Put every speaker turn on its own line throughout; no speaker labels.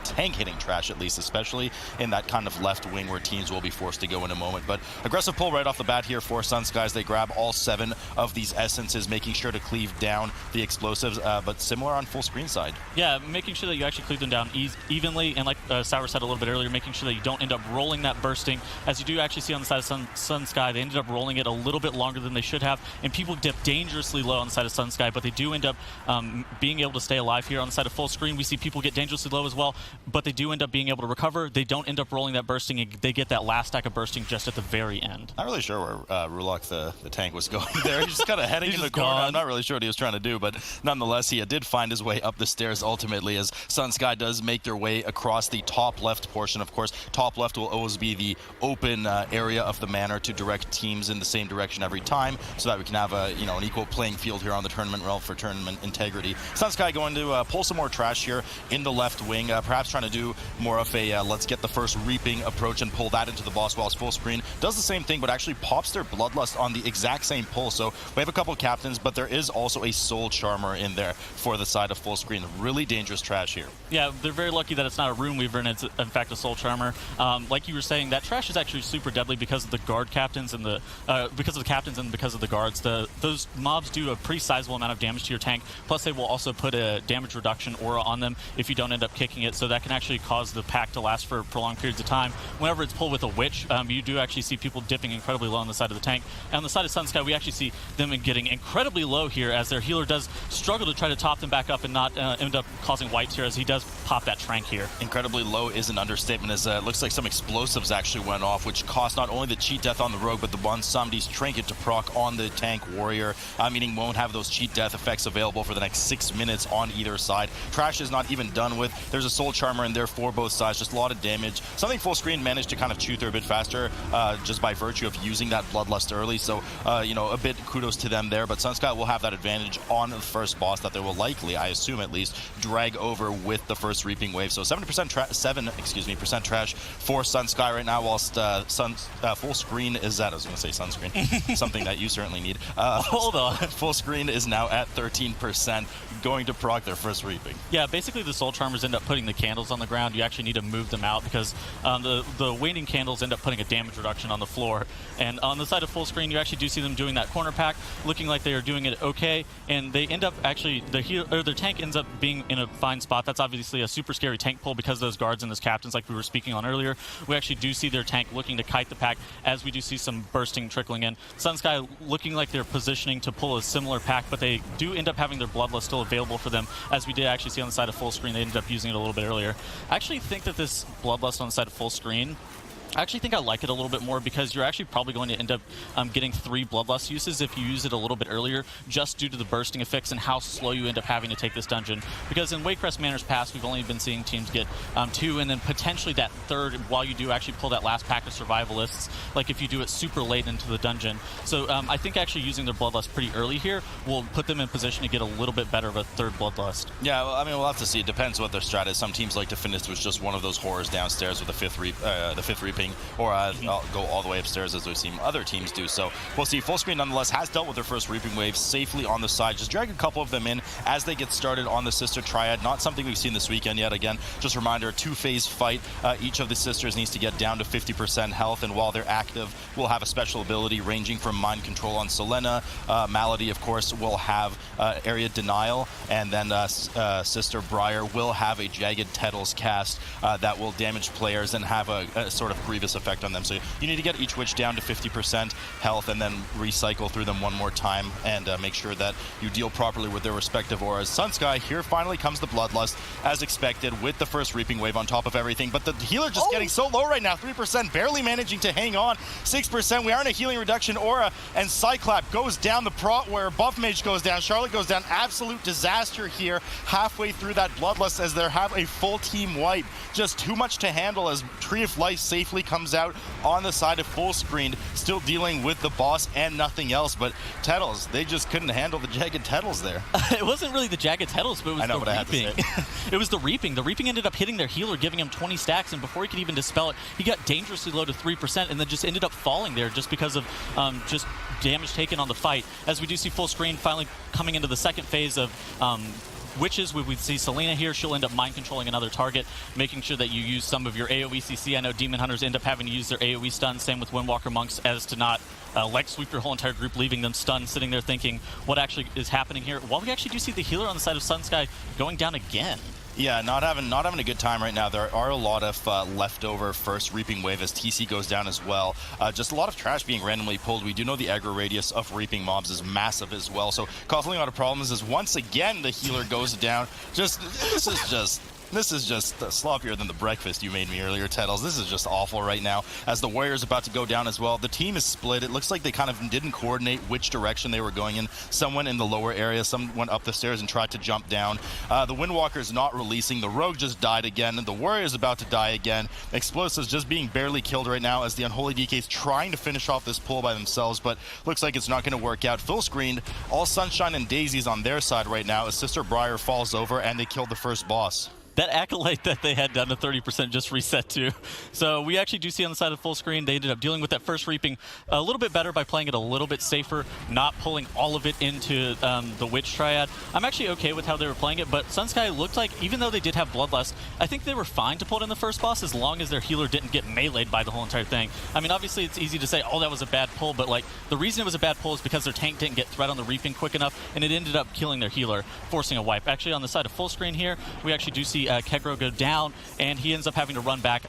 tank hitting trash, at least, especially in that kind of left wing where teams will be forced to go in a moment. But aggressive pull right off the bat here for Sunsky. They grab all 7 of these essences, making sure to cleave down the explosives, but similar on full screen side.
Yeah, making sure that you actually cleave them down evenly, and like Sour said a little bit earlier, making sure that you don't end up rolling that bursting. As you do actually see on the side of Sunsky, they ended up rolling it a little bit longer than they should have, and people dip dangerously low on the side of Sunsky, but they do end up being able to stay alive here. On the side of full screen, we see people get dangerously low as well, but they do end up being able to recover. They don't end up rolling that bursting, and they get that last stack of bursting just at the very end.
Not really sure where Rulok, the tank, was going there. He's just kind of heading in the corner. I'm not really sure what he was trying to do, but nonetheless, he did find his way up the stairs ultimately, as Sunsky does make their way across the top left portion. Of course, top left will always be the open area of the manor to direct teams in the same direction every time, so that we can have a an equal playing field here on the tournament realm for tournament integrity. Sunsky going to pull some more trash here in the left wing, perhaps trying to do more of a let's get the first reaping approach and pull that into the boss, whilst full screen does the same thing, but actually pops their bloodlust on the exact same pull. So we have a couple captains, but there is also a soul charmer in there for the side of full screen. Really dangerous trash here.
Yeah, they're very lucky that it's not a Rune Weaver and it's in fact a soul charmer. Like you were saying, that trash is actually super deadly because of the guard captains and because of the guards. Those mobs do a pretty sizable amount of damage to your tank. Plus, they will also put a damage reduction aura on them if you don't end up kicking it. So that can actually cause the pack to last for prolonged periods of time. Whenever it's pulled with a witch, you do actually see people dipping incredibly low on the side of the tank. And on the side of Sunsky, we actually see them getting incredibly low here, as their healer does struggle to try to top them back up and not end up causing wipes here, as he does pop that trank here.
Incredibly low is an understatement, as it looks like some explosives actually went off, which cost not only the cheat death on the rogue, but the one somebody's trinket to proc on the tank warrior, meaning won't have those cheat death effects available for the next 6 minutes on either side. Trash is not even done with. There's a soul charmer in there for both sides, just a lot of damage. Something full screen managed to kind of chew through a bit faster, just by virtue of using that bloodlust early. So, a bit kudos to them there, but Sunsky will have that advantage on the first boss that they will likely, I assume at least, drag over with the first reaping wave. So 7% trash for Sunsky right now, whilst full screen is at, I was going to say sunscreen, something that you certainly need.
Hold on. Full
screen is now at 13%, going to proc their first reaping.
Yeah, basically the soul charmers end up putting the candles on the ground. You actually need to move them out because the waning candles end up putting a damage reduction on the floor. And on the side of full screen, you actually do see them doing that corner pack, looking like they are doing it okay, and they end up actually, their tank ends up being in a fine spot. That's obviously a super scary tank pull because of those guards and those captains like we were speaking on earlier. We actually do see their tank looking to kite the pack, as we do see some bursting trickling in. Sunsky looking like they're positioning to pull a similar pack, but they do end up having their bloodlust still available for them, as we did actually see on the side of full screen. They ended up using it a little bit earlier. I actually think that this bloodlust on the side of full screen, I actually think I like it a little bit more, because you're actually probably going to end up getting 3 bloodlust uses if you use it a little bit earlier, just due to the bursting effects and how slow you end up having to take this dungeon. Because in Waycrest Manor's past, we've only been seeing teams get 2, and then potentially that 3rd while you do actually pull that last pack of survivalists, like if you do it super late into the dungeon. So I think actually using their bloodlust pretty early here will put them in position to get a little bit better of a 3rd bloodlust.
Yeah, well, I mean, we'll have to see. It depends what their strat is. Some teams like to finish with just one of those horrors downstairs with the fifth reaping, or go all the way upstairs, as we've seen other teams do. So we'll see. Full screen nonetheless has dealt with their first reaping wave safely on the side. Just drag a couple of them in as they get started on the sister triad. Not something we've seen this weekend yet. Again, just a reminder, 2-phase fight. Each of the sisters needs to get down to 50% health, and while they're active, we'll have a special ability ranging from mind control on Selena. Malady, of course, will have area denial, and then Sister Briar will have a Jagged Tettles cast that will damage players and have a sort of grievous effect on them. So you need to get each witch down to 50% health and then recycle through them one more time and make sure that you deal properly with their respective auras. Sunsky, here finally comes the bloodlust, as expected, with the first reaping wave on top of everything, but the healer just getting so low right now, 3%, barely managing to hang on. 6%, we are in a healing reduction aura, and Cyclap goes down the prot where Buff Mage goes down, Charlotte goes down. Absolute disaster here halfway through that bloodlust, as they have a full team wipe. Just too much to handle as Tree of Life safely comes out on the side of full screened, still dealing with the boss and nothing else. But Tettles, they just couldn't handle the Jagged Tettles there.
It wasn't really the Jagged Tettles, but it was the reaping. It was the reaping. The reaping ended up hitting their healer, giving him 20 stacks, and before he could even dispel it, he got dangerously low to 3% and then just ended up falling there just because of just damage taken on the fight. As we do see full screen finally coming into the second phase of Witches, we would see Selena here. She'll end up mind controlling another target, making sure that you use some of your AoE CC. I know Demon Hunters end up having to use their AoE stun, same with Windwalker Monks, as to not leg sweep your whole entire group, leaving them stunned, sitting there thinking what actually is happening here. While we actually do see the healer on the side of Sunsky going down again.
Yeah, not having a good time right now. There are a lot of leftover first Reaping Wave as TC goes down as well. Just a lot of trash being randomly pulled. We do know the aggro radius of Reaping mobs is massive as well, so causing a lot of problems as once again the healer goes down. This is just sloppier than the breakfast you made me earlier, Teddles. This is just awful right now. As the Warrior's about to go down as well, the team is split. It looks like they kind of didn't coordinate which direction they were going in. Some went in the lower area, some went up the stairs and tried to jump down. The Windwalker's not releasing. The Rogue just died again, and the Warrior's about to die again. Explosives just being barely killed right now as the Unholy DK's trying to finish off this pull by themselves, but looks like it's not going to work out. Fullscreened, all sunshine and daisies on their side right now as Sister Briar falls over and they killed the first boss.
That Acolyte that they had down to 30% just reset too. So we actually do see on the side of Fullscreen, they ended up dealing with that first Reaping a little bit better by playing it a little bit safer, not pulling all of it into the Witch Triad. I'm actually okay with how they were playing it, but Sunsky looked like, even though they did have Bloodlust, I think they were fine to pull it in the first boss as long as their healer didn't get meleeed by the whole entire thing. I mean, obviously it's easy to say, oh, that was a bad pull, but like the reason it was a bad pull is because their tank didn't get threat on the Reaping quick enough, and it ended up killing their healer, forcing a wipe. Actually, on the side of Fullscreen here, we actually do see Kegro go down, and he ends up having to run back.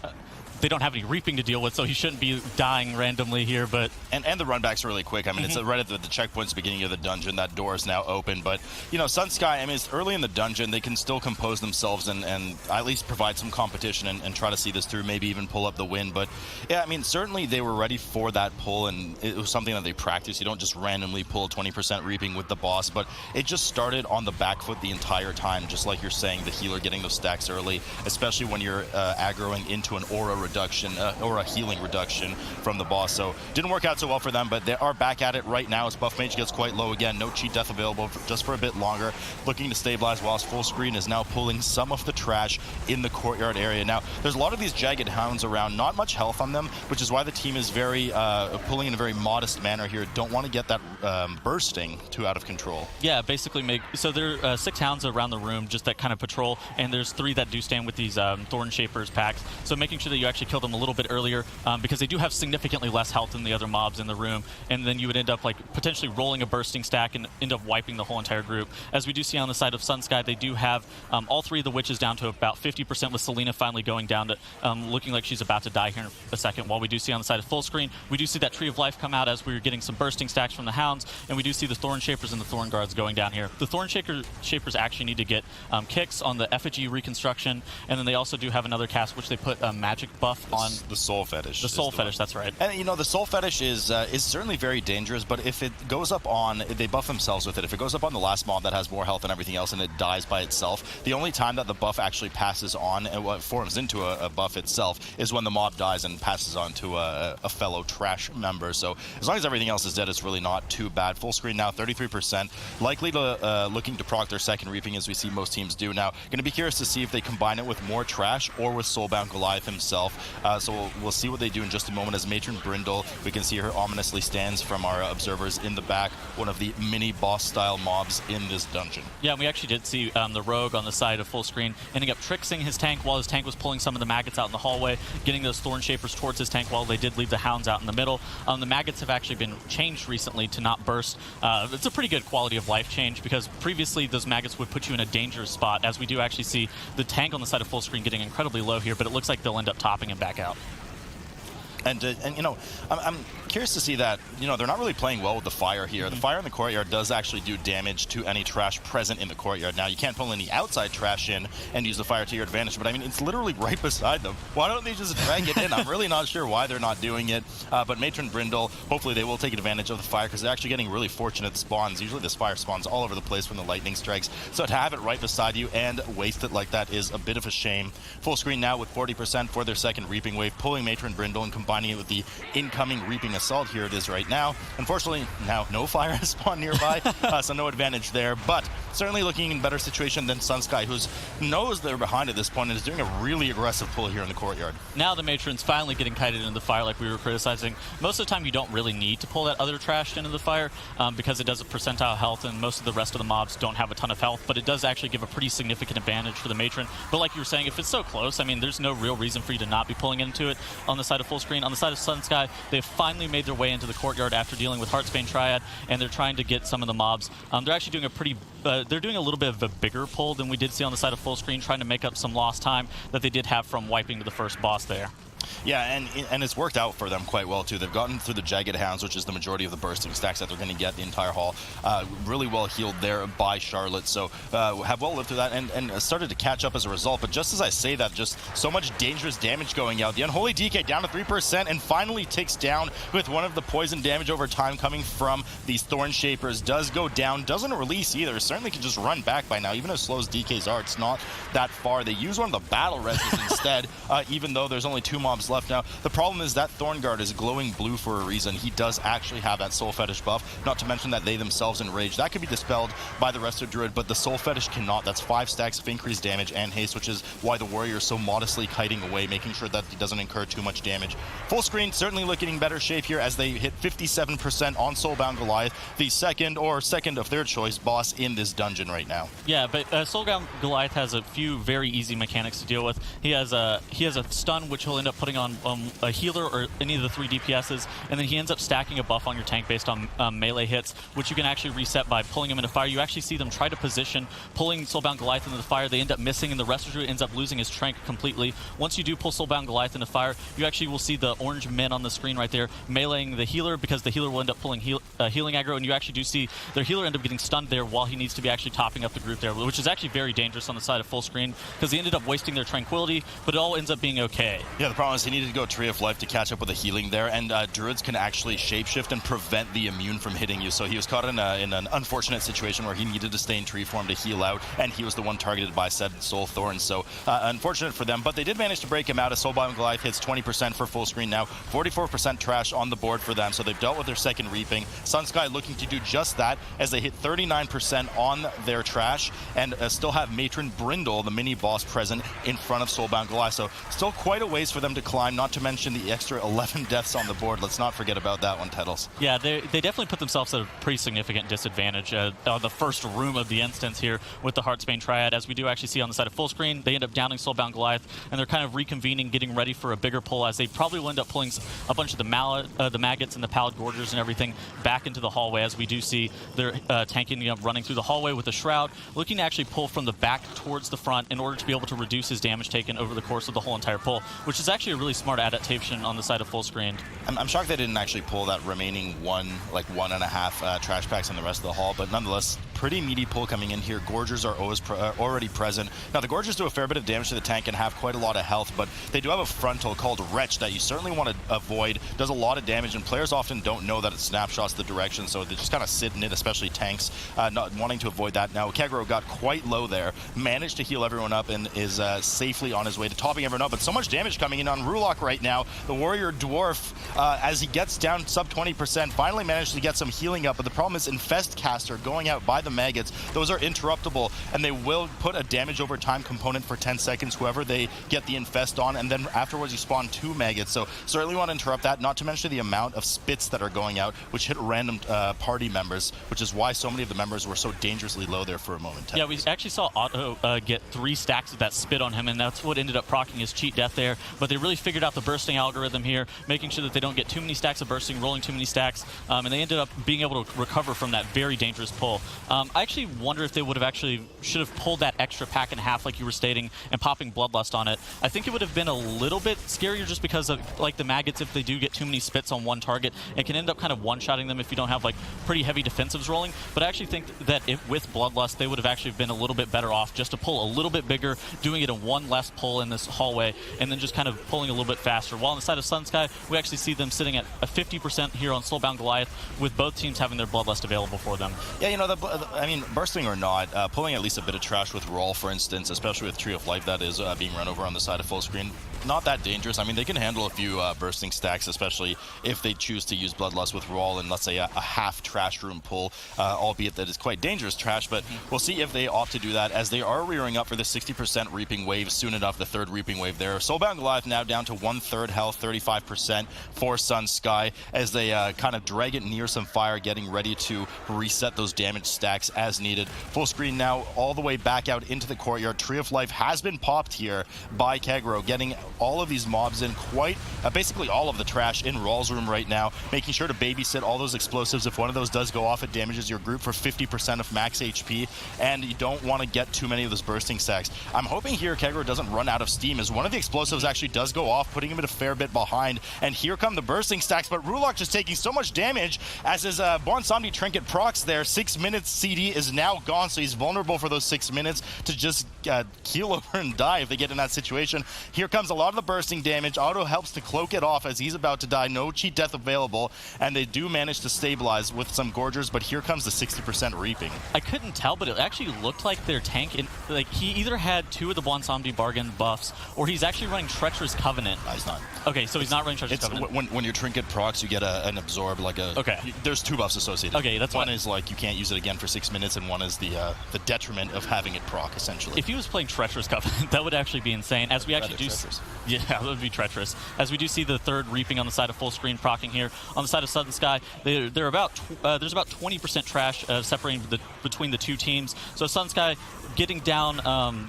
They don't have any Reaping to deal with, so he shouldn't be dying randomly here, but... And
the run back's really quick. I mean, it's right at the checkpoints beginning of the dungeon. That door is now open, but, you know, Sunsky, I mean, it's early in the dungeon. They can still compose themselves and at least provide some competition and try to see this through, maybe even pull up the win. But, yeah, I mean, certainly they were ready for that pull, and it was something that they practiced. You don't just randomly pull 20% Reaping with the boss, but it just started on the back foot the entire time, just like you're saying, the healer getting those stacks early, especially when you're aggroing into an aura reduction or a healing reduction from the boss. So didn't work out so well for them, but they are back at it right now as Buff Mage gets quite low again. No cheat death available just for a bit longer. Looking to stabilize whilst Fullscreen is now pulling some of the trash in the Courtyard area. Now, there's a lot of these Jagged Hounds around, not much health on them, which is why the team is very pulling in a very modest manner here. Don't want to get that bursting too out of control.
Yeah, basically so there are 6 Hounds around the room just that kind of patrol, and there's 3 that do stand with these Thorn Shapers packs. So making sure that you actually kill them a little bit earlier, because they do have significantly less health than the other mobs in the room, and then you would end up like potentially rolling a bursting stack and end up wiping the whole entire group. As we do see on the side of Sunsky, they do have all 3 of the witches down to about 50%, with Selena finally going down to looking like she's about to die here in a second. While we do see on the side of Fullscreen, we do see that Tree of Life come out as we're getting some bursting stacks from the Hounds, and we do see the Thorn Shapers and the Thorn Guards going down here. The Thorn Shapers actually need to get kicks on the effigy reconstruction, and then they also do have another cast which they put a magic buff on.
The Soul Fetish.
The Soul Fetish, that's right.
And, you know, the Soul Fetish is certainly very dangerous, but if it goes up on, they buff themselves with it. If it goes up on the last mob that has more health than everything else and it dies by itself, the only time that the buff actually passes on and what forms into a buff itself is when the mob dies and passes on to a fellow trash member. So as long as everything else is dead, it's really not too bad. Fullscreen now, 33%. Likely to looking to proc their second Reaping, as we see most teams do. Now, going to be curious to see if they combine it with more trash or with Soulbound Goliath himself. So we'll see what they do in just a moment. As Matron Brindle, we can see her ominously stands from our observers in the back, one of the mini boss style mobs in this dungeon.
Yeah, we actually did see the Rogue on the side of Fullscreen ending up tricksing his tank while his tank was pulling some of the maggots out in the hallway, getting those Thorn Shapers towards his tank while they did leave the Hounds out in the middle. The maggots have actually been changed recently to not burst. It's a pretty good quality of life change, because previously those maggots would put you in a dangerous spot, as we do actually see the tank on the side of Fullscreen getting incredibly low here, but it looks like they'll end up topping him back out.
And you know, I'm curious to see that, you know, they're not really playing well with the fire here. The fire in the Courtyard does actually do damage to any trash present in the Courtyard. Now, you can't pull any outside trash in and use the fire to your advantage, but I mean, it's literally right beside them. Why don't they just drag it in? I'm really not sure why they're not doing it, but Matron Brindle, hopefully they will take advantage of the fire, because they're actually getting really fortunate spawns. Usually this fire spawns all over the place when the lightning strikes, so to have it right beside you and waste it like that is a bit of a shame. Fullscreen now with 40% for their second Reaping Wave, pulling Matron Brindle and combining it with the incoming Reaping assault. Here it is right now. Unfortunately, now no fire has spawned nearby, so no advantage there, but certainly looking in better situation than Sunsky, who knows they're behind at this point and is doing a really aggressive pull here in the courtyard.
Now the Matron's finally getting kited into the fire like we were criticizing. Most of the time you don't really need to pull that other trash into the fire because it does a percentile health and most of the rest of the mobs don't have a ton of health, but it does actually give a pretty significant advantage for the Matron. But like you were saying, if it's so close, I mean, there's no real reason for you to not be pulling into it. On the side of Fullscreen, on the side of Sunsky, they've finally made their way into the courtyard after dealing with Heartsbane Triad, and they're trying to get some of the mobs. They're actually doing a pretty they're doing a little bit of a bigger pull than we did see on the side of Fullscreen, trying to make up some lost time that they did have from wiping to the first boss there.
Yeah, and it's worked out for them quite well, too. They've gotten through the Jagged Hounds, which is the majority of the bursting stacks that they're going to get the entire haul. Really well healed there by Charlotte, so have well lived through that and started to catch up as a result. But just as I say that, just so much dangerous damage going out. The Unholy DK down to 3% and finally ticks down with one of the poison damage over time coming from these Thorn Shapers. Does go down, doesn't release either. Certainly can just run back by now. Even as slow as DKs are, it's not that far. They use one of the battle reses instead, even though there's only 2 mobs left now. The problem is that Thorn Guard is glowing blue for a reason. He does actually have that Soul Fetish buff, not to mention that they themselves enrage. That could be dispelled by the rest of Druid, but the Soul Fetish cannot. That's 5 stacks of increased damage and haste, which is why the warrior is so modestly kiting away, making sure that he doesn't incur too much damage. Fullscreen certainly looking in better shape here as they hit 57% on Soulbound Goliath, the second of their choice boss in this dungeon right now.
Yeah, but Soulbound Goliath has a few very easy mechanics to deal with. He has a stun, which he'll end up putting on a healer or any of the 3 DPSs, and then he ends up stacking a buff on your tank based on melee hits, which you can actually reset by pulling him into fire. You actually see them try to position, pulling Soulbound Goliath into the fire. They end up missing, and the rest of you ends up losing his trank completely. Once you do pull Soulbound Goliath into fire, you actually will see the orange men on the screen right there meleeing the healer, because the healer will end up pulling healing aggro, and you actually do see their healer end up getting stunned there while he needs to be actually topping up the group there, which is actually very dangerous on the side of Fullscreen, because he ended up wasting their tranquility, but it all ends up being okay.
Yeah, the problem is he needed to go Tree of Life to catch up with the healing there, and Druids can actually shapeshift and prevent the immune from hitting you, so he was caught in an unfortunate situation where he needed to stay in tree form to heal out, and he was the one targeted by said Soul Thorns, so unfortunate for them, but they did manage to break him out as Soulbound Goliath hits 20% for Fullscreen now, 44% trash on the board for them, so they've dealt with their second reaping. Sunsky looking to do just that as they hit 39% on their trash, and still have Matron Brindle, the mini boss, present in front of Soulbound Goliath, so still quite a ways for them to climb, not to mention the extra 11 deaths on the board. Let's not forget about that one, Tettles.
Yeah, they definitely put themselves at a pretty significant disadvantage on the first room of the instance here with the Heartsbane Triad. As we do actually see on the side of Fullscreen, they end up downing Soulbound Goliath, and they're kind of reconvening, getting ready for a bigger pull, as they probably will end up pulling a bunch of the maggots and the Pallid Gorgers and everything back into the hallway, as we do see they're tanking up, running through the hallway with a Shroud, looking to actually pull from the back towards the front in order to be able to reduce his damage taken over the course of the whole entire pull, which is actually a really smart adaptation on the side of Fullscreen.
I'm shocked they didn't actually pull that remaining 1.5 trash packs in the rest of the hall, but nonetheless, pretty meaty pull coming in here. Gorgers are already present. Now, the Gorgers do a fair bit of damage to the tank and have quite a lot of health, but they do have a frontal called Wretch that you certainly want to avoid. Does a lot of damage, and players often don't know that it snapshots the direction, so they just kind of sit in it, especially tanks, not wanting to avoid that. Now, Kegro got quite low there, managed to heal everyone up, and is safely on his way to topping everyone up, but so much damage coming in on Rulok right now. The Warrior Dwarf, as he gets down sub 20%, finally managed to get some healing up, but the problem is Infest Caster going out by the maggots. Those are interruptible, and they will put a damage over time component for 10 seconds, whoever they get the infest on, and then afterwards you spawn 2 maggots, so certainly want to interrupt that, not to mention the amount of spits that are going out, which hit random party members, which is why so many of the members were so dangerously low there for a moment.
Yeah, we actually saw Otto get 3 stacks of that spit on him, and that's what ended up proccing his cheat death there, but they really figured out the bursting algorithm here, making sure that they don't get too many stacks of bursting, rolling too many stacks, and they ended up being able to recover from that very dangerous pull. I actually wonder if they would have should have pulled that extra pack in half like you were stating and popping Bloodlust on it. I think it would have been a little bit scarier just because of like the maggots, if they do get too many spits on one target, it can end up kind of one-shotting them if you don't have like pretty heavy defensives rolling, but I actually think that with Bloodlust they would have actually been a little bit better off just to pull a little bit bigger, doing it in one less pull in this hallway, and then just kind of pulling a little bit faster. While on the side of Sunsky, we actually see them sitting at a 50% here on Soulbound Goliath, with both teams having their Bloodlust available for them.
Yeah, you know, I mean, bursting or not, pulling at least a bit of trash with Rawl, for instance, especially with Tree of Life that is being run over on the side of Fullscreen, not that dangerous. I mean, they can handle a few bursting stacks, especially if they choose to use Bloodlust with Rawl and, let's say, a half trash room pull, albeit that is quite dangerous trash, but we'll see if they opt to do that, as they are rearing up for the 60% reaping wave soon enough, the third reaping wave there. Soulbound Goliath now down to 1/3 health, 35% for Sunsky, as they kind of drag it near some fire, getting ready to reset those damage stacks as needed. Fullscreen now all the way back out into the courtyard. Tree of Life has been popped here by Kegro, getting all of these mobs in, quite basically all of the trash in Rawl's room right now, making sure to babysit all those explosives. If one of those does go off, it damages your group for 50% of max HP, and you don't want to get too many of those bursting stacks. I'm hoping here Kegro doesn't run out of steam, as one of the explosives actually does go off, putting him in a fair bit behind, and here come the bursting stacks, but Rulok just taking so much damage as his Bonsomni Trinket procs there. 6 minutes CD is now gone, so he's vulnerable for those 6 minutes to just keel over and die if they get in that situation. Here comes a lot of the bursting damage. Auto helps to cloak it off as he's about to die. No cheat death available, and they do manage to stabilize with some Gorgers, but here comes the 60% reaping.
I couldn't tell, but it actually looked like their tank, like he either had 2 of the Bonsomni bargain buffs, or he's actually running Treacherous Covenant.
No, he's not.
Okay, so he's not running Treacherous Covenant.
When your Trinket procs, you get an absorb, like a...
Okay.
There's 2 buffs associated.
Okay, that's
one is like you can't use it again for 6 minutes, and one is the detriment of having it proc, essentially.
If he was playing Treacherous Covenant, that would actually be insane. As we actually do... Yeah, that would be treacherous. As we do see the third reaping on the side of Fullscreen procking here. On the side of Sunsky, they're about there's about 20% trash separating between the two teams. So Sunsky getting down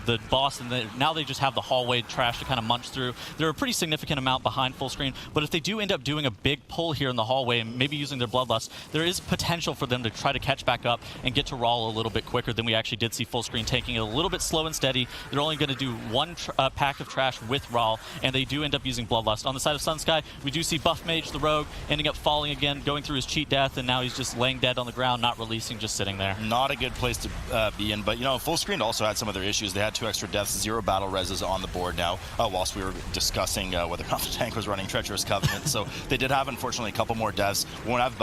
the boss, and now they just have the hallway trash to kind of munch through. They're a pretty significant amount behind Fullscreen, but if they do end up doing a big pull here in the hallway and maybe using their Bloodlust, there is potential for them to try to catch back up and get to Rawl a little bit quicker than we actually did see Fullscreen taking it a little bit slow and steady. They're only going to do one pack of trash with Rawl, and they do end up using Bloodlust. On the side of Sunsky, we do see Buff Mage, the rogue, ending up falling again, going through his cheat death, and now he's just laying dead on the ground, not releasing, just sitting there.
Not a good place to be in, but you know, Fullscreen also had some other issues. They had 2 extra deaths, 0 battle reses on the board now, whilst we were discussing whether or not the tank was running Treacherous Covenant. So they did have, unfortunately, a couple more deaths. Won't have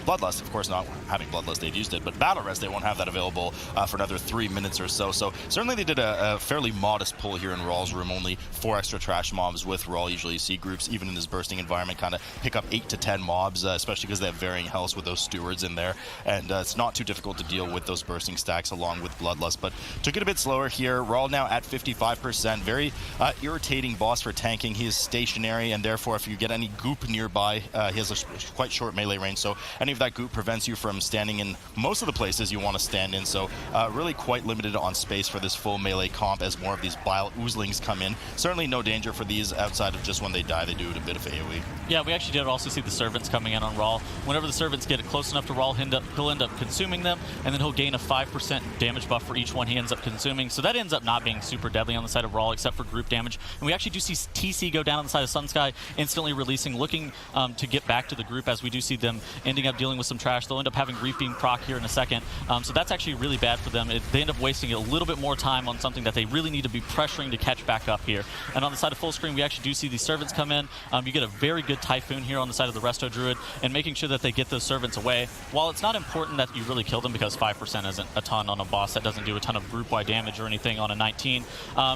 Bloodlust, of course, not having Bloodlust, they've used it, but battle res, they won't have that available for another 3 minutes or so. So certainly they did a fairly modest pull here in Rawl's room, only 4 extra trash mobs with Rawl. Usually you see groups, even in this bursting environment, kind of pick up 8 to 10 mobs, especially because they have varying health with those stewards in there, and it's not too difficult to deal with those bursting stacks along with Bloodlust, but took it a bit slower here. Rawl now at 55%, very irritating boss for tanking. He is stationary, and therefore if you get any goop nearby, he has a quite short melee range, so any of that goop prevents you from standing in most of the places you want to stand in, so really quite limited on space for this full melee comp as more of these bile oozlings come in. Certainly no danger for these outside of just when they die, they do a bit of AoE.
Yeah, we actually did also see the servants coming in on Rawl. Whenever the servants get close enough to Rawl, he'll end up consuming them, and then he'll gain a 5% damage buff for each one he ends up consuming. So that ends up not being super deadly on the side of Rawl, except for group damage. And we actually do see TC go down on the side of Sunsky, instantly releasing, looking to get back to the group, as we do see them ending up dealing with some trash. They'll end up having Reaping proc here in a second. So that's actually really bad for them. They end up wasting a little bit more time on something that they really need to be pressuring to catch back up here. And on the side of Fullscreen, we actually do see these servants come in. You get a very good Typhoon here on the side of the Resto Druid, and making sure that they get those servants away. While it's not important that you really kill them, because 5% isn't a ton on a boss that doesn't do a ton of group-wide damage or anything on a 19,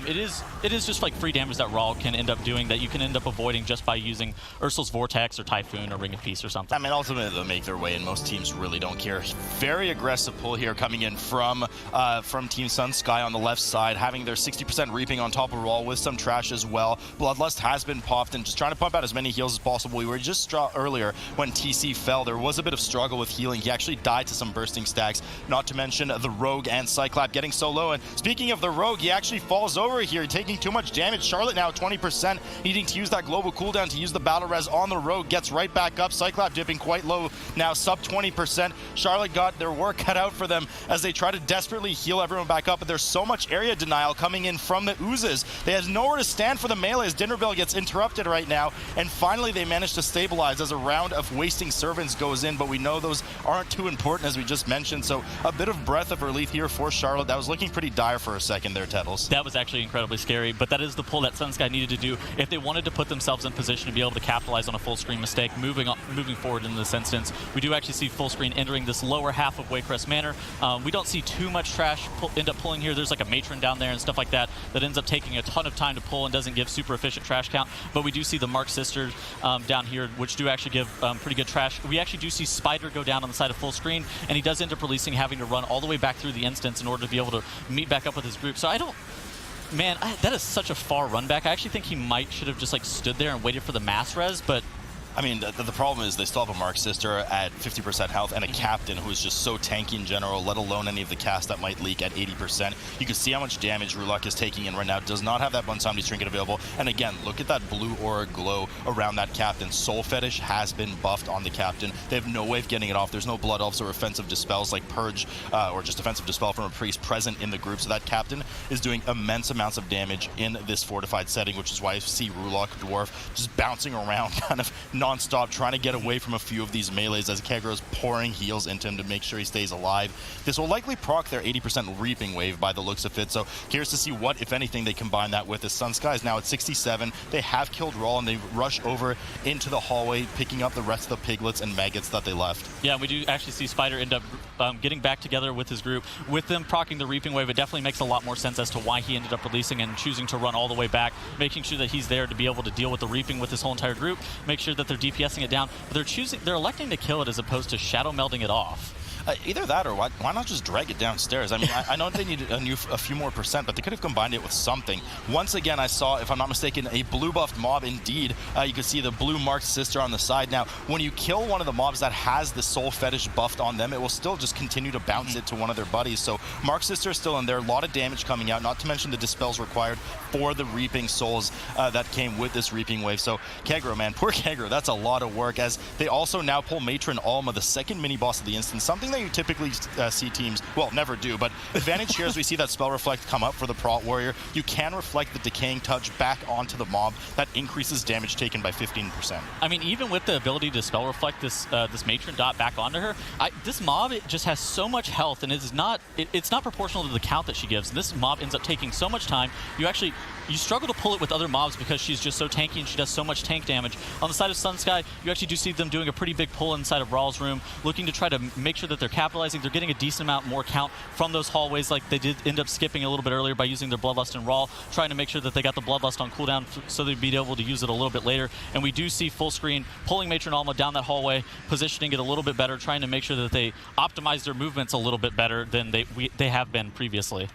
it is just like free damage that Rawl can end up doing that you can end up avoiding just by using Ursul's Vortex or Typhoon or Ring of Peace or something.
I mean, ultimately they'll make their way, and most teams really don't care. Very aggressive pull here coming in from Team Sunsky on the left side, having their 60% reaping on top of Rawl with some trash as well. Bloodlust has been popped, and just trying to pump out as many heals as possible. We were just earlier when TC fell, there was a bit of struggle with healing. He actually died to some bursting stacks, not to mention the Rogue and Cyclap getting so low. And speaking of the Rogue, he actually falls over here, taking too much damage. Charlotte now 20%, needing to use that global cooldown to use the battle res on the Rogue, gets right back up. Cyclap dipping quite low now, sub 20%. Charlotte got their work cut out for them as they try to desperately heal everyone back up, but there's so much area denial coming in from the oozes. They have nowhere to stand for the melee as Dinner Bell gets interrupted right now, and finally they manage to stabilize as a round of wasting servants goes in, but we know those aren't too important as we just mentioned, so a bit of breath of relief here for Charlotte. That was looking pretty dire for a second there, Tettles.
That was actually incredibly scary, but that is the pull that Sunsky needed to do if they wanted to put themselves in position to be able to capitalize on a full screen mistake moving forward in this instance. We do actually see Fullscreen entering this lower half of Waycrest Manor. We don't see too much trash end up pulling here. There's like a Matron down there and stuff like that that ends up taking a ton of time to pull and doesn't give super efficient trash count. But we do see the Mark Sisters down here, which do actually give pretty good trash. We actually do see Spider go down on the side of Fullscreen, and he does end up releasing, having to run all the way back through the instance in order to be able to meet back up with his group. So I don't... Man, that is such a far run back. I actually think he should have just like stood there and waited for the mass res, but...
I mean, the problem is they still have a Mark Sister at 50% health and a Captain who is just so tanky in general, let alone any of the cast that might leak at 80%. You can see how much damage Rulak is taking in right now. Does not have that Bonsomni's Trinket available. And again, look at that blue aura glow around that Captain. Soul Fetish has been buffed on the Captain. They have no way of getting it off. There's no Blood Elves or offensive dispels like Purge or just offensive dispel from a priest present in the group. So that Captain is doing immense amounts of damage in this fortified setting, which is why I see Rulak Dwarf just bouncing around kind of non-stop, trying to get away from a few of these melees as Kegro's pouring heals into him to make sure he stays alive. This will likely proc their 80% Reaping Wave by the looks of it, so curious to see what, if anything, they combine that with. The Sunsky is now at 67. They have killed Raw, and they rush over into the hallway, picking up the rest of the piglets and maggots that they left.
Yeah, we do actually see Spider end up getting back together with his group. With them procking the Reaping Wave, it definitely makes a lot more sense as to why he ended up releasing and choosing to run all the way back, making sure that he's there to be able to deal with the Reaping with his whole entire group, make sure that they're DPSing it down, but they're electing to kill it as opposed to shadow melding it off.
Either that or why not just drag it downstairs? I mean, I know they need a few more percent, but they could have combined it with something. Once again, I saw, if I'm not mistaken, a blue buffed mob indeed. You can see the blue marked sister on the side. Now, when you kill one of the mobs that has the soul fetish buffed on them, it will still just continue to bounce it to one of their buddies. So Mark Sister is still in there. A lot of damage coming out, not to mention the dispels required for the Reaping Souls that came with this Reaping Wave. So Kegro, man, poor Kegro, that's a lot of work, as they also now pull Matron Alma, the second mini-boss of the instance, something that you typically see teams, well, never do, but advantage here as we see that Spell Reflect come up for the Prot Warrior. You can reflect the Decaying Touch back onto the mob. That increases damage taken by 15%.
I mean, even with the ability to Spell Reflect this Matron dot back onto her, this mob, it just has so much health, and it's not proportional to the count that she gives. This mob ends up taking so much time. You struggle to pull it with other mobs because she's just so tanky and she does so much tank damage. On the side of Sunsky, you actually do see them doing a pretty big pull inside of Rawl's room, looking to try to make sure that they're capitalizing. They're getting a decent amount more count from those hallways, like they did end up skipping a little bit earlier by using their Bloodlust and Rawl, trying to make sure that they got the Bloodlust on cooldown so they'd be able to use it a little bit later. And we do see Fullscreen pulling Matron Alma down that hallway, positioning it a little bit better, trying to make sure that they optimize their movements a little bit better than they have been previously.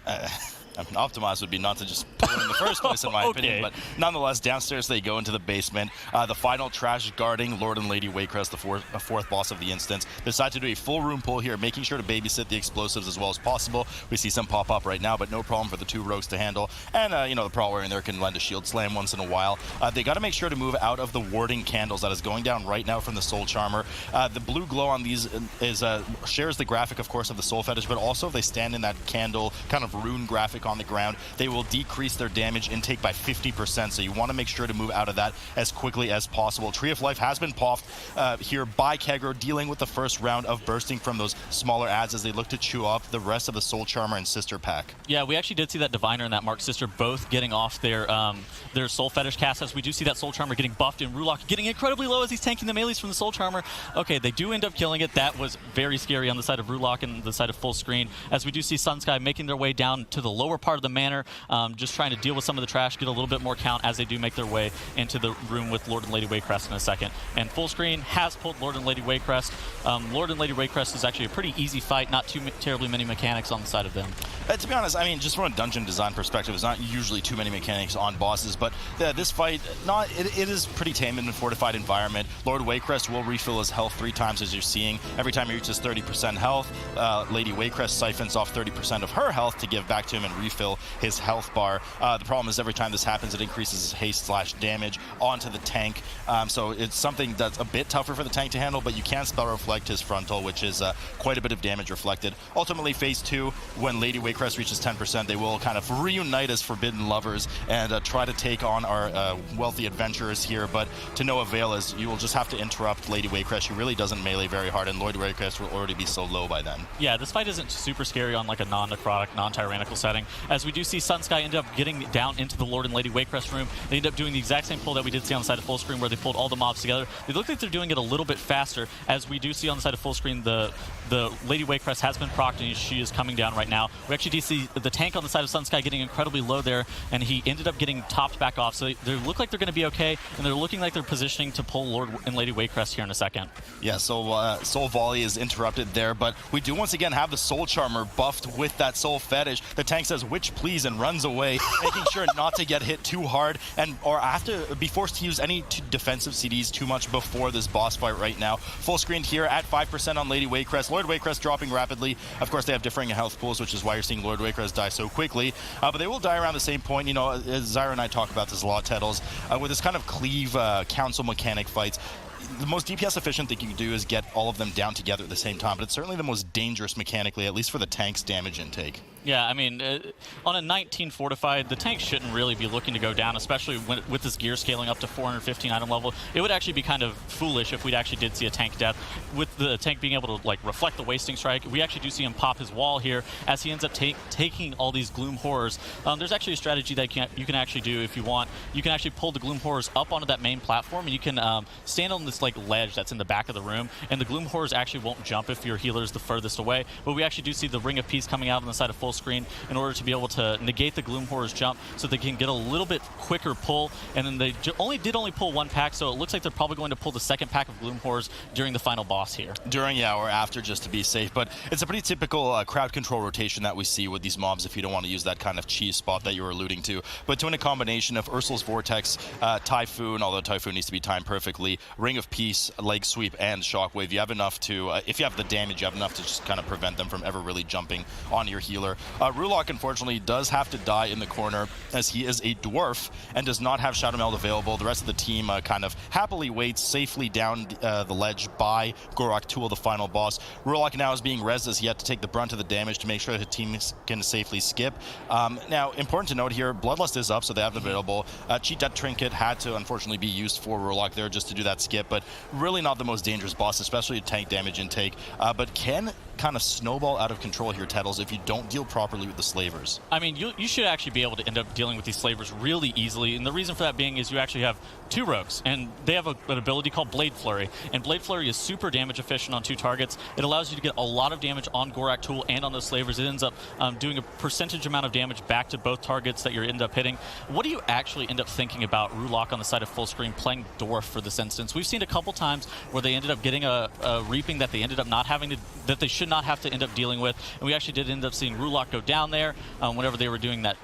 I mean, optimize would be not to just pull it in the first place, in my opinion, but nonetheless, downstairs they go into the basement. The final trash guarding Lord and Lady Waycrest, the fourth boss of the instance, decide to do a full room pull here, making sure to babysit the explosives as well as possible. We see some pop up right now, but no problem for the two rogues to handle. And, the Prot Warrior in there can lend a shield slam once in a while. They got to make sure to move out of the warding candles that is going down right now from the Soul Charmer. The blue glow on these shares the graphic, of course, of the Soul Fetish, but also if they stand in that candle kind of rune graphic on the ground, they will decrease their damage intake by 50%, so you want to make sure to move out of that as quickly as possible. Tree of Life has been poffed here by Kegro, dealing with the first round of bursting from those smaller adds as they look to chew up the rest of the Soul Charmer and Sister pack.
Yeah, we actually did see that Diviner and that Mark Sister both getting off their Soul Fetish cast, as we do see that Soul Charmer getting buffed and Rulak getting incredibly low as he's tanking the melees from the Soul Charmer. Okay, they do end up killing it. That was very scary on the side of Rulak and the side of Fullscreen, as we do see Sunsky making their way down to the lower part of the manor, just trying to deal with some of the trash, get a little bit more count as they do make their way into the room with Lord and Lady Waycrest in a second. And Fullscreen has pulled Lord and Lady Waycrest. Lord and Lady Waycrest is actually a pretty easy fight, not too terribly many mechanics on the side of them.
To be honest, I mean, just from a dungeon design perspective, it's not usually too many mechanics on bosses, but this fight, it is pretty tame in a fortified environment. Lord Waycrest will refill his health 3 times, as you're seeing. Every time he reaches 30% health, Lady Waycrest siphons off 30% of her health to give back to him and refill his health bar. The problem is every time this happens, it increases his haste/damage onto the tank. So it's something that's a bit tougher for the tank to handle, but you can spell reflect his frontal, which is quite a bit of damage reflected. Ultimately, phase 2, when Lady Waycrest reaches 10%, they will kind of reunite as forbidden lovers and try to take on our wealthy adventurers here, but to no avail, as you will just have to interrupt Lady Waycrest. She really doesn't melee very hard, and Lord Waycrest will already be so low by then.
Yeah, this fight isn't super scary on like a non-necrotic, non-tyrannical setting. as we do see Sunsky end up getting down into the Lord and Lady Waycrest room. They end up doing the exact same pull that we did see on the side of Fullscreen, where they pulled all the mobs together. They look like they're doing it a little bit faster, as we do see on the side of Fullscreen the Lady Waycrest has been procced and she is coming down right now. We actually do see the tank on the side of Sunsky getting incredibly low there, and he ended up getting topped back off. So they look like they're going to be okay, and they're looking like they're positioning to pull Lord and Lady Waycrest here in a second.
Yeah, so Soul Volley is interrupted there, but we do once again have the Soul Charmer buffed with that Soul Fetish. The tank says, "Witch, please," and runs away, making sure not to get hit too hard or be forced to use any defensive CDs too much before this boss fight right now. Full screened here at 5% on Lady Waycrest. Lord Waycrest dropping rapidly. Of course, they have differing health pools, which is why you're seeing Lord Waycrest die so quickly. But they will die around the same point. You know, Zyra and I talk about this a lot, Tettles, with this kind of cleave council mechanic fights. The most DPS efficient thing you can do is get all of them down together at the same time, but it's certainly the most dangerous mechanically, at least for the tank's damage intake.
Yeah, I mean, on a 19 fortified, the tank shouldn't really be looking to go down, especially with this gear scaling up to 415 item level. It would actually be kind of foolish if we actually did see a tank death. With the tank being able to like reflect the wasting strike, we actually do see him pop his wall here as he ends up taking all these Gloom Horrors. There's actually a strategy that you can actually do if you want. You can actually pull the Gloom Horrors up onto that main platform, and you can stand on this like ledge that's in the back of the room, and the Gloom Horrors actually won't jump if your healer is the furthest away. But we actually do see the Ring of Peace coming out on the side of full screen in order to be able to negate the Gloom Horrors jump, so they can get a little bit quicker pull. And then they only pull one pack, so it looks like they're probably going to pull the second pack of Gloom Horrors during the final boss here.
During, yeah, or after, just to be safe. But it's a pretty typical crowd control rotation that we see with these mobs if you don't want to use that kind of cheese spot that you were alluding to. But doing a combination of Ursul's Vortex, Typhoon, although Typhoon needs to be timed perfectly, Ring of Peace, Leg Sweep, and Shockwave, you have enough to, if you have the damage, you have enough to just kind of prevent them from ever really jumping on your healer. Rulok, unfortunately, does have to die in the corner, as he is a dwarf and does not have Shadow Meld available. The rest of the team kind of happily waits safely down the ledge by Gorak Tul, the final boss. Rulok now is being rezzed as he had to take the brunt of the damage to make sure that the team can safely skip. Now, important to note here, Bloodlust is up, so they have it available. Cheat Death Trinket had to, unfortunately, be used for Rulok there just to do that skip, but really not the most dangerous boss, especially a tank damage intake, but can kind of snowball out of control here, Tettles, if you don't deal properly with the slavers.
I mean, you should actually be able to end up dealing with these slavers really easily, and the reason for that being is you actually have two rogues, and they have an ability called Blade Flurry, and Blade Flurry is super damage efficient on two targets. It allows you to get a lot of damage on Gorak Tul and on those slavers. It ends up doing a percentage amount of damage back to both targets that you end up hitting. What do you actually end up thinking about Rulok on the side of full screen playing Dwarf for this instance? We've seen a couple times where they ended up getting a reaping that they ended up not having to, that they should not have to end up dealing with, and we actually did end up seeing Rulok go down there whenever they were doing that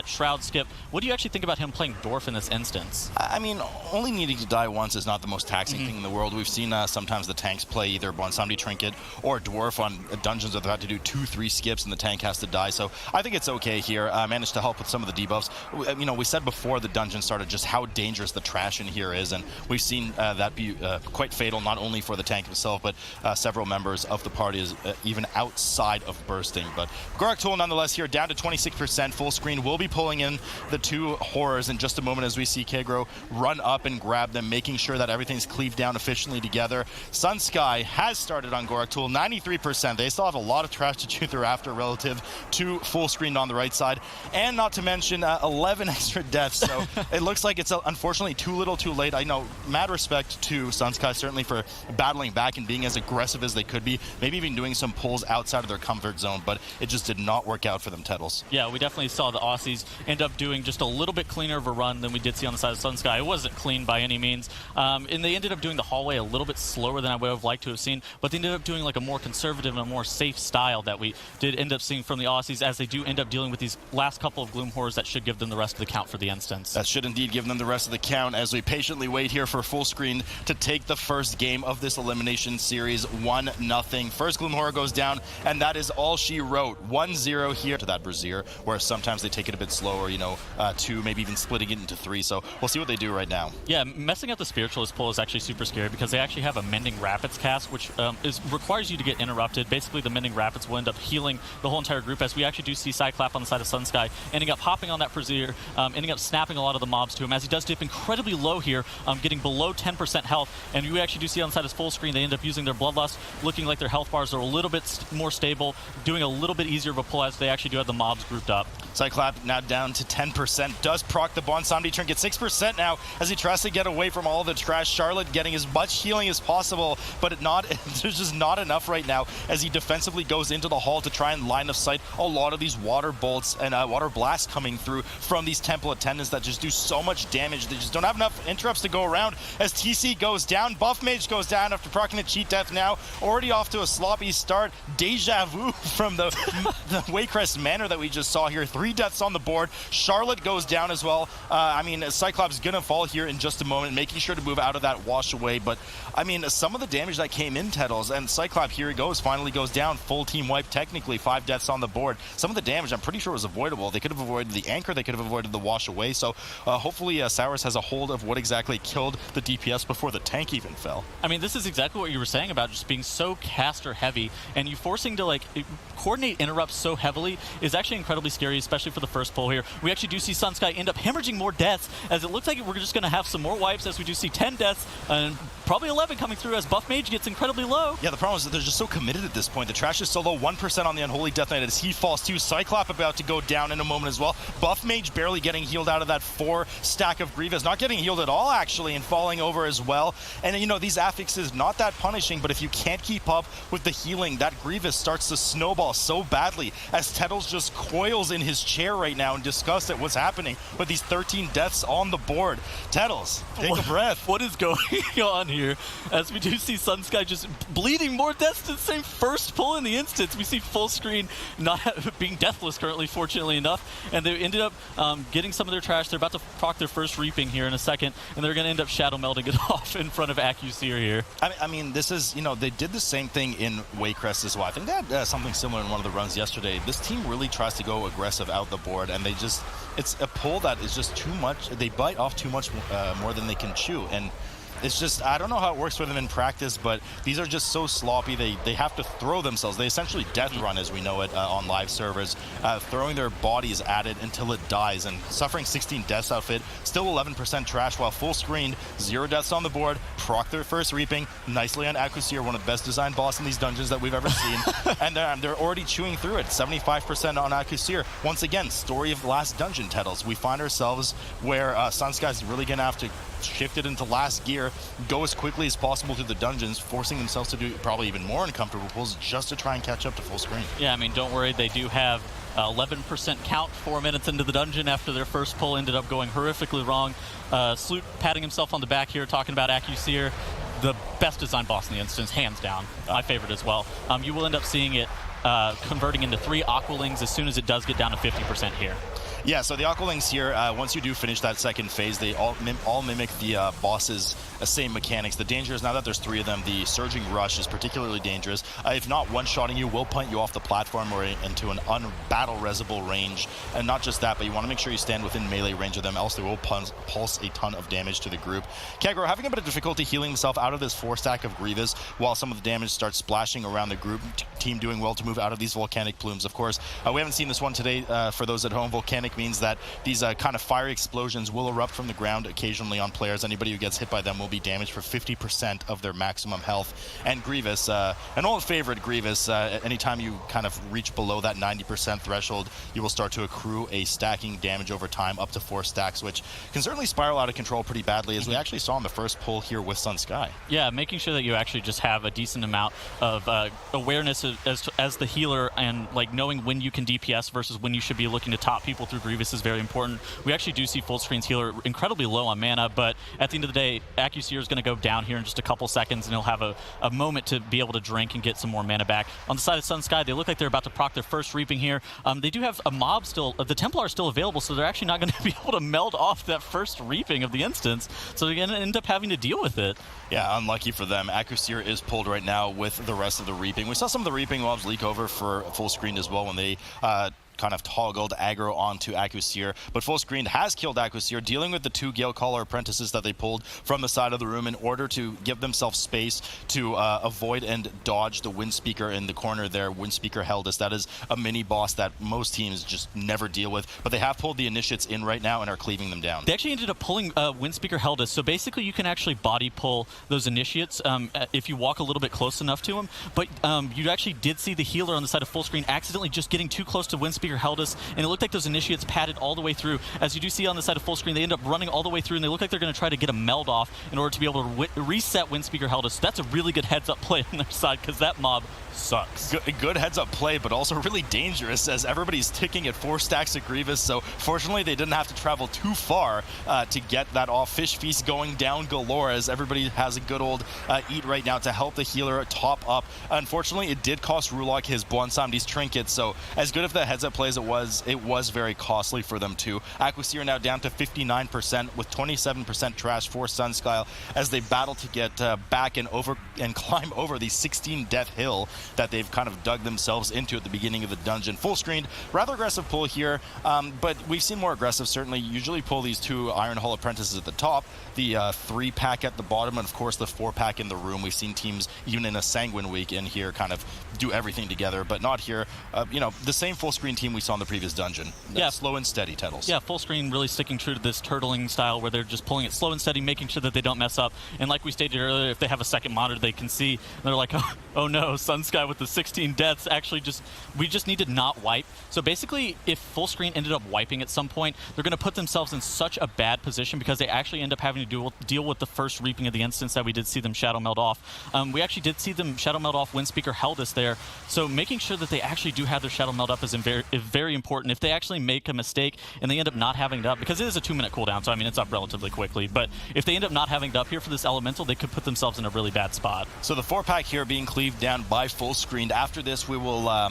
Shroud skip. What do you actually think about him playing Dwarf in this instance?
I mean, only needing to die once is not the most taxing thing in the world. We've seen sometimes the tanks play either Bonsomni Trinket or Dwarf on dungeons that they've had to do 2-3 skips and the tank has to die, so I think it's okay here. Managed to help with some of the debuffs. You know, we said before the dungeon started just how dangerous the trash in here is, and we've seen that be quite fatal, not only for the tank himself, but several members of the party, even outside of bursting. But Gorak Tul, nonetheless, here down to 26%. Full screen will be pulling in the two horrors in just a moment as we see Kegro run up and grab them, making sure that everything's cleaved down efficiently together. Sunsky has started on Gorak Tul, 93%. They still have a lot of trash to chew through after relative to full screen on the right side, and not to mention 11 extra deaths. So it looks like it's unfortunately too little too late. I know, mad respect to Sunsky certainly for battling back and being as aggressive as they could be, maybe even doing some pulls outside of their comfort zone, but it just did not work out for them, Tettles.
Yeah, we definitely saw the Aussies end up doing just a little bit cleaner of a run than we did see on the side of Sunsky. It wasn't clean by any means, and they ended up doing the hallway a little bit slower than I would have liked to have seen, but they ended up doing like a more conservative and a more safe style that we did end up seeing from the Aussies, as they do end up dealing with these last couple of Gloom Horrors that should give them the rest of the count for the instance.
That should indeed give them the rest of the count as we patiently wait here for Full Screen to take the first game of this elimination series, 1-0. First Gloom Horror goes down, and that is all she wrote. 1-0 here to that Brazier, where sometimes they take it a bit slower, you know, 2, maybe even splitting it into 3. So we'll see what they do right now.
Yeah, messing up the Spiritualist pull is actually super scary because they actually have a Mending Rapids cast, which requires you to get interrupted. Basically, the Mending Rapids will end up healing the whole entire group, as we actually do see Cyclap on the side of Sunsky, ending up hopping on that Brazier, ending up snapping a lot of the mobs to him, as he does dip incredibly low here, getting below 10% health. And you actually do see on the side of Fullscreen, they end up using their Bloodlust, looking like their health bars are a little bit more stable, doing a little bit easier of a pull as they actually do have the mobs grouped up.
Cyclap now down to 10%, does proc the Bond Somebody Trinket, 6% now as he tries to get away from all the trash. Charlotte getting as much healing as possible, but there's just not enough right now as he defensively goes into the hall to try and line of sight a lot of these water bolts and water blasts coming through from these temple attendants that just do so much damage. They just don't have enough interrupts to go around as TC goes down. Buff Mage goes down after proccing a cheat death now, already off to a sloppy start. Deja vu from the Waycrest Manor that we just saw here. 3 deaths on the board. Charlotte goes down as well. I mean, Cyclops gonna fall here in just a moment, making sure to move out of that wash away. But I mean, some of the damage that came in, Tettles, and Cyclops, here he goes, finally goes down. Full team wipe, technically 5 deaths on the board. Some of the damage I'm pretty sure was avoidable. They could have avoided the anchor, they could have avoided the wash away. So hopefully Sours has a hold of what exactly killed the DPS before the tank even fell.
I mean, this is exactly what you were saying about just being so caster heavy, and you forcing to like coordinate interrupts so heavily is actually incredibly scary, especially for the first pull here. We actually do see Sunsky end up hemorrhaging more deaths, as it looks like we're just going to have some more wipes, as we do see 10 deaths and probably 11 coming through as Buff Mage gets incredibly low.
Yeah, the problem is that they're just so committed at this point. The trash is so low, 1% on the Unholy Death Knight as he falls too. Cyclop about to go down in a moment as well. Buff Mage barely getting healed out of that 4 stack of Grievous, not getting healed at all actually, and falling over as well. And you know, these affixes not that punishing, but if you can't keep up with the healing, that Grievous starts to snowball so badly as Tettles just coils in his chair right now in disgust at what's happening with these 13 deaths on the board. Tettles, take a breath.
What is going on here? As we do see Sunsky just bleeding more deaths to the same first pull in the instance. We see Fullscreen not being deathless currently, fortunately enough, and they ended up getting some of their trash. They're about to proc their first reaping here in a second, and they're going to end up shadow melding it off in front of Accuseer here.
I mean, this is, you know, they did the same thing in Waycrest as well. I think they had something similar in one of the runs yesterday. This team really tries to go aggressive out the board, and they just, it's a pull that is just too much. They bite off too much more than they can chew, and it's just, I don't know how it works for them in practice, but these are just so sloppy. They have to throw themselves. They essentially death run, as we know it, on live servers, throwing their bodies at it until it dies, and suffering 16 deaths outfit, still 11% trash, while Fullscreened, 0 deaths on the board, proc their first reaping, nicely on Accuseer, one of the best designed boss in these dungeons that we've ever seen, and they're already chewing through it, 75% on Accuseer. Once again, story of the last dungeon, Tettles. We find ourselves where Sunsky's really gonna have to shift it into last gear, go as quickly as possible through the dungeons, forcing themselves to do probably even more uncomfortable pulls just to try and catch up to Fullscreen.
Yeah, I mean, don't worry, they do have 11% count 4 minutes into the dungeon after their first pull ended up going horrifically wrong. Sloot patting himself on the back here, talking about Accuseer, the best design boss in the instance, hands down, my favorite as well. You will end up seeing it converting into 3 Aqualings as soon as it does get down to 50% here.
Yeah, so the Aqualings here, once you do finish that second phase, they all mimic the boss's same mechanics. The danger is now that there's 3 of them, the Surging Rush is particularly dangerous. If not one-shotting you, will punt you off the platform or into an unbattle-resable range. And not just that, but you want to make sure you stand within melee range of them, else they will pulse a ton of damage to the group. Kagro having a bit of difficulty healing himself out of this 4 stack of Grievous, while some of the damage starts splashing around the group. Team doing well to move out of these volcanic plumes. Of course, we haven't seen this one today for those at home. Volcanic means that these kind of fiery explosions will erupt from the ground occasionally on players. Anybody who gets hit by them will be damaged for 50% of their maximum health. And Grievous, an old favorite Grievous, anytime you kind of reach below that 90% threshold, you will start to accrue a stacking damage over time up to 4 stacks, which can certainly spiral out of control pretty badly, as we actually saw in the first pull here with Sunsky.
Yeah, making sure that you actually just have a decent amount of awareness as the healer, and like knowing when you can DPS versus when you should be looking to top people through Grievous is very important. We actually do see Fullscreen's healer incredibly low on mana, but at the end of the day, Accuseer is going to go down here in just a couple seconds, and he'll have a moment to be able to drink and get some more mana back. On the side of Sunsky, they look like they're about to proc their first reaping here. They do have a mob still, the Templar still available, so they're actually not going to be able to meld off that first reaping of the instance, so they're going to end up having to deal with it.
Yeah, unlucky for them. Accuseer is pulled right now with the rest of the reaping. We saw some of the reaping mobs leak over for Fullscreened as well when they kind of toggled aggro onto Acquisier, but Fullscreened has killed Acquisier, dealing with the 2 Gale Caller apprentices that they pulled from the side of the room in order to give themselves space to avoid and dodge the Windspeaker in the corner there. Windspeaker Heldis, that is a mini boss that most teams just never deal with, but they have pulled the initiates in right now and are cleaving them down.
They actually ended up pulling Windspeaker Heldis, so basically you can actually body pull those initiates if you walk a little bit close enough to them, but you actually did see the healer on the side of Fullscreen accidentally just getting too close to Windspeaker Heldis, and it looked like those initiates padded all the way through. As you do see on the side of Fullscreen, they end up running all the way through, and they look like they're going to try to get a meld off in order to be able to reset Windspeaker Heldis. That's a really good heads-up play on their side, because that mob sucks.
Good heads-up play, but also really dangerous as everybody's ticking at 4 stacks of Grievous, so fortunately they didn't have to travel too far to get that off. Fish Feast going down galore as everybody has a good old eat right now to help the healer top up. Unfortunately, it did cost Rulok his Bwansamdi's trinket, so as good of the heads-up play as it was very costly for them too. Acquisier now down to 59% with 27% trash for Sunsky as they battle to get back and climb over the 16 death hill that they've kind of dug themselves into at the beginning of the dungeon. Fullscreened, rather aggressive pull here, but we've seen more aggressive, certainly. Usually pull these 2 Iron Hull apprentices at the top, the 3-pack at the bottom, and of course the 4-pack in the room. We've seen teams, even in a Sanguine week in here, kind of do everything together, but not here. You know, the same Fullscreen team we saw in the previous dungeon.
Yeah.
Slow and steady, Tettles.
Yeah, Fullscreen really sticking true to this turtling style where they're just pulling it slow and steady, making sure that they don't mess up. And like we stated earlier, if they have a second monitor they can see, they're like, oh no, Sunsky with the 16 deaths actually we just need to not wipe. So basically, if Fullscreen ended up wiping at some point, they're going to put themselves in such a bad position because they actually end up having to deal with the first reaping of the instance that we did see them shadow meld off. We actually did see them shadow meld off Windspeaker Heldis there, so making sure that they actually do have their shadow meld up is very important. If they actually make a mistake and they end up not having it up, because it is a 2-minute cooldown, so I mean it's up relatively quickly, but if they end up not having it up here for this elemental, they could put themselves in a really bad spot.
So the 4-pack here being cleaved down by Fullscreened. After this, we will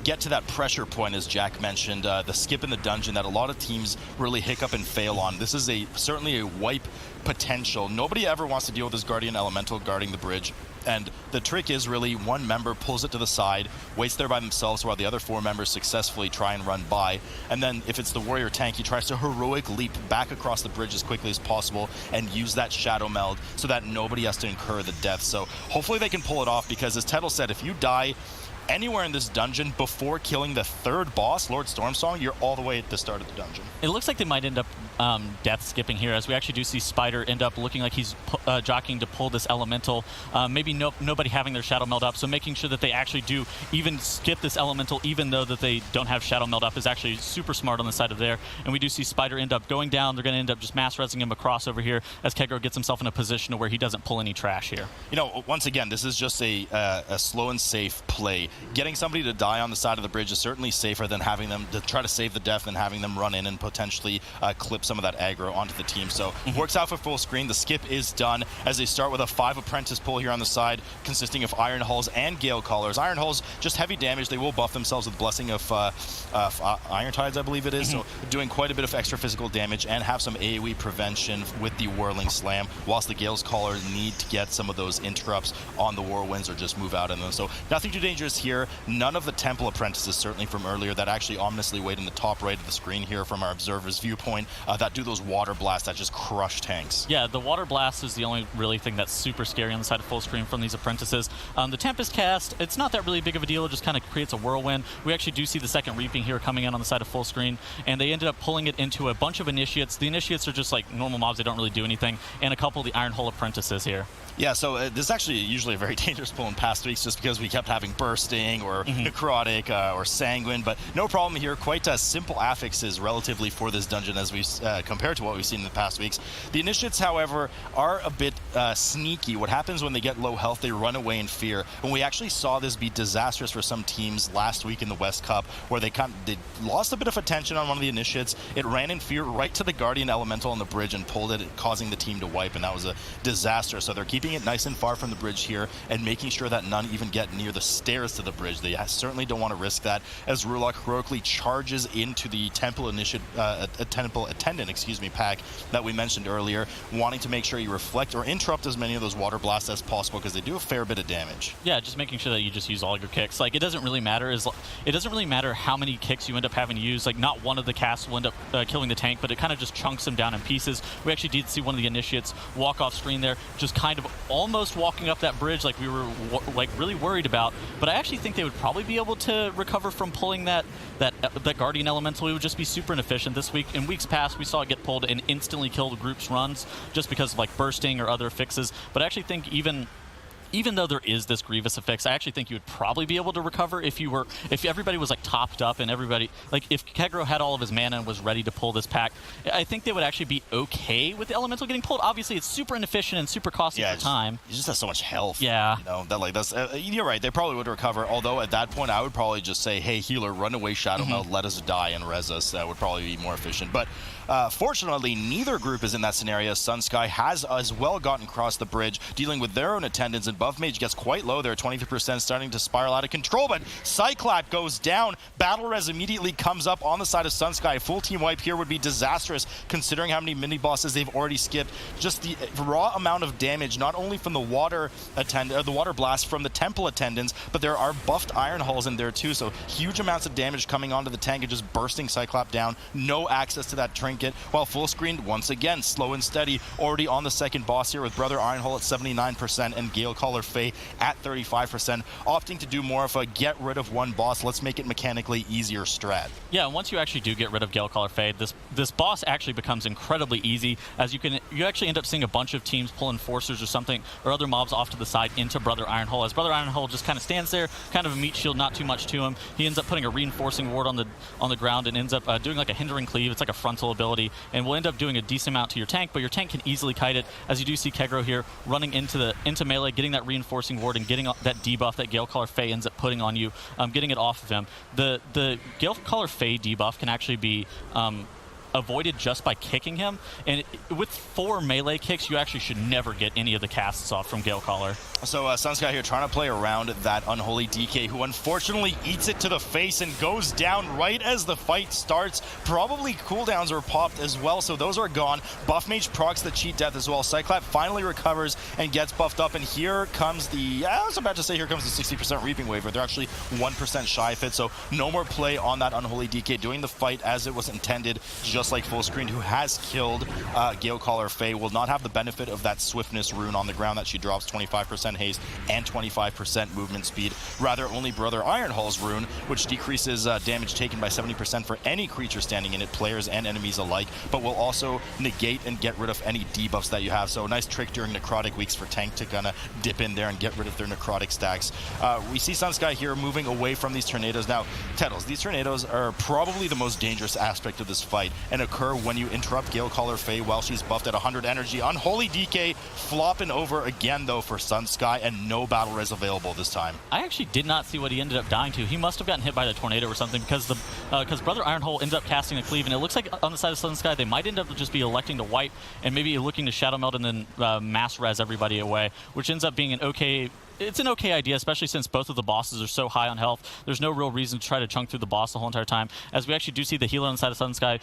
get to that pressure point, as Jack mentioned, the skip in the dungeon that a lot of teams really hiccup and fail on. This is certainly a wipe potential. Nobody ever wants to deal with this Guardian Elemental guarding the bridge. And the trick is really one member pulls it to the side, waits there by themselves while the other 4 members successfully try and run by. And then if it's the warrior tank, he tries to heroic leap back across the bridge as quickly as possible and use that shadow meld so that nobody has to incur the death. So hopefully they can pull it off, because as Tettle said, if you die anywhere in this dungeon before killing the 3rd boss, Lord Stormsong, you're all the way at the start of the dungeon.
It looks like they might end up death skipping here, as we actually do see Spider end up looking like he's jockeying to pull this elemental. Maybe nobody having their shadow meld up, so making sure that they actually do even skip this elemental even though that they don't have shadow meld up is actually super smart on the side of there. And we do see Spider end up going down. They're going to end up just mass resing him across over here as Kegro gets himself in a position to where he doesn't pull any trash here.
You know, once again, this is just a slow and safe play. Getting somebody to die on the side of the bridge is certainly safer than having them to try to save the death and having them run in and potentially clip some of that aggro onto the team. So works out for Fullscreen. The skip is done as they start with a 5 apprentice pull here on the side, consisting of Iron Hulls and Gale Callers. Iron Hulls, just heavy damage. They will buff themselves with Blessing of Iron Tides, I believe it is. So doing quite a bit of extra physical damage and have some AoE prevention with the Whirling Slam, whilst the Gale's Caller need to get some of those interrupts on the Whirlwinds or just move out of them. So nothing too dangerous here. None of the Temple apprentices, certainly from earlier, that actually ominously wait in the top right of the screen here from our observer's viewpoint, that do those water blasts that just crush tanks.
Yeah, the water blast is the only really thing that's super scary on the side of Fullscreen from these apprentices. The Tempest cast, it's not that really big of a deal. It just kind of creates a whirlwind. We actually do see the second Reaping here coming in on the side of Fullscreen, and they ended up pulling it into a bunch of initiates. The initiates are just like normal mobs. They don't really do anything, and a couple of the Iron Hull apprentices here.
Yeah, so this is actually usually a very dangerous pull in past weeks just because we kept having Bursting or Necrotic or Sanguine, but no problem here. Quite simple affixes relatively for this dungeon as we compared to what we've seen in the past weeks. The initiates, however, are a bit sneaky. What happens when they get low health, they run away in fear. And we actually saw this be disastrous for some teams last week in the West Cup, where they lost a bit of attention on one of the initiates. It ran in fear right to the Guardian Elemental on the bridge and pulled it, causing the team to wipe, and that was a disaster. So they're keeping keeping it nice and far from the bridge here and making sure that none even get near the stairs to the bridge. They certainly don't want to risk that as Rulok heroically charges into the Temple Attendant pack that we mentioned earlier, wanting to make sure you reflect or interrupt as many of those water blasts as possible because they do a fair bit of damage.
Yeah, just making sure that you just use all your kicks. Like, it doesn't really matter how many kicks you end up having to use. Like, not one of the casts will end up killing the tank, but it kind of just chunks him down in pieces. We actually did see one of the initiates walk off screen there, just kind of almost walking up that bridge like we were really worried about. But I actually think they would probably be able to recover from pulling that Guardian Elemental. It would just be super inefficient. This week, in weeks past, we saw it get pulled and instantly kill the group's runs just because of like bursting or other fixes. But I actually think even though there is this Grievous effects, I actually think you would probably be able to recover if everybody was like topped up and everybody, like if Kegro had all of his mana and was ready to pull this pack, I think they would actually be okay with the Elemental getting pulled. Obviously, it's super inefficient and super costly for time.
He just has so much health.
Yeah.
You know, that's you're right. They probably would recover. Although at that point, I would probably just say, hey, healer, run away, Shadow Meld, let us die and res us. That would probably be more efficient. But fortunately, neither group is in that scenario. Sunsky has as well gotten across the bridge, dealing with their own attendants, and Buff Mage gets quite low there, 23%, starting to spiral out of control, but Cyclap goes down. Battle Res immediately comes up on the side of Sunsky. A full team wipe here would be disastrous, considering how many mini-bosses they've already skipped. Just the raw amount of damage, not only from the water blast from the Temple Attendants, but there are buffed Iron Hulls in there too, so huge amounts of damage coming onto the tank and just bursting Cyclap down. No access to that trinket, while Fullscreened, once again, slow and steady, already on the second boss here with Brother Iron Hull at 79% and Galecaller Fae at 35%, opting to do more of a get rid of one boss, let's make it mechanically easier strat.
Yeah, once you actually do get rid of Galecaller Fae, this boss actually becomes incredibly easy, as you actually end up seeing a bunch of teams pull Enforcers or something, or other mobs off to the side into Brother Iron Hull, as Brother Iron Hull just kind of stands there, kind of a meat shield, not too much to him. He ends up putting a reinforcing ward on the ground and ends up doing like a hindering cleave. It's like a frontal ability, and will end up doing a decent amount to your tank, but your tank can easily kite it, as you do see Kegro here running into melee, getting that reinforcing ward and getting that debuff that Galecaller Fae ends up putting on you, getting it off of him. The Galecaller Fae debuff can actually be avoided just by kicking him, and with 4 melee kicks, you actually should never get any of the casts off from Galecaller.
So Sunsky here trying to play around that Unholy DK, who unfortunately eats it to the face and goes down right as the fight starts. Probably cooldowns are popped as well, so those are gone. Buff Mage procs the cheat death as well. Cyclap finally recovers and gets buffed up, and here comes I was about to say here comes the 60% Reaping Wave, but they're actually 1% shy of it, so no more play on that Unholy DK, doing the fight as it was intended, just like Fullscreened, who has killed Galecaller Fae, will not have the benefit of that swiftness rune on the ground that she drops, 25% haste and 25% movement speed. Rather, only Brother Iron Hull's rune, which decreases damage taken by 70% for any creature standing in it, players and enemies alike, but will also negate and get rid of any debuffs that you have. So a nice trick during necrotic weeks for tank to kind of dip in there and get rid of their necrotic stacks. We see Sunsky here moving away from these tornadoes. Now, Tettles, these tornadoes are probably the most dangerous aspect of this fight and occur when you interrupt Galecaller Fae while she's buffed at 100 energy. Unholy DK flopping over again, though, for Sunsky, and no battle res available this time.
I actually did not see what he ended up dying to. He must have gotten hit by the tornado or something, because Brother Iron Hull ends up casting a cleave, and it looks like on the side of Sunsky, they might end up just be electing to wipe and maybe looking to Shadow Meld and then mass res everybody away, which ends up being an okay idea, especially since both of the bosses are so high on health. There's no real reason to try to chunk through the boss the whole entire time, as we actually do see the healer on the side of Sunsky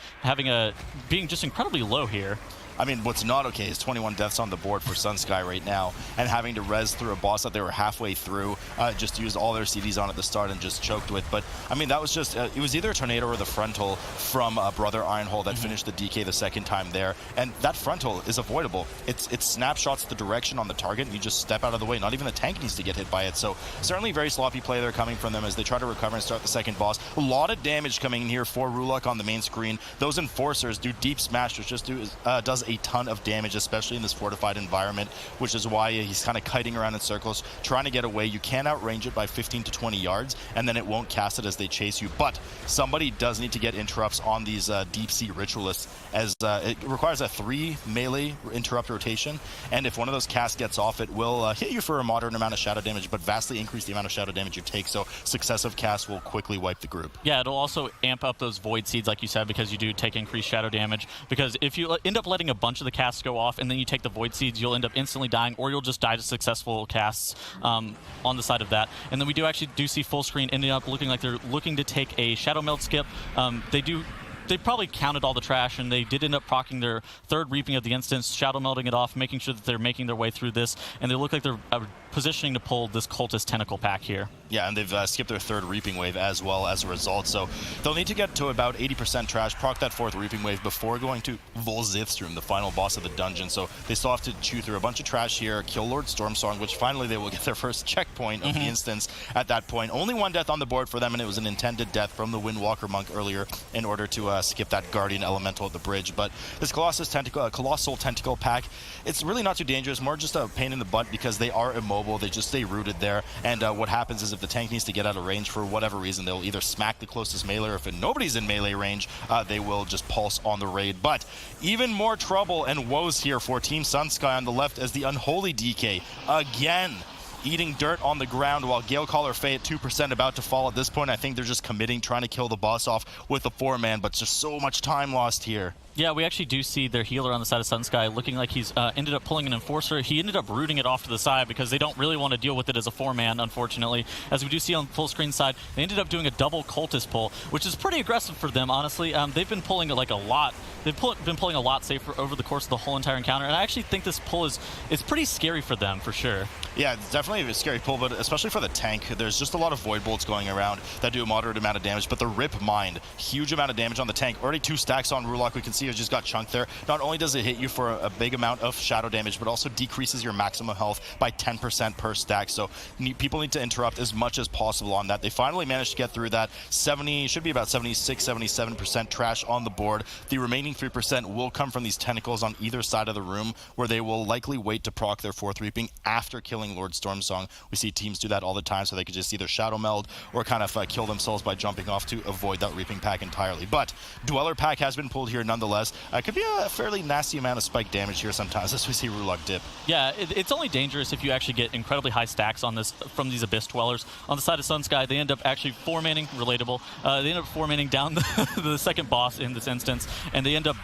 being just incredibly low here.
I mean, what's not okay is 21 deaths on the board for Sunsky right now, and having to res through a boss that they were halfway through, just used all their CDs on at the start and just choked with. But, I mean, that was just, it was either a tornado or the frontal from Brother Iron Hull that finished the DK the second time there, and that frontal is avoidable. It snapshots the direction on the target, and you just step out of the way. Not even the tank needs to get hit by it, so certainly very sloppy play there coming from them as they try to recover and start the second boss. A lot of damage coming in here for Rulok on the main screen. Those Enforcers do deep smash, which just does a ton of damage, especially in this fortified environment, which is why he's kind of kiting around in circles, trying to get away. You can outrange it by 15 to 20 yards, and then it won't cast it as they chase you. But somebody does need to get interrupts on these deep sea ritualists, as it requires a 3 melee interrupt rotation, and if one of those casts gets off, it will hit you for a moderate amount of shadow damage, but vastly increase the amount of shadow damage you take, so successive casts will quickly wipe the group.
Yeah, it'll also amp up those void seeds, like you said, because you do take increased shadow damage, because if you end up letting a bunch of the casts go off and then you take the Void Seeds, you'll end up instantly dying, or you'll just die to successful casts on the side of that. And then we do see Fullscreened ending up looking like they're looking to take a Shadow Meld skip. They probably counted all the trash, and they did end up proccing their third Reaping of the instance, Shadow Melding it off, making sure that they're making their way through this, and they look like they're positioning to pull this Cultist Tentacle pack here.
Yeah, and they've skipped their third Reaping Wave as well as a result, so they'll need to get to about 80% trash, proc that fourth Reaping Wave before going to Volzith's room, the final boss of the dungeon, so they still have to chew through a bunch of trash here, kill Lord Stormsong, which finally they will get their first checkpoint of the instance at that point. Only one death on the board for them, and it was an intended death from the Windwalker Monk earlier in order to skip that Guardian Elemental at the bridge. But this Colossal Tentacle pack, it's really not too dangerous, more just a pain in the butt because they are immobile, they just stay rooted there, and what happens is if the tank needs to get out of range for whatever reason, they'll either smack the closest melee, or if nobody's in melee range, they will just pulse on the raid. But even more trouble and woes here for Team Sunsky on the left as the Unholy DK again eating dirt on the ground while Galecaller Faye at 2% about to fall. At this point, I think they're just committing, trying to kill the boss off with a 4-man, but just so much time lost here.
Yeah, we actually do see their healer on the side of Sunsky looking like he's ended up pulling an Enforcer. He ended up rooting it off to the side because they don't really want to deal with it as a 4-man, unfortunately. As we do see on Fullscreen side, they ended up doing a double Cultist pull, which is pretty aggressive for them, honestly. They've been pulling like a lot. They've been pulling a lot safer over the course of the whole entire encounter, and I actually think this pull is pretty scary for them, for sure.
Yeah, it's definitely a scary pull, but especially for the tank, there's just a lot of Void Bolts going around that do a moderate amount of damage, but the Rip Mind, huge amount of damage on the tank. Already 2 stacks on Rulok, we can see it just got chunked there. Not only does it hit you for a big amount of shadow damage, but also decreases your maximum health by 10% per stack, so people need to interrupt as much as possible on that. They finally managed to get through that. Should be about 76, 77% trash on the board. The remaining 3% will come from these tentacles on either side of the room, where they will likely wait to proc their 4th Reaping after killing Lord Stormsong. We see teams do that all the time, so they could just either Shadow Meld or kind of kill themselves by jumping off to avoid that Reaping pack entirely. But Dweller pack has been pulled here nonetheless. Could be a fairly nasty amount of spike damage here sometimes as we see Rulok dip.
Yeah, it's only dangerous if you actually get incredibly high stacks on this from these Abyss Dwellers. On the side of Sunsky, they end up actually 4-manning, relatable, they end up 4-manning down the second boss in this instance, and they end up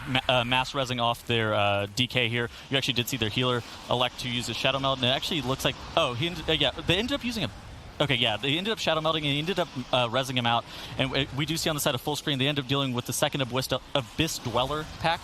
mass rezzing off their DK here. You actually did see their healer elect to use his Shadow Meld, and it actually looks like, they ended up using a Okay, yeah, they ended up Shadow Melding and he ended up rezzing him out. And we do see on the side of Fullscreen, they end up dealing with the second Abyss Dweller pack,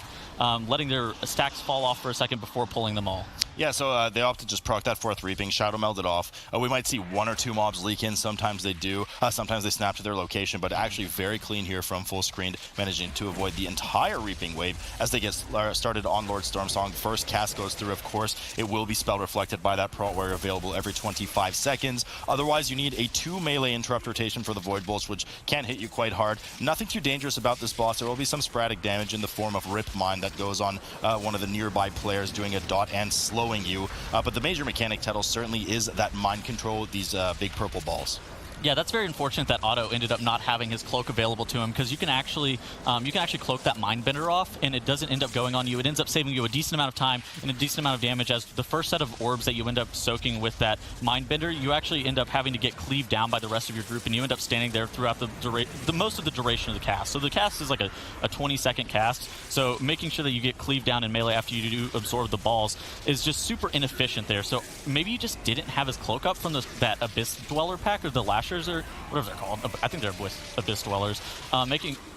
letting their stacks fall off for a second before pulling them all.
Yeah, so they opt to just proc that 4th Reaping, Shadow Meld it off. We might see 1 or 2 mobs leak in. Sometimes they do. Sometimes they snap to their location, but actually very clean here from Fullscreen, managing to avoid the entire Reaping Wave as they get started on Lord Stormsong. First cast goes through, of course. It will be spell reflected by that Prot Warrior available every 25 seconds. Otherwise, you need a 2 melee interrupt rotation for the Void Bolts, which can hit you quite hard. Nothing too dangerous about this boss. There will be some sporadic damage in the form of Rip Mind that goes on one of the nearby players, doing a dot and slowing you, but the major mechanic, Tettle, certainly is that mind control with these big purple balls.
Yeah, that's very unfortunate that Otto ended up not having his cloak available to him, because you can actually cloak that Mindbender off, and it doesn't end up going on you. It ends up saving you a decent amount of time and a decent amount of damage, as the first set of orbs that you end up soaking with that Mindbender, you actually end up having to get cleaved down by the rest of your group, and you end up standing there throughout the most of the duration of the cast. So the cast is like a 20-second cast, so making sure that you get cleaved down in melee after you do absorb the balls is just super inefficient there. So maybe you just didn't have his cloak up from that Abyss Dweller pack, or the Lashers, or whatever they're called. I think they're Abyss Dwellers.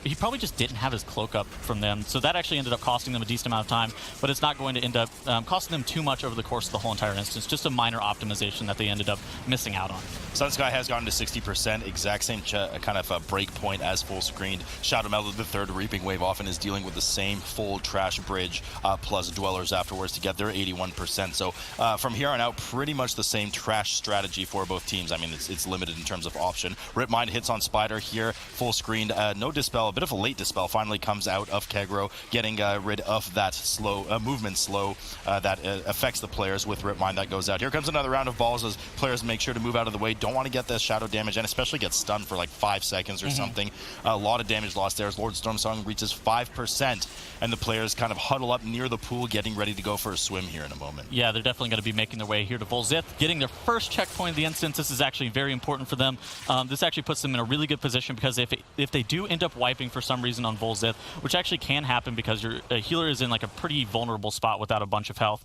He probably just didn't have his cloak up from them, so that actually ended up costing them a decent amount of time, but it's not going to end up costing them too much over the course of the whole entire instance. Just a minor optimization that they ended up missing out on.
Sunsky has gotten to 60%, exact same kind of a break point as Fullscreened. Shadow Meld, the 3rd Reaping Wave, often is dealing with the same full trash bridge plus Dwellers afterwards to get their 81%. So from here on out, pretty much the same trash strategy for both teams. I mean, it's limited in terms of option. Rip Mind hits on Spider here, Fullscreened. No Dispel, a bit of a late Dispel finally comes out of Kegro, getting rid of that slow movement that affects the players with Rip Mind that goes out. Here comes another round of balls as players make sure to move out of the way. Don't want to get this shadow damage, and especially get stunned for like 5 seconds or something. A lot of damage lost there as Lord Stormsong reaches 5%, and the players kind of huddle up near the pool, getting ready to go for a swim here in a moment.
Yeah, they're definitely going to be making their way here to Volzith, getting their first checkpoint of the instance. This is actually very important for them. them. This actually puts them in a really good position because if they do end up wiping for some reason on Volzith, which actually can happen because your healer is in like a pretty vulnerable spot without a bunch of health.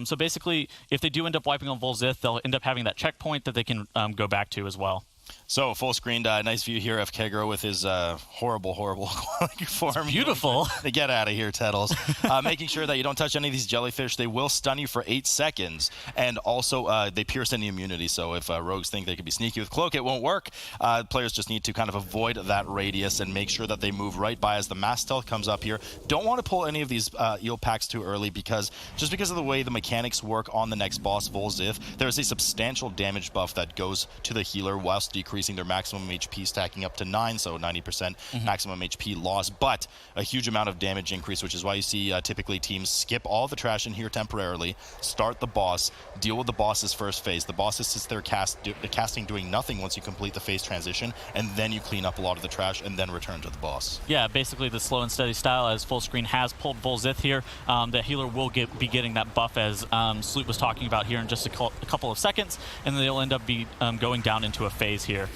So basically, if they do end up wiping on Volzith, they'll end up having that checkpoint that they can go back to as well.
So full screened, nice view here of Kegro with his horrible form.
It's beautiful.
Get out of here, Tettles. Making sure that you don't touch any of these jellyfish. They will stun you for 8 seconds, and also they pierce any immunity. So if rogues think they could be sneaky with cloak, it won't work. Players just need to kind of avoid that radius and make sure that they move right by as the mass stealth comes up here. Don't want to pull any of these eel packs too early because of the way the mechanics work on the next boss, Volzith, there is a substantial damage buff that goes to the healer whilst decreasing their maximum HP, stacking up to 9, so 90% maximum HP loss, but a huge amount of damage increase, which is why you see typically teams skip all the trash in here temporarily, start the boss, deal with the boss's first phase. The boss sits there casting, doing nothing once you complete the phase transition, and then you clean up a lot of the trash and then return to the boss.
Yeah, basically the slow and steady style as Fullscreen has pulled Volzith here. The healer will be getting that buff as Sloot was talking about here in just a couple of seconds, and then they'll end up going down into a phase here.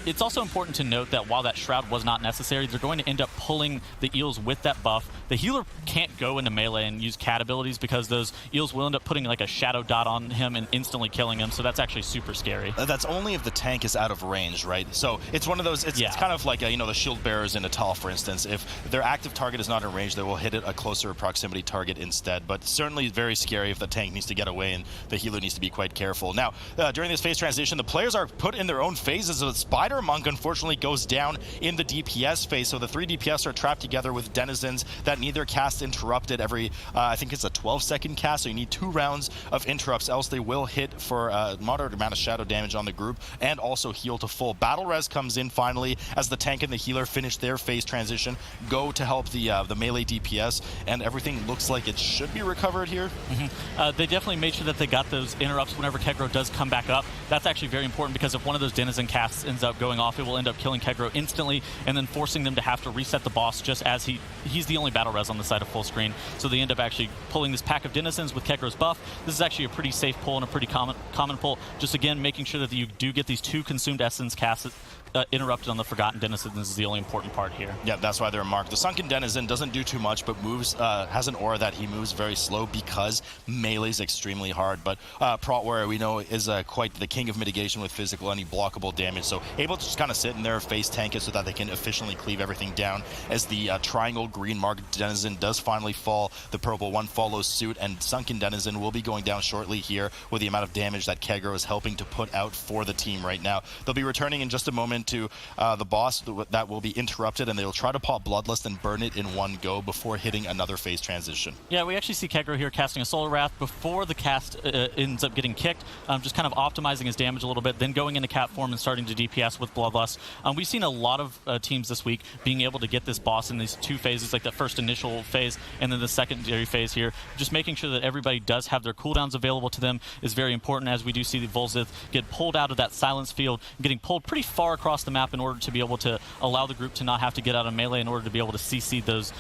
It's also important to note that while that Shroud was not necessary, they're going to end up pulling the eels with that buff. The healer can't go into melee and use cat abilities because those eels will end up putting like a shadow dot on him and instantly killing him, so that's actually super scary.
That's only if the tank is out of range, right? So it's one of those, it's kind of like, the shield bearers in Atal, for instance. If their active target is not in range, they will hit it a closer proximity target instead, but certainly very scary if the tank needs to get away and the healer needs to be quite careful. Now, during this phase transition, the players are put in their own phases. The Spider Monk unfortunately goes down in the DPS phase, so the 3 DPS are trapped together with denizens that need their cast interrupted every, I think it's a 12-second cast, so you need 2 rounds of interrupts, else they will hit for a moderate amount of shadow damage on the group and also heal to full. Battle Res comes in finally as the tank and the healer finish their phase transition, go to help the melee DPS, and everything looks like it should be recovered here.
They definitely made sure that they got those interrupts whenever Kegro does come back up. That's actually very important because if one of those denizen casts ends up going off, it will end up killing Kegro instantly and then forcing them to have to reset the boss just as he's the only battle res on the side of Fullscreen. So they end up actually pulling this pack of denizens with Kegro's buff. This is actually a pretty safe pull and a pretty common pull. Just again, making sure that you do get these 2 consumed essence casts interrupted on the Forgotten Denizens is the only important part here. Yeah,
that's why they're marked. The Sunken Denizen doesn't do too much, but moves has an aura that he moves very slow because melee is extremely hard. But Protware, we know, is quite the king of mitigation with physical, any blockable damage. So able to just kind of sit in there, face tank it so that they can efficiently cleave everything down. As the triangle green marked Denizen does finally fall, the purple one follows suit, and Sunken Denizen will be going down shortly here with the amount of damage that Kegro is helping to put out for the team right now. They'll be returning in just a moment to the boss that will be interrupted, and they'll try to pop Bloodlust and burn it in one go before hitting another phase transition.
Yeah, we actually see Kegro here casting a Solar Wrath before the cast ends up getting kicked, just kind of optimizing his damage a little bit, then going into cat form and starting to DPS with Bloodlust. We've seen a lot of teams this week being able to get this boss in these 2 phases, like that first initial phase and then the secondary phase here. Just making sure that everybody does have their cooldowns available to them is very important, as we do see the Volzith get pulled out of that silence field, getting pulled pretty far across the map in order to be able to allow the group to not have to get out of melee in order to be able to CC those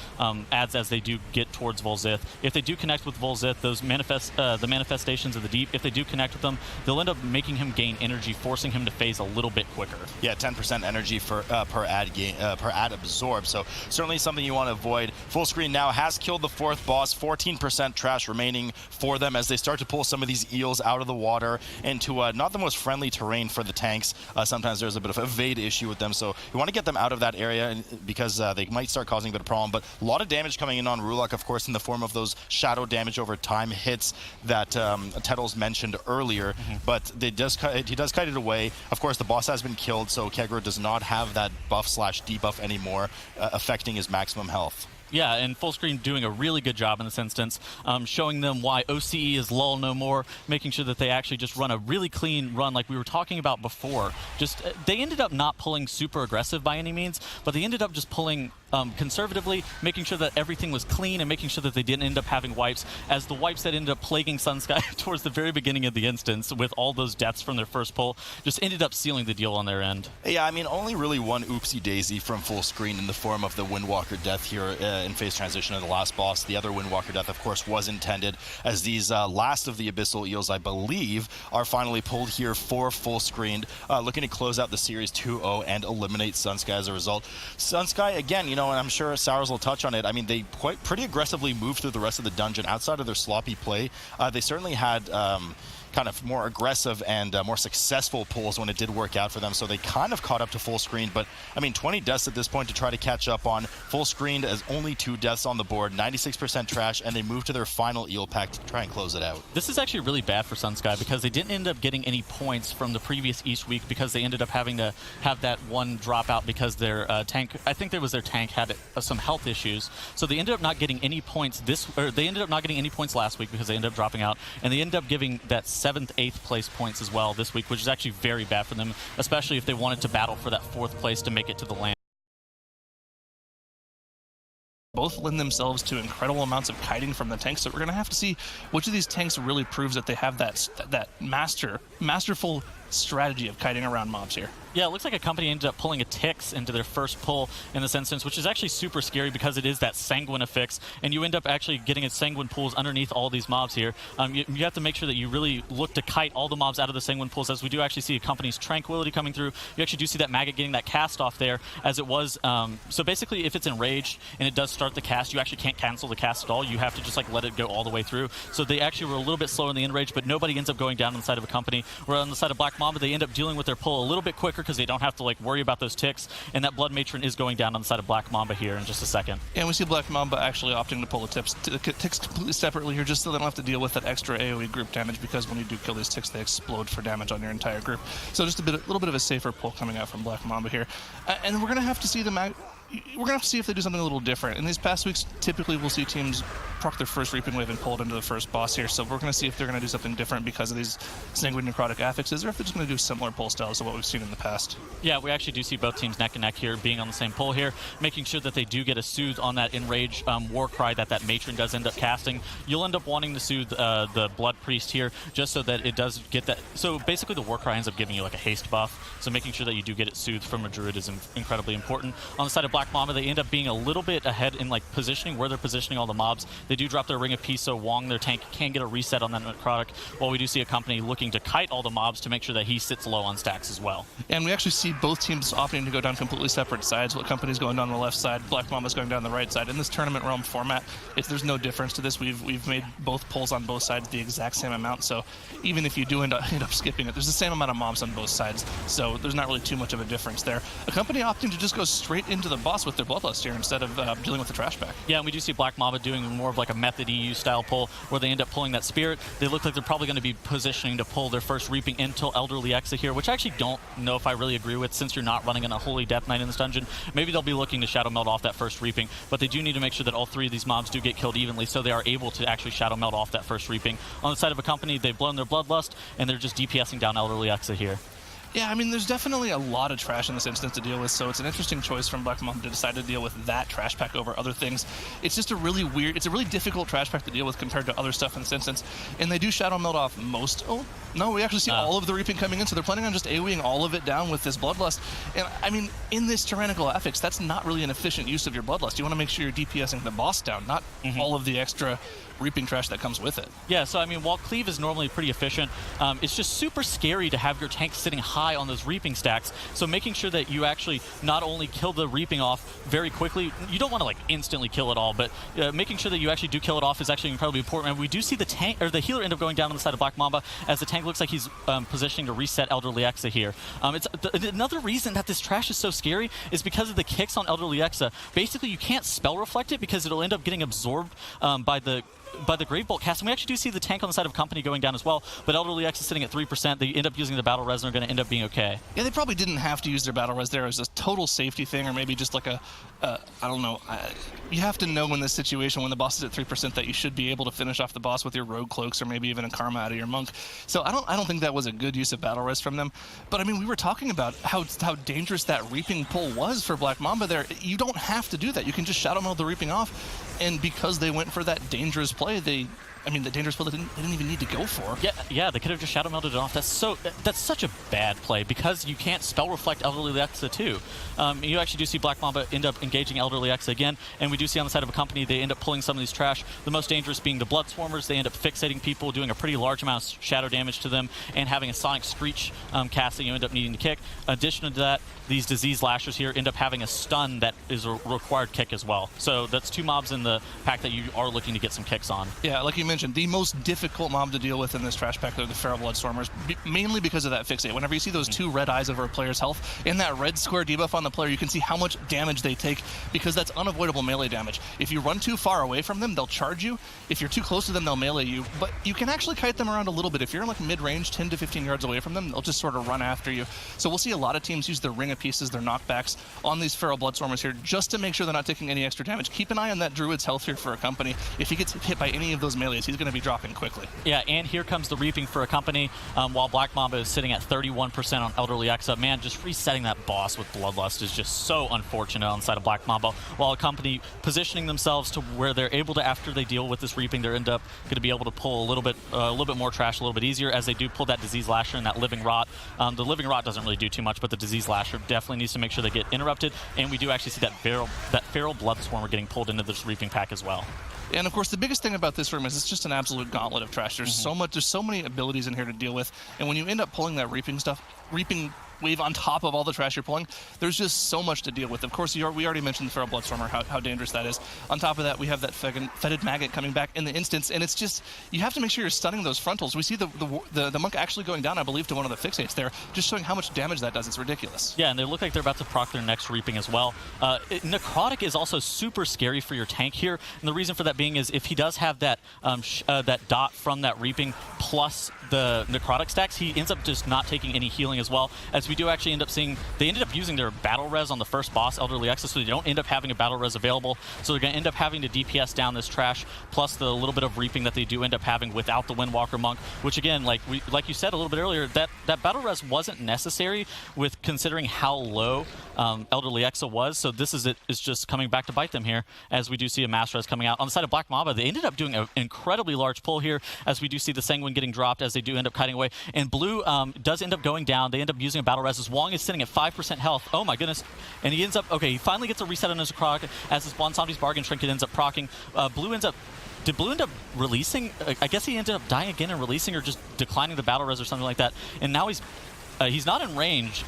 adds as they do get towards Volzith. If they do connect with Volzith, those the manifestations of the deep, if they do connect with them, they'll end up making him gain energy, forcing him to phase a little bit quicker.
Yeah, 10% energy for per ad absorb, so certainly something you want to avoid. Fullscreen now has killed the 4th boss, 14% trash remaining for them as they start to pull some of these eels out of the water into not the most friendly terrain for the tanks. Sometimes there's a bit of evade issue with them, so you want to get them out of that area because they might start causing a bit of problem. But a lot of damage coming in on Rulok, of course, in the form of those shadow damage over time hits that Tettles mentioned earlier, but he does kite it away. Of course, the boss has been killed, so Kegro does not have that buff/debuff anymore, affecting his maximum health.
Yeah, and Fullscreen doing a really good job in this instance, showing them why OCE is lull no more, making sure that they actually just run a really clean run like we were talking about before. Just they ended up not pulling super aggressive by any means, but they ended up just pulling conservatively, making sure that everything was clean and making sure that they didn't end up having wipes, as the wipes that ended up plaguing Sunsky towards the very beginning of the instance with all those deaths from their first pull just ended up sealing the deal on their end.
Yeah, I mean, only really one oopsie daisy from Fullscreened in the form of the Windwalker death here in phase transition of the last boss. The other Windwalker death, of course, was intended, as these last of the Abyssal Eels, I believe, are finally pulled here for Fullscreened, looking to close out the series 2-0 and eliminate Sunsky as a result. Sunsky, again, you know, and I'm sure Sours will touch on it, I mean, they pretty aggressively moved through the rest of the dungeon outside of their sloppy play. They certainly had kind of more aggressive and more successful pulls when it did work out for them, so they kind of caught up to Fullscreened. But I mean, 20 deaths at this point to try to catch up on. Fullscreened as only 2 deaths on the board, 96% trash, and they move to their final eel pack to try and close it out.
This is actually really bad for Sunsky because they didn't end up getting any points from the previous East week because they ended up having to have that one drop out because their tank, I think there was their tank had some health issues, so they ended up not getting any points they ended up not getting any points last week because they ended up dropping out, and they ended up giving that 7th, 8th place points as well this week, which is actually very bad for them, especially if they wanted to battle for that 4th place to make it to the land.
Both lend themselves to incredible amounts of kiting from the tanks, so we're going to have to see which of these tanks really proves that they have that masterful strategy of kiting around mobs here.
Yeah, it looks like Accompany ended up pulling a Tix into their first pull in this instance, which is actually super scary because it is that Sanguine affix, and you end up actually getting a Sanguine pools underneath all these mobs here. You have to make sure that you really look to kite all the mobs out of the Sanguine pools, as we do actually see Accompany's Tranquility coming through. You actually do see that Maggot getting that cast off there, as it was. So basically, if it's enraged and it does start the cast, you actually can't cancel the cast at all. You have to just like let it go all the way through. So they actually were a little bit slower in the enrage, but nobody ends up going down on the side of Accompany. Where on the side of Black Mamba, they end up dealing with their pull a little bit quicker because they don't have to like worry about those ticks, and that Blood Matron is going down on the side of Black Mamba here in just a second.
And we see Black Mamba actually opting to pull the ticks completely separately here, just so they don't have to deal with that extra AoE group damage, because when you do kill these ticks, they explode for damage on your entire group. So just a little bit of a safer pull coming out from Black Mamba here. And we're going to have to see if they do something a little different. In these past weeks, typically we'll see teams proc their first Reaping Wave and pull it into the first boss here, so we're going to see if they're going to do something different because of these Sanguine Necrotic affixes, or if they're just going to do similar pull styles to what we've seen in the past.
Yeah, we actually do see both teams neck and neck here, being on the same pull here, making sure that they do get a soothe on that Enrage War Cry that Matron does end up casting. You'll end up wanting to soothe the Blood Priest here, just so that it does get that. So basically the War Cry ends up giving you like a haste buff, so making sure that you do get it soothed from a Druid is incredibly important. On the side of Black Mamba, they end up being a little bit ahead in like positioning, where they're positioning all the mobs. They do drop their Ring of Peace, so Wong, their tank, can get a reset on that Necrotic, while we do see Accompany looking to kite all the mobs to make sure that he sits low on stacks as well.
And we actually see both teams opting to go down completely separate sides. Accompany's going down the left side, Black Mamba's going down the right side. In this Tournament Realm format, there's no difference to this. We've made both pulls on both sides the exact same amount, so even if you do end up skipping it, there's the same amount of mobs on both sides, so there's not really too much of a difference there. Accompany opting to just go straight into the boss with their Bloodlust here instead of dealing with the trash pack.
Yeah, and we do see Black Mamba doing more of like a method EU style pull, where they end up pulling that Spirit. They look like they're probably going to be positioning to pull their first Reaping into Elderly Exa here, which I actually don't know if I really agree with, since you're not running in a Holy Death Knight in this dungeon. Maybe they'll be looking to Shadow Meld off that first Reaping, but they do need to make sure that all 3 of these mobs do get killed evenly, so they are able to actually Shadow Meld off that first Reaping. On the side of Accompany, they've blown their Bloodlust, and they're just DPSing down Elderly Exa here.
Yeah, I mean, there's definitely a lot of trash in this instance to deal with, so it's an interesting choice from Black Mamba to decide to deal with that trash pack over other things. It's just a really difficult trash pack to deal with compared to other stuff in this instance, and they do Shadow Meld off most. Oh, no, we actually see all of the Reaping coming in, so they're planning on just AoEing all of it down with this Bloodlust. And, I mean, in this Tyrannical Affix, that's not really an efficient use of your Bloodlust. You want to make sure you're DPSing the boss down, not all of the extra Reaping trash that comes with it.
Yeah, so I mean, while Cleave is normally pretty efficient, it's just super scary to have your tank sitting high on those Reaping stacks, so making sure that you actually not only kill the Reaping off very quickly, you don't want to like instantly kill it all, but making sure that you actually do kill it off is actually incredibly important. And we do see the tank, or the healer, end up going down on the side of Black Mamba, as the tank looks like he's positioning to reset Elderly Exa here. Another reason that this trash is so scary is because of the kicks on Elderly Exa. Basically, you can't spell reflect it because it'll end up getting absorbed by the by the Grave Bolt cast, and we actually do see the tank on the side of Company going down as well, but Elderly X is sitting at 3%. They end up using the Battle Res and are going to end up being okay.
Yeah, they probably didn't have to use their Battle Res there as a total safety thing, or maybe just like a, I don't know. You have to know in this situation when the boss is at 3% that you should be able to finish off the boss with your Rogue Cloaks or maybe even a Karma out of your Monk. So I don't think that was a good use of Battle Res from them. But I mean, we were talking about how dangerous that Reaping pull was for Black Mamba there. You don't have to do that. You can just Shadow Meld the Reaping off, and because they went for that dangerous play, the dangerous play they didn't even need to go for.
Yeah, they could have just Shadow Melded it off. That's such a bad play because you can't Spell Reflect Elderly Exa too. You actually do see Black Mamba end up engaging Elderly Exa again, and we do see on the side of Accompany they end up pulling some of these trash. The most dangerous being the Blood Swarmers. They end up fixating people, doing a pretty large amount of shadow damage to them, and having a Sonic Screech cast that you end up needing to kick. In addition to that, these Disease Lashers here end up having a stun that is a required kick as well. So that's 2 mobs in the pack that you are looking to get some kicks on.
Yeah, like you mentioned, the most difficult mob to deal with in this trash pack are the Feral Bloodstormers, mainly because of that fixate. Whenever you see those 2 red eyes over a player's health and that red square debuff on the player, you can see how much damage they take because that's unavoidable melee damage. If you run too far away from them, they'll charge you. If you're too close to them, they'll melee you. But you can actually kite them around a little bit. If you're in like mid-range, 10 to 15 yards away from them, they'll just sort of run after you. So we'll see a lot of teams use their Ring of Pieces, their knockbacks on these Feral Bloodstormers here just to make sure they're not taking any extra damage. Keep an eye on that Druid's health here for Accompany. If he gets hit by any of those melees, he's going to be dropping quickly.
Yeah, and here comes the Reaping for Accompany, while Black Mamba is sitting at 31% on Elderly Exa. Man, just resetting that boss with Bloodlust is just so unfortunate on the side of Black Mamba, while Accompany positioning themselves to where they're able to, after they deal with this Reaping, they're end up going to be able to pull a little bit more trash a little bit eeasier as they do pull that Disease Lasher and that Living Rot. The Living Rot doesn't really do too much, but the Disease Lasher definitely needs to make sure they get interrupted, and we do actually see that Feral Blood Swarmer getting pulled into this Reaping pack as well.
And of course, the biggest thing about this room is it's just an absolute gauntlet of trash. There's so many abilities in here to deal with, and when you end up pulling that Reaping wave on top of all the trash you're pulling, there's just so much to deal with. Of course, we already mentioned the Feral Bloodstormer, how dangerous that is. On top of that, we have that Fetid Maggot coming back in the instance, and it's just, you have to make sure you're stunning those frontals. We see the Monk actually going down, I believe, to one of the fixates there, just showing how much damage that does. It's ridiculous.
Yeah, and they look like they're about to proc their next Reaping as well. Necrotic is also super scary for your tank here, and the reason for that being is if he does have that that dot from that Reaping plus the Necrotic stacks, he ends up just not taking any healing as well, as we do actually end up seeing, they ended up using their Battle Res on the first boss, Elderly Exa, so they don't end up having a Battle Res available, so they're going to end up having to DPS down this trash, plus the little bit of Reaping that they do end up having without the Windwalker Monk, which again, like you said a little bit earlier, that Battle Res wasn't necessary with considering how low Elderly Exa was, so this is just coming back to bite them here, as we do see a Mass Res coming out. On the side of Black Mamba, they ended up doing an incredibly large pull here, as we do see the Sanguine getting dropped as they do end up kiting away, and Blue does end up going down. They end up using a Battle Res as Wong is sitting at 5% health. Oh my goodness. And he ends up, okay, he finally gets a reset on his Croc as his Bonsambi's Bargain Trinket ends up proccing. Did Blue end up releasing? I guess he ended up dying again and releasing, or just declining the Battle Res or something like that. And now he's not in range.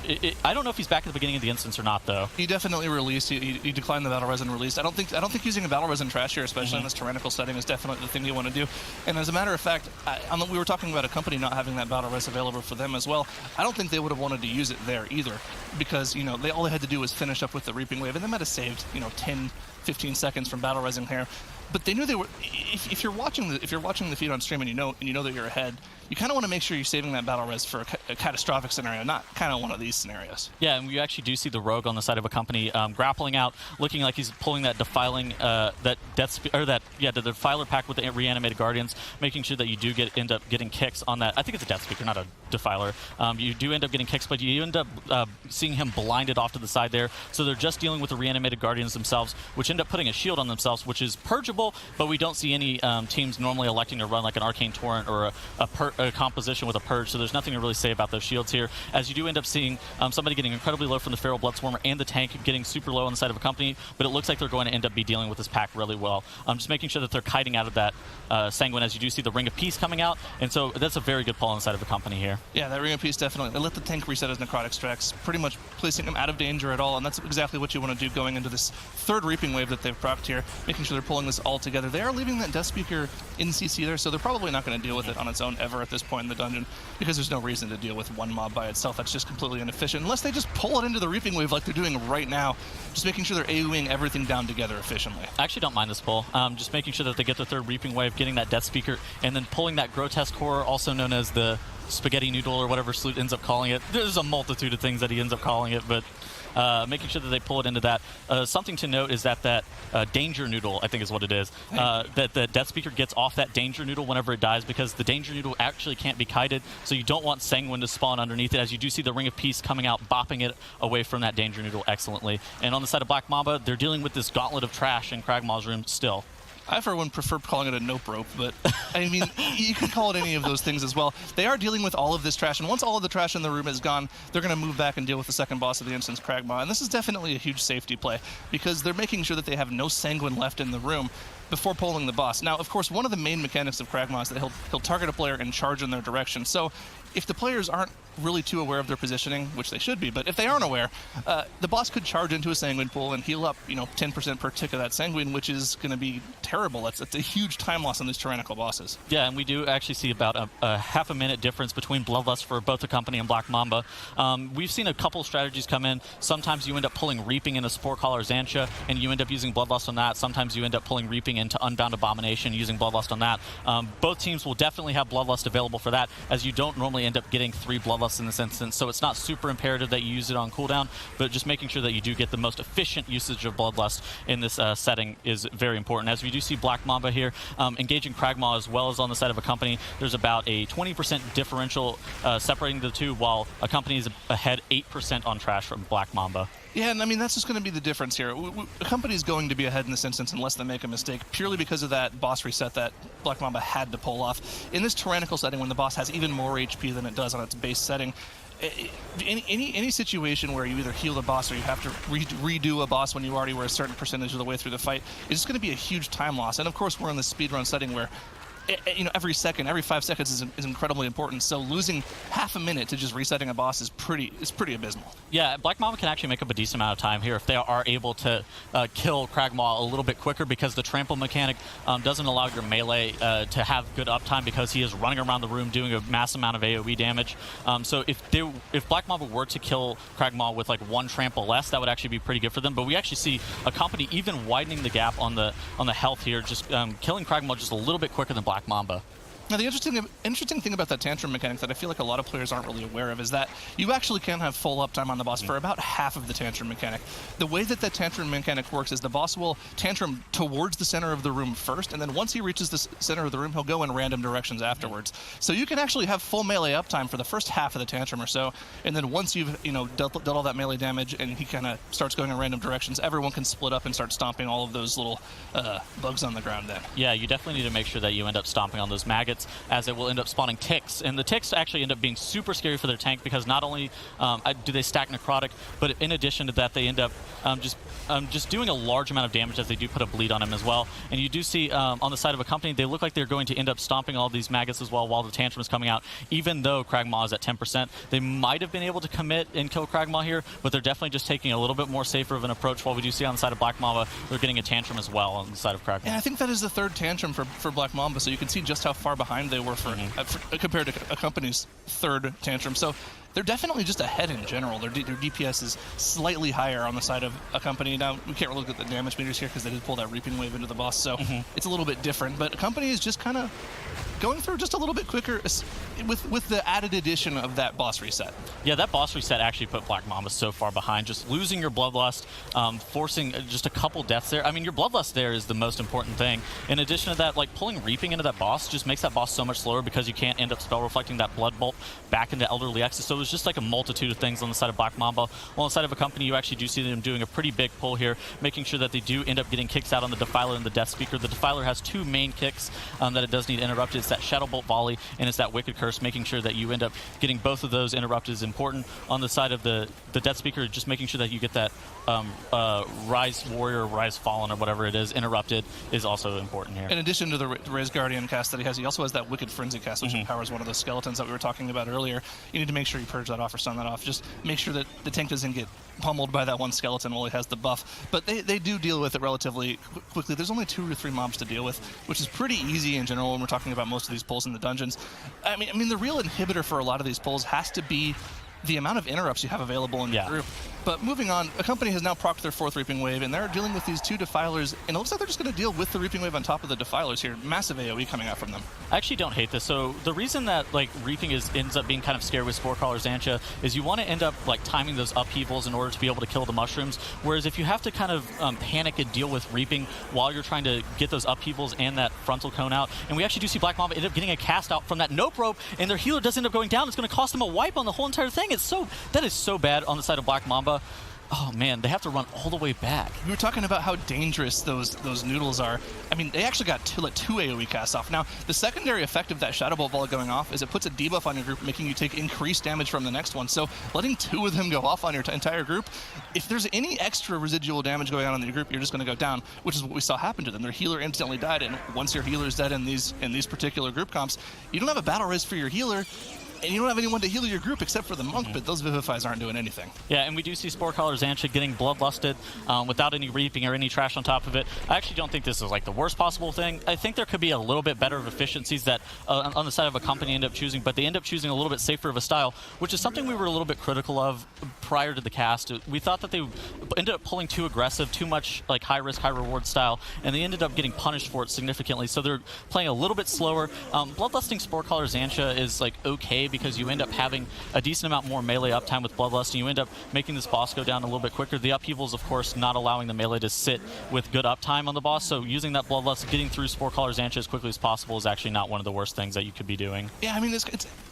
I don't know if he's back at the beginning of the instance or not, though.
He definitely released. He declined the Battle Res and released. I don't think using a Battle Res in trash here, especially in this tyrannical setting, is definitely the thing you want to do. And as a matter of fact, we were talking about Accompany not having that Battle Res available for them as well. I don't think they would have wanted to use it there either, because all they had to do was finish up with the Reaping Wave, and they might have saved 10, 15 seconds from Battle Resing here. But they knew they were. If you're watching the feed on stream and you know that you're ahead, you kind of want to make sure you're saving that Battle Res for a catastrophic scenario, not kind of one of these scenarios.
Yeah, and we actually do see the Rogue on the side of Accompany grappling out, looking like he's pulling that defiling the Defiler pack with the reanimated Guardians, making sure that you do end up getting kicks on that. I think it's a Death Speaker, not a Defiler. You do end up getting kicks, but you end up seeing him blinded off to the side there. So they're just dealing with the reanimated Guardians themselves, which end up putting a shield on themselves, which is purgeable, but we don't see any teams normally electing to run like an Arcane Torrent or a composition with a Purge, so there's nothing to really say about those shields here, as you do end up seeing somebody getting incredibly low from the Feral Bloodswarmer and the tank getting super low on the side of Accompany, but it looks like they're going to end up dealing with this pack really well. Just making sure that they're kiting out of that Sanguine, as you do see the Ring of Peace coming out, and so that's a very good pull on the side of Accompany here. here.
Yeah, that Ring of Peace definitely. They let the tank reset his necrotic strikes, pretty much placing him out of danger at all, and that's exactly what you want to do going into this third Reaping Wave that they've procced here, making sure they're pulling this all together. They are leaving that Death Speaker in CC there, so they're probably not going to deal with it on its own ever at this point in the dungeon, because there's no reason to deal with one mob by itself. That's just completely inefficient, unless they just pull it into the Reaping Wave like they're doing right now, just making sure they're AoEing everything down together efficiently.
I actually don't mind this pull. Just making sure that they get the third Reaping Wave, getting that Death Speaker, and then pulling that Grotesque Horror, also known as the Spaghetti Noodle or whatever Sloot ends up calling it. There's a multitude of things that he ends up calling it, but making sure that they pull it into that. Something to note is that Danger Noodle, I think is what it is, that the Death Speaker gets off that Danger Noodle whenever it dies, because the Danger Noodle actually can't be kited, so you don't want Sanguine to spawn underneath it, as you do see the Ring of Peace coming out, bopping it away from that Danger Noodle excellently. And on the side of Black Mamba, they're dealing with this gauntlet of trash in Kragmaw's room still.
I, for one, prefer calling it a nope rope, but I mean, you can call it any of those things as well. They are dealing with all of this trash, and once all of the trash in the room is gone, they're going to move back and deal with the second boss of the instance, Kragmaw. And this is definitely a huge safety play, because they're making sure that they have no Sanguine left in the room before pulling the boss. Now, of course, one of the main mechanics of Kragmaw is that he'll target a player and charge in their direction. So if the players aren't really too aware of their positioning, which they should be, but if they aren't aware, the boss could charge into a Sanguine pool and heal up, 10% per tick of that Sanguine, which is going to be terrible. That's a huge time loss on these tyrannical bosses.
Yeah, and we do actually see about a half a minute difference between Bloodlust for both Accompany and Black Mamba. We've seen a couple strategies come in. Sometimes you end up pulling Reaping into Support Caller Xantia, and you end up using Bloodlust on that. Sometimes you end up pulling Reaping into Unbound Abomination, using Bloodlust on that. Both teams will definitely have Bloodlust available for that, as you don't normally end up getting 3 Bloodlusts in this instance, so it's not super imperative that you use it on cooldown, but just making sure that you do get the most efficient usage of Bloodlust in this setting is very important. As we do see Black Mamba here engaging Kragmaw as well as on the side of Accompany, there's about a 20% differential separating the two, while Accompany is ahead 8% on trash from Black Mamba.
Yeah, and I mean, that's just going to be the difference here. Accompany is going to be ahead in this instance unless they make a mistake, purely because of that boss reset that Black Mamba had to pull off. In this tyrannical setting, when the boss has even more HP than it does on its base setting, any situation where you either heal the boss or you have to redo a boss when you already were a certain percentage of the way through the fight, is just going to be a huge time loss. And of course, we're in this speedrun setting where every 5 seconds is incredibly important. So losing half a minute to just resetting a boss is pretty abysmal.
Yeah, Black Mamba can actually make up a decent amount of time here if they are able to kill Kragmaw a little bit quicker, because the trample mechanic doesn't allow your melee to have good uptime, because he is running around the room doing a mass amount of AoE damage. So if Black Mamba were to kill Kragmaw with like 1 trample less, that would actually be pretty good for them. But we actually see Accompany even widening the gap on the health here, just killing Kragmaw just a little bit quicker than Black Mamba.
Now, the interesting thing about that tantrum mechanic that I feel like a lot of players aren't really aware of is that you actually can have full uptime on the boss for about half of the tantrum mechanic. The way that tantrum mechanic works is the boss will tantrum towards the center of the room first, and then once he reaches the center of the room, he'll go in random directions afterwards. So you can actually have full melee uptime for the first half of the tantrum or so, and then once you've dealt all that melee damage and he kind of starts going in random directions, everyone can split up and start stomping all of those little bugs on the ground then.
Yeah, you definitely need to make sure that you end up stomping on those maggots, as it will end up spawning ticks. And the ticks actually end up being super scary for their tank, because not only do they stack necrotic, but in addition to that, they end up just doing a large amount of damage, as they do put a bleed on him as well. And you do see on the side of Accompany, they look like they're going to end up stomping all these maggots as well while the tantrum is coming out, even though Kragmaw is at 10%. They might have been able to commit and kill Kragmaw here, but they're definitely just taking a little bit more safer of an approach, while we do see on the side of Black Mamba, they're getting a tantrum as well on the side of Kragmaw.
And I think that is the third tantrum for Black Mamba, so you can see just how far behind they were compared to Accompany's third tantrum. So they're definitely just ahead in general. Their DPS is slightly higher on the side of Accompany. Now, we can't really look at the damage meters here because they did pull that Reaping Wave into the boss, so it's a little bit different. But Accompany is just kind of going through just a little bit quicker with the added addition of that boss reset.
Yeah, that boss reset actually put Black Mamba so far behind. Just losing your Bloodlust, forcing just a couple deaths there. I mean, your Bloodlust there is the most important thing. In addition to that, like pulling Reaping into that boss just makes that boss so much slower, because you can't end up spell reflecting that Blood Bolt back into Elderly Exes. So there's just like a multitude of things on the side of Black Mamba. While on the side of Accompany, you actually do see them doing a pretty big pull here, making sure that they do end up getting kicks out on the Defiler and the Death Speaker. The Defiler has 2 main kicks that it does need interrupted. It's that Shadow Bolt Volley, and it's that Wicked Curse Curse, making sure that you end up getting both of those interrupted is important. On the side of the Death Speaker, just making sure that you get that Rise Warrior, Rise Fallen, or whatever it is, interrupted is also important here.
In addition to the Raise Guardian cast that he also has that Wicked Frenzy cast, which empowers one of those skeletons that we were talking about earlier. You need to make sure you purge that off or stun that off. Just make sure that the tank doesn't get pummeled by that one skeleton while he has the buff. But they do deal with it relatively quickly. There's only 2 or 3 mobs to deal with, which is pretty easy in general when we're talking about most of these pulls in the dungeons. I mean, the real inhibitor for a lot of these pulls has to be the amount of interrupts you have available in your group. But moving on, Accompany has now procced their 4th Reaping Wave, and they're dealing with these 2 Defilers, and it looks like they're just going to deal with the Reaping Wave on top of the Defilers here. Massive AoE coming out from them.
I actually don't hate this. So the reason that Reaping ends up being kind of scared with Sporecrawler Xantia is you want to end up timing those upheavals in order to be able to kill the mushrooms, whereas if you have to kind of panic and deal with Reaping while you're trying to get those upheavals and that frontal cone out, and we actually do see Black Mamba end up getting a cast out from that Nope Rope, and their healer does end up going down. It's going to cost them a wipe on the whole entire thing. That is so bad on the side of Black Mamba. Oh man, they have to run all the way back.
We were talking about how dangerous those noodles are. I mean, they actually got 2 AoE casts off. Now, the secondary effect of that Shadow Bolt Volley going off is it puts a debuff on your group, making you take increased damage from the next one. So letting 2 of them go off on your entire group, if there's any extra residual damage going on in your group, you're just going to go down, which is what we saw happen to them. Their healer instantly died, and once your healer's dead in these particular group comps, you don't have a battle res for your healer, and you don't have anyone to heal your group except for the monk, but those Vivifies aren't doing anything.
Yeah, and we do see Sporecrawler Xantia getting bloodlusted without any reaping or any trash on top of it. I actually don't think this is the worst possible thing. I think there could be a little bit better of efficiencies that on the side of Accompany end up choosing, but they end up choosing a little bit safer of a style, which is something we were a little bit critical of prior to the cast. We thought that they ended up pulling too aggressive, too much high risk, high reward style, and they ended up getting punished for it significantly. So they're playing a little bit slower. Bloodlusting Sporecrawler Xantia is okay because you end up having a decent amount more melee uptime with Bloodlust, and you end up making this boss go down a little bit quicker. The upheavals, of course, not allowing the melee to sit with good uptime on the boss, so using that Bloodlust, getting through Sporecrawler Xantia as quickly as possible is actually not one of the worst things that you could be doing.
Yeah, I mean,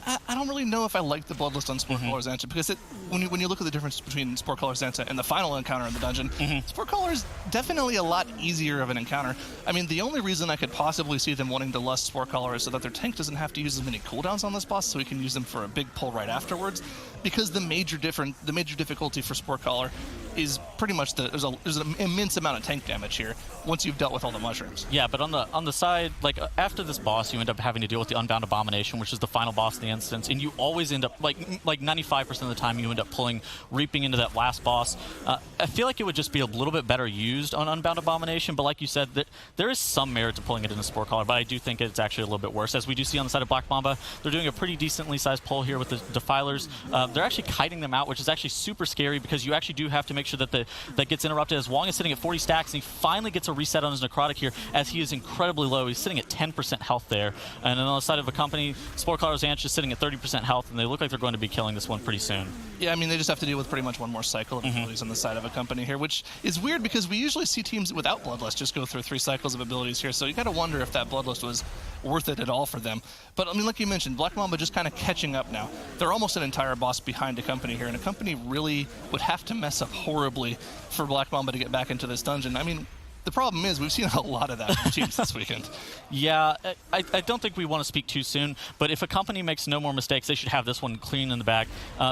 I don't really know if I like the Bloodlust on Sporecrawler Xantia, because when you look at the difference between Sporecrawler Xantia and the final encounter in the dungeon, Sporecrawler is definitely a lot easier of an encounter. I mean, the only reason I could possibly see them wanting to lust Sporecrawler is so that their tank doesn't have to use as many cooldowns on this boss, so we can use them for a big pull right afterwards, because the major difficulty for Sporecrawler is pretty much there's an immense amount of tank damage here once you've dealt with all the mushrooms.
Yeah, but on the side, after this boss, you end up having to deal with the Unbound Abomination, which is the final boss in the instance, and you always end up 95% of the time you end up pulling Reaping into that last boss. I feel like it would just be a little bit better used on Unbound Abomination, but like you said, there is some merit to pulling it into Sporecrawler, but I do think it's actually a little bit worse. As we do see on the side of Black Mamba, they're doing a pretty decently sized pull here with the Defilers. They're actually kiting them out, which is actually super scary because you actually do have to make sure that that gets interrupted. As long as sitting at 40 stacks, and he finally gets a reset on his Necrotic here, as he is incredibly low. He's sitting at 10% health there. And then on the side of Accompany, Sporecrawler Xantia is sitting at 30% health, and they look like they're going to be killing this one pretty soon.
Yeah, I mean, they just have to deal with pretty much one more cycle of abilities on the side of Accompany here, which is weird because we usually see teams without Bloodlust just go through 3 cycles of abilities here, so you gotta wonder if that Bloodlust was worth it at all for them. But I mean, like you mentioned, Black Mamba just kind of catching up now. They're almost an entire boss behind Accompany here, and Accompany really would have to mess up horribly for Black Mamba to get back into this dungeon. I mean, the problem is we've seen a lot of that from teams this weekend.
Yeah, I don't think we want to speak too soon, but if Accompany makes no more mistakes, they should have this one clean in the bag.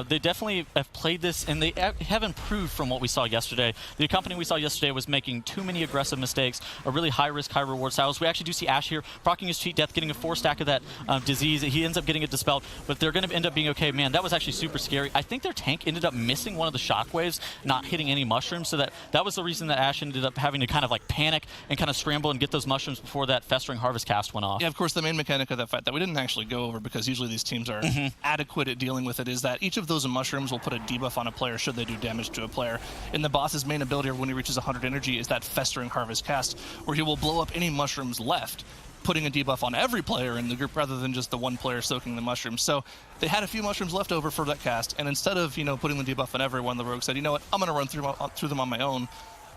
They definitely have played this, and they have improved from what we saw yesterday. The Accompany we saw yesterday was making too many aggressive mistakes, a really high-risk, high-reward styles. We actually do see Ash here proccing his Cheat Death, getting a 4-stack of that disease. He ends up getting it dispelled, but they're going to end up being okay. Man, that was actually super scary. I think their tank ended up missing one of the shockwaves, not hitting any mushrooms, so that was the reason that Ash ended up having to kind of panic and kind of scramble and get those mushrooms before that Festering Harvest cast went off.
Yeah, of course, the main mechanic of that fight that we didn't actually go over because usually these teams are adequate at dealing with it is that each of those mushrooms will put a debuff on a player should they do damage to a player. And the boss's main ability when he reaches 100 energy is that Festering Harvest cast, where he will blow up any mushrooms left, putting a debuff on every player in the group rather than just the one player soaking the mushrooms. So they had a few mushrooms left over for that cast, and instead of putting the debuff on everyone, the rogue said, you know what, I'm going to run through them on my own.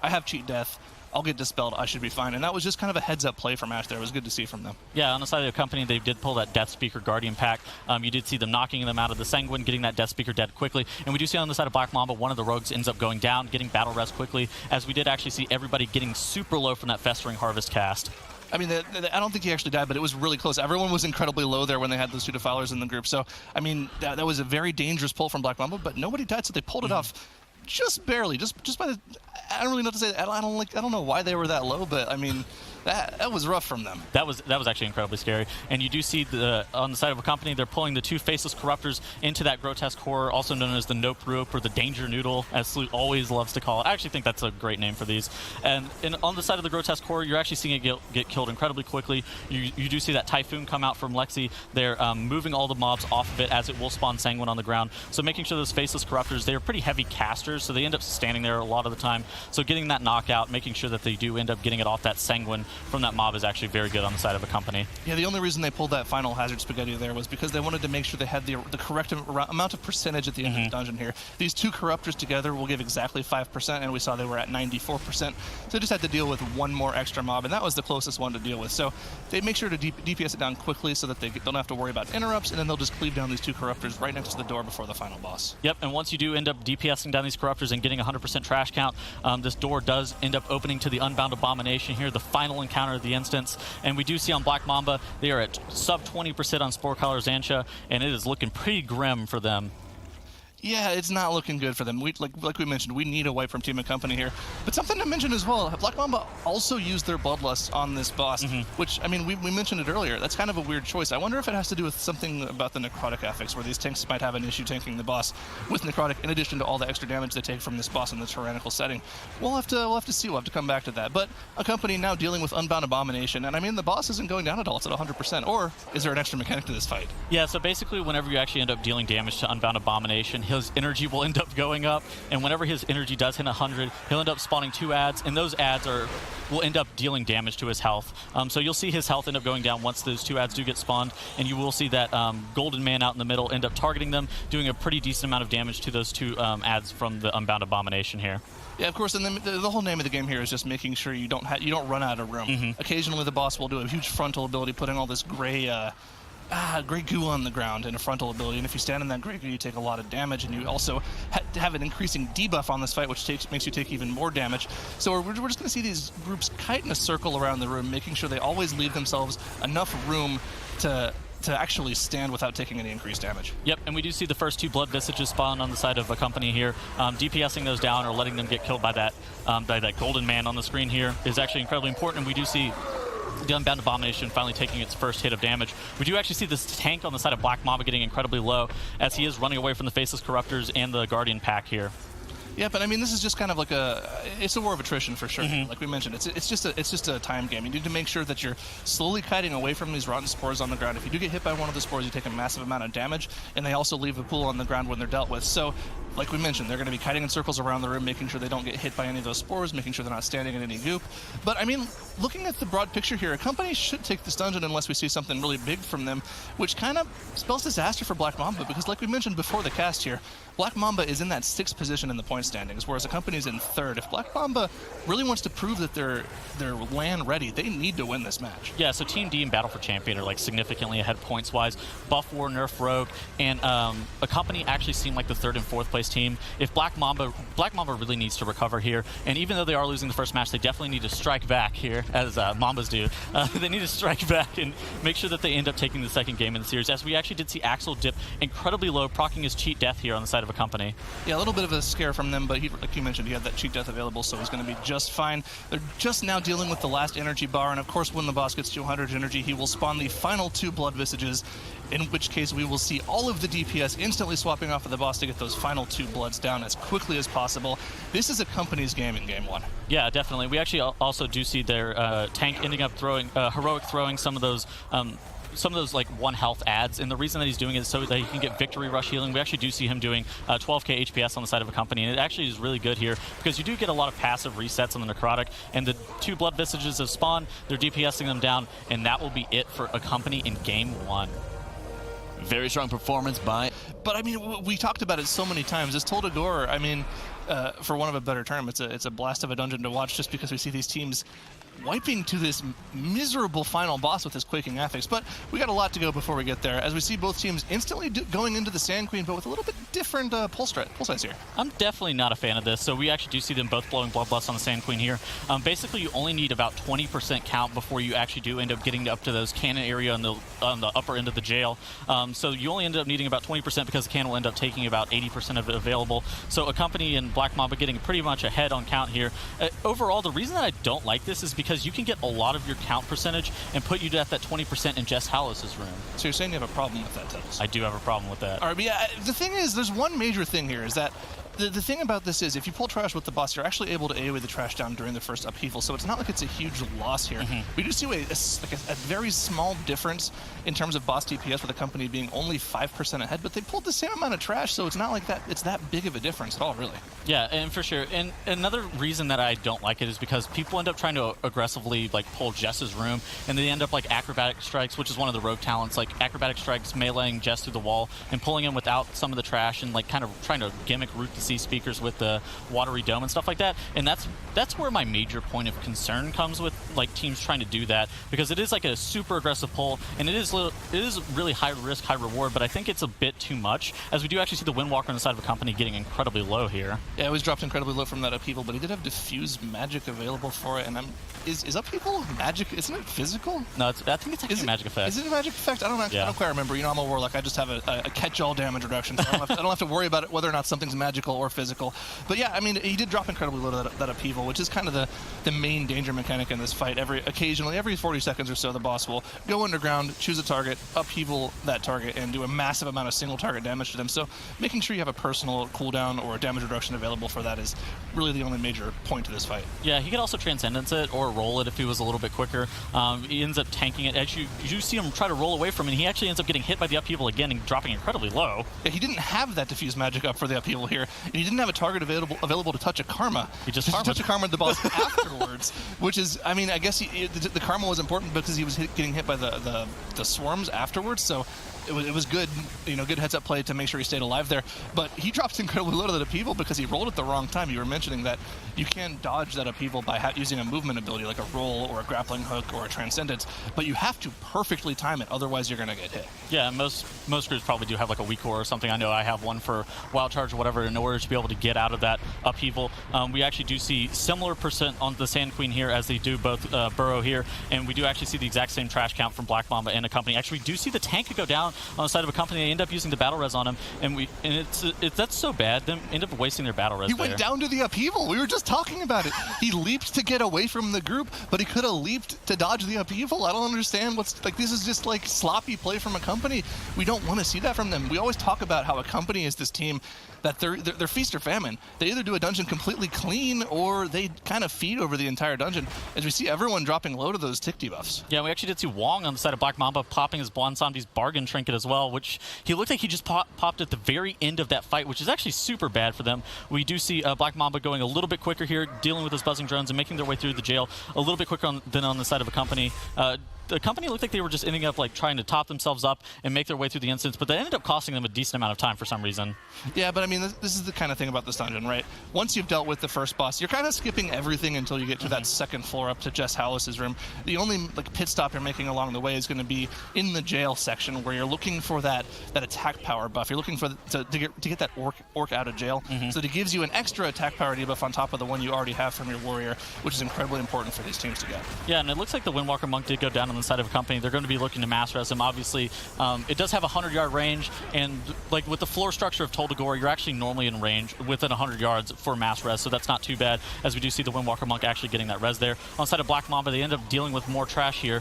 I have Cheat Death. I'll get dispelled, I should be fine. And that was just kind of a heads-up play from Ash there. It was good to see from them.
Yeah, on the side of the Accompany, they did pull that Death Speaker Guardian pack. You did see them knocking them out of the Sanguine, getting that Death Speaker dead quickly. And we do see on the side of Black Mamba, one of the rogues ends up going down, getting battle rest quickly, as we did actually see everybody getting super low from that Festering Harvest cast.
I mean, I don't think he actually died, but it was really close. Everyone was incredibly low there when they had those 2 defilers in the group. So, I mean, that was a very dangerous pull from Black Mamba, but nobody died, so they pulled it off just barely, just by the. I don't really know what to say. I don't know why they were that low, but I mean, that was rough from them.
That was actually incredibly scary. And you do see on the side of Accompany, they're pulling the 2 faceless corruptors into that grotesque horror, also known as the Nope Rope or the Danger Noodle, as Sloot always loves to call it. I actually think that's a great name for these. And on the side of the grotesque horror, you're actually seeing it get killed incredibly quickly. You do see that Typhoon come out from Lexi. They're moving all the mobs off of it as it will spawn Sanguine on the ground. So making sure those faceless corruptors, they're pretty heavy casters, so they end up standing there a lot of the time. So getting that knockout, making sure that they do end up getting it off that Sanguine from that mob is actually very good on the side of Accompany.
Yeah, the only reason they pulled that final Hazard Spaghetti there was because they wanted to make sure they had the correct amount of percentage at the end of the dungeon here. These 2 corruptors together will give exactly 5%, and we saw they were at 94%. So they just had to deal with 1 more extra mob, and that was the closest one to deal with. So they make sure to DPS it down quickly so that they don't have to worry about interrupts, and then they'll just cleave down these 2 corruptors right next to the door before the final boss.
Yep, and once you do end up DPSing down these corruptors and getting 100% trash count, this door does end up opening to the Unbound Abomination here, the final encounter of the instance. And we do see on Black Mamba, they are at sub 20% on Spore Collar Xantia, and it is looking pretty grim for them.
Yeah, it's not looking good for them. Like we mentioned, we need a wipe from Team Accompany here. But something to mention as well, Black Mamba also used their Bloodlust on this boss, which, I mean, we mentioned it earlier. That's kind of a weird choice. I wonder if it has to do with something about the necrotic affix, where these tanks might have an issue tanking the boss with necrotic, in addition to all the extra damage they take from this boss in the tyrannical setting. We'll have to see. We'll have to come back to that. But Accompany now dealing with Unbound Abomination, and I mean, the boss isn't going down at all. It's at 100%. Or is there an extra mechanic to this fight?
Yeah, so basically, whenever you actually end up dealing damage to Unbound Abomination, his energy will end up going up, and whenever his energy does hit 100, he'll end up spawning 2 adds, and those adds will end up dealing damage to his health. So you'll see his health end up going down once those 2 adds do get spawned, and you will see that Golden Man out in the middle end up targeting them, doing a pretty decent amount of damage to those 2 adds from the Unbound Abomination here.
Yeah, of course, and the whole name of the game here is just making sure you don't run out of room. Occasionally the boss will do a huge frontal ability, putting all this gray goo on the ground in a frontal ability, and if you stand in that gray goo, you take a lot of damage, and you also have an increasing debuff on this fight, which makes you take even more damage. So we're just going to see these groups kite in a circle around the room, making sure they always leave themselves enough room to actually stand without taking any increased damage.
Yep, and we do see the first 2 Blood Visages spawn on the side of Accompany here. DPSing those down or letting them get killed by that Golden Man on the screen here is actually incredibly important, and we do see the Unbound Abomination finally taking its first hit of damage. We do actually see this tank on the side of Black Mamba getting incredibly low as he is running away from the Faceless Corruptors and the Guardian pack here.
Yeah, but I mean, this is just kind of like it's a war of attrition for sure. Like we mentioned, it's just a time game. You need to make sure that you're slowly kiting away from these rotten spores on the ground. If you do get hit by one of the spores, you take a massive amount of damage, and they also leave a pool on the ground when they're dealt with. So, like we mentioned, they're going to be kiting in circles around the room, making sure they don't get hit by any of those spores, making sure they're not standing in any goop. But I mean, looking at the broad picture here, Accompany should take this dungeon unless we see something really big from them, which kind of spells disaster for Black Mamba, because like we mentioned before the cast here, Black Mamba is in that 6th position in the point standings, whereas Accompany is in 3rd. If Black Mamba really wants to prove that they're LAN ready, they need to win this match.
Yeah, so Team D and Battle for Champion are like significantly ahead points-wise. Buff War, Nerf Rogue, and Accompany actually seem like the 3rd and 4th place team. If Black Mamba really needs to recover here, and even though they are losing the first match, they definitely need to strike back here, as Mambas do. They need to strike back and make sure that they end up taking the 2nd game in the series, as we actually did see Axel dip incredibly low, proccing his cheat death here on the side of Accompany.
Yeah, a little bit of a scare from them, but like you mentioned, he had that cheat death available, so he's going to be just fine. They're just now dealing with the last energy bar, and of course when the boss gets to 100 energy, he will spawn the final 2 Blood Visages, in which case we will see all of the DPS instantly swapping off of the boss to get those final 2 bloods down as quickly as possible. This is Accompany's game in Game 1.
Yeah, definitely. We actually also do see their tank ending up throwing, Heroic throwing some of those like 1 health adds, and the reason that he's doing it is so that he can get Victory Rush healing. We actually do see him doing 12k HPS on the side of Accompany, and it actually is really good here because you do get a lot of passive resets on the Necrotic, and the 2 Blood Visages have spawned, they're DPSing them down, and that will be it for Accompany in Game 1.
Very strong performance by...
But I mean, we talked about it so many times. This Tol Dagor, I mean, for want of a better term, it's a blast of a dungeon to watch, just because we see these teams wiping to this miserable final boss with his Quaking Affix. But we got a lot to go before we get there, as we see both teams instantly going into the Sand Queen, but with a little bit different pull size here.
I'm definitely not a fan of this. So we actually do see them both blowing Bloodlust on the Sand Queen here. Basically, you only need about 20% count before you actually do end up getting up to those cannon area on the upper end of the jail. So you only end up needing about 20% because the cannon will end up taking about 80% of it available. So Accompany and Black Mamba getting pretty much ahead on count here. Overall, the reason that I don't like this is because you can get a lot of your count percentage and put you at that 20% in Jess Hallis's room.
So you're saying you have a problem with that, Tidesage?
I do have a problem with that.
All right, but yeah, the thing is, there's one major thing here, is that the thing about this is if you pull trash with the boss, you're actually able to AoE the trash down during the first upheaval, so it's not like it's a huge loss here. We do see a very small difference in terms of boss DPS with the company being only 5% ahead, but they pulled the same amount of trash, so it's not like that. It's that big of a difference at all, really.
Yeah, and for sure. And another reason that I don't like it is because people end up trying to aggressively pull Jess's room, and they end up acrobatic strikes, which is one of the rogue talents, like acrobatic strikes, meleeing Jess through the wall and pulling him without some of the trash, and kind of trying to gimmick root the sea speakers with the watery dome and stuff like that. And that's where my major point of concern comes with teams trying to do that, because it is a super aggressive pull, and it is really high risk, high reward, but I think it's a bit too much, as we do actually see the Windwalker on the side of Accompany getting incredibly low here.
Yeah, it was dropped incredibly low from that upheaval, but he did have diffuse magic available for it, and is upheaval magic? Isn't it physical?
No, I think it's actually a magic effect.
Is it a magic effect? I don't quite remember. I'm a warlock. I just have a catch-all damage reduction, so I don't have to worry about it, whether or not something's magical or physical. But yeah, I mean, he did drop incredibly low to that upheaval, which is kind of the main danger mechanic in this fight. Occasionally, every 40 seconds or so, the boss will go underground, choose a target, upheaval that target, and do a massive amount of single target damage to them. So making sure you have a personal cooldown or a damage reduction available for that is really the only major point to this fight.
Yeah, he could also Transcendence it or roll it if he was a little bit quicker. He ends up tanking it. As you see him try to roll away from it, and he actually ends up getting hit by the upheaval again and dropping incredibly low.
Yeah, he didn't have that diffuse magic up for the upheaval here, and he didn't have a target available to touch a Karma.
He just
touched a Karma the boss afterwards, which is, I mean, I guess the Karma was important because he was getting hit by the swarms afterwards, so it was good, good heads-up play to make sure he stayed alive there. But he dropped incredibly low to that upheaval because he rolled at the wrong time. You were mentioning that you can dodge that upheaval by using a movement ability like a roll or a grappling hook or a Transcendence, but you have to perfectly time it, otherwise you're going to get hit.
Yeah, most groups probably do have a weak core or something. I know I have one for Wild Charge or whatever in order to be able to get out of that upheaval. We actually do see similar percent on the Sand Queen here as they do both Burrow here, and we do actually see the exact same trash count from Black Mamba and Accompany. Actually, we do see the tank go down on the side of Accompany. They end up using the battle res on him, and that's so bad. Them end up wasting their battle res.
He went down to the upheaval. We were just talking about it. He leaped to get away from the group, but he could have leaped to dodge the upheaval. I don't understand what's this is just sloppy play from Accompany. We don't want to see that from them. We always talk about how Accompany is this team that they're feast or famine. They either do a dungeon completely clean or they kind of feed over the entire dungeon, as we see everyone dropping low to those tick debuffs.
Yeah, we actually did see Wong on the side of Black Mamba popping his Blonsamdi's bargain trinket as well, which he looked like he just popped at the very end of that fight, which is actually super bad for them. We do see Black Mamba going a little bit quicker here, dealing with his buzzing drones and making their way through the jail a little bit quicker than on the side of Accompany. The company looked like they were just ending up trying to top themselves up and make their way through the instance, but that ended up costing them a decent amount of time for some reason.
Yeah, but I mean, this is the kind of thing about this dungeon, right? Once you've dealt with the first boss, you're kind of skipping everything until you get to that second floor up to Jess Hallis's room. The only pit stop you're making along the way is going to be in the jail section, where you're looking for that attack power buff. You're looking for to get that orc out of jail, so that it gives you an extra attack power debuff on top of the one you already have from your warrior, which is incredibly important for these teams to get.
Yeah, and it looks like the Windwalker Monk did go down on the side of Accompany. They're going to be looking to mass res him. Obviously, it does have a 100-yard range, and with the floor structure of Tol Dagor, you're actually normally in range within 100 yards for mass res, so that's not too bad, as we do see the Windwalker Monk actually getting that res there. On the side of Black Mamba, they end up dealing with more trash here,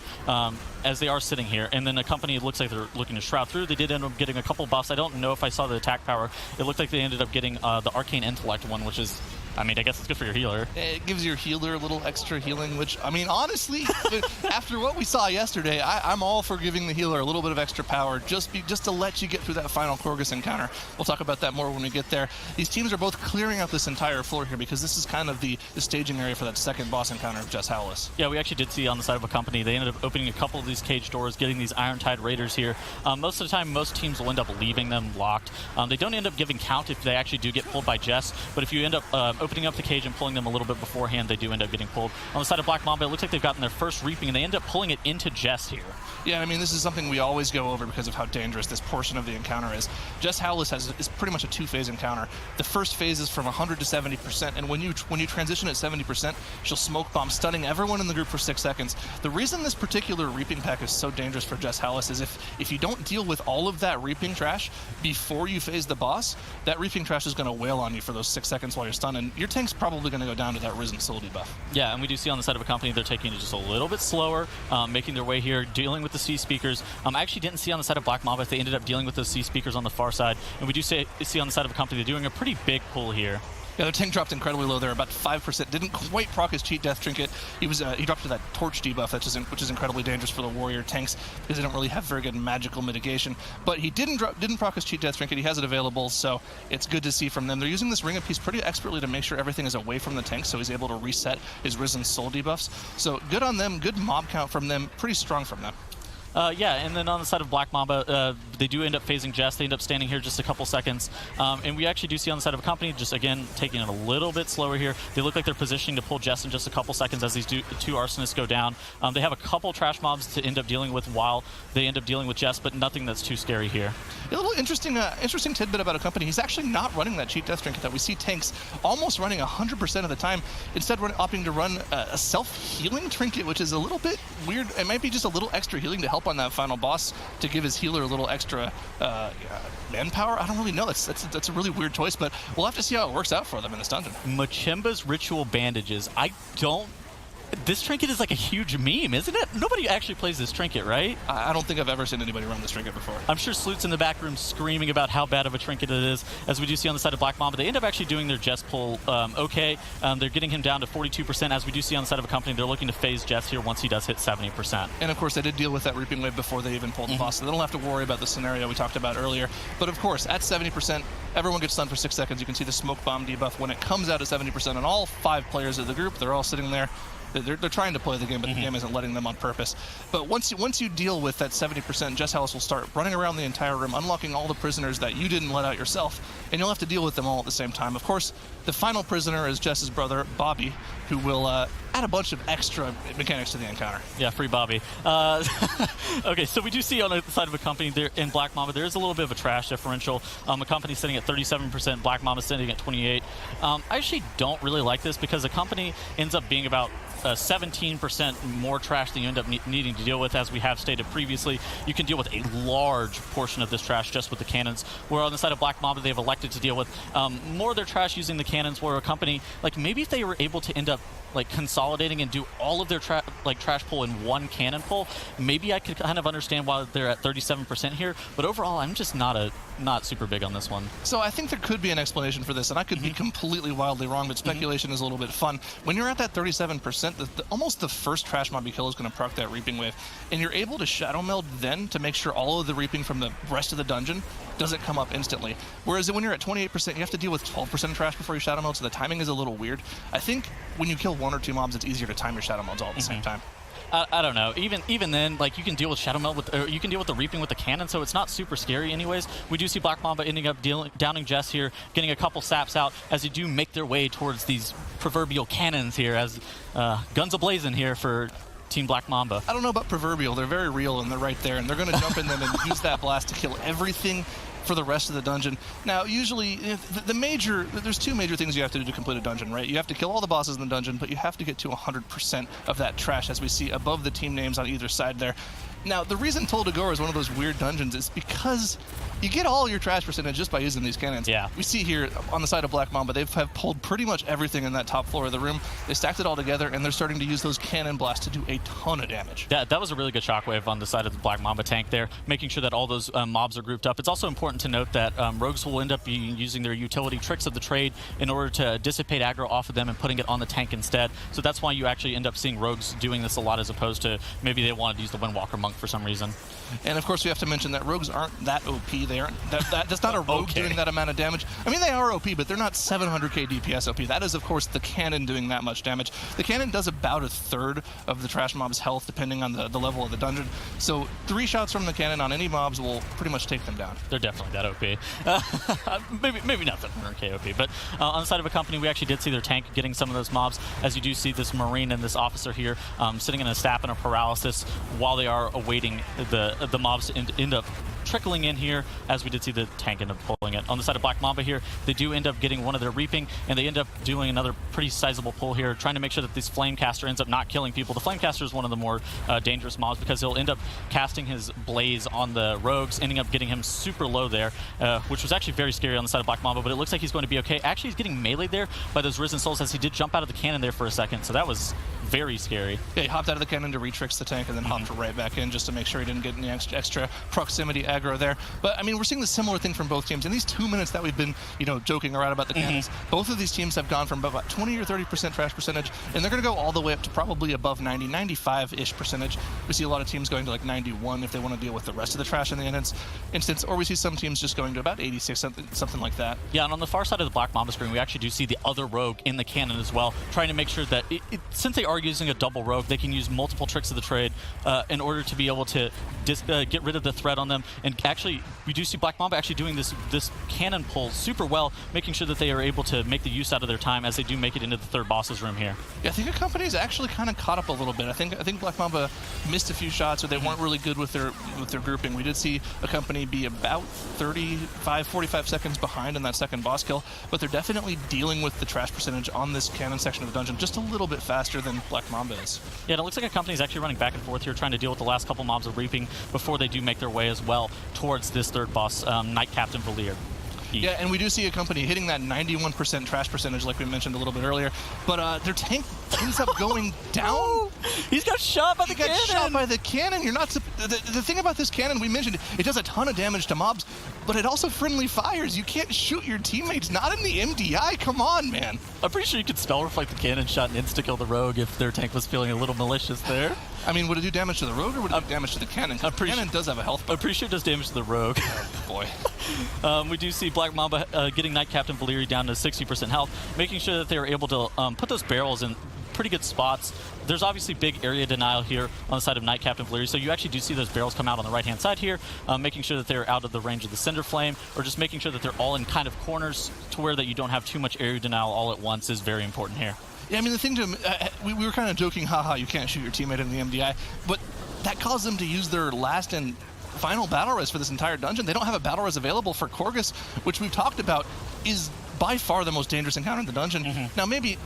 as they are sitting here, and then Accompany, it looks like they're looking to shroud through. They did end up getting a couple buffs. I don't know if I saw the attack power. It looked like they ended up getting the Arcane Intellect one, which is, I mean, I guess it's good for your healer.
It gives your healer a little extra healing, which, I mean, honestly, after what we saw yesterday, I'm all for giving the healer a little bit of extra power, just to let you get through that final Korgus encounter. We'll talk about that more when we get there. These teams are both clearing out this entire floor here, because this is kind of the staging area for that second boss encounter of Jess Hallis.
Yeah, we actually did see on the side of Accompany, they ended up opening a couple of these cage doors, getting these Iron Tide Raiders here. Most of the time, most teams will end up leaving them locked. They don't end up giving count if they actually do get pulled by Jess, but if you end up opening up the cage and pulling them a little bit beforehand, they do end up getting pulled. On the side of Black Mamba, it looks like they've gotten their first reaping, and they end up pulling it into Jess here.
Yeah, I mean, this is something we always go over because of how dangerous this portion of the encounter is. Jess Howless is pretty much a two-phase encounter. The first phase is from 100 to 70%, and when you transition at 70%, she'll smoke bomb, stunning everyone in the group for 6 seconds. The reason this particular reaping pack is so dangerous for Jess Howless is if you don't deal with all of that reaping trash before you phase the boss, that reaping trash is going to wail on you for those 6 seconds while you're stunned, and your tank's probably going to go down to that Risen Soul debuff.
Yeah, and we do see on the side of Accompany, they're taking it just a little bit slower, making their way here, dealing with the C speakers. I actually didn't see on the side of Black Mamba if they ended up dealing with those C speakers on the far side, and we do see on the side of Accompany they're doing a pretty big pull here.
Yeah, their tank dropped incredibly low there, about 5%. Didn't quite proc his cheat death trinket. He dropped to that torch debuff, which is incredibly dangerous for the warrior tanks because they don't really have very good magical mitigation. But he didn't proc his cheat death trinket. He has it available, so it's good to see from them. They're using this ring of peace pretty expertly to make sure everything is away from the tank, so he's able to reset his Risen Soul debuffs. So good on them. Good mob count from them. Pretty strong from them.
Yeah, and then on the side of Black Mamba, they do end up phasing Jess. They end up standing here just a couple seconds. And we actually do see on the side of Accompany, just again, taking it a little bit slower here. They look like they're positioning to pull Jess in just a couple seconds as these two arsonists go down. They have a couple trash mobs to end up dealing with while they end up dealing with Jess, but nothing that's too scary here.
A little interesting tidbit about Accompany. He's actually not running that cheat death trinket that we see tanks almost running 100% of the time. Instead, opting to run a self-healing trinket, which is a little bit weird. It might be just a little extra healing to help on that final boss to give his healer a little extra manpower. I don't really know. That's a really weird choice, but we'll have to see how it works out for them in this dungeon.
Machimba's Ritual Bandages. This trinket is like a huge meme, isn't it? Nobody actually plays this trinket, right?
I don't think I've ever seen anybody run this trinket before.
I'm sure Sloot's in the back room screaming about how bad of a trinket it is. As we do see on the side of Black Mamba, they end up actually doing their Jess pull okay. They're getting him down to 42%. As we do see on the side of Accompany, they're looking to phase Jess here once he does hit 70%.
And of course, they did deal with that reaping wave before they even pulled the boss, so they don't have to worry about the scenario we talked about earlier. But of course, at 70%, everyone gets stunned for 6 seconds. You can see the smoke bomb debuff when it comes out at 70%, and all 5 players of the group, they're all sitting there. They're trying to play the game, but the game isn't letting them on purpose. But once you deal with that 70%, Jess Howless will start running around the entire room, unlocking all the prisoners that you didn't let out yourself, and you'll have to deal with them all at the same time. Of course, the final prisoner is Jess's brother, Bobby, who will add a bunch of extra mechanics to the encounter.
Yeah, free Bobby. Okay, so we do see on the side of Accompany there in Black Mamba, there is a little bit of a trash differential. Accompany sitting at 37%, Black Mamba sitting at 28%. I actually don't really like this because Accompany ends up being about 17% more trash than you end up needing to deal with. As we have stated previously, you can deal with a large portion of this trash just with the cannons, where on the side of Black Mamba they've elected to deal with more of their trash using the cannons, where Accompany, like maybe if they were able to end up like consolidating and do all of their trash pull in one cannon pull, maybe I could kind of understand why they're at 37% here, but overall I'm just not super big on this one.
So I think there could be an explanation for this, and I could be completely wildly wrong, but speculation is a little bit fun. When you're at that 37%, almost the first trash mob you kill is going to proc that reaping wave, and you're able to shadow meld then to make sure all of the reaping from the rest of the dungeon doesn't come up instantly. Whereas when you're at 28%, you have to deal with 12% of trash before you shadow meld, so the timing is a little weird. I think when you kill 1 or 2 mobs, it's easier to time your shadow melds all at the same time.
I don't know. Even then, like, you can deal with Shadow Meld you can deal with the reaping with the cannon, so it's not super scary anyways. We do see Black Mamba ending up downing Jess here, getting a couple saps out as they do make their way towards these proverbial cannons here, as guns a-blazing here for Team Black Mamba.
I don't know about proverbial. They're very real, and they're right there, and they're going to jump in them and use that blast to kill everything for the rest of the dungeon. Now, usually, there's 2 major things you have to do to complete a dungeon, right? You have to kill all the bosses in the dungeon, but you have to get to 100% of that trash, as we see above the team names on either side there. Now, the reason Tol Dagor is one of those weird dungeons is because you get all your trash percentage just by using these cannons.
Yeah.
We see here on the side of Black Mamba, they have pulled pretty much everything in that top floor of the room. They stacked it all together, and they're starting to use those cannon blasts to do a ton of damage.
That was a really good shockwave on the side of the Black Mamba tank there, making sure that all those mobs are grouped up. It's also important to note that rogues will end up using their utility tricks of the trade in order to dissipate aggro off of them and putting it on the tank instead. So that's why you actually end up seeing rogues doing this a lot, as opposed to maybe they wanted to use the Windwalker Monk for some reason.
And of course, we have to mention that rogues aren't that OP. They aren't. That's not a rogue doing that amount of damage. I mean, they are OP, but they're not 700k DPS OP. That is, of course, the cannon doing that much damage. The cannon does about a third of the trash mob's health, depending on the level of the dungeon. So 3 shots from the cannon on any mobs will pretty much take them down.
They're definitely that OP. Maybe not 700k OP, but on the side of Accompany, we actually did see their tank getting some of those mobs. As you do see this Marine and this officer here sitting in a stap and a paralysis while they are awaiting the mobs to end up trickling in here, as we did see the tank end up pulling it. On the side of Black Mamba here, they do end up getting one of their reaping, and they end up doing another pretty sizable pull here, trying to make sure that this Flamecaster ends up not killing people. The Flamecaster is one of the more dangerous mobs because he'll end up casting his blaze on the rogues, ending up getting him super low there, which was actually very scary on the side of Black Mamba, but it looks like he's going to be okay. Actually, he's getting meleeed there by those Risen Souls as he did jump out of the cannon there for a second, so that was very scary.
Yeah, he hopped out of the cannon to retrix the tank and then hopped right back in just to make sure he didn't get any extra proximity aggro there. But I mean, we're seeing the similar thing from both teams. In these 2 minutes that we've been, joking around about the cannons, both of these teams have gone from about 20 or 30% trash percentage, and they're going to go all the way up to probably above 90, 95-ish percentage. We see a lot of teams going to like 91 if they want to deal with the rest of the trash in the instance, or we see some teams just going to about 86, something like that.
Yeah, and on the far side of the Black Mamba screen, we actually do see the other rogue in the cannon as well, trying to make sure that since they are using a double rogue, they can use multiple tricks of the trade in order to be able to get rid of the threat on them. And actually, we do see Black Mamba actually doing this cannon pull super well, making sure that they are able to make the use out of their time as they do make it into the third boss's room here.
Yeah, I think Accompany's actually kind of caught up a little bit. I think Black Mamba missed a few shots, or they weren't really good with their grouping. We did see Accompany be about 45 seconds behind in that second boss kill, but they're definitely dealing with the trash percentage on this cannon section of the dungeon just a little bit faster than Black Mamba is.
Yeah, and it looks like Accompany's actually running back and forth here, trying to deal with the last couple mobs of reaping before they do make their way as well towards this third boss, Knight Captain Valir.
Yeah, and we do see Accompany hitting that 91% trash percentage like we mentioned a little bit earlier, but their tank ends up going down.
He's got shot by the cannon!
He got shot by the cannon. You're not... The thing about this cannon, we mentioned, it does a ton of damage to mobs, but it also friendly fires. You can't shoot your teammates, not in the MDI. Come on, man.
I'm pretty sure you could spell reflect the cannon shot and insta-kill the rogue if their tank was feeling a little malicious there.
I mean, would it do damage to the rogue or would it do damage to the cannon? Because the cannon does have a health bar.
I'm pretty sure it does damage to the rogue.
Boy.
We do see Black Mamba getting Knight Captain Valir down to 60% health, making sure that they are able to put those barrels in pretty good spots. There's obviously big area denial here on the side of Knight Captain Valir, so you actually do see those barrels come out on the right-hand side here, making sure that they're out of the range of the Cinder Flame, or just making sure that they're all in kind of corners to where that you don't have too much area denial all at once is very important here.
Yeah, I mean, the thing we were kind of joking, haha, you can't shoot your teammate in the MDI, but that caused them to use their last and final battle res for this entire dungeon. They don't have a battle res available for Korgus, which we've talked about is by far the most dangerous encounter in the dungeon. Now, maybe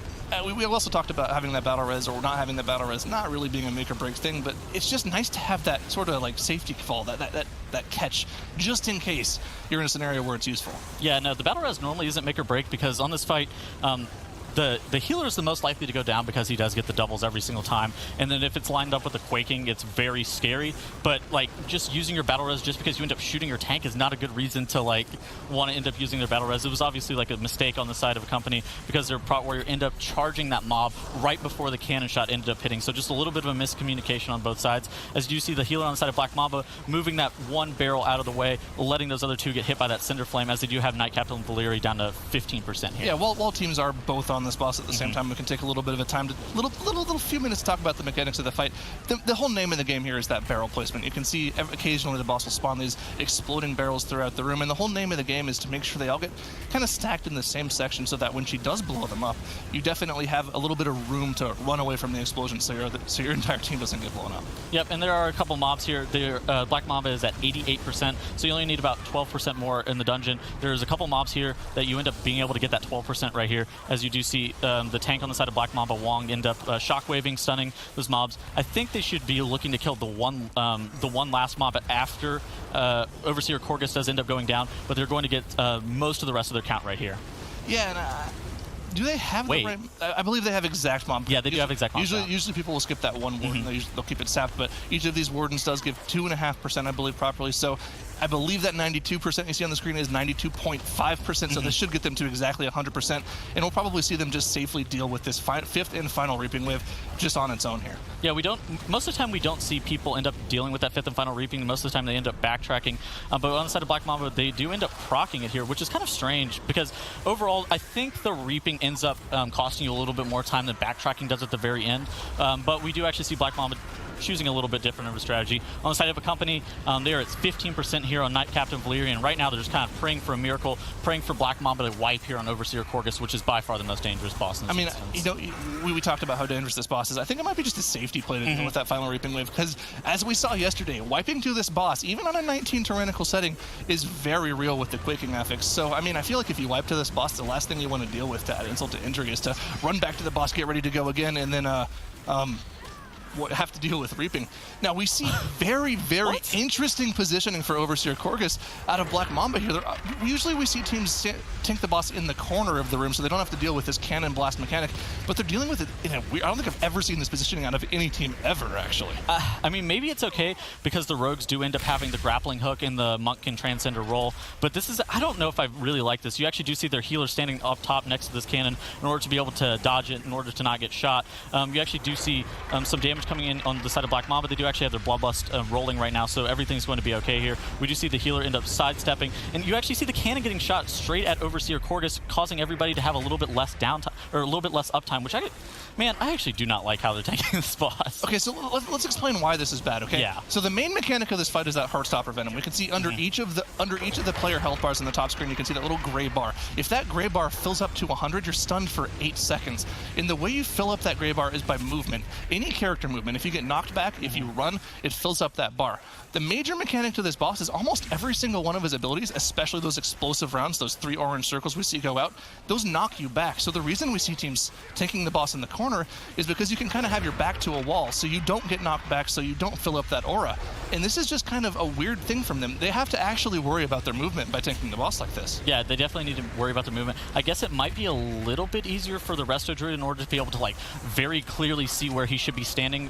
we also talked about having that battle res or not having that battle res not really being a make or break thing, but it's just nice to have that sort of like safety fall, that catch, just in case you're in a scenario where it's useful.
Yeah, no, the battle res normally isn't make or break because on this fight, the healer is the most likely to go down because he does get the doubles every single time, and then if it's lined up with the quaking, it's very scary. But like just using your battle res just because you end up shooting your tank is not a good reason to like want to end up using their battle res. It was obviously like a mistake on the side of Accompany because their prot warrior ended up charging that mob right before the cannon shot ended up hitting. So just a little bit of a miscommunication on both sides. As you see the healer on the side of Black Mamba moving that one barrel out of the way, letting those other two get hit by that Cinder Flame, as they do have Knight Captain Valir down to 15% here.
Yeah, while teams are both on this boss at the same time, we can take a little bit of a time to little few minutes to talk about the mechanics of the fight. The whole name of the game here is that barrel placement. You can see occasionally the boss will spawn these exploding barrels throughout the room, and the whole name of the game is to make sure they all get kind of stacked in the same section so that when she does blow them up, you definitely have a little bit of room to run away from the explosion so your entire team doesn't get blown up.
Yep, and there are a couple mobs here. Black Mamba is at 88%, so you only need about 12% more in the dungeon. There's a couple mobs here that you end up being able to get that 12% right here, as you do see the tank on the side of Black Mamba, Wong, end up shockwaving, stunning those mobs. I think they should be looking to kill the one last mob after Overseer Korgus does end up going down, but they're going to get most of the rest of their count right here.
Yeah, and do they have the right? I believe they have exact mob.
Yeah, they do have exact mob.
Usually people will skip that one warden. They'll keep it sapped, but each of these wardens does give 2.5%, I believe, properly. So I believe that 92% you see on the screen is 92.5%, so this should get them to exactly 100%, and we'll probably see them just safely deal with this fifth and final Reaping Wave just on its own here.
Yeah, most of the time we don't see people end up dealing with that 5th and final Reaping. Most of the time they end up backtracking, but on the side of Black Mamba, they do end up proccing it here, which is kind of strange, because overall, I think the Reaping ends up costing you a little bit more time than backtracking does at the very end, but we do actually see Black Mamba choosing a little bit different of a strategy. On the side of Accompany, they are at 15% here on Knight Captain Valyrian. Right now, they're just kind of praying for a miracle, praying for Black Mamba to wipe here on Overseer Korghos, which is by far the most dangerous boss in this instance.
We talked about how dangerous this boss is. I think it might be just a safety play to deal with that final Reaping Wave, because as we saw yesterday, wiping through this boss, even on a 19 tyrannical setting, is very real with the Quaking affix. So, I mean, I feel like if you wipe to this boss, the last thing you want to deal with to add insult to injury is to run back to the boss, get ready to go again, and then have to deal with Reaping. Now, we see very, very interesting positioning for Overseer Korghos out of Black Mamba here. Usually we see teams tank the boss in the corner of the room so they don't have to deal with this cannon blast mechanic, but they're dealing with it in a weird... I don't think I've ever seen this positioning out of any team ever, actually.
I mean, maybe it's okay because the rogues do end up having the grappling hook and the monk can transcender roll, but this is... I don't know if I really like this. You actually do see their healer standing up top next to this cannon in order to be able to dodge it, in order to not get shot. You actually do see some damage coming in on the side of Black Mamba. They do actually have their Bloodlust rolling right now, so everything's going to be okay here. We do see the healer end up sidestepping, and you actually see the cannon getting shot straight at Overseer Korghos, causing everybody to have a little bit less downtime, or a little bit less uptime, which I actually do not like how they're taking this boss.
Okay, so let's explain why this is bad, okay?
Yeah.
So the main mechanic of this fight is that Heartstopper Venom. We can see under each of the player health bars on the top screen, you can see that little gray bar. If that gray bar fills up to 100, you're stunned for 8 seconds. And the way you fill up that gray bar is by movement. Any character movement. If you get knocked back, if you run, it fills up that bar. The major mechanic to this boss is almost every single one of his abilities, especially those explosive rounds, those 3 orange circles we see go out, those knock you back. So the reason we see teams taking the boss in the corner is because you can kind of have your back to a wall, so you don't get knocked back, so you don't fill up that aura. And this is just kind of a weird thing from them. They have to actually worry about their movement by taking the boss like this.
Yeah, they definitely need to worry about their movement. I guess it might be a little bit easier for the Resto Druid in order to be able to very clearly see where he should be standing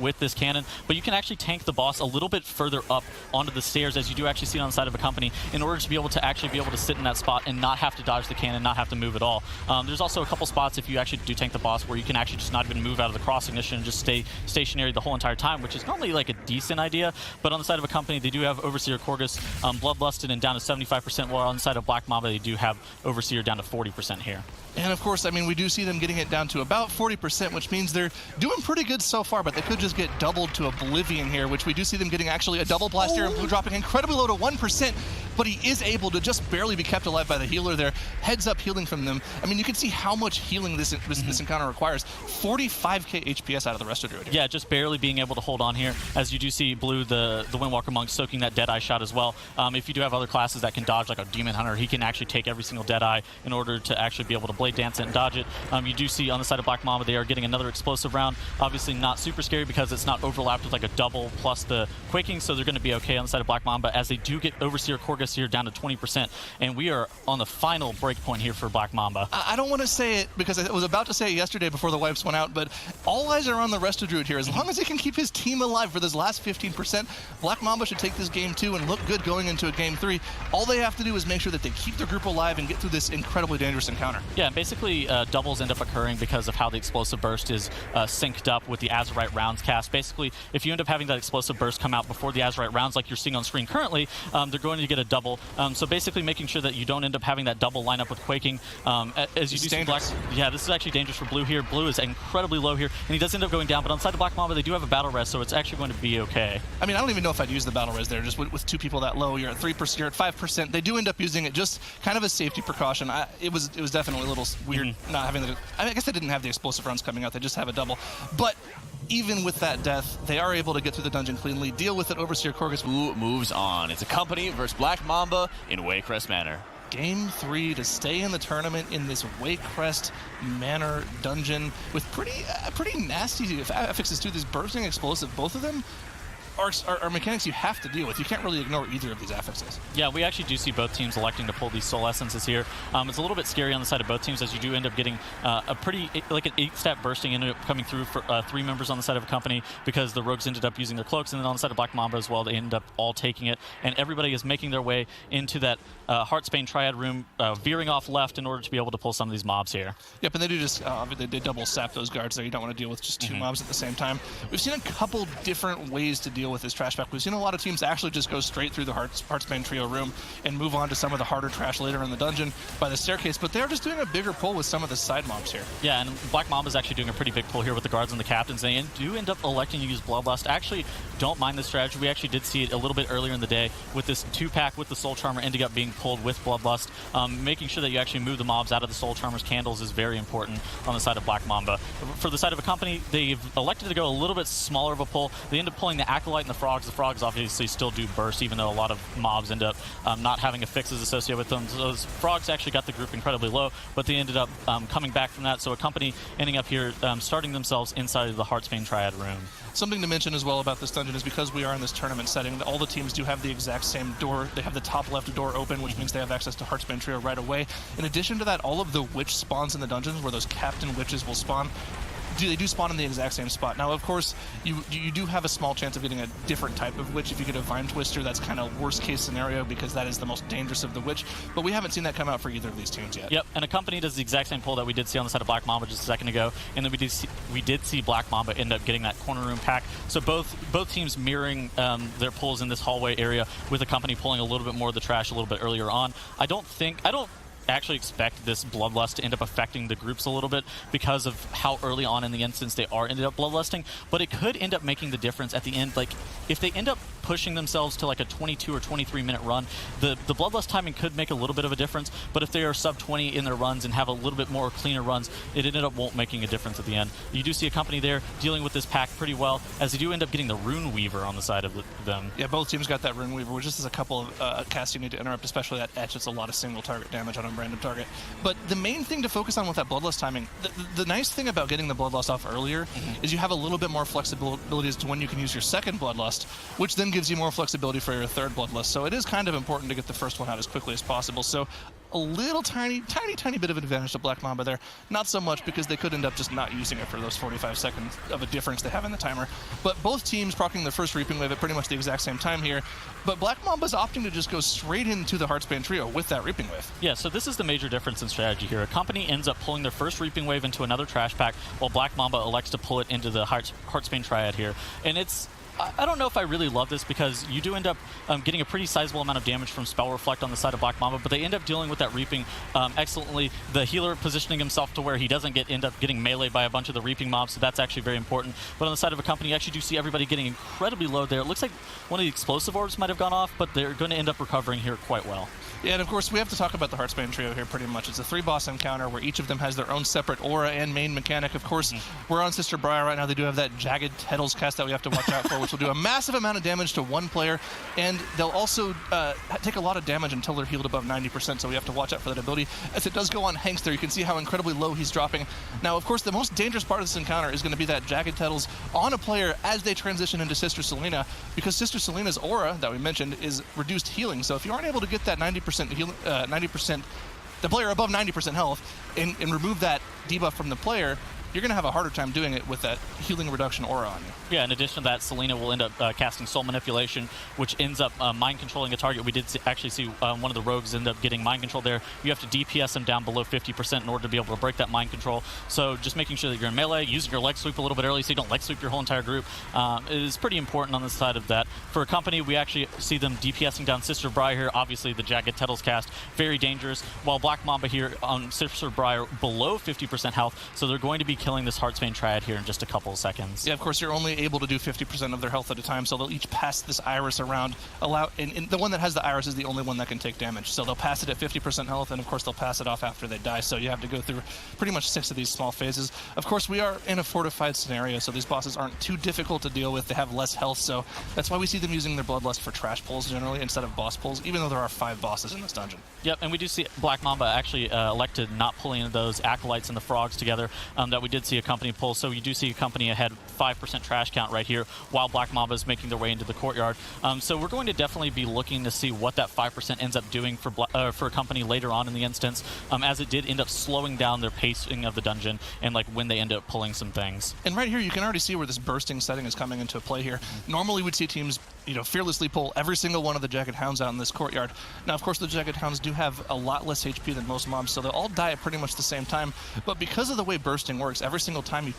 with this cannon, but you can actually tank the boss a little bit further up onto the stairs, as you do actually see it on the side of Accompany, in order to be able to sit in that spot and not have to dodge the cannon, not have to move at all. There's also a couple spots, if you actually do tank the boss, where you can actually just not even move out of the cross ignition and just stay stationary the whole entire time, which is normally a decent idea. But on the side of Accompany, they do have Overseer Korghos bloodlusted and down to 75%, while on the side of Black Mamba, they do have Overseer down to 40% here.
And of course, I mean, we do see them getting it down to about 40%, which means they're doing pretty good so far, but they could just get doubled to oblivion here, which we do see them getting actually a double blast here, and Blue dropping incredibly low to 1%, but he is able to just barely be kept alive by the healer there. Heads up healing from them. I mean, you can see how much healing this encounter requires. 45k HPS out of the Resto Druid.
Yeah, just barely being able to hold on here, as you do see Blue, the Windwalker Monk, soaking that Deadeye shot as well. If you do have other classes that can dodge, like a Demon Hunter, he can actually take every single Deadeye in order to actually be able to Blade Dance it and dodge it. You do see on the side of Black Mamba, they are getting another explosive round. Obviously not super scary because it's not overlapped with a double plus the Quaking, so they're going to be okay on the side of Black Mamba, as they do get Overseer Korghos here down to 20%, and we are on the final break point here for Black Mamba.
I don't want to say it because I was about to say it yesterday before the wipes went out, but all eyes are on the Resto Druid here. As long as he can keep his team alive for this last 15%, Black Mamba should take this game 2 and look good going into a game 3. All they have to do is make sure that they keep their group alive and get through this incredibly dangerous encounter.
Yeah, basically doubles end up occurring because of how the explosive burst is synced up with the Azerite rounds cast. Basically, if you end up having that explosive burst come out before the Azerite rounds like you're seeing on screen currently, they're going to get a double. So basically making sure that you don't end up having that double lineup with Quaking. As you do see Black, yeah, this is actually dangerous for Blue here. Blue is incredibly low here, and he does end up going down, but on the side of Black Mamba, they do have a battle res, so it's actually going to be okay.
I mean, I don't even know if I'd use the battle res there, just with 2 people that low. You're at 3%, you're at 5%. They do end up using it just kind of a safety precaution. It was definitely a little weird not having the... I guess they didn't have the explosive rounds coming out, they just have a double. But even with that death, they are able to get through the dungeon cleanly, deal with it. Overseer Korghos
moves on. It's Accompany versus Black Mamba in Waycrest Manor.
Game 3 to stay in the tournament in this Waycrest Manor dungeon with pretty nasty affixes too. This bursting explosive, both of them are mechanics you have to deal with. You can't really ignore either of these affixes.
Yeah, we actually do see both teams electing to pull these soul essences here. It's a little bit scary on the side of both teams, as you do end up getting a pretty, like an 8-stat bursting ended up coming through for 3 members on the side of Accompany, because the rogues ended up using their cloaks, and then on the side of Black Mamba as well, they ended up all taking it, and everybody is making their way into that Heartsbane Triad room, veering off left in order to be able to pull some of these mobs here.
Yep, and they do just, they double sap those guards there. You don't want to deal with just 2 mobs at the same time. We've seen a couple different ways to deal with this trash pack. We've seen a lot of teams actually just go straight through the Heartsbane Trio room and move on to some of the harder trash later in the dungeon by the staircase, but they're just doing a bigger pull with some of the side mobs here.
Yeah, and Black Mamba's actually doing a pretty big pull here with the guards and the captains. They do end up electing to use Bloodlust. I actually don't mind this strategy. We actually did see it a little bit earlier in the day with this 2-pack with the Soul Charmer ending up being pulled with Bloodlust. Making sure that you actually move the mobs out of the Soul Charmer's candles is very important on the side of Black Mamba. For the side of Accompany, they've elected to go a little bit smaller of a pull. They end up pulling the Acolyte and the Frogs. The Frogs obviously still do burst, even though a lot of mobs end up not having affixes associated with them. So those Frogs actually got the group incredibly low, but they ended up coming back from that. So Accompany ending up here starting themselves inside of the Heartsbane Triad room.
Something to mention as well about this dungeon is because we are in this tournament setting, all the teams do have the exact same door. They have the top left door open, which means they have access to Heartsbane Trio right away. In addition to that, all of the witch spawns in the dungeons, where those captain witches will spawn, they do spawn in the exact same spot. Now, of course, you do have a small chance of getting a different type of witch. If you get a Vine Twister, that's kind of worst case scenario, because that is the most dangerous of the witch. But we haven't seen that come out for either of these teams yet.
Yep, and Accompany does the exact same pull that we did see on the side of Black Mamba just a second ago, and then we did see Black Mamba end up getting that corner room pack. So both teams mirroring their pulls in this hallway area, with Accompany pulling a little bit more of the trash a little bit earlier on. I don't actually expect this Bloodlust to end up affecting the groups a little bit because of how early on in the instance they are ended up Bloodlusting, but it could end up making the difference at the end. Like, if they end up pushing themselves to like a 22 or 23 minute run, the Bloodlust timing could make a little bit of a difference, but if they are sub 20 in their runs and have a little bit more cleaner runs, it ended up won't making a difference at the end. You do see Accompany there dealing with this pack pretty well, as they do end up getting the Rune Weaver on the side of them.
Yeah, both teams got that Rune Weaver, which just is a couple of casts you need to interrupt, especially that Etch. It's a lot of single target damage on a random target. But the main thing to focus on with that Bloodlust timing, the nice thing about getting the Bloodlust off earlier is you have a little bit more flexibility as to when you can use your second Bloodlust, which then gives you more flexibility for your third Bloodlust. So it is kind of important to get the first one out as quickly as possible. So a little tiny bit of advantage to Black Mamba there. Not so much, because they could end up just not using it for those 45 seconds of a difference they have in the timer. But both teams proccing their first Reaping Wave at pretty much the exact same time here. But Black Mamba's opting to just go straight into the Heartsbane Trio with that Reaping Wave.
Yeah, so this is the major difference in strategy here. Accompany ends up pulling their first Reaping Wave into another trash pack, while Black Mamba elects to pull it into the Heartsbane Triad here. And I don't know if I really love this, because you do end up getting a pretty sizable amount of damage from Spell Reflect on the side of Black Mamba, but they end up dealing with that Reaping excellently. The healer positioning himself to where he doesn't end up getting melee by a bunch of the Reaping mobs, so that's actually very important. But on the side of Accompany, you actually do see everybody getting incredibly low there. It looks like one of the explosive orbs might have gone off, but they're going to end up recovering here quite well.
Yeah, and of course, we have to talk about the Heartsbane Trio here pretty much. It's a 3-boss encounter where each of them has their own separate aura and main mechanic. Of course, we're on Sister Briar right now. They do have that Jagged Tettles cast that we have to watch out for, which will do a massive amount of damage to one player, and they'll also take a lot of damage until they're healed above 90%, so we have to watch out for that ability. As it does go on Hanks there, you can see how incredibly low he's dropping. Now, of course, the most dangerous part of this encounter is going to be that Jagged Tettles on a player as they transition into Sister Selena, because Sister Selena's aura that we mentioned is reduced healing. So if you aren't able to get that 90% healing, 90%, the player above 90% health, and remove that debuff from the player, you're going to have a harder time doing it with that healing reduction aura on you.
Yeah, in addition to that, Selena will end up casting Soul Manipulation, which ends up mind controlling a target. We did actually see one of the rogues end up getting mind control there. You have to DPS them down below 50% in order to be able to break that mind control. So just making sure that you're in melee, using your leg sweep a little bit early so you don't leg sweep your whole entire group is pretty important on the side of that. For Accompany, we actually see them DPSing down Sister Briar here. Obviously, the Jagged Tettles cast, very dangerous. While Black Mamba here on Sister Briar below 50% health, so they're going to be killing this Heartsbane Triad here in just a couple of seconds.
Yeah, of course, you're only able to do 50% of their health at a time, so they'll each pass this Iris around. And the one that has the Iris is the only one that can take damage. So they'll pass it at 50% health, and of course they'll pass it off after they die. So you have to go through pretty much 6 of these small phases. Of course, we are in a fortified scenario, so these bosses aren't too difficult to deal with. They have less health, so that's why we see them using their Bloodlust for trash pulls generally instead of boss pulls, even though there are 5 bosses in this dungeon.
Yep, and we do see Black Mamba actually elect to not pulling those Acolytes and the Frogs together that we we did see Accompany pull, so you do see Accompany ahead 5% trash count right here, while Black Mamba is making their way into the courtyard. So we're going to definitely be looking to see what that 5% ends up doing for Accompany later on in the instance, as it did end up slowing down their pacing of the dungeon and like when they end up pulling some things.
And right here, you can already see where this bursting setting is coming into play here. Normally, we'd see teams, fearlessly pull every single one of the Jagged Hounds out in this courtyard. Now, of course, the Jagged Hounds do have a lot less HP than most mobs, so they'll all die at pretty much the same time. But because of the way bursting works, every single time you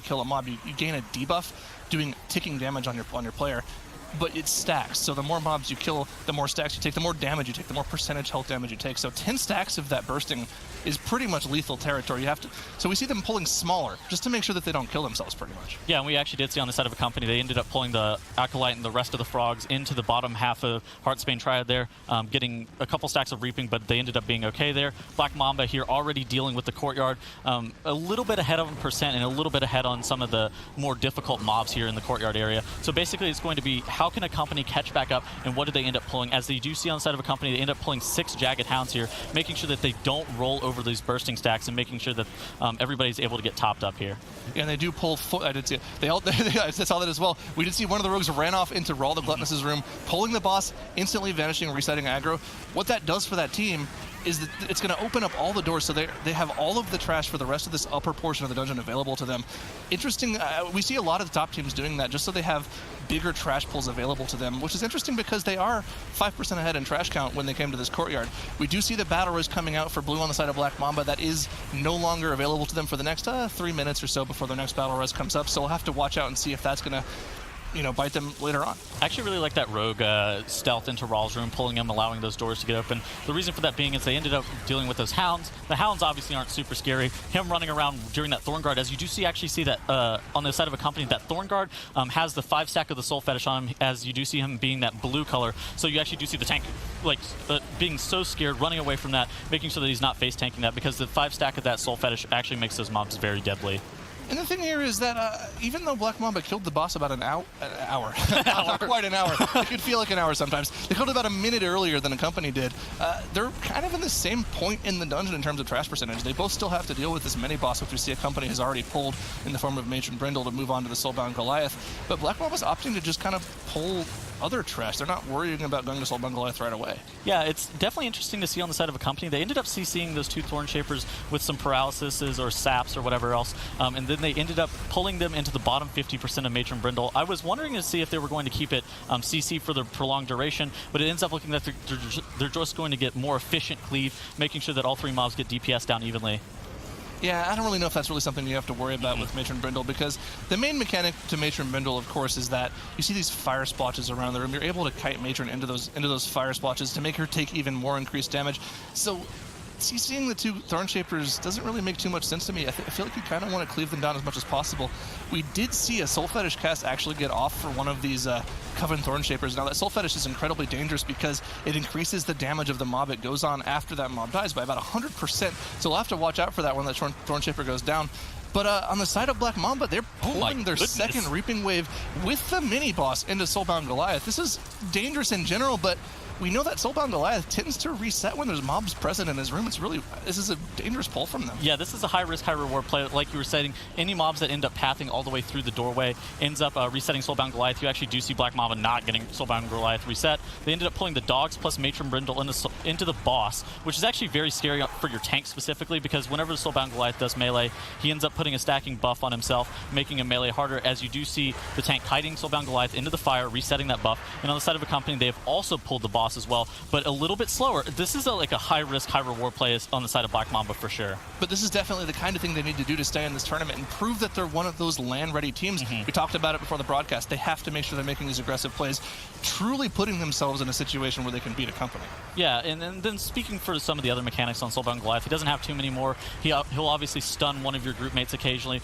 kill a mob, you gain a debuff, doing ticking damage on your player. But it stacks, so the more mobs you kill, the more stacks you take, the more damage you take, the more percentage health damage you take. So 10 stacks of that bursting is pretty much lethal territory. So we see them pulling smaller, just to make sure that they don't kill themselves pretty much.
Yeah, and we actually did see on the side of Accompany, they ended up pulling the Acolyte and the rest of the frogs into the bottom half of Heartsbane Triad there, getting a couple stacks of Reaping, but they ended up being okay there. Black Mamba here already dealing with the courtyard, a little bit ahead of percent and a little bit ahead on some of the more difficult mobs here in the courtyard area. So basically it's going to be, how can Accompany catch back up, and what do they end up pulling? As they do see on the side of Accompany, they end up pulling 6 Jagged Hounds here, making sure that they don't roll over these bursting stacks and making sure that everybody's able to get topped up here.
Yeah, and they do pull. I did see it. I saw that as well. We did see one of the rogues ran off into Rawl the Gluttonous' room, pulling the boss, instantly vanishing, resetting aggro. What that does for that team is that it's going to open up all the doors, so they have all of the trash for the rest of this upper portion of the dungeon available to them. Interesting, we see a lot of the top teams doing that just so they have bigger trash pulls available to them, which is interesting because they are 5% ahead in trash count when they came to this courtyard. We do see the battle res coming out for blue on the side of Black Mamba. That is no longer available to them for the next 3 minutes or so before their next battle res comes up, so we'll have to watch out and see if that's going to bite them later on.
I actually really like that rogue stealth into Rawl's room, pulling him, allowing those doors to get open. The reason for that being is they ended up dealing with those hounds. The hounds obviously aren't super scary. Him running around during that Thorn Guard, as you do actually see that on the side of Accompany, that Thorn Guard has the 5 stack of the Soul Fetish on him, as you do see him being that blue color. So you actually do see the tank being so scared, running away from that, making sure that he's not face tanking that, because the 5 stack of that Soul Fetish actually makes those mobs very deadly.
And the thing here is that even though Black Mamba killed the boss about an hour, not quite an hour, it could feel like an hour sometimes, they killed about a minute earlier than Accompany did, they're kind of in the same point in the dungeon in terms of trash percentage. They both still have to deal with this mini-boss, which we see Accompany has already pulled in the form of Matron Brindle to move on to the Soulbound Goliath. But Black Mamba's opting to just kind of pull other trash. They're not worrying about going to Soulbound Goliath right away.
Yeah, it's definitely interesting to see on the side of Accompany. They ended up CCing those 2 Thorn Shapers with some paralyses or saps or whatever else, and then they ended up pulling them into the bottom 50% of Matron Brindle. I was wondering to see if they were going to keep it CC for the prolonged duration, but it ends up looking that they're just going to get more efficient cleave, making sure that all 3 mobs get DPS down evenly.
Yeah, I don't really know if that's really something you have to worry about with Matron Brindle, because the main mechanic to Matron Brindle, of course, is that you see these fire splotches around the room. You're able to kite Matron into those fire splotches to make her take even more increased damage. So CCing the 2 Thorn Shapers doesn't really make too much sense to me. I feel like you kind of want to cleave them down as much as possible. We did see a Soul Fetish cast actually get off for one of these Coven Thorn Shapers. Now, that Soul Fetish is incredibly dangerous because it increases the damage of the mob it goes on after that mob dies by about 100%. So we'll have to watch out for that when that Thorn Shaper goes down. But on the side of Black Mamba, they're pulling their second Reaping Wave with the mini-boss into Soulbound Goliath. This is dangerous in general, but we know that Soulbound Goliath tends to reset when there's mobs present in his room. This is a dangerous pull from them.
Yeah, this is a high-risk, high-reward play. Like you were saying, any mobs that end up pathing all the way through the doorway ends up resetting Soulbound Goliath. You actually do see Black Mamba not getting Soulbound Goliath reset. They ended up pulling the dogs plus Matron Brindle into the boss, which is actually very scary for your tank specifically, because whenever the Soulbound Goliath does melee, he ends up putting a stacking buff on himself, making him melee harder, as you do see the tank kiting Soulbound Goliath into the fire, resetting that buff. And on the side of Accompany, they have also pulled the boss as well, but a little bit slower. This is like a high-risk, high-reward play on the side of Black Mamba for sure.
But this is definitely the kind of thing they need to do to stay in this tournament and prove that they're one of those land-ready teams. We talked about it before the broadcast. They have to make sure they're making these aggressive plays, truly putting themselves in a situation where they can beat Accompany.
Yeah, and then speaking for some of the other mechanics on Soulbound Goliath, he doesn't have too many more. He'll obviously stun one of your group mates occasionally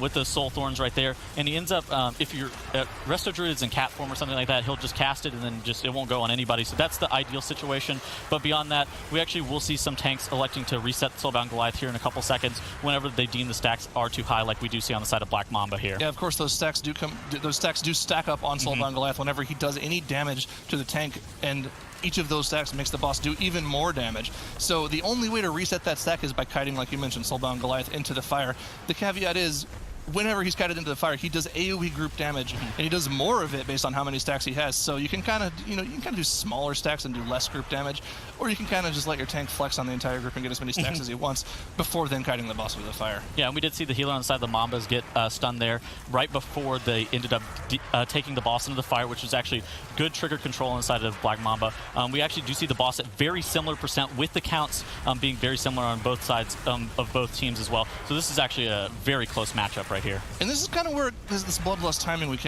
with the Soul Thorns right there, and he ends up, if you're at Resto Druids in cat form or something like that, he'll just cast it and then it won't go on anybody, so that's the ideal situation. But beyond that, we actually will see some tanks electing to reset Soulbound Goliath here in a couple seconds whenever they deem the stacks are too high, like we do see on the side of Black Mamba here.
Yeah, of course, those stacks do stack up on Soulbound Goliath whenever he does any damage to the tank, and each of those stacks makes the boss do even more damage. So the only way to reset that stack is by kiting, like you mentioned, Soulbound Goliath into the fire. The caveat is, whenever he's kited into the fire, he does AoE group damage, and he does more of it based on how many stacks he has. So you can kind of, you can kind of do smaller stacks and do less group damage, or you can kind of just let your tank flex on the entire group and get as many stacks as he wants before then kiting the boss with the fire.
Yeah, and we did see the healer on the side of the Mambas get stunned there right before they ended up taking the boss into the fire, which was actually good trigger control inside of Black Mamba. We actually do see the boss at very similar percent, with the counts being very similar on both sides of both teams as well. So this is actually a very close matchup right here.
And this is kind of where this Bloodlust timing we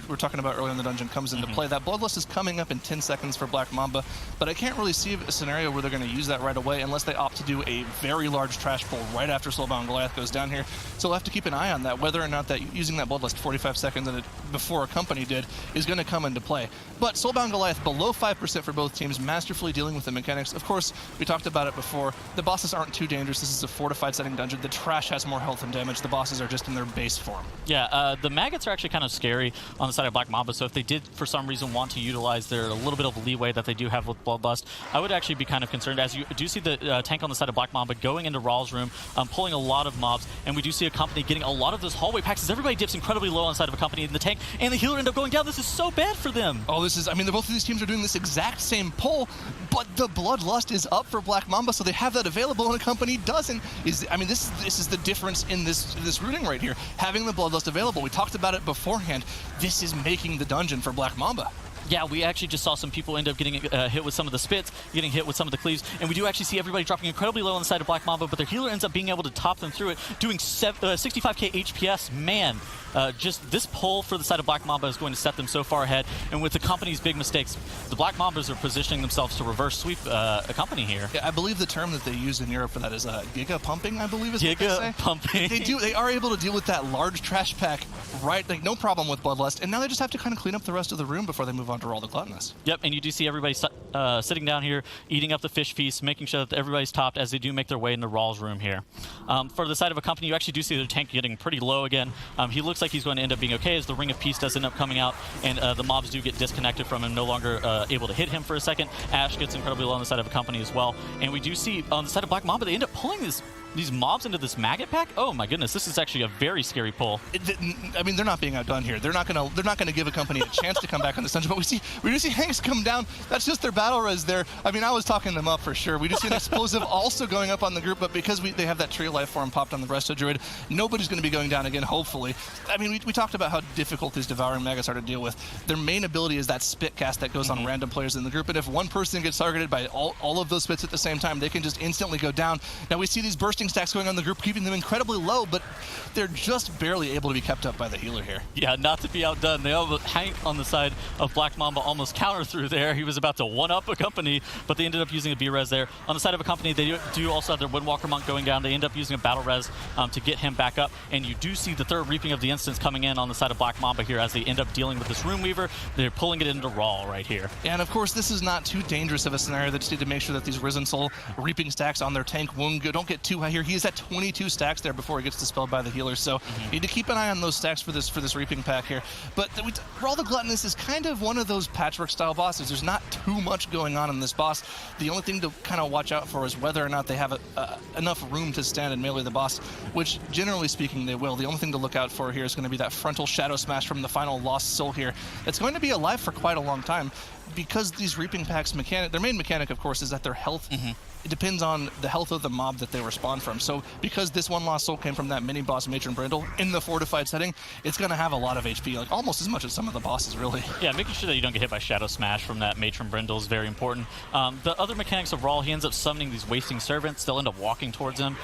were talking about earlier in the dungeon comes into play. That Bloodlust is coming up in 10 seconds for Black Mamba, but I can't really see a scenario where they're going to use that right away unless they opt to do a very large trash pull right after Soulbound Goliath goes down here. So we'll have to keep an eye on that, whether or not that using that Bloodlust 45 seconds before Accompany did is going to come into play. But Soulbound Goliath below 5% for both teams, masterfully dealing with the mechanics. Of course, we talked about it before. The bosses aren't too dangerous. This is a fortified setting dungeon. The trash has more health and damage. The bosses are just in their base form.
Yeah, the maggots are actually kind of scary on the side of Black Mamba, so if they did for some reason want to utilize their little bit of leeway that they do have with Bloodlust, I would actually be kind of concerned, as you do see the tank on the side of Black Mamba going into Rawl's room, pulling a lot of mobs, and we do see Accompany getting a lot of those hallway packs as everybody dips incredibly low on the side of Accompany in the tank, and the healer end up going down. This is so bad for them.
Oh, I mean, both of these teams are doing this exact same pull, but the Bloodlust is up for Black Mamba, so they have that available, and Accompany doesn't. I mean, this is the difference in this routing right here. Having the Bloodlust available, we talked about it beforehand. This is making the dungeon for Black Mamba.
Yeah, we actually just saw some people end up getting hit with some of the spits, getting hit with some of the cleaves, and we do actually see everybody dropping incredibly low on the side of Black Mamba, but their healer ends up being able to top them through it, doing 65k HPS. Man, just this pull for the side of Black Mamba is going to set them so far ahead, and with the company's big mistakes, the Black Mambas are positioning themselves to reverse sweep Accompany here.
Yeah, I believe the term that they use in Europe for that is giga pumping, I believe is what they say.
Giga pumping.
They are able to deal with that large trash pack, right? Like, no problem with Bloodlust, and now they just have to kind of clean up the rest of the room before they move on to all the Gluttonous.
Yep, and you do see everybody sitting down here, eating up the fish feast, making sure that everybody's topped as they do make their way into Rawl's room here. For the side of Accompany, you actually do see their tank getting pretty low again. He looks like he's going to end up being okay as the Ring of Peace does end up coming out, and the mobs do get disconnected from him, no longer able to hit him for a second. Ash gets incredibly low on the side of Accompany as well. And we do see on the side of Black Mamba, they end up pulling these mobs into this maggot pack. Oh my goodness, this is actually a very scary pull.
I mean, they're not being outdone here. They're not gonna give Accompany a chance to come back on this dungeon. But we do see Hanks come down. That's just their battle res there. I mean, I was talking them up for sure. We do see an explosive also going up on the group, but because they have that Tree of Life form popped on the Resto Druid, nobody's going to be going down again, hopefully. I mean, we talked about how difficult these devouring maggots are to deal with. Their main ability is that spit cast that goes on random players in the group, and if one person gets targeted by all of those spits at the same time, they can just instantly go down. Now we see these bursting stacks going on the group, keeping them incredibly low, but they're just barely able to be kept up by the healer here.
Yeah, not to be outdone. They all Hank on the side of Black Mamba almost counter through there. He was about to one-up Accompany, but they ended up using a B-Res there. On the side of Accompany, they do also have their Windwalker Monk going down. They end up using a Battle Res to get him back up, and you do see the third Reaping of the Instance coming in on the side of Black Mamba here as they end up dealing with this Rune Weaver. They're pulling it into Raw right here.
And of course, this is not too dangerous of a scenario. They just need to make sure that these Risen Soul Reaping stacks on their tank don't get too high here. He is at 22 stacks there before he gets dispelled by the healer, so you need to keep an eye on those stacks for this Reaping pack here. But Raw the Gluttonous is kind of one of those patchwork style bosses. There's not too much going on in this boss. The only thing to kind of watch out for is whether or not they have enough room to stand and melee the boss, which generally speaking they will. The only thing to look out for here is going to be that frontal Shadow Smash from the final Lost Soul here. It's going to be alive for quite a long time because these Reaping packs their main mechanic, of course, is that their health it depends on the health of the mob that they respawn from. So because this one Lost Soul came from that mini boss Matron Brindle in the fortified setting, it's going to have a lot of HP, like almost as much as some of the bosses, really.
Yeah, making sure that you don't get hit by Shadow Smash from that Matron Brindle is very important. The other mechanics of Raw, he ends up summoning these Wasting Servants. They'll end up walking towards him.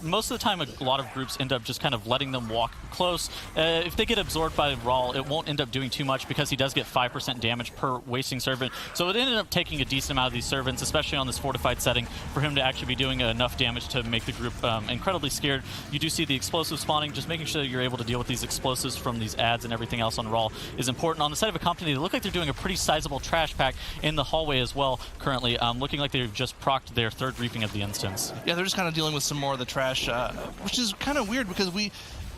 Most of the time, a lot of groups end up just kind of letting them walk close. If they get absorbed by Raw, it won't end up doing too much because he does get 5% damage per Wasting Servant. So it ended up taking a decent amount of these servants, especially on this fortified setting. reaping for him to actually be doing enough damage to make the group incredibly scared. You do see the explosives spawning. Just making sure that you're able to deal with these explosives from these ads and everything else on Raw is important. On the side of Accompany, they look like they're doing a pretty sizable trash pack in the hallway as well currently, looking like they've just procced their third reaping of the instance.
Yeah, they're just kind of dealing with some more of the trash, which is kind of weird because we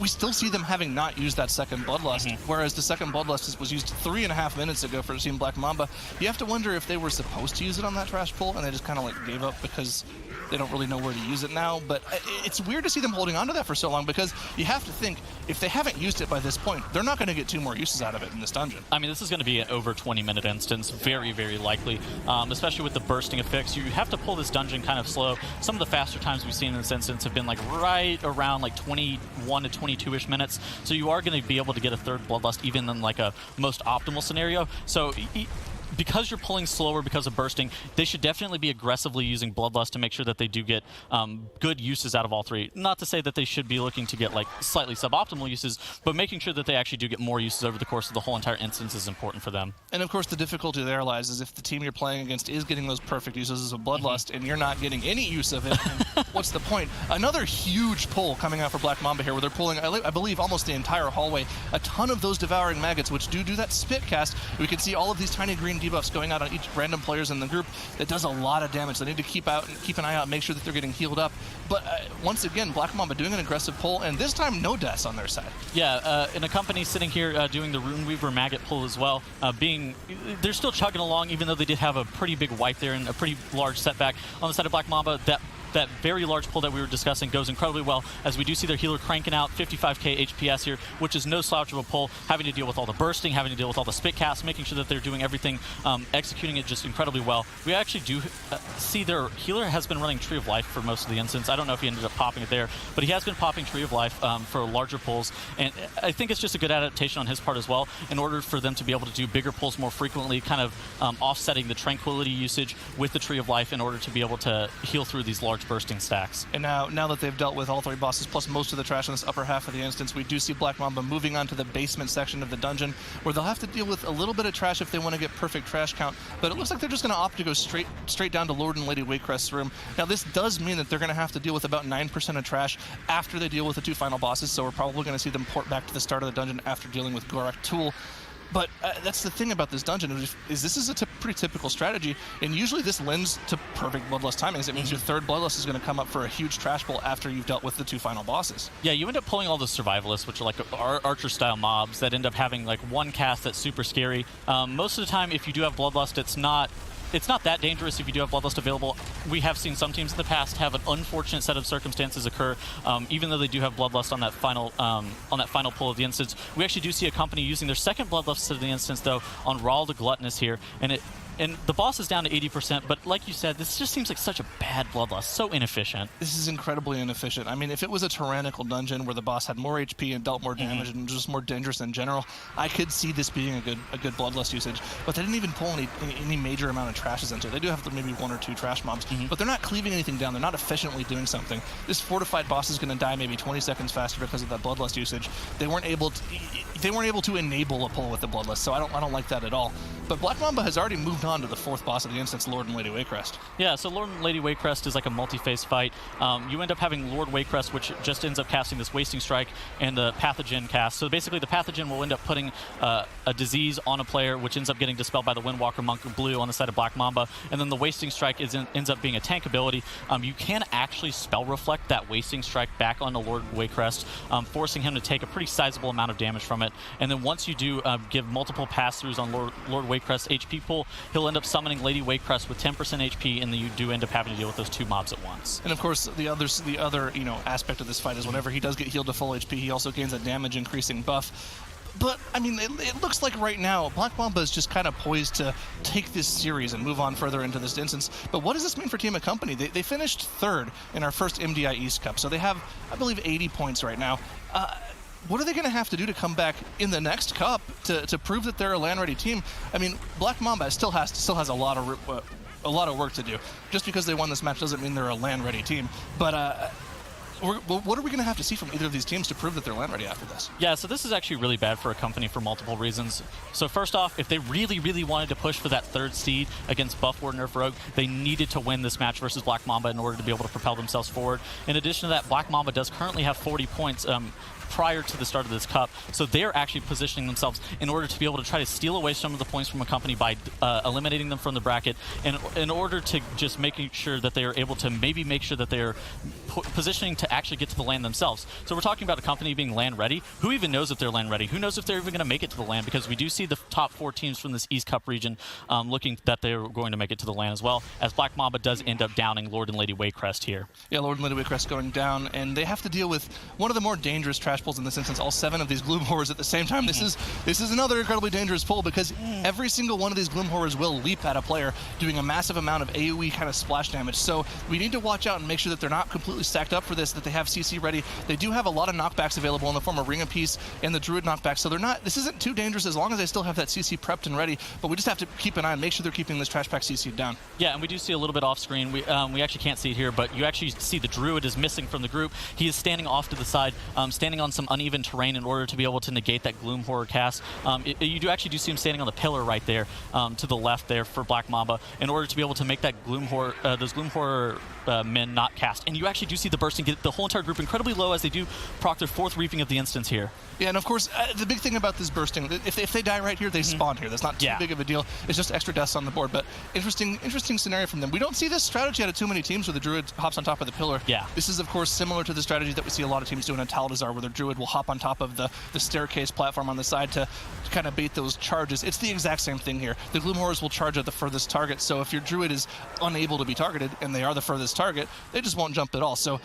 still see them having not used that second Bloodlust, whereas the second Bloodlust was used 3.5 minutes ago for Team Black Mamba. You have to wonder if they were supposed to use it on that trash pull and they just kind of like gave up because they don't really know where to use it now. But it's weird to see them holding on to that for so long because you have to think, if they haven't used it by this point, they're not going to get 2 more uses out of it in this dungeon.
I mean, this is going to be an over 20-minute instance, very, very likely, especially with the bursting effects. You have to pull this dungeon kind of slow. Some of the faster times we've seen in this instance have been like right around like 21 to 22-ish minutes. So you are going to be able to get a third Bloodlust even in like a most optimal scenario. So because you're pulling slower because of bursting, they should definitely be aggressively using Bloodlust to make sure that they do get good uses out of all three. Not to say that they should be looking to get like slightly suboptimal uses, but making sure that they actually do get more uses over the course of the whole entire instance is important for them.
And of course the difficulty there lies is if the team you're playing against is getting those perfect uses of Bloodlust and you're not getting any use of it, what's the point? Another huge pull coming out for Black Mamba here where they're pulling, I believe, almost the entire hallway. A ton of those Devouring Maggots, which do that spit cast. We can see all of these tiny green debuffs going out on each random players in the group. That does a lot of damage. They need to keep an eye out, make sure that they're getting healed up. But once again, Black Mamba doing an aggressive pull, and this time no deaths on their side.
Yeah, and Accompany sitting here doing the Rune Weaver Maggot pull as well. They're still chugging along, even though they did have a pretty big wipe there and a pretty large setback. On the side of Black Mamba, that very large pull that we were discussing goes incredibly well, as we do see their healer cranking out 55k HPS here, which is no slouch of a pull, having to deal with all the bursting, having to deal with all the spit casts, making sure that they're doing everything, executing it just incredibly well. We actually do see their healer has been running Tree of Life for most of the instance. I don't know if he ended up popping it there, but he has been popping Tree of Life for larger pulls, and I think it's just a good adaptation on his part as well, in order for them to be able to do bigger pulls more frequently, kind of offsetting the Tranquility usage with the Tree of Life in order to be able to heal through these large bursting stacks.
And now that they've dealt with all 3 bosses plus most of the trash in this upper half of the instance, we do see Black Mamba moving on to the basement section of the dungeon, where they'll have to deal with a little bit of trash if they want to get perfect trash count. But it looks like they're just going to opt to go straight down to Lord and Lady Waycrest's room. Now this does mean that they're going to have to deal with about 9% of trash after they deal with the 2 final bosses, so we're probably going to see them port back to the start of the dungeon after dealing with Gorak Tul. But that's the thing about this dungeon, is this is a pretty typical strategy, and usually this lends to perfect Bloodlust timings. It means your third Bloodlust is going to come up for a huge trash pull after you've dealt with the 2 final bosses.
Yeah, you end up pulling all the Survivalists, which are like Archer-style mobs that end up having like one cast that's super scary. Most of the time, if you do have Bloodlust, it's not that dangerous if you do have Bloodlust available. We have seen some teams in the past have an unfortunate set of circumstances occur, even though they do have Bloodlust on that final pull of the instance. We actually do see Accompany using their second Bloodlust of the instance, though, on Raw the Gluttonous here, and the boss is down to 80%, but like you said, this just seems like such a bad Bloodlust, so inefficient.
This is incredibly inefficient. I mean, if it was a tyrannical dungeon where the boss had more HP and dealt more damage and just more dangerous in general, I could see this being a good Bloodlust usage. But they didn't even pull any major amount of trashes into it. They do have maybe 1 or 2 trash mobs, but they're not cleaving anything down. They're not efficiently doing something. This fortified boss is going to die maybe 20 seconds faster because of that Bloodlust usage. They weren't able to enable a pull with the Bloodlust, so I don't like that at all. But Black Mamba has already moved on to the 4th boss of the instance, Lord and Lady Waycrest.
Yeah, so Lord and Lady Waycrest is like a multi-phase fight. You end up having Lord Waycrest, which just ends up casting this Wasting Strike and the Pathogen cast. So basically the Pathogen will end up putting a disease on a player, which ends up getting dispelled by the Windwalker Monk Blue on the side of Black Mamba. And then the Wasting Strike ends up being a tank ability. You can actually spell reflect that Wasting Strike back onto Lord Waycrest, forcing him to take a pretty sizable amount of damage from it. And then once you do give multiple pass-throughs on Lord Waycrest's HP pool, he'll end up summoning Lady Waycrest with 10% HP, and then you do end up having to deal with those 2 mobs at once.
And of course, the other aspect of this fight is whenever he does get healed to full HP, he also gains a damage increasing buff. But, I mean, it looks like right now, Black Mamba is just kind of poised to take this series and move on further into this instance. But what does this mean for Team Accompany? They finished 3rd in our first MDI East Cup, so they have, I believe, 80 points right now. What are they going to have to do to come back in the next cup to prove that they're a LAN-ready team? I mean, Black Mamba still has a lot of work to do. Just because they won this match doesn't mean they're a LAN-ready team. But what are we going to have to see from either of these teams to prove that they're land ready after this?
Yeah, so this is actually really bad for Accompany for multiple reasons. So first off, if they really, really wanted to push for that third seed against Buff War Nerf Rogue, they needed to win this match versus Black Mamba in order to be able to propel themselves forward. In addition to that, Black Mamba does currently have 40 points prior to the start of this cup, so they're actually positioning themselves in order to be able to try to steal away some of the points from Accompany by eliminating them from the bracket, and in order to just making sure that they are able to maybe make sure that they're positioning to actually get to the land themselves. So we're talking about Accompany being land ready. Who even knows if they're land ready? Who knows if they're even going to make it to the land? Because we do see the top 4 teams from this East Cup region looking that they're going to make it to the land as well, as Black Mamba does end up downing Lord and Lady Waycrest here.
Yeah, Lord and Lady Waycrest going down, and they have to deal with one of the more dangerous trash pulls in this instance, all 7 of these Gloom Horrors at the same time. This is another incredibly dangerous pull, because every single one of these Gloom Horrors will leap at a player, doing a massive amount of AoE kind of splash damage. So we need to watch out and make sure that they're not completely stacked up for this, that they have CC ready. They do have a lot of knockbacks available in the form of Ring of Peace and the Druid knockback, so this isn't too dangerous as long as they still have that CC prepped and ready, but we just have to keep an eye and make sure they're keeping this trash pack CC down.
Yeah, and we do see a little bit off screen. We actually can't see it here, but you actually see the Druid is missing from the group. He is standing off to the side, standing on some uneven terrain in order to be able to negate that Gloom Horror cast. You do see him standing on the pillar right there to the left there for Black Mamba in order to be able to make that those Gloom Horror men not cast. And you actually do see the bursting get the whole entire group incredibly low as they do proc their 4th reaping of the instance here.
Yeah, and of course, the big thing about this bursting, if they die right here, they spawn here. That's not too big of a deal. It's just extra deaths on the board, but interesting scenario from them. We don't see this strategy out of too many teams where the Druid hops on top of the pillar.
Yeah.
This is, of course, similar to the strategy that we see a lot of teams doing in Atal'Dazar, where the Druid will hop on top of the staircase platform on the side to kind of bait those charges. It's the exact same thing here. The Gloom Horrors will charge at the furthest target, so if your Druid is unable to be targeted, and they are the furthest target, they just won't jump at all. So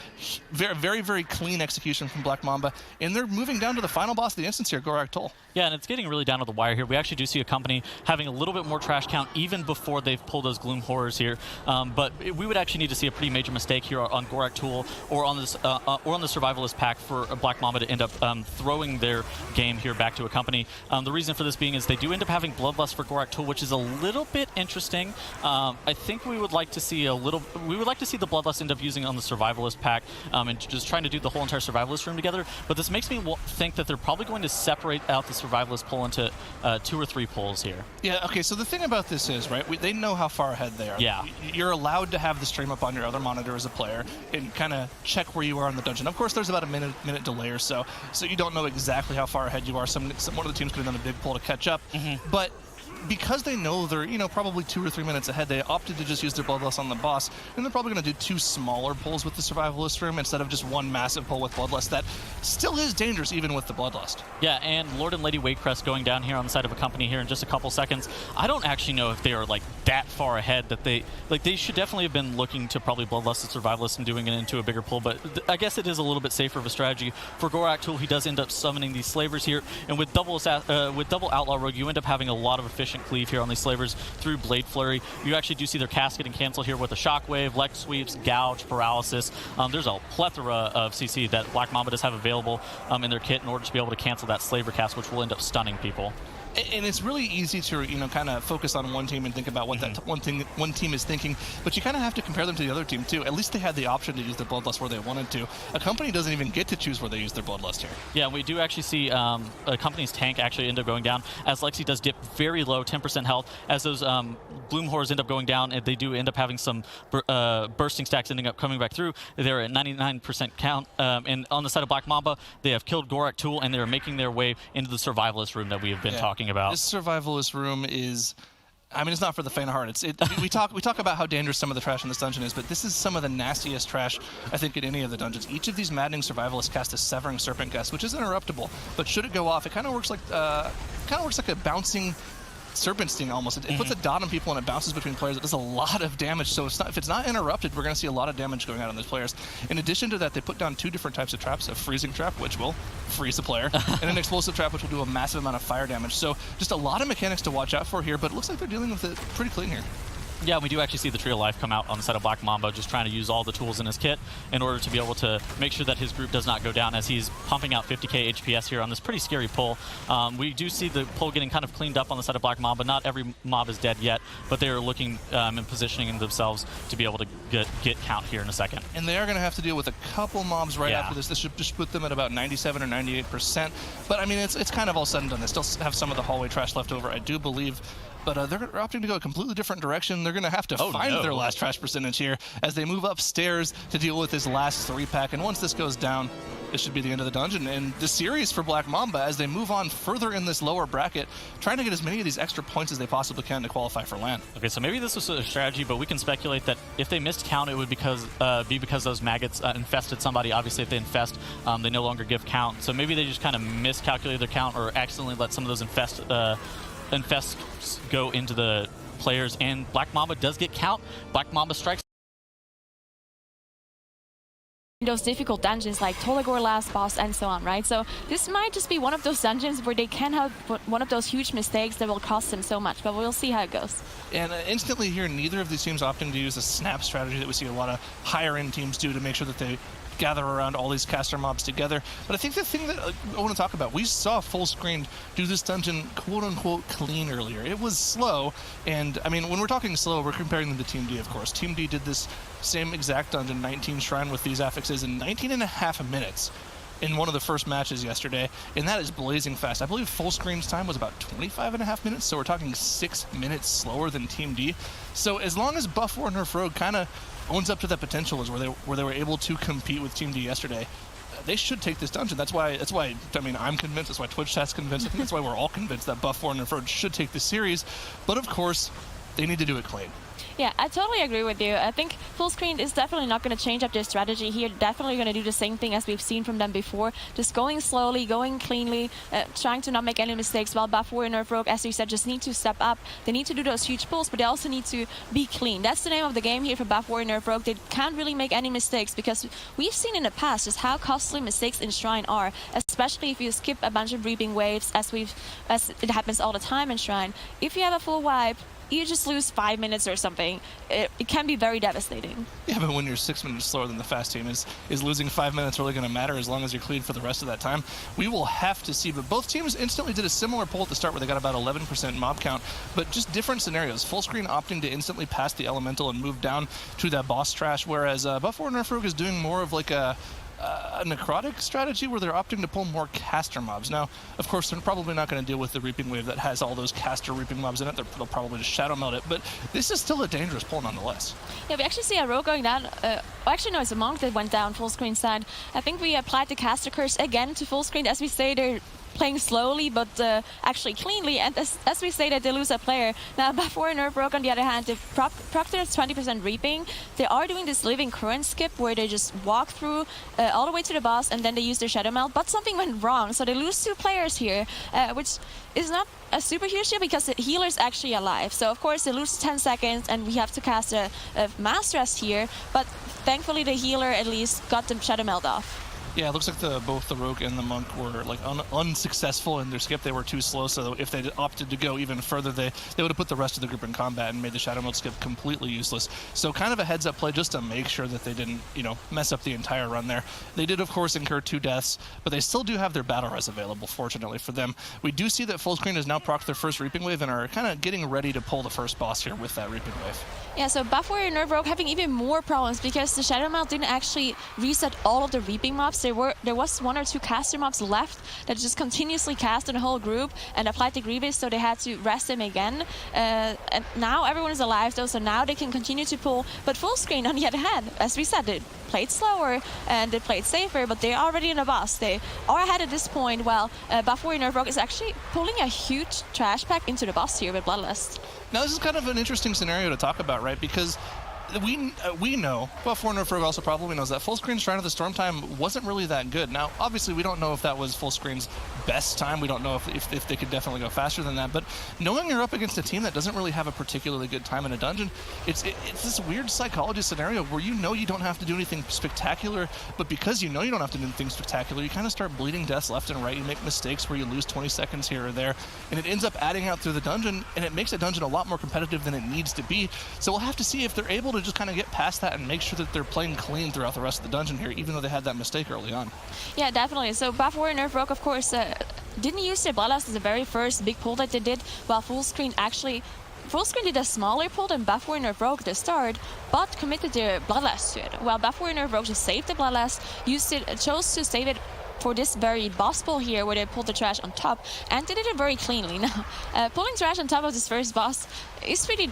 very, very, very clean execution from Black Mamba, and they're moving down to the final boss of the instance here, Gorak Tul.
Yeah, and it's getting really down to the wire here. We actually do see Accompany having a little bit more trash count even before they've pulled those Gloom Horrors here. But we would actually need to see a pretty major mistake here on Gorak Tul or on this or on the Survivalist pack for Black Mamba to end up throwing their game here back to Accompany. The reason for this being is they do end up having Bloodlust for Gorak Tul, which is a little bit interesting. I think we would like to see the Bloodlust end up using on the Survivalist pack and just trying to do the whole entire Survivalist room together. But this makes me think that they're probably going to separate out the Survivalist pull into 2 or 3 pulls here.
Yeah, okay, so the thing about this is, right, they know how far ahead they are.
Yeah.
You're allowed to have the stream up on your other monitor as a player and kind of check where you are in the dungeon. Of course, there's about a minute delay or so you don't know exactly how far ahead you are. One of the teams could have done a big pull to catch up, but because they know they're, probably 2 or 3 minutes ahead, they opted to just use their Bloodlust on the boss, and they're probably going to do 2 smaller pulls with the Survivalist room instead of just 1 massive pull with Bloodlust that still is dangerous even with the Bloodlust.
Yeah, and Lord and Lady Waycrest going down here on the side of Accompany here in just a couple seconds. I don't actually know if they are that far ahead that they should definitely have been looking to probably Bloodlust the Survivalist and doing it into a bigger pull, but I guess it is a little bit safer of a strategy. For Gorak Tul, he does end up summoning these Slavers here, and with double Outlaw Rogue, you end up having a lot of efficient cleave here on these Slavers through Blade Flurry. You actually do see their casket and cancel here with a Shockwave, Leg Sweeps, Gouge, Paralysis. There's a plethora of CC that Black Mamba does have available in their kit in order to be able to cancel that Slaver cast, which will end up stunning people.
And it's really easy to, kind of focus on one team and think about what that one team is thinking, but you kind of have to compare them to the other team too. At least they had the option to use their Bloodlust where they wanted to. Accompany doesn't even get to choose where they use their Bloodlust here.
Yeah, we do actually see Accompany's tank actually end up going down as Lexi does dip very low, 10% health, as those Gloom Horrors end up going down, and they do end up having some bursting stacks ending up coming back through. They're at 99% count, and on the side of Black Mamba, they have killed Gorak Tul, and they're making their way into the Survivalist room that we have been talking about.
This Survivalist room is, it's not for the faint of heart. We talk about how dangerous some of the trash in this dungeon is, but this is some of the nastiest trash, I think, in any of the dungeons. Each of these maddening Survivalists cast a Severing Serpent cast, which is interruptible, but should it go off, it kind of works like a bouncing Serpent Sting almost. It puts a dot on people and it bounces between players. It does a lot of damage, so if it's not interrupted, we're going to see a lot of damage going out on those players. In addition to that, they put down 2 different types of traps: a freezing trap, which will freeze the player, and an explosive trap, which will do a massive amount of fire damage. So just a lot of mechanics to watch out for here, but it looks like they're dealing with it pretty clean here.
Yeah, we do actually see the Tree of Life come out on the side of Black Mamba, just trying to use all the tools in his kit in order to be able to make sure that his group does not go down as he's pumping out 50k HPS here on this pretty scary pull. We do see the pull getting kind of cleaned up on the side of Black Mamba. Not every mob is dead yet, but they are looking and positioning themselves to be able to get count here in a second.
And they are going to have to deal with a couple mobs right after this. This should just put them at about 97 or 98%. But I mean, it's kind of all said and done. They still have some of the hallway trash left over, I do believe. But they're opting to go a completely different direction. They're going to have to find their last trash percentage here as they move upstairs to deal with this last 3-pack. And once this goes down, this should be the end of the dungeon. And the series for Black Mamba as they move on further in this lower bracket, trying to get as many of these extra points as they possibly can to qualify for LAN.
Okay, so maybe this was a strategy, but we can speculate that if they missed count, it would be because those maggots infested somebody. Obviously, if they infest, they no longer give count. So maybe they just kind of miscalculated their count or accidentally let some of those infests go into the players, and Black Mamba does get count. Black Mamba strikes
those difficult dungeons like Tol Dagor last boss and so on, right? So this might just be one of those dungeons where they can have one of those huge mistakes that will cost them so much, but we'll see how it goes.
And instantly here, neither of these teams opting to use a snap strategy that we see a lot of higher end teams do to make sure that they gather around all these caster mobs together. But I think the thing that I want to talk about, we saw Fullscreened do this dungeon quote-unquote clean earlier. It was slow, and I mean, when we're talking slow, we're comparing them to Team D, of course. Team D did this same exact dungeon, 19 Shrine with these affixes in 19.5 minutes in one of the first matches yesterday, and that is blazing fast. I believe Fullscreened's time was about 25.5 minutes, so we're talking 6 minutes slower than Team D. So as long as Buff War Nerf Rogue kind of owns up to that potential is where they were able to compete with Team D yesterday, they should take this dungeon. That's why I mean, I'm convinced, that's why Twitch chat's convinced, I think that's why we're all convinced that Buff War Nerf Rogue should take this series, but of course, they need to do it clean.
Yeah, I totally agree with you. I think Fullscreened is definitely not going to change up their strategy here. Definitely going to do the same thing as we've seen from them before. Just going slowly, going cleanly, trying to not make any mistakes, while Buff War and Nerf Rogue, as you said, just need to step up. They need to do those huge pulls, but they also need to be clean. That's the name of the game here for Buff War and Nerf Rogue. They can't really make any mistakes because we've seen in the past just how costly mistakes in Shrine are, especially if you skip a bunch of reaping waves, as it happens all the time in Shrine. If you have a full wipe, you just lose 5 minutes or something. It can be very devastating.
Yeah, but when you're 6 minutes slower than the fast team, is losing 5 minutes really going to matter as long as you're clean for the rest of that time? We will have to see, but both teams instantly did a similar pull at the start where they got about 11% mob count, but just different scenarios. Fullscreen opting to instantly pass the elemental and move down to that boss trash, whereas Buff War Nerf Rogue is doing more of like a necrotic strategy where they're opting to pull more caster mobs. Now, of course, they're probably not going to deal with the reaping wave that has all those caster reaping mobs in it. They'll probably just shadow melt it, but this is still a dangerous pull nonetheless.
Yeah, we actually see a rogue going down. Actually, no, it's a monk that went down Fullscreen side. I think we applied the caster curse again to Fullscreen. As we say, they're playing slowly, but actually cleanly, and as we say that they lose a player. Now, Buff War and Nerf Rogue, on the other hand, they proctor 20% reaping. They are doing this living current skip where they just walk through all the way to the boss, and then they use their Shadow Melt, but something went wrong, so they lose 2 players here, which is not a super huge deal because the healer's actually alive. So, of course, they lose 10 seconds, and we have to cast a Mass Rest here, but thankfully the healer at least got the Shadow Melt off.
Yeah, it looks like both the Rogue and the Monk were like unsuccessful in their skip. They were too slow, so if they opted to go even further, they would have put the rest of the group in combat and made the Shadow Melt skip completely useless. So kind of a heads-up play just to make sure that they didn't, mess up the entire run there. They did, of course, incur 2 deaths, but they still do have their battle res available, fortunately for them. We do see that Fullscreen has now procced their first Reaping Wave and are kind of getting ready to pull the first boss here with that Reaping Wave.
Yeah, so Buff War and Nerf Rogue having even more problems because the Shadow Melt didn't actually reset all of the Reaping mobs. There was 1 or 2 caster mobs left that just continuously cast in the whole group and applied the Grievous, so they had to rest him again. And now everyone is alive though, so now they can continue to pull. But Fullscreen, on the other hand, as we said, they played slower and they played safer, but they're already in a boss. They are ahead at this point, while Buff War and Nerf Rogue is actually pulling a huge trash pack into the boss here with Bloodlust.
Now, this is kind of an interesting scenario to talk about, right? Because we know, well, Buff Nerf Rogue also probably knows that Fullscreen's Shrine of the Storm time wasn't really that good. Now, obviously, we don't know if that was Fullscreen's best time. We don't know if they could definitely go faster than that. But knowing you're up against a team that doesn't really have a particularly good time in a dungeon, it's this weird psychology scenario where you know you don't have to do anything spectacular, but because you know you don't have to do anything spectacular, you kind of start bleeding deaths left and right. You make mistakes where you lose 20 seconds here or there, and it ends up adding out through the dungeon, and it makes a dungeon a lot more competitive than it needs to be. So we'll have to see if they're able to just kind of get past that and make sure that they're playing clean throughout the rest of the dungeon here, even though they had that mistake early on.
Yeah, definitely. So Buff Nerf Rogue, of course, didn't use their Bloodlust as the very first big pull that they did, while Fullscreen did a smaller pull than Buff Nerf Rogue to start, but committed their Bloodlust to it. While Buff Nerf Rogue just saved the Bloodlust, chose to save it for this very boss pull here, where they pulled the trash on top, and they did it very cleanly. Now, pulling trash on top of this first boss is pretty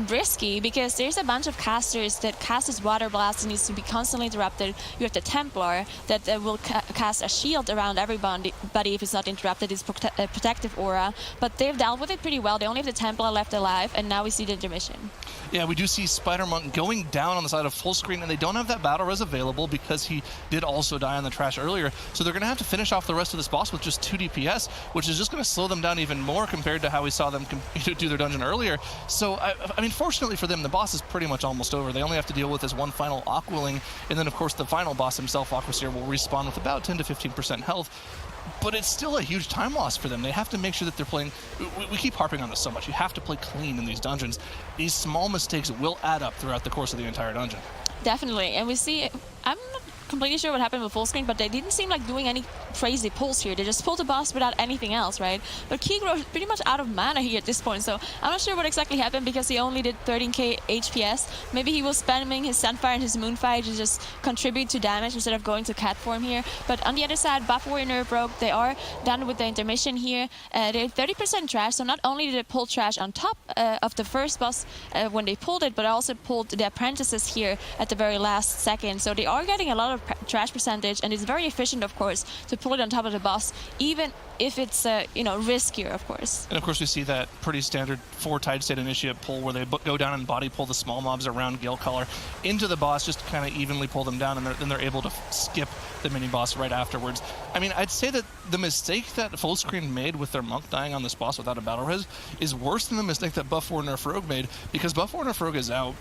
risky because there's a bunch of casters that cast this water blast and needs to be constantly interrupted. You have the Templar that will cast a shield around everybody if it's not interrupted, it's protective aura, but they've dealt with it pretty well. They only have the Templar left alive, and now we see the intermission.
Yeah, we do see Spider-Monk going down on the side of Fullscreen, and they don't have that battle res available because he did also die on the trash earlier, so they're going to have to finish off the rest of this boss with just 2 DPS, which is just going to slow them down even more compared to how we saw them do their dungeon earlier. So, I mean, fortunately for them, the boss is pretty much almost over. They only have to deal with this one final Aqualing, and then, of course, the final boss himself, Aquaseer, will respawn with about 10 to 15% health. But it's still a huge time loss for them. They have to make sure that they're playing... We keep harping on this so much. You have to play clean in these dungeons. These small mistakes will add up throughout the course of the entire dungeon.
Definitely. And we see... I'm not completely sure what happened with Fullscreen, but they didn't seem like doing any crazy pulls here. They just pulled the boss without anything else, right? But Kegro is pretty much out of mana here at this point, so I'm not sure what exactly happened because he only did 13k HPS. Maybe he was spamming his Sunfire and his Moonfire to just contribute to damage instead of going to cat form here. But on the other side, Buff Nerf Rogue, they are done with the intermission here. They're 30% trash, so not only did they pull trash on top of the first boss when they pulled it, but also pulled the apprentices here at the very last second. So they are getting a lot of trash percentage, and it's very efficient, of course, to pull it on top of the boss, even if it's riskier, of course.
And of course we see that pretty standard 4 Tide State Initiate pull where they go down and body pull the small mobs around Gale Collar into the boss, just to kind of evenly pull them down, and then they're able to skip the mini boss right afterwards. I mean, I'd say that the mistake that Fullscreen made with their Monk dying on this boss without a battle res is worse than the mistake that Buff Nerf Rogue made, because Buff Nerf Rogue is out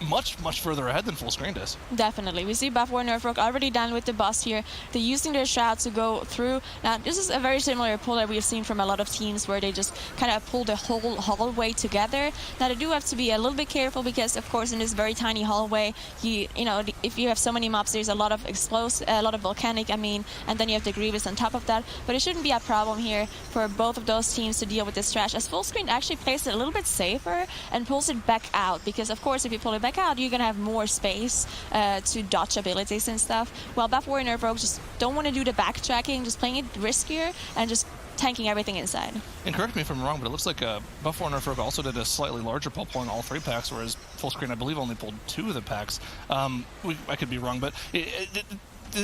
much further ahead than Fullscreen does.
Definitely. We see Buff Nerf Rogue already done with the boss here. They're using their Shroud to go through. Now, this is a very similar pull that we've seen from a lot of teams where they just kind of pull the whole hallway together. Now, they do have to be a little bit careful because, of course, in this very tiny hallway, if you have so many mobs, there's a lot of a lot of volcanic, and then you have the Grievous on top of that. But it shouldn't be a problem here for both of those teams to deal with this trash, as Fullscreen actually plays it a little bit safer and pulls it back out, because, of course, if you pull it back out, you're gonna have more space to dodge abilities and stuff. While Buff Nerf Rogue just don't want to do the backtracking, just playing it riskier and just tanking everything inside.
And correct me if I'm wrong, but it looks like Buff Nerf Rogue also did a slightly larger pull, pulling all 3 packs, whereas Fullscreen, I believe, only pulled 2 of the packs. I could be wrong, but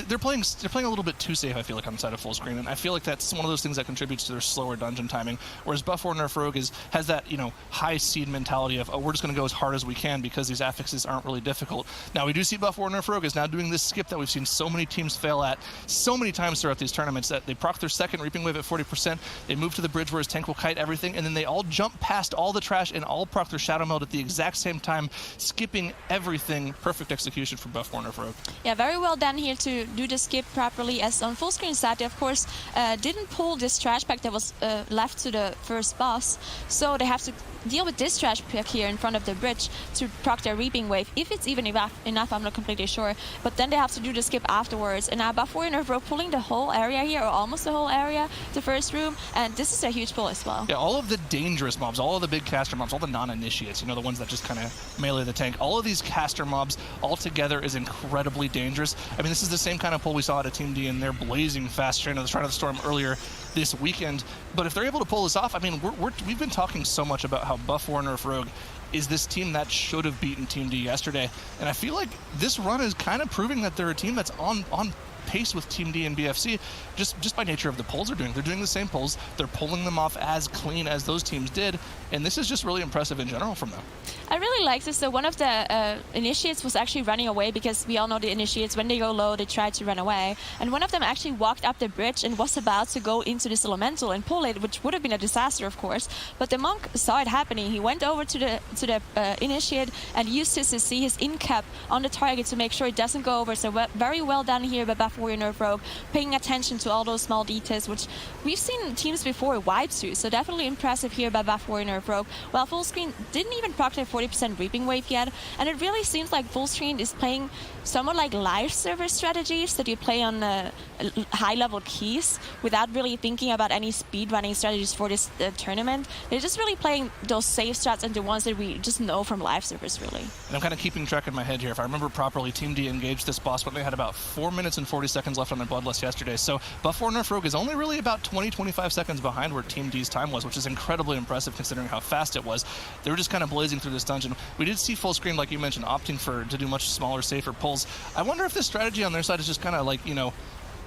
they're playing a little bit too safe, I feel like, on the side of Fullscreen, and I feel like that's one of those things that contributes to their slower dungeon timing, whereas Buff Nerf Rogue has that, high seed mentality of, we're just going to go as hard as we can because these affixes aren't really difficult. Now, we do see Buff Nerf Rogue is now doing this skip that we've seen so many teams fail at so many times throughout these tournaments, that they proc their second Reaping Wave at 40%, they move to the bridge where his tank will kite everything, and then they all jump past all the trash and all proc their Shadow Meld at the exact same time, skipping everything. Perfect execution from Buff Nerf Rogue.
Yeah, very well done here to do the skip properly, as on Fullscreen side, they of course didn't pull this trash pack that was left to the first boss, so they have to deal with this trash pack here in front of the bridge to proc their Reaping Wave, if it's even enough, I'm not completely sure, but then they have to do the skip afterwards. And now Buff Nerf Rogue pulling the whole area here, or almost the whole area, the first room, and this is a huge pull as well.
Yeah, all of the dangerous mobs, all of the big caster mobs, all the non-initiates, the ones that just kind of melee the tank, all of these caster mobs all together is incredibly dangerous. This is the same kind of pull we saw at a Team D in their blazing fast Shrine of the Storm earlier this weekend. But if they're able to pull this off, we've been talking so much about how Buff Nerf Rogue is this team that should have beaten Team D yesterday, and I feel like this run is kind of proving that they're a team that's on pace with Team D and BFC, just by nature of the pulls they're doing. They're doing the same pulls, they're pulling them off as clean as those teams did, and this is just really impressive in general from them.
I really like this. So one of the initiates was actually running away, because we all know the initiates, when they go low, they try to run away. And one of them actually walked up the bridge and was about to go into this elemental and pull it, which would have been a disaster, of course. But the monk saw it happening. He went over to the initiate and used his CC, his in-cap, on the target to make sure it doesn't go over. So very well done here by Buff Warrior Nerf Rogue, paying attention to all those small details, which we've seen teams before wipe to. So definitely impressive here by Buff Warrior Nerf Rogue. While Fullscreen didn't even proc their 40% Reaping Wave yet, and it really seems like Fullscreen is playing somewhat like live server strategies that you play on high-level keys without really thinking about any speedrunning strategies for this tournament. They're just really playing those safe strats and the ones that we just know from live servers, really.
And I'm kind of keeping track in my head here. If I remember properly, Team D engaged this boss when they had about 4 minutes and 40 seconds left on their Bloodlust yesterday. So Buff Warrior Nerf Rogue is only really about 20-25 seconds behind where Team D's time was, which is incredibly impressive considering how fast it was. They were just kind of blazing through this dungeon. We did see Fullscreen, like you mentioned, opting to do much smaller, safer pulls. I wonder if this strategy on their side is just kind of like, you know,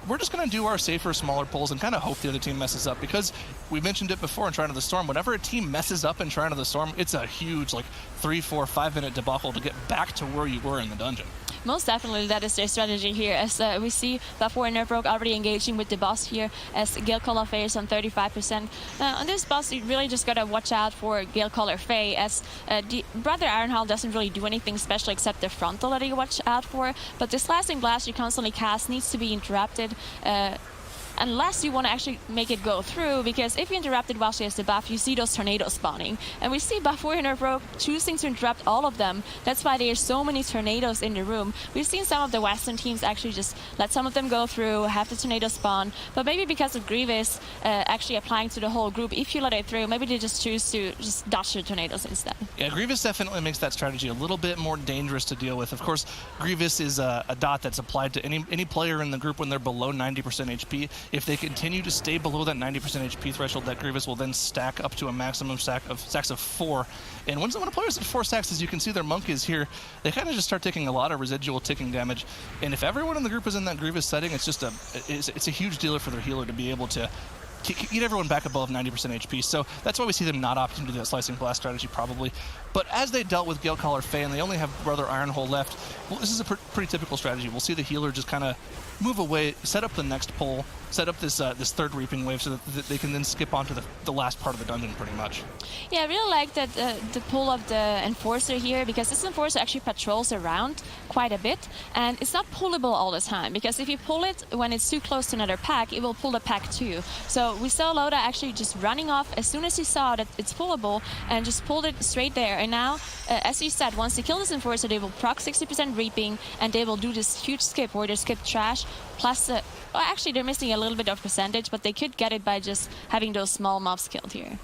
we're just going to do our safer, smaller pulls and kind of hope the other team messes up, because we mentioned it before in Shrine of the Storm. Whenever a team messes up in Shrine of the Storm, it's a huge, like, 3, 4, 5 minute debacle to get back to where you were in the dungeon.
Most definitely, that is their strategy here, as we see Buff Warrior Nerf Rogue already engaging with the boss here, as Gale Caller Faye is on 35%. On this boss, you really just gotta watch out for Gale Caller Faye, as the Brother Ironhall doesn't really do anything special except the frontal that you watch out for, but the Slicing Blast you constantly cast needs to be interrupted. Unless you want to actually make it go through, because if you interrupt it while she has the buff, you see those tornadoes spawning. And we see Buff Warrior Nerf Rogue choosing to interrupt all of them. That's why there's so many tornadoes in the room. We've seen some of the Western teams actually just let some of them go through, have the tornado spawn, but maybe because of Grievous actually applying to the whole group, if you let it through, maybe they just choose to just dodge the tornadoes instead.
Yeah, Grievous definitely makes that strategy a little bit more dangerous to deal with. Of course, Grievous is a dot that's applied to any player in the group when they're below 90% HP. If they continue to stay below that 90% HP threshold, that Grievous will then stack up to a maximum stacks of 4. And when a player's at 4 stacks, as you can see their monk is here, they kind of just start taking a lot of residual ticking damage. And if everyone in the group is in that Grievous setting, it's just it's a huge dealer for their healer to be able to get everyone back above 90% HP. So that's why we see them not opting to do that Slicing Blast strategy, probably. But as they dealt with Gale Caller Faye and they only have Brother Ironhole left, well, this is a pretty typical strategy. We'll see the healer just kind of move away, set up the next pull, set up this this third Reaping Wave so that they can then skip onto the last part of the dungeon, pretty much.
Yeah, I really like that the pull of the Enforcer here, because this Enforcer actually patrols around quite a bit, and it's not pullable all the time, because if you pull it when it's too close to another pack, it will pull the pack too. So we saw Loda actually just running off as soon as he saw that it's pullable and just pulled it straight there. And now, as you said, once they kill this Enforcer, they will proc 60% Reaping, and they will do this huge skip where they skip Trash, plus, well, actually they're missing a little bit of percentage, but they could get it by just having those small mobs killed here.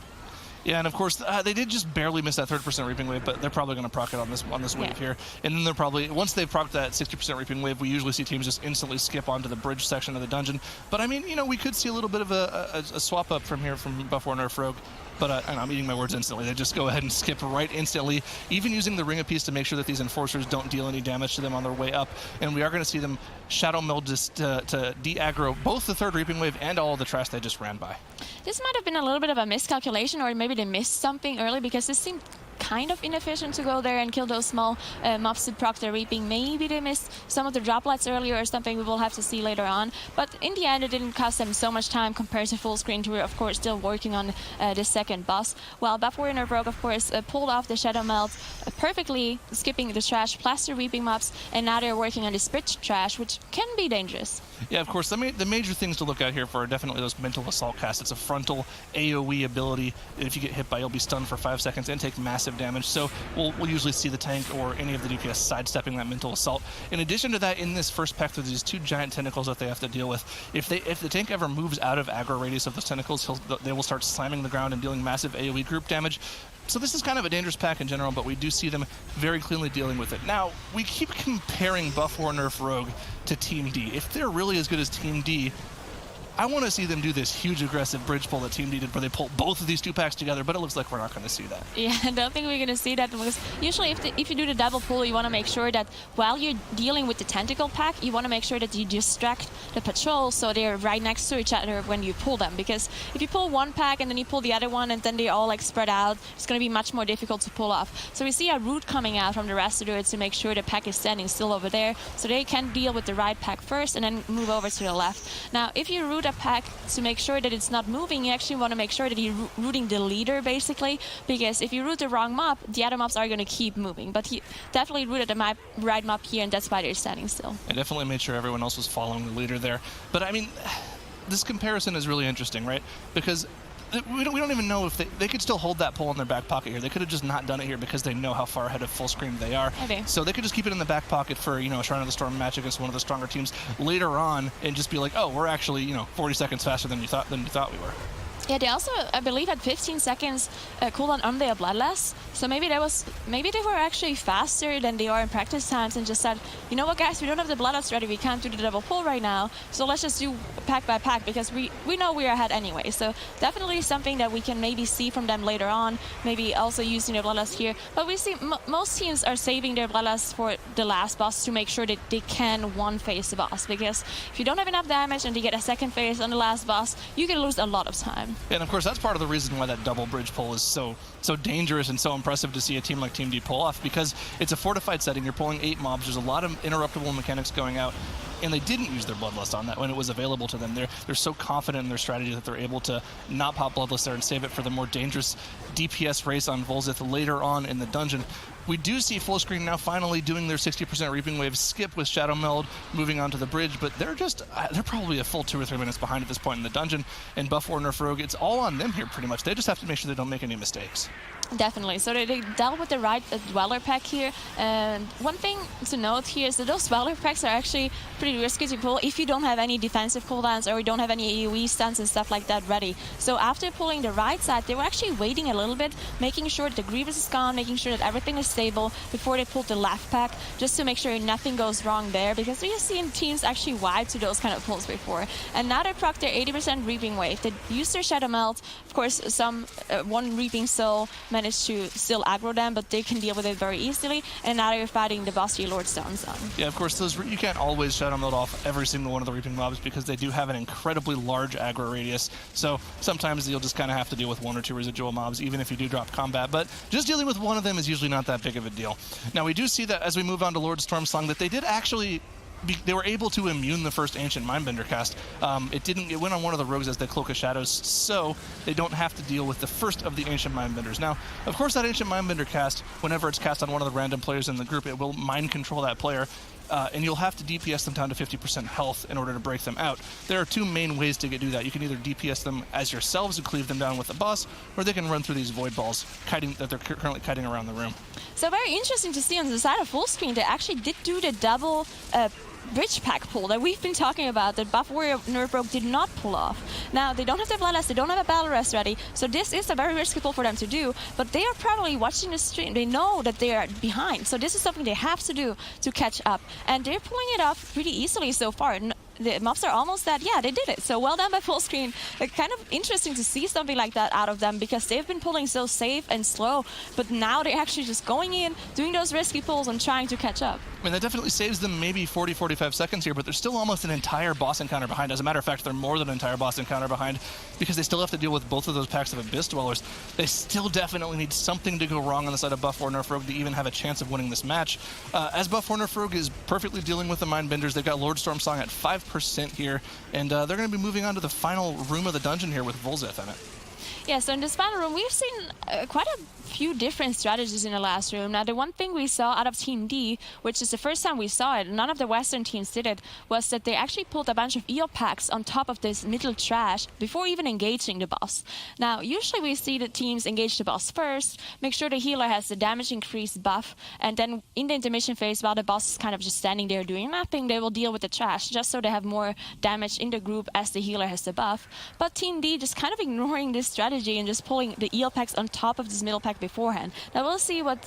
Yeah, and of course, they did just barely miss that 30% Reaping Wave, but they're probably going to proc it on this wave here. And then they're probably, once they've procced that 60% Reaping Wave, we usually see teams just instantly skip onto the bridge section of the dungeon. But I mean, you know, we could see a little bit of a swap up from here from Buff Warrior Nerf Rogue. But I'm eating my words instantly. They just go ahead and skip right instantly, even using the Ring of Peace to make sure that these Enforcers don't deal any damage to them on their way up. And we are going to see them Shadow Meld just to de-aggro both the third Reaping Wave and all of the trash they just ran by.
This might have been a little bit of a miscalculation, or maybe they missed something early, because this seemed kind of inefficient to go there and kill those small mobs to proc their Reaping. Maybe they missed some of the droplets earlier or something. We will have to see later on. But in the end, it didn't cost them so much time compared to Fullscreen, who were, of course, still working on the second boss. While Buff Warrior Nerf Rogue, of course, pulled off the Shadow Melt perfectly, skipping the trash, plus the Reaping mobs, and now they're working on the Spit Trash, which can be dangerous.
Yeah, of course. The major things to look at here for are definitely those Mental Assault casts. It's a frontal AoE ability. If you get hit by, you'll be stunned for 5 seconds and take massive damage. So we'll usually see the tank or any of the DPS sidestepping that Mental Assault. In addition to that, in this first pack, there's these 2 giant tentacles that they have to deal with. If the tank ever moves out of aggro radius of those tentacles, they will start slamming the ground and dealing massive AoE group damage. So this is kind of a dangerous pack in general, but we do see them very cleanly dealing with it. Now, we keep comparing Buff Warrior Nerf Rogue to Team D. If they're really as good as Team D, I want to see them do this huge aggressive bridge pull that Team D did where they pull both of these two packs together, but it looks like we're not going to see that.
Yeah, I don't think we're going to see that because usually if you do the double pull, you want to make sure that while you're dealing with the tentacle pack, you want to make sure that you distract the patrol so they're right next to each other when you pull them. Because if you pull one pack and then you pull the other one and then they all like spread out, it's going to be much more difficult to pull off. So we see a route coming out from the rest of the to make sure the pack is standing still over there so they can deal with the right pack first and then move over to the left. Now, if you route a pack to make sure that it's not moving, you actually want to make sure that you're rooting the leader, basically, because if you route the wrong mob, the other mobs are going to keep moving. But he definitely rooted the right mob here, and that's why they're standing still.
I definitely made sure everyone else was following the leader there. But, I mean, this comparison is really interesting, right? Because we don't even know if they could still hold that pull in their back pocket here. They could have just not done it here because they know how far ahead of Fullscreened they are.
Maybe.
So they could just keep it in the back pocket for, a Shrine of the Storm match against one of the stronger teams later on and just be like, oh, we're actually, 40 seconds faster than you thought we were.
Yeah, they also, I believe, had 15 seconds cooldown on their Bloodlust. So maybe they were actually faster than they are in practice times and just said, you know what, guys, we don't have the Bloodlust ready. We can't do the double pull right now. So let's just do pack by pack because we know we're ahead anyway. So definitely something that we can maybe see from them later on. Maybe also using their Bloodlust here. But we see most teams are saving their Bloodlust for the last boss to make sure that they can one-phase the boss. Because if you don't have enough damage and they get a second phase on the last boss, you can lose a lot of time.
And of course, that's part of the reason why that double bridge pull is so dangerous and so impressive to see a team like Team D pull off, because it's a fortified setting. You're pulling 8 mobs. There's a lot of interruptible mechanics going out, and they didn't use their Bloodlust on that when it was available to them. They're so confident in their strategy that they're able to not pop Bloodlust there and save it for the more dangerous DPS race on Volzith later on in the dungeon. We do see Fullscreened now finally doing their 60% Reaping Wave skip with Shadow Meld moving onto the bridge, but they're probably a full 2 or 3 minutes behind at this point in the dungeon, and Buff or Nerf Rogue, it's all on them here pretty much. They just have to make sure they don't make any mistakes.
Definitely. So they dealt with the right Dweller pack here. And one thing to note here is that those Dweller packs are actually pretty risky to pull if you don't have any defensive cooldowns or you don't have any AoE stuns and stuff like that ready. So after pulling the right side, they were actually waiting a little bit, making sure that the Grievous is gone, making sure that everything is stable before they pulled the left pack, just to make sure nothing goes wrong there, because we have seen teams actually wipe to those kind of pulls before. And now they proc their 80% Reaping Wave. They use their Shadow Melt. Of course, one Reaping Soul managed to still aggro them, but they can deal with it very easily. And now they're fighting the boss Lord Stone's on.
Yeah, of course, you can't always Shadow Meld off every single one of the Reaping mobs because they do have an incredibly large aggro radius. So sometimes you'll just kind of have to deal with 1 or 2 residual mobs, even if you do drop combat. But just dealing with one of them is usually not that big of a deal. Now, we do see that as we move on to Lord Stormsong, that they did actually they were able to immune the first Ancient Mindbender cast. It went on one of the rogues as the Cloak of Shadows, so they don't have to deal with the first of the Ancient Mindbenders. Now, of course, that Ancient Mindbender cast, whenever it's cast on one of the random players in the group, it will mind control that player. And you'll have to DPS them down to 50% health in order to break them out. There are 2 main ways to do that. You can either DPS them as yourselves and cleave them down with the boss, or they can run through these void balls that they're currently kiting around the room.
So very interesting to see on the side of Fullscreened, they actually did do the double bridge pack pull that we've been talking about, that Buff Warrior Nerf Rogue did not pull off. Now, they don't have their Bloodlust, they don't have a Battle Rest ready, so this is a very risky pull for them to do, but they are probably watching the stream. They know that they are behind, so this is something they have to do to catch up, and they're pulling it off pretty easily so far. The mobs are almost dead. Yeah, they did it. So well done by Fullscreened. Kind of interesting to see something like that out of them because they've been pulling so safe and slow, but now they're actually just going in, doing those risky pulls and trying to catch up.
I mean, that definitely saves them maybe 40, 45 seconds here, but they're still almost an entire boss encounter behind. As a matter of fact, they're more than an entire boss encounter behind because they still have to deal with both of those packs of Abyss Dwellers. They still definitely need something to go wrong on the side of Buff or Nerf Rogue to even have a chance of winning this match. As Buff or Nerf Rogue is perfectly dealing with the Mindbenders, they've got Lord Stormsong at 5% here, and they're going to be moving on to the final room of the dungeon here with Volzith in it.
Yeah, so in this final room, we've seen quite a few different strategies in the last room. Now, the one thing we saw out of Team D, which is the first time we saw it, none of the Western teams did it, was that they actually pulled a bunch of eel packs on top of this middle trash before even engaging the boss. Now, usually we see the teams engage the boss first, make sure the healer has the damage increase buff, and then in the intermission phase, while the boss is kind of just standing there doing nothing, they will deal with the trash, just so they have more damage in the group as the healer has the buff. But Team D just kind of ignoring this strategy in just pulling the eel packs on top of this middle pack beforehand. Now we'll see what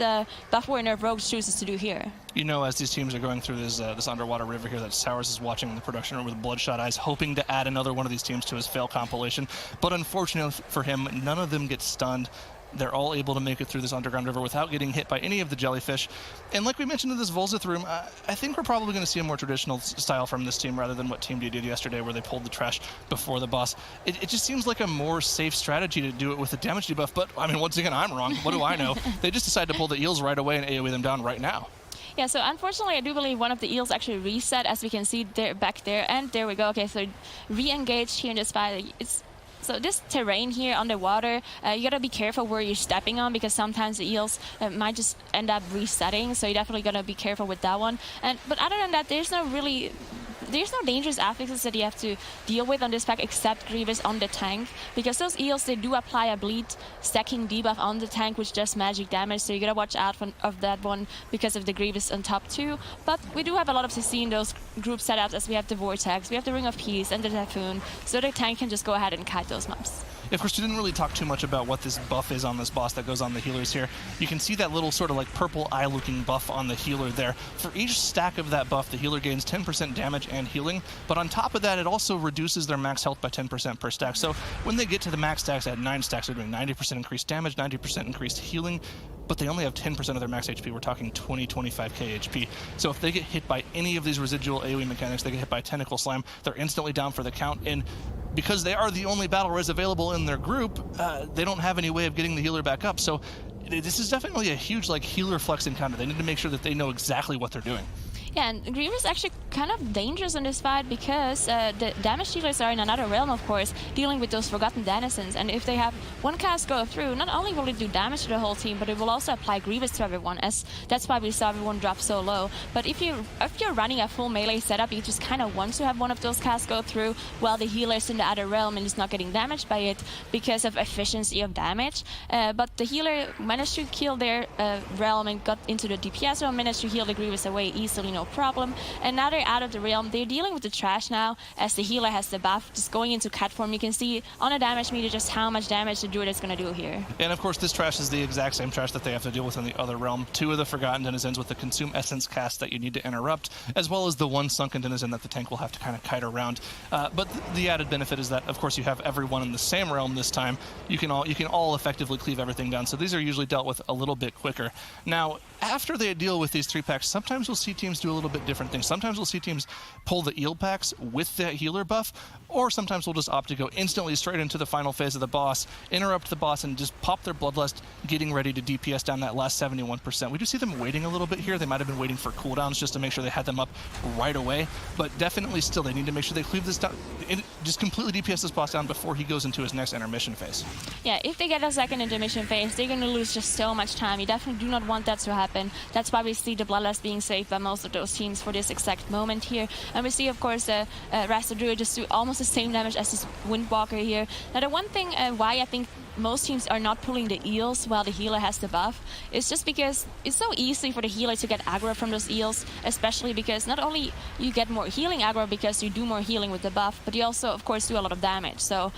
Buff Warrior Nerf Rogue chooses to do here.
You know, as these teams are going through this underwater river here, that Sours is watching in the production room with bloodshot eyes, hoping to add another one of these teams to his fail compilation. But unfortunately for him, none of them get stunned. They're all able to make it through this underground river without getting hit by any of the jellyfish. And like we mentioned in this Volzith room, I think we're probably going to see a more traditional style from this team rather than what Team D did yesterday where they pulled the trash before the boss. It just seems like a more safe strategy to do it with the damage debuff. But, I mean, once again, I'm wrong. What do I know? They just decided to pull the eels right away and AoE them down right now.
Yeah, so unfortunately, I do believe one of the eels actually reset, as we can see there, back there. And there we go. Okay, so re-engaged here in this fight. So this terrain here underwater, you gotta be careful where you're stepping on because sometimes the eels might just end up resetting. So you definitely gotta be careful with that one. But other than that, there's no dangerous affixes that you have to deal with on this pack except Grievous on the tank, because those eels, they do apply a bleed stacking debuff on the tank, which does magic damage, so you gotta watch out of that one because of the Grievous on top too. But we do have a lot of CC in those group setups, as we have the Vortex, we have the Ring of Peace and the Typhoon, so the tank can just go ahead and kite those mobs.
Of course, we didn't really talk too much about what this buff is on this boss that goes on the healers here. You can see that little sort of like purple eye-looking buff on the healer there. For each stack of that buff, the healer gains 10% damage and healing, but on top of that, it also reduces their max health by 10% per stack. So when they get to the max stacks at 9 stacks, they're doing 90% increased damage, 90% increased healing, but they only have 10% of their max HP. We're talking 25k HP. So if they get hit by any of these residual AoE mechanics, they get hit by Tentacle Slam, they're instantly down for the count. And because they are the only battle res available in their group, they don't have any way of getting the healer back up. So this is definitely a huge like healer flex encounter. They need to make sure that they know exactly what they're doing.
Yeah, and Grievous is actually kind of dangerous in this fight because the damage dealers are in another realm, of course, dealing with those forgotten denizens. And if they have one cast go through, not only will it do damage to the whole team, but it will also apply Grievous to everyone, as that's why we saw everyone drop so low. But if you're running a full melee setup, you just kind of want to have one of those casts go through while the healer is in the other realm and is not getting damaged by it because of efficiency of damage. But the healer managed to kill their realm and got into the DPS realm, managed to heal the Grievous away easily, no problem. And now they're out of the realm. They're dealing with the trash now, as the healer has the buff. Just going into cat form, you can see on a damage meter just how much damage the druid is going to do here.
And of course, this trash is the exact same trash that they have to deal with in the other realm. 2 of the Forgotten Denizens with the Consume Essence cast that you need to interrupt, as well as the 1 Sunken Denizen that the tank will have to kind of kite around. But the added benefit is that, of course, you have everyone in the same realm this time. You can all effectively cleave everything down. So these are usually dealt with a little bit quicker. Now, after they deal with these 3 packs, sometimes we'll see teams do a little bit different things. Sometimes we'll see teams pull the eel packs with that healer buff, or sometimes we'll just opt to go instantly straight into the final phase of the boss, interrupt the boss, and just pop their Bloodlust, getting ready to DPS down that last 71%. We do see them waiting a little bit here. They might have been waiting for cooldowns just to make sure they had them up right away, but definitely still they need to make sure they cleave this down, just completely DPS this boss down before he goes into his next intermission phase.
Yeah, if they get a second intermission phase, they're going to lose just so much time. You definitely do not want that to happen. That's why we see the Bloodlust being saved by most of those teams for this exact moment here. And we see, of course, Rasta Druid just do almost the same damage as this Windwalker here. Now, the one thing why I think most teams are not pulling the eels while the healer has the buff is just because it's so easy for the healer to get aggro from those eels, especially because not only you get more healing aggro because you do more healing with the buff, but you also, of course, do a lot of damage. So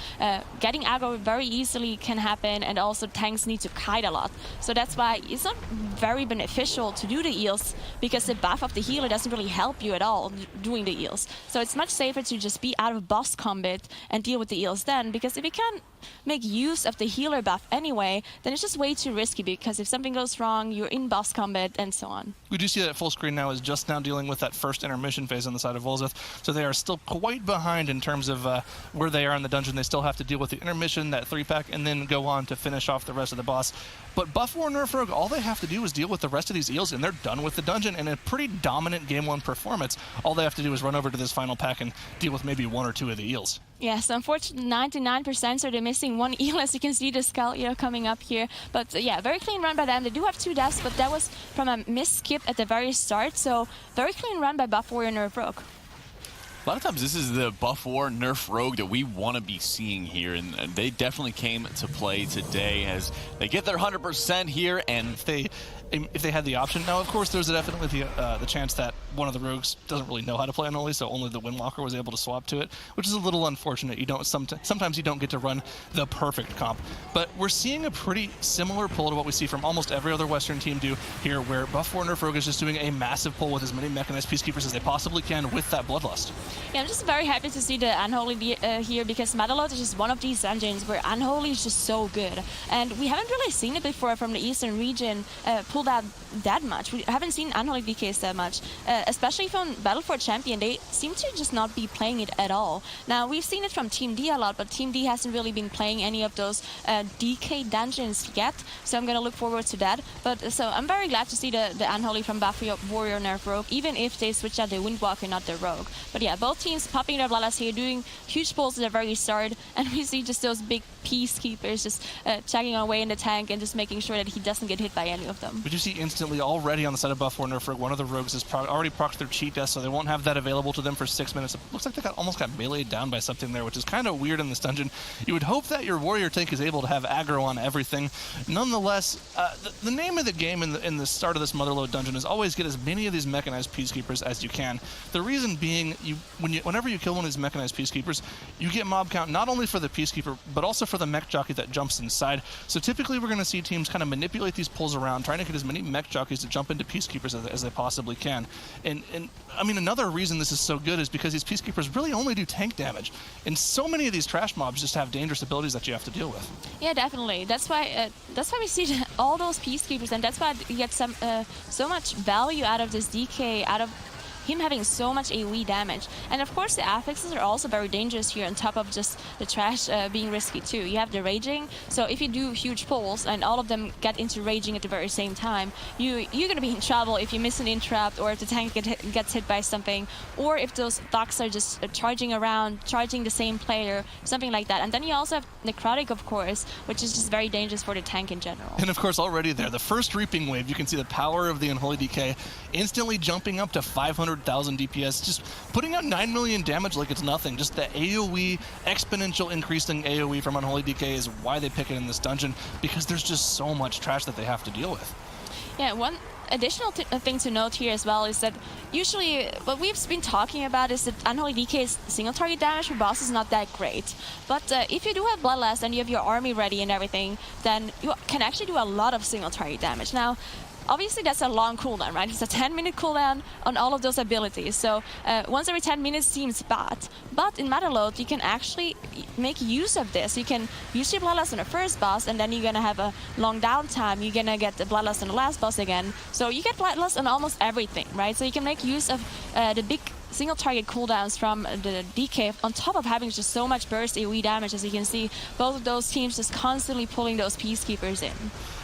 getting aggro very easily can happen, and also tanks need to kite a lot. So that's why it's not very beneficial to do the eels, because the buff of the healer doesn't really help you at all doing the eels. So it's much safer to just be out of boss combat and deal with the eels then, because if you can't make use of the healer buff anyway, then it's just way too risky, because if something goes wrong, you're in boss combat and so on.
We do see that Fullscreened now is just now dealing with that first intermission phase on the side of Volzith, so they are still quite behind in terms of where they are in the dungeon. They still have to deal with the intermission, that 3-pack, and then go on to finish off the rest of the boss. But Buff War Nerf Rogue, all they have to do is deal with the rest of these eels, and they're done with the dungeon, and a pretty dominant Game 1 performance. All they have to do is run over to this final pack and deal with maybe 1 or 2 of the eels.
Yes, unfortunately, 99%, so they're missing 1 eel, as you can see the skull eel coming up here. But yeah, very clean run by them. They do have 2 deaths, but that was from a miss skip at the very start, so very clean run by Buff Warrior Nerf Rogue.
A lot of times this is the Buff War Nerf Rogue that we want to be seeing here, and they definitely came to play today as they get their 100% here. And
if they if they had the option. Now, of course, there's definitely the chance that one of the rogues doesn't really know how to play Unholy, so only the Windwalker was able to swap to it, which is a little unfortunate. You don't sometimes you don't get to run the perfect comp. But we're seeing a pretty similar pull to what we see from almost every other Western team do here, where Buff 4 Nerf Rogue is just doing a massive pull with as many mechanized Peacekeepers as they possibly can with that Bloodlust.
Yeah, I'm just very happy to see the Unholy here, because Motherlode is just one of these dungeons where Unholy is just so good. And we haven't really seen it before from the Eastern region pulled out that much. We haven't seen Unholy DKs that much, especially from Battle for Champion. They seem to just not be playing it at all. Now, we've seen it from Team D a lot, but Team D hasn't really been playing any of those DK dungeons yet, so I'm going to look forward to that. But so I'm very glad to see the Unholy from Buff Warrior Nerf Rogue, even if they switch out the Windwalker, not the Rogue. But yeah, both teams popping their Bloodlust here, doing huge pulls at the very start, and we see just those big Peacekeepers just tagging away in the tank and just making sure that he doesn't get hit by any of them.
We do see instantly already on the side of Buff 4 Nerf Rogue, one of the rogues has already procced their cheat death, so they won't have that available to them for 6 minutes. It looks like they almost got meleeed down by something there, which is kind of weird in this dungeon. You would hope that your warrior tank is able to have aggro on everything. Nonetheless, the name of the game in the start of this Motherlode dungeon is always get as many of these mechanized Peacekeepers as you can. The reason being, whenever you kill one of these mechanized Peacekeepers, you get mob count not only for the Peacekeeper, but also for the mech jockey that jumps inside. So typically we're going to see teams kind of manipulate these pulls around, trying to get as many mech jockeys to jump into Peacekeepers as they possibly can. And I mean, another reason this is so good is because these Peacekeepers really only do tank damage. And so many of these trash mobs just have dangerous abilities that you have to deal with.
Yeah, definitely. That's why we see all those Peacekeepers, and that's why you get so much value out of this DK, out of him having so much AoE damage. And of course the affixes are also very dangerous here, on top of just the trash being risky too. You have the raging, so if you do huge pulls and all of them get into raging at the very same time, you're going to be in trouble if you miss an interrupt, or if the tank gets hit by something, or if those thugs are just charging around, charging the same player, something like that. And then you also have Necrotic, of course, which is just very dangerous for the tank in general.
And of course already there, the first Reaping Wave, you can see the power of the Unholy DK instantly jumping up to 500,000 DPS, just putting out 9 million damage like it's nothing. Just the AoE, exponential increasing AoE from Unholy DK is why they pick it in this dungeon, because there's just so much trash that they have to deal with.
Yeah, one additional thing to note here as well is that usually what we've been talking about is that Unholy DK's single target damage for boss is not that great. But if you do have Bloodlust and you have your army ready and everything, then you can actually do a lot of single target damage. Now, obviously that's a long cooldown, right? It's a 10-minute cooldown on all of those abilities. So once every 10 minutes seems bad. But in Motherlode, you can actually make use of this. You can use your Bloodlust on the first boss, and then you're going to have a long downtime. You're going to get the Bloodlust on the last boss again. So you get Bloodlust on almost everything, right? So you can make use of the big single target cooldowns from the DK, on top of having just so much burst AoE damage. As you can see, both of those teams just constantly pulling those Peacekeepers in.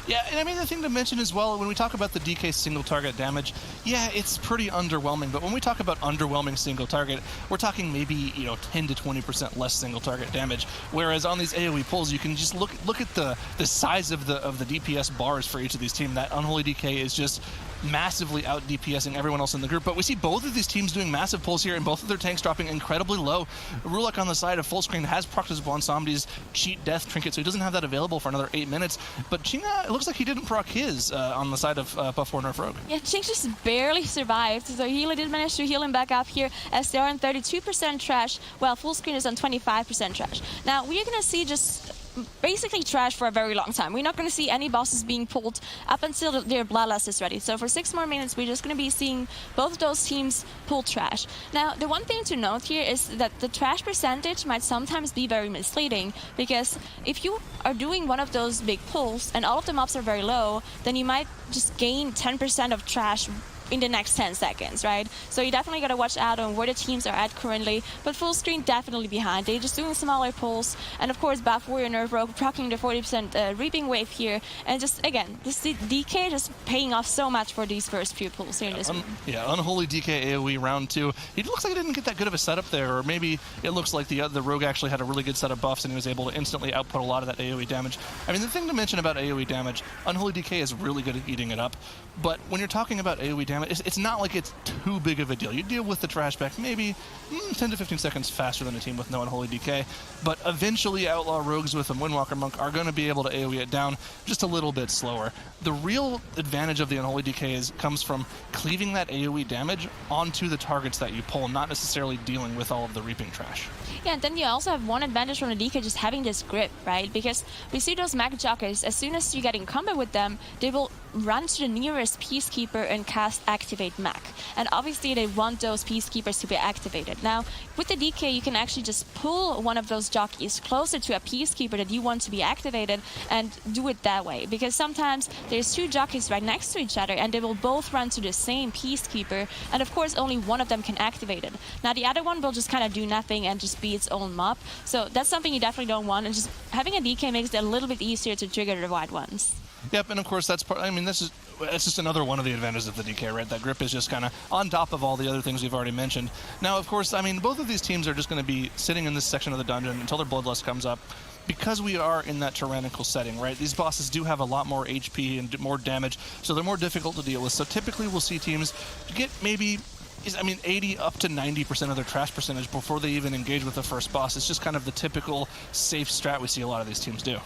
Yeah, and I mean, the thing to mention as well, when we talk about the DK single target damage, yeah, it's pretty underwhelming, but when we talk about underwhelming single target, we're talking maybe, 10 to 20% less single target damage, whereas on these AoE pulls, you can just look at the size of the DPS bars for each of these teams. That Unholy DK is just massively out DPSing everyone else in the group, but we see both of these teams doing massive pulls here, and both of their tanks dropping incredibly low. Rulak on the side of Fullscreened has procced his Bonsomdi's cheat death trinket, so he doesn't have that available for another 8 minutes, but Chinga, it looks like he didn't proc his on the side of Buff 4 Nerf Rogue.
Yeah, Ching just barely survived, so he did manage to heal him back up here, as they're on 32% trash, while Fullscreened is on 25% trash. Now, we're gonna see just basically trash for a very long time. We're not going to see any bosses being pulled up until their Bloodlust is ready. So for 6 more minutes, we're just going to be seeing both of those teams pull trash. Now, the one thing to note here is that the trash percentage might sometimes be very misleading, because if you are doing one of those big pulls and all of the mobs are very low, then you might just gain 10% of trash in the next 10 seconds, right? So you definitely got to watch out on where the teams are at currently, but Fullscreened definitely behind. They're just doing smaller pulls, and of course Buff Warrior Nerf Rogue proccing the 40% Reaping Wave here, and just, again, this DK just paying off so much for these first few pulls here in this one.
Yeah, Unholy DK AoE round 2. It looks like he didn't get that good of a setup there, or maybe it looks like the Rogue actually had a really good set of buffs and he was able to instantly output a lot of that AoE damage. I mean, the thing to mention about AoE damage, Unholy DK is really good at eating it up, but when you're talking about AoE damage, damage. It's not like it's too big of a deal. You deal with the trash pack maybe 10 to 15 seconds faster than a team with no Unholy DK, but eventually Outlaw Rogues with a Windwalker Monk are going to be able to AoE it down just a little bit slower. The real advantage of the Unholy DK comes from cleaving that AoE damage onto the targets that you pull, not necessarily dealing with all of the reaping trash.
Yeah, and then you also have one advantage from the DK just having this grip, right? Because we see those Mag Jockeys, as soon as you get in combat with them, they will run to the nearest Peacekeeper and cast Activate Mag. And obviously they want those Peacekeepers to be activated. Now, with the DK, you can actually just pull one of those jockeys closer to a Peacekeeper that you want to be activated and do it that way. Because sometimes there's two jockeys right next to each other and they will both run to the same Peacekeeper, and of course only one of them can activate it. Now the other one will just kind of do nothing and just be its own mob. So that's something you definitely don't want, and just having a DK makes it a little bit easier to trigger the white ones.
Yep, and of course that's part. I mean, it's just another one of the advantages of the DK, right? That grip is just kind of on top of all the other things we've already mentioned. Now, of course, I mean, both of these teams are just going to be sitting in this section of the dungeon until their Bloodlust comes up, because we are in that tyrannical setting, right? These bosses do have a lot more HP and more damage, so they're more difficult to deal with. So typically, we'll see teams get maybe 80 up to 90% of their trash percentage before they even engage with the first boss. It's just kind of the typical safe strat we see a lot of these teams do.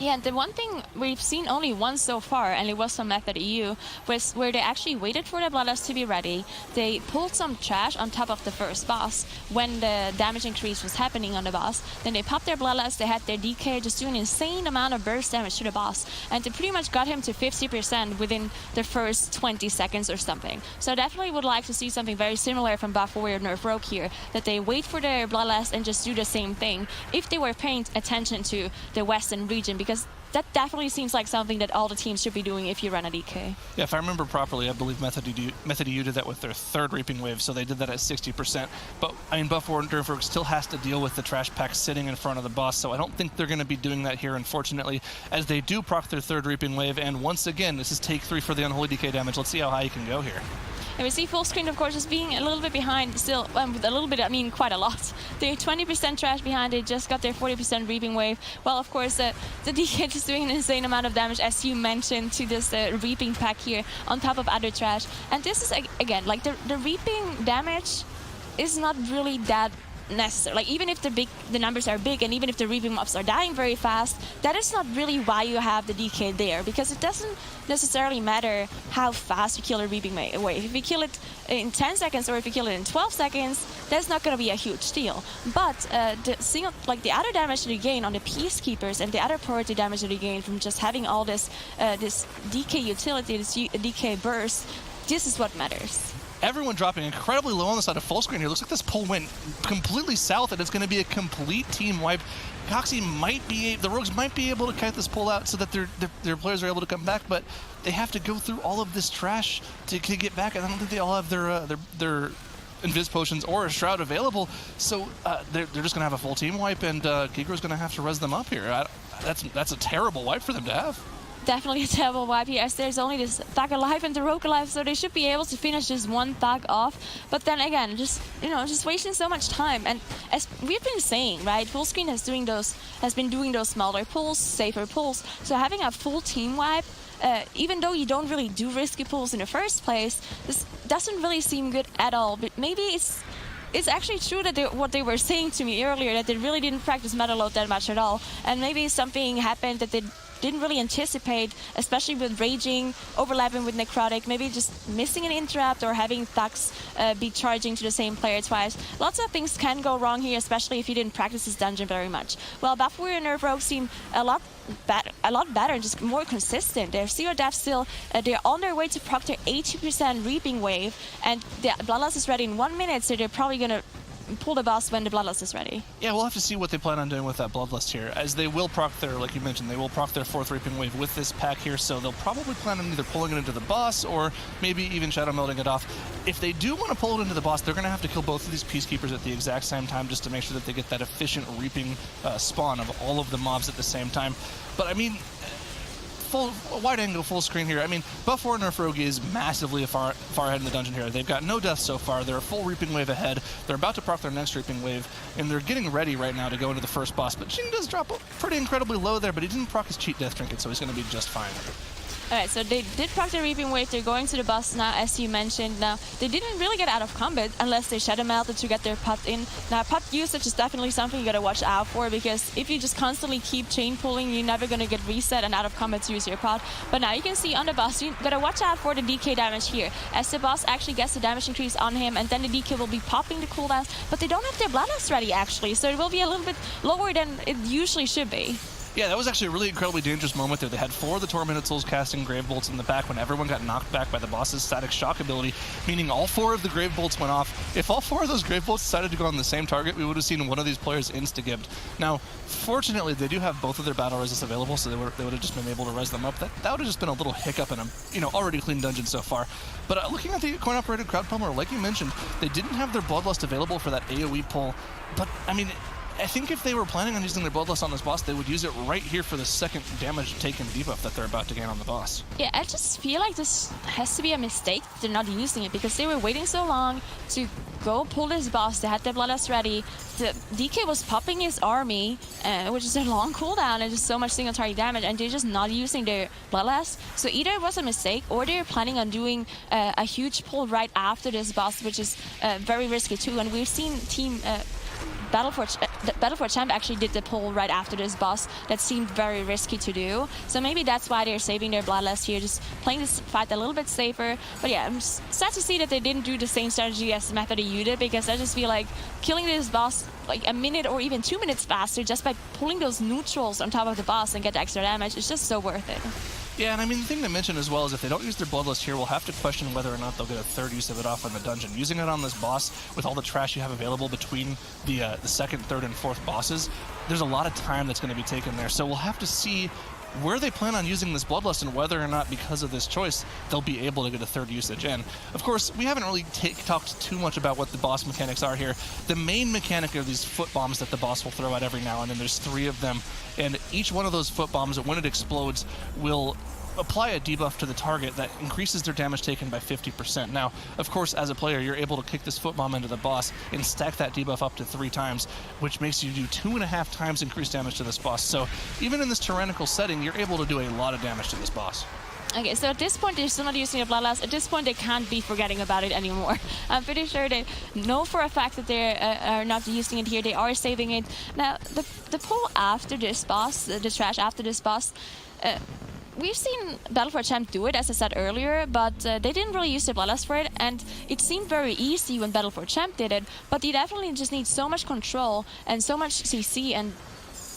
Yeah, the one thing we've seen only once so far, and it was from Method EU, was where they actually waited for the Bloodlust to be ready. They pulled some trash on top of the first boss when the damage increase was happening on the boss. Then they popped their Bloodlust, they had their DK just do an insane amount of burst damage to the boss, and they pretty much got him to 50% within the first 20 seconds or something. So I definitely would like to see something very similar from Buff Warrior Nerf Rogue here, that they wait for their Bloodlust and just do the same thing if they were paying attention to the Western region, because that definitely seems like something that all the teams should be doing if you run a DK.
Yeah, if I remember properly, I believe Method EU did that with their third Reaping Wave, so they did that at 60%. But, I mean, Buff Warrior Nerf Rogue still has to deal with the trash pack sitting in front of the boss, so I don't think they're going to be doing that here, unfortunately, as they do proc their third Reaping Wave, and once again, this is take 3 for the Unholy DK damage. Let's see how high you can go here.
And we see Fullscreened, of course, just being a little bit behind still. With a little bit, I mean quite a lot. They're 20% trash behind. They just got their 40% Reaping Wave. Well, of course, the DK is doing an insane amount of damage, as you mentioned, to this Reaping pack here on top of other trash. And this is, again, like the Reaping damage is not really that necessary. Like, even if the numbers are big, and even if the Reaping mobs are dying very fast, that is not really why you have the DK there, because it doesn't necessarily matter how fast you kill a Reaping wave. If you kill it in 10 seconds or if you kill it in 12 seconds, that's not going to be a huge deal. But the other damage that you gain on the Peacekeepers and the other priority damage that you gain from just having all this DK utility, this DK burst, this is what matters.
Everyone dropping incredibly low on the side of Fullscreen here. Looks like this pull went completely south, and it's going to be a complete team wipe. Coxie the Rogues might be able to kite this pull out so that their players are able to come back, but they have to go through all of this trash to get back, and I don't think they all have their Invis Potions or a Shroud available, so they're just going to have a full team wipe, and Gigro's going to have to res them up here. That's a terrible wipe for them to have.
Definitely a terrible wipe here, as there's only this Thug alive and the Rogue alive, so they should be able to finish this one Thug off. But then again, just wasting so much time. And as we've been saying, right, Fullscreen has been doing those smaller pulls, safer pulls. So having a full team wipe, even though you don't really do risky pulls in the first place, this doesn't really seem good at all. But maybe it's actually true that what they were saying to me earlier, that they really didn't practice Motherlode that much at all, and maybe something happened that they didn't really anticipate, especially with Raging, overlapping with Necrotic, maybe just missing an interrupt or having Thugs be charging to the same player twice. Lots of things can go wrong here, especially if you didn't practice this dungeon very much. Well, Buff Warrior Nerf Rogue seem a lot better and just more consistent. They're 0 death still. They're on their way to proc their 80% Reaping Wave, and the Bloodlust is ready in 1 minute, so they're probably going to pull the boss when the Bloodlust is ready.
Yeah, we'll have to see what they plan on doing with that Bloodlust here, as they will proc their, like you mentioned, they will proc their 4th Reaping Wave with this pack here, so they'll probably plan on either pulling it into the boss or maybe even Shadow Melding it off. If they do want to pull it into the boss, they're going to have to kill both of these Peacekeepers at the exact same time just to make sure that they get that efficient Reaping spawn of all of the mobs at the same time. But I mean, wide angle full screen here. I mean, Buff Warrior Nerf Rogue is massively far ahead in the dungeon here. They've got no deaths so far. They're a full Reaping Wave ahead. They're about to proc their next Reaping Wave, and they're getting ready right now to go into the first boss. But Jing does drop pretty incredibly low there, but he didn't proc his cheat death trinket, so he's going to be just fine.
Alright, so they did proc the Reaping Wave, they're going to the boss now, as you mentioned. Now, they didn't really get out of combat unless they Shadow Melted to get their pot in. Now, pot usage is definitely something you gotta watch out for, because if you just constantly keep chain pulling, you're never gonna get reset and out of combat to use your pot. But now you can see on the boss, you gotta watch out for the DK damage here, as the boss actually gets the damage increase on him, and then the DK will be popping the cooldowns, but they don't have their Bloodlust ready actually, so it will be a little bit lower than it usually should be.
Yeah, that was actually a really incredibly dangerous moment there. They had 4 of the Tormented Souls casting Grave Bolts in the back when everyone got knocked back by the boss's Static Shock ability, meaning all 4 of the Grave Bolts went off. If all 4 of those Grave Bolts decided to go on the same target, we would have seen one of these players insta-gibbed. Now, fortunately, they do have both of their battle resists available, so they would have just been able to res them up. That would have just been a little hiccup in a already clean dungeon so far. But looking at the coin-operated Crowd Pummeler, like you mentioned, they didn't have their Bloodlust available for that AoE pull, but I mean, I think if they were planning on using their Bloodlust on this boss, they would use it right here for the second damage taken debuff that they're about to gain on the boss.
Yeah, I just feel like this has to be a mistake. They're not using it because they were waiting so long to go pull this boss. They had their Bloodlust ready. The DK was popping his army, which is a long cooldown and just so much single target damage, and they're just not using their Bloodlust. So either it was a mistake, or they're planning on doing a huge pull right after this boss, which is very risky too. And we've seen Team Battle for Champ actually did the pull right after this boss. That seemed very risky to do. So maybe that's why they're saving their Bloodlust here, just playing this fight a little bit safer. But yeah, I'm sad to see that they didn't do the same strategy as Method you did, because I just feel like killing this boss like a minute or even 2 minutes faster just by pulling those neutrals on top of the boss and get the extra damage is just so worth it.
Yeah, and I mean, the thing to mention as well is if they don't use their Bloodlust here, we'll have to question whether or not they'll get a third use of it off in the dungeon. Using it on this boss with all the trash you have available between the second, third, and fourth bosses, there's a lot of time that's going to be taken there. So we'll have to see where they plan on using this Bloodlust and whether or not, because of this choice, they'll be able to get a third usage in. Of course, we haven't really talked too much about what the boss mechanics are here. The main mechanic are these foot bombs that the boss will throw out every now and then. There's 3 of them, and each one of those foot bombs, when it explodes, will apply a debuff to the target that increases their damage taken by 50%. Now, of course, as a player, you're able to kick this foot bomb into the boss and stack that debuff up to 3 times, which makes you do 2.5 times increased damage to this boss. So even in this tyrannical setting, you're able to do a lot of damage to this boss.
Okay, so at this point, they're still not using their Bloodlust. At this point, they can't be forgetting about it anymore. I'm pretty sure they know for a fact that they are not using it here. They are saving it. Now, the pull after this boss, the trash after this boss, we've seen Battle for Champ do it, as I said earlier, but they didn't really use their Bloodlust for it, and it seemed very easy when Battle for Champ did it, but you definitely just need so much control and so much CC and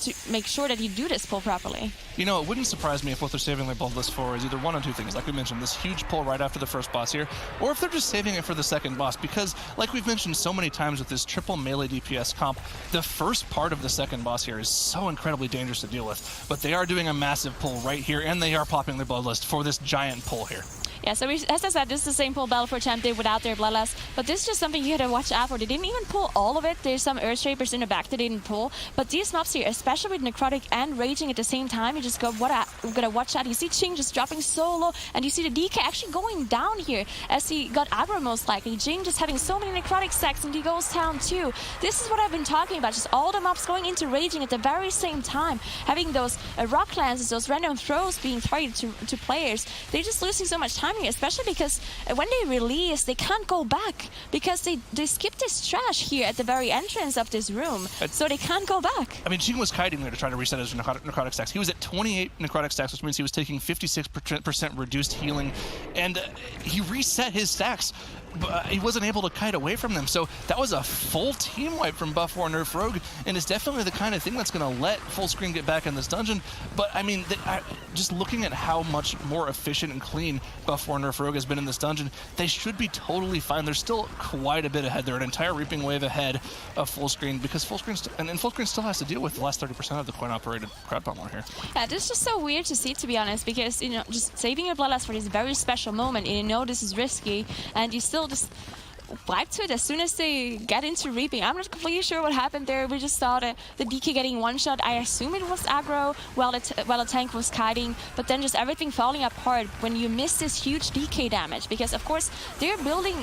to make sure that you do this pull properly.
You know, it wouldn't surprise me if what they're saving their Bloodlust for is either one of 2 things, like we mentioned, this huge pull right after the first boss here, or if they're just saving it for the second boss, because like we've mentioned so many times with this triple melee DPS comp, the first part of the second boss here is so incredibly dangerous to deal with, but they are doing a massive pull right here, and they are popping their Bloodlust for this giant pull here.
Yeah, so as I said, this is the same pull Battle for Champ did without their Bloodlust, but this is just something you had to watch out for. They didn't even pull all of it. There's some Earthscrapers in the back that didn't pull, but these mobs here, especially with Necrotic and Raging at the same time, you just gotta watch out. You see Ching just dropping so low, and you see the DK actually going down here as he got aggro most likely. Jing just having so many Necrotic stacks, and he goes down too. This is what I've been talking about, just all the mobs going into Raging at the very same time, having those rock lances, those random throws being targeted to players. They're just losing so much time here, especially because when they release, they can't go back because they skipped this trash here at the very entrance of this room, so they can't go back.
I mean, Ching was kiting there to try to reset his necrotic stacks. He was at 28 necrotic stacks, which means he was taking 56% reduced healing, and he reset his stacks, but he wasn't able to kite away from them. So that was a full team wipe from Buff War Nerf Rogue, and it's definitely the kind of thing that's going to let Fullscreened get back in this dungeon. But I mean, just looking at how much more efficient and clean Buff War Nerf Rogue has been in this dungeon, they should be totally fine. They're still quite a bit ahead. They're an entire Reaping Wave ahead of Fullscreened, because Fullscreened still has to deal with the last 30% of the coin-operated crowd pummeler here.
Yeah, this is just so weird to see, to be honest, because, you know, just saving your Bloodlust for this very special moment, and you know this is risky, and you still just wipe to it as soon as they get into Reaping. I'm not completely sure what happened there. We just saw the DK getting one shot. I assume it was aggro while the tank was kiting, but then just everything falling apart when you miss this huge DK damage, because of course they're building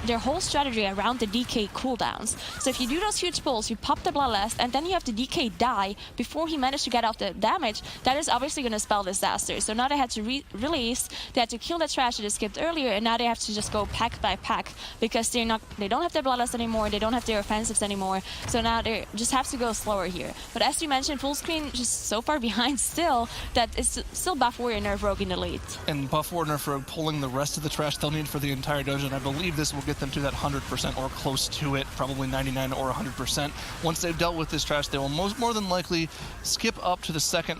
their whole strategy around the DK cooldowns. So if you do those huge pulls, you pop the Bloodlust, and then you have the DK die before he managed to get out the damage, that is obviously going to spell disaster. So now they had to release, they had to kill the trash that they skipped earlier, and now they have to just go pack by pack because they don't have their Bloodlust anymore, they don't have their offensives anymore. So now they just have to go slower here. But as you mentioned, Fullscreen just so far behind still that it's still Buff Warrior Nerf Rogue in the lead.
And Buff Warrior Nerf Rogue pulling the rest of the trash they'll need for the entire dungeon. I believe this will get them to that 100% or close to it, probably 99 or 100%. Once they've dealt with this trash, they will more than likely skip up to the second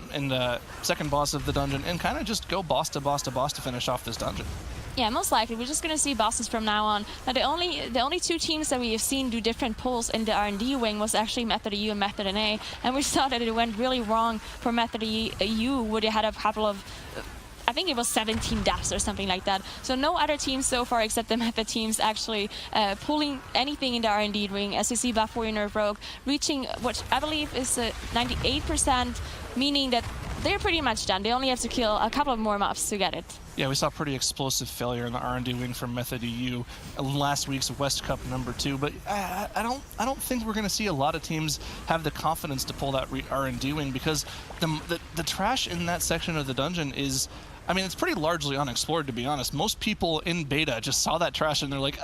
boss of the dungeon and kind of just go boss to boss to boss to finish off this dungeon.
Yeah, most likely. We're just going to see bosses from now on. Now, the only two teams that we have seen do different pulls in the R&D wing was actually Method EU and Method NA, and we saw that it went really wrong for Method EU, where they had a couple of, I think it was 17 deaths or something like that. So no other teams so far except the Method teams actually pulling anything in the R&D wing, as you see Buff Warrior Nerf Rogue reaching what I believe is 98%, meaning that they're pretty much done. They only have to kill a couple of more mobs to get it.
Yeah, we saw pretty explosive failure in the R&D wing from Method EU last week's West Cup #2, but I don't think we're going to see a lot of teams have the confidence to pull that R&D wing because the trash in that section of the dungeon is, I mean, it's pretty largely unexplored, to be honest. Most people in beta just saw that trash and they're like,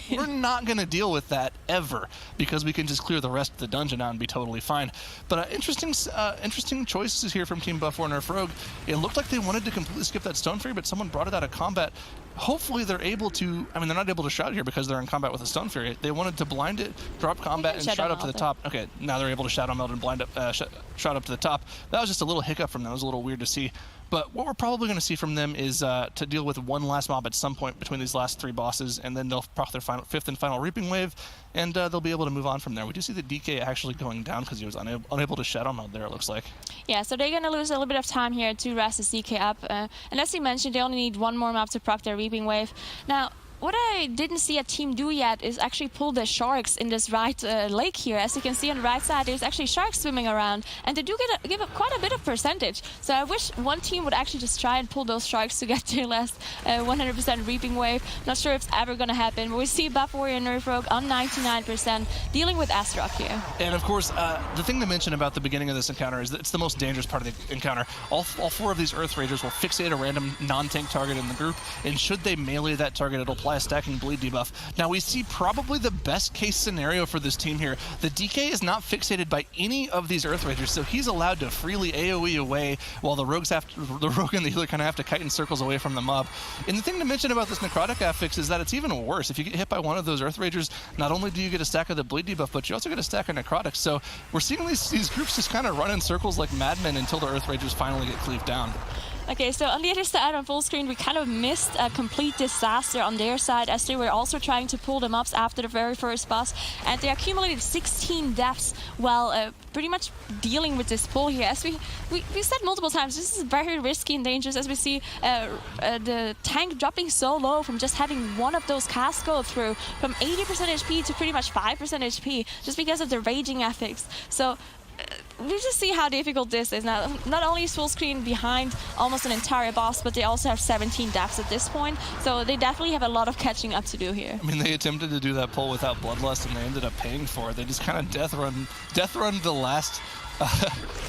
we're not going to deal with that ever because we can just clear the rest of the dungeon out and be totally fine. But interesting choices here from Team Buff Warrior Nerf Rogue. It looked like they wanted to completely skip that Stone Fury, but someone brought it out of combat. Hopefully they're able to, I mean, they're not able to shout here because they're in combat with a Stone Fury. They wanted to blind it, drop combat, and shout up to the top. Okay, now they're able to Shadow Meld and blind up, shout up to the top. That was just a little hiccup from them. It was a little weird to see. But what we're probably going to see from them is to deal with one last mob at some point between these last three bosses, and then they'll proc their fifth and final Reaping Wave, and they'll be able to move on from there. We do see the DK actually going down because he was unable to Shadow Meld there, it looks like.
Yeah, so they're going to lose a little bit of time here to rest his DK up. And as you mentioned, they only need one more mob to proc their Reaping Wave. Now, what I didn't see a team do yet is actually pull the sharks in this right lake here. As you can see on the right side, there's actually sharks swimming around, and they do give quite a bit of percentage. So I wish one team would actually just try and pull those sharks to get their last 100% Reaping Wave. Not sure if it's ever going to happen, but we see Buff Warrior Nerf Rogue on 99%, dealing with Astaroth here.
And of course, the thing to mention about the beginning of this encounter is that it's the most dangerous part of the encounter. All four of these Earth Ragers will fixate a random non-tank target in the group, and should they melee that target, it'll apply a stacking bleed debuff. Now we see probably the best case scenario for this team here. The DK is not fixated by any of these Earth Ragers, so he's allowed to freely AoE away while the rogue and the healer kind of have to kite in circles away from the mob. And the thing to mention about this Necrotic affix is that it's even worse. If you get hit by one of those Earth Ragers, not only do you get a stack of the bleed debuff, but you also get a stack of Necrotic. So we're seeing these groups just kind of run in circles like madmen until the Earth Ragers finally get cleaved down.
Okay, so on the other side on Fullscreen, we kind of missed a complete disaster on their side as they were also trying to pull them up after the very first boss, and they accumulated 16 deaths while pretty much dealing with this pull here. As we said multiple times, this is very risky and dangerous, as we see the tank dropping so low from just having one of those casts go through from 80% HP to pretty much 5% HP just because of the raging affix. So we just see how difficult this is. Now, not only is Fullscreen behind almost an entire boss, but they also have 17 deaths at this point, so they definitely have a lot of catching up to do here.
I mean, they attempted to do that pull without Bloodlust, and they ended up paying for it. They just kind of death run the last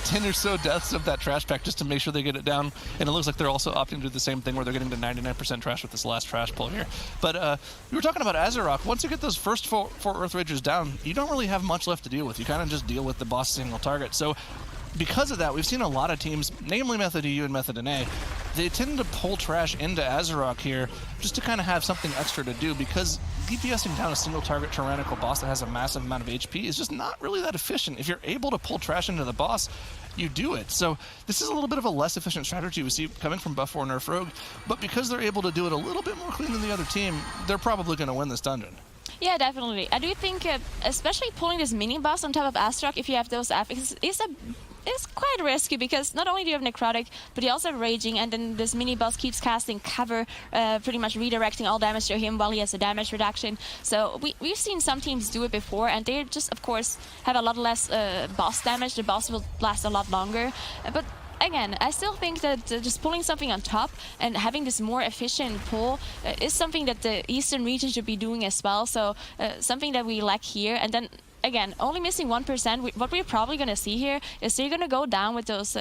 10 or so deaths of that trash pack just to make sure they get it down, and it looks like they're also opting to do the same thing where they're getting to 99% trash with this last trash pull here. But we were talking about Azeroth. Once you get those first four Earth Ragers down, you don't really have much left to deal with. You kind of just deal with the boss single target. So because of that, we've seen a lot of teams, namely Method EU and Method NA, they tend to pull trash into Azeroth here just to kind of have something extra to do, because DPSing down a single target tyrannical boss that has a massive amount of HP is just not really that efficient. If you're able to pull trash into the boss, you do it. So this is a little bit of a less efficient strategy we see coming from Buff Warrior Nerf Rogue, but because they're able to do it a little bit more clean than the other team, they're probably going to win this dungeon.
Yeah, definitely. I do think, especially pulling this mini boss on top of Astaroth, if you have those affixes, is quite risky, because not only do you have Necrotic, but you also have Raging, and then this mini boss keeps casting cover, pretty much redirecting all damage to him while he has a damage reduction. So we've seen some teams do it before, and they just, of course, have a lot less boss damage. The boss will last a lot longer. But again, I still think that just pulling something on top and having this more efficient pull is something that the Eastern region should be doing as well. So something that we lack here. And then again, only missing 1%. What we're probably going to see here is they're going to go down with those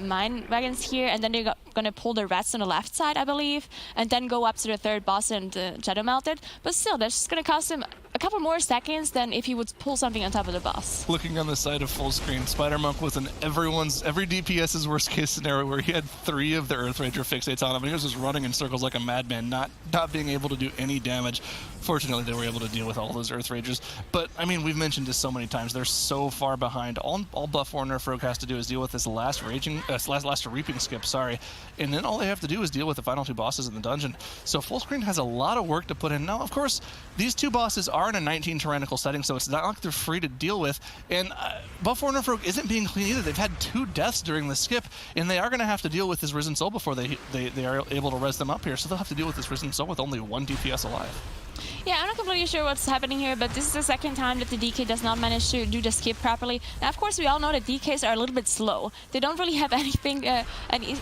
mine wagons here, and then they're going to pull the rats on the left side, I believe, and then go up to the third boss and shadow melt it. But still, that's just going to cost him a couple more seconds than if he would pull something on top of the boss.
Looking on the side of Fullscreen, Spider-Monk was in every DPS's worst case scenario where he had 3 of the Earth Ranger fixates on him, and he was just running in circles like a madman, not being able to do any damage. Fortunately, they were able to deal with all those Earth Rangers. But, I mean, we've mentioned this so many times. They're so far behind. All Buff or Nerf Rogue has to do is deal with this last reaping skip, and then all they have to do is deal with the final 2 bosses in the dungeon. So Fullscreen has a lot of work to put in. Now, of course, these 2 bosses are in a 19 tyrannical setting, so it's not like they're free to deal with. And Buff or Nerf Rogue isn't being clean either. They've had 2 deaths during the skip, and they are going to have to deal with this Risen Soul before they are able to res them up here. So they'll have to deal with this Risen Soul with only 1 DPS alive.
Yeah, I'm not completely sure what's happening here, but this is the second time that the DK does not manage to do the skip properly. Now, of course, we all know that DKs are a little bit slow. They don't really have anything, any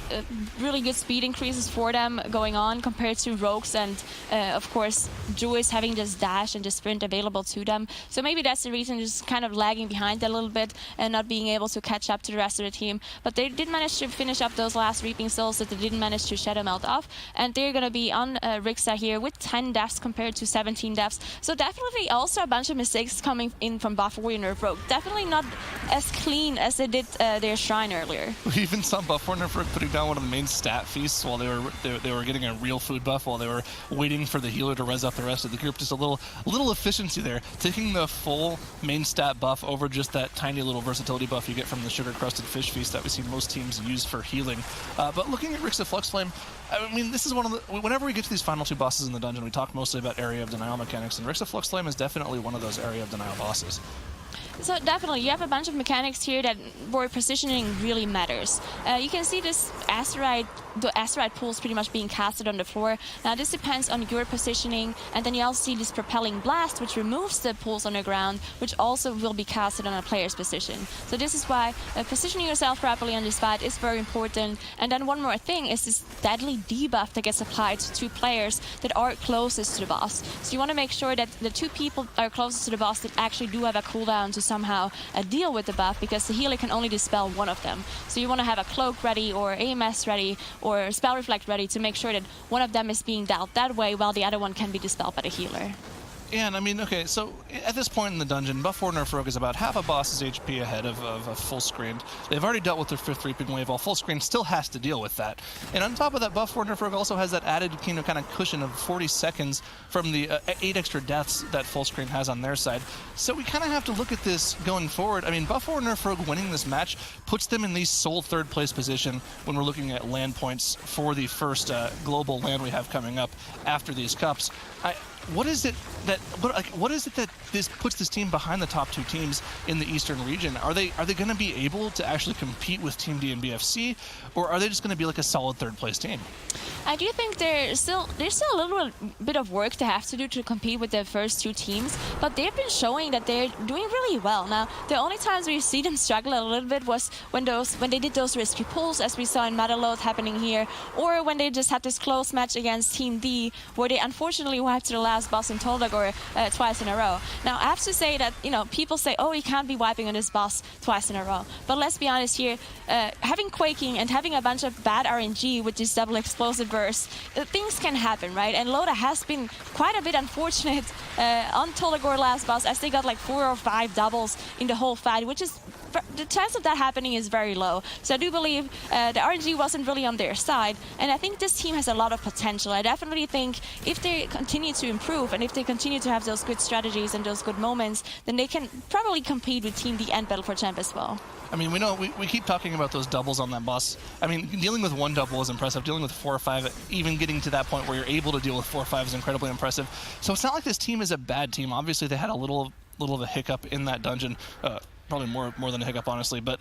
really good speed increases for them going on compared to rogues and, of course, Druids having this dash and this sprint available to them. So maybe that's the reason, just kind of lagging behind a little bit and not being able to catch up to the rest of the team. But they did manage to finish up those last Reaping Souls that they didn't manage to shadow melt off, and they're going to be on Rixa here with 10 deaths compared to 17 deaths. So definitely also a bunch of mistakes coming in from Buff Warrior Nerf Rogue. Definitely not as clean as they did their Shrine earlier.
We even saw Buff Warrior Nerf Rogue putting down one of the main stat feasts while they were getting a real food buff while they were waiting for the healer to res up the rest of the group. Just a little efficiency there. Taking the full main stat buff over just that tiny little versatility buff you get from the sugar-crusted fish feast that we see most teams use for healing. But looking at Rixa Fluxflame, I mean, this is one of the... Whenever we get to these final 2 bosses in the dungeon, we talk mostly about Area of Denial mechanics, and Rixa Fluxflame is definitely one of those Area of Denial bosses.
So definitely, you have a bunch of mechanics here where positioning really matters. You can see this the asteroid pools pretty much being casted on the floor. Now this depends on your positioning, and then you also see this propelling blast, which removes the pools on the ground, which also will be casted on a player's position. So this is why positioning yourself properly on this fight is very important. And then one more thing is this deadly debuff that gets applied to players that are closest to the boss. So you want to make sure that the 2 people are closest to the boss that actually do have a cooldown to somehow deal with the buff, because the healer can only dispel one of them. So you want to have a cloak ready, or AMS ready, or spell reflect ready to make sure that one of them is being dealt that way while the other one can be dispelled by the healer.
And I mean, okay, so at this point in the dungeon, Buff or Nerf Rogue is about half a boss's HP ahead of Fullscreened. They've already dealt with their 5th Reaping Wave, while Fullscreened still has to deal with that. And on top of that, Buff or Nerf Rogue also has that added kind of cushion of 40 seconds from the 8 extra deaths that Fullscreen has on their side. So we kind of have to look at this going forward. I mean, Buff or Nerf Rogue winning this match puts them in the sole 3rd place position when we're looking at land points for the first global land we have coming up after these cups. What is it that this puts this team behind the top 2 teams in the Eastern region? Are they going to be able to actually compete with Team D and BFC, or are they just going to be like a solid 3rd place team?
I do think there's still a little bit of work to have to do to compete with the first 2 teams, but they've been showing that they're doing really well. Now, the only times we see them struggle a little bit was when they did those risky pulls, as we saw in Motherlode happening here, or when they just had this close match against Team D, where they unfortunately wiped to the last boss in Tol Dagor twice in a row. Now, I have to say that, people say, oh, you can't be wiping on this boss twice in a row. But let's be honest here, having Quaking and having a bunch of bad RNG with this double explosive burst, things can happen, right? And Loda has been quite a bit unfortunate on Tol Dagor last boss, as they got like 4 or 5 doubles in the whole fight, which is the chance of that happening is very low. So I do believe the RNG wasn't really on their side, and I think this team has a lot of potential. I definitely think if they continue to improve and if they continue to have those good strategies and those good moments, then they can probably compete with Team D and Battle for Champ as well.
I mean, we keep talking about those doubles on that boss. I mean, dealing with 1 double is impressive. Dealing with 4 or 5, even getting to that point where you're able to deal with 4 or 5 is incredibly impressive. So it's not like this team is a bad team. Obviously, they had a little of a hiccup in that dungeon. Probably more than a hiccup, honestly. But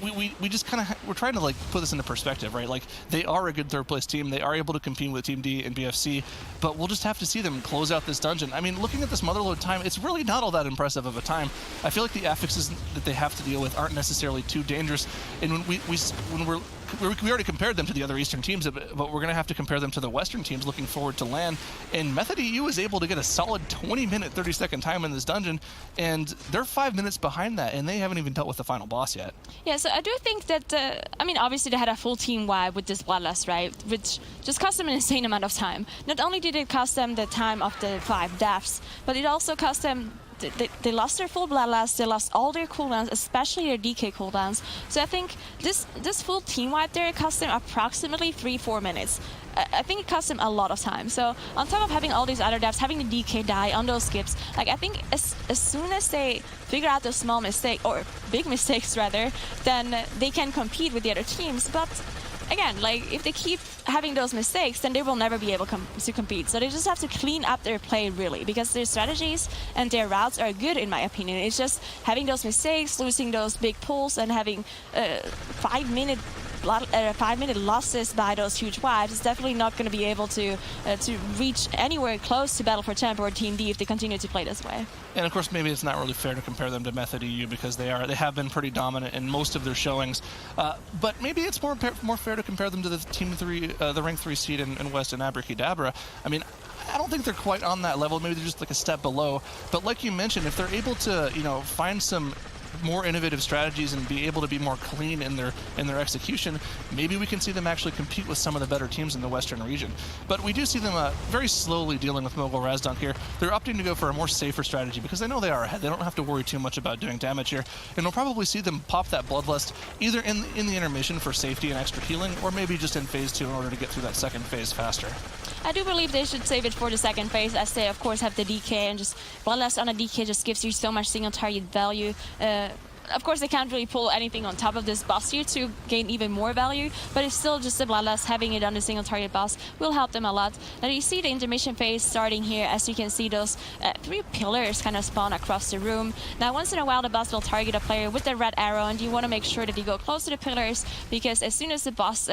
we just kind of we're trying to like put this into perspective, right? Like they are a good third place team. They are able to compete with Team D and BFC, but we'll just have to see them close out this dungeon. I mean, looking at this Motherlode time, it's really not all that impressive of a time. I feel like the affixes that they have to deal with aren't necessarily too dangerous. And when we already compared them to the other Eastern teams, but we're going to have to compare them to the Western teams looking forward to LAN. And Method EU is able to get a solid 20-minute, 30-second time in this dungeon, and they're 5 minutes behind that, and they haven't even dealt with the final boss yet.
Yeah, so I do think that, I mean, obviously they had a full team wipe with this Bloodlust, right? Which just cost them an insane amount of time. Not only did it cost them the time of the 5 deaths, but it also cost them they lost their full Bloodlust, they lost all their cooldowns, especially their DK cooldowns. So I think this full team wipe there cost them approximately 3-4 minutes. I think it cost them a lot of time. So on top of having all these other deaths, having the DK die on those skips, like I think as soon as they figure out those small mistakes, or big mistakes rather, then they can compete with the other teams. But again, like if they keep having those mistakes, then they will never be able to compete. So they just have to clean up their play really, because their strategies and their routes are good in my opinion. It's just having those mistakes, losing those big pulls, and having 5-minute losses by those huge wipes is definitely not going to be able to reach anywhere close to Battle for Champ or Team D if they continue to play this way.
And of course, maybe it's not really fair to compare them to Method EU because they have been pretty dominant in most of their showings. But maybe it's more fair to compare them to the Team 3, the Rank 3 seed in West and Abracadabra. I mean, I don't think they're quite on that level. Maybe they're just like a step below. But like you mentioned, if they're able to, find some more innovative strategies and be able to be more clean in their execution, maybe we can see them actually compete with some of the better teams in the Western region. But we do see them very slowly dealing with Mogul Razdunk here. They're opting to go for a more safer strategy because they know they are ahead. They don't have to worry too much about doing damage here. And we'll probably see them pop that Bloodlust either in the intermission for safety and extra healing, or maybe just in phase 2 in order to get through that second phase faster.
I do believe they should save it for the second phase, as they of course have the DK, and just Bloodlust on a DK just gives you so much single target value. Of course, they can't really pull anything on top of this boss here to gain even more value, but it's still just the Bloodlust. Having it on the single target boss will help them a lot. Now you see the intermission phase starting here. As you can see, those 3 pillars kind of spawn across the room. Now once in a while the boss will target a player with the red arrow, and you want to make sure that you go close to the pillars, because as soon as the boss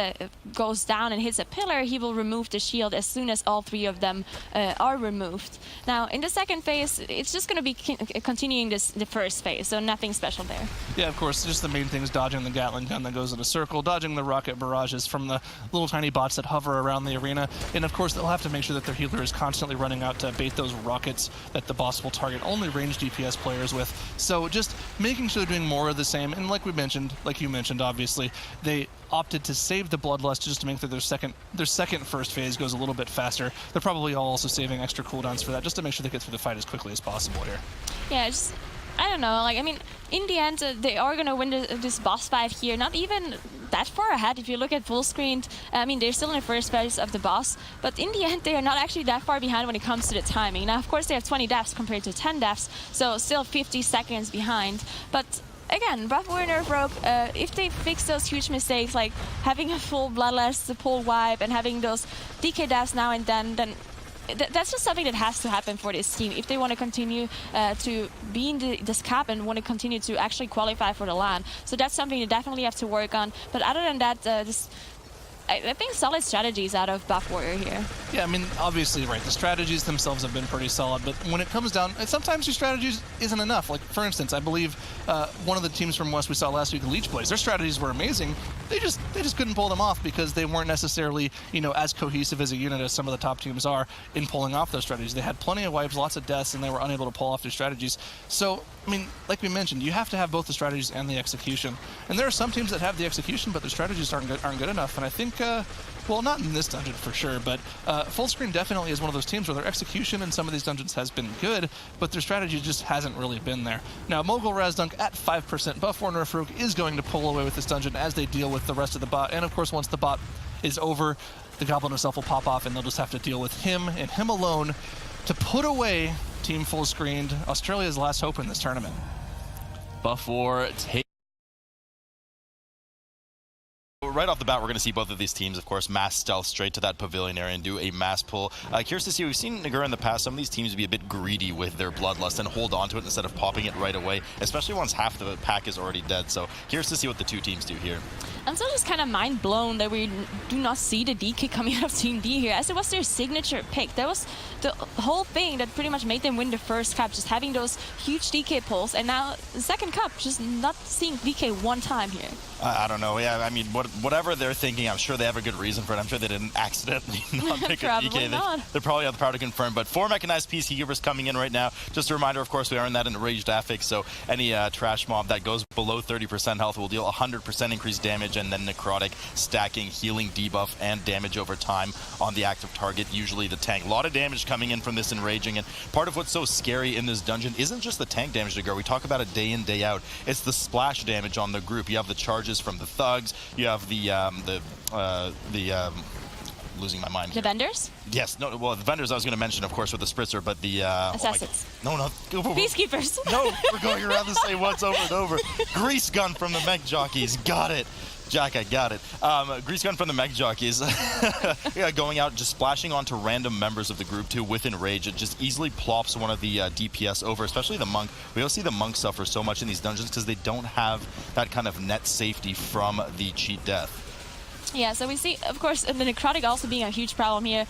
goes down and hits a pillar, he will remove the shield as soon as all 3 of them are removed. Now in the second phase, it's just going to be continuing the first phase, so nothing special there.
Yeah, of course, just the main thing is dodging the Gatling gun that goes in a circle, dodging the rocket barrages from the little tiny bots that hover around the arena, and of course they'll have to make sure that their healer is constantly running out to bait those rockets that the boss will target only ranged DPS players with. So just making sure they're doing more of the same, and like you mentioned, obviously, they opted to save the Bloodlust just to make their second first phase goes a little bit faster. They're probably all also saving extra cooldowns for that, just to make sure they get through the fight as quickly as possible here.
Yeah, I don't know, like, I mean, in the end, they are going to win this boss fight here, not even that far ahead. If you look at Fullscreened, I mean, they're still in the first phase of the boss, but in the end, they are not actually that far behind when it comes to the timing. Now, of course, they have 20 deaths compared to 10 deaths, so still 50 seconds behind, but again, Buff Warrior Nerf Rogue, if they fix those huge mistakes, like having a full Bloodlust, the pull wipe, and having those DK deaths now and then that's just something that has to happen for this team if they want to continue to be in this cup and want to continue to actually qualify for the LAN. So that's something they definitely have to work on. But other than that, I think solid strategies out of Buff Warrior here. Yeah, I mean, obviously, right, the strategies themselves have been pretty solid, but when it comes down, sometimes your strategies isn't enough. Like, for instance, I believe one of the teams from West we saw last week, Leech Blaze, their strategies were amazing. They just couldn't pull them off because they weren't necessarily, as cohesive as a unit as some of the top teams are in pulling off those strategies. They had plenty of wipes, lots of deaths, and they were unable to pull off their strategies. So, I mean, like we mentioned, you have to have both the strategies and the execution. And there are some teams that have the execution, but their strategies aren't good enough. And I think, well, not in this dungeon for sure, but Fullscreened definitely is one of those teams where their execution in some of these dungeons has been good, but their strategy just hasn't really been there. Now, Mogul Razdunk at 5%, Buff Warrior Nerf Rogue is going to pull away with this dungeon as they deal with the rest of the bot. And of course, once the bot is over, the Goblin himself will pop off, and they'll just have to deal with him and him alone to put away Team Fullscreened, Australia's last hope in this tournament.
Buff War take.
Right off off the bat, we're going to see both of these teams, of course, mass stealth straight to that pavilion area and do a mass pull. Curious to see, we've seen Nagura in the past, some of these teams be a bit greedy with their bloodlust and hold on to it instead of popping it right away, especially once half the pack is already dead. So curious to see what the two teams do here.
I'm still just kind of mind blown that we do not see the DK coming out of Team D here, as it was their signature pick. That was the whole thing that pretty much made them win the first cup, just having those huge DK pulls, and now the second cup, just not seeing DK one time here.
I don't know. Yeah, I mean, whatever they're thinking, I'm sure they have a good reason for it. I'm sure they didn't accidentally not pick a DK. They probably have the power to confirm. But 4 mechanized peacekeepers coming in right now. Just a reminder, of course, we are in that enraged affix, so any trash mob that goes below 30% health will deal 100% increased damage, and then necrotic, stacking, healing, debuff, and damage over time on the active target, usually the tank. A lot of damage coming in from this enraging, and part of what's so scary in this dungeon isn't just the tank damage to go. We talk about it day in, day out. It's the splash damage on the group. You have the charges from the thugs. You have losing my mind.
The vendors?
Yes. No. Well, the vendors I was going to mention, of course, with the spritzer, but the
assassins.
Oh no.
Peacekeepers.
No, we're going around the same once over and over. Grease gun from the mech jockeys. Got it. Jack, I got it. Grease gun from the mech jockeys. Yeah, going out, just splashing onto random members of the group too with enrage. It just easily plops one of the DPS over, especially the monk. We all see the monk suffer so much in these dungeons because they don't have that kind of net safety from the cheat death.
Yeah, so we see, of course, the necrotic also being a huge problem here.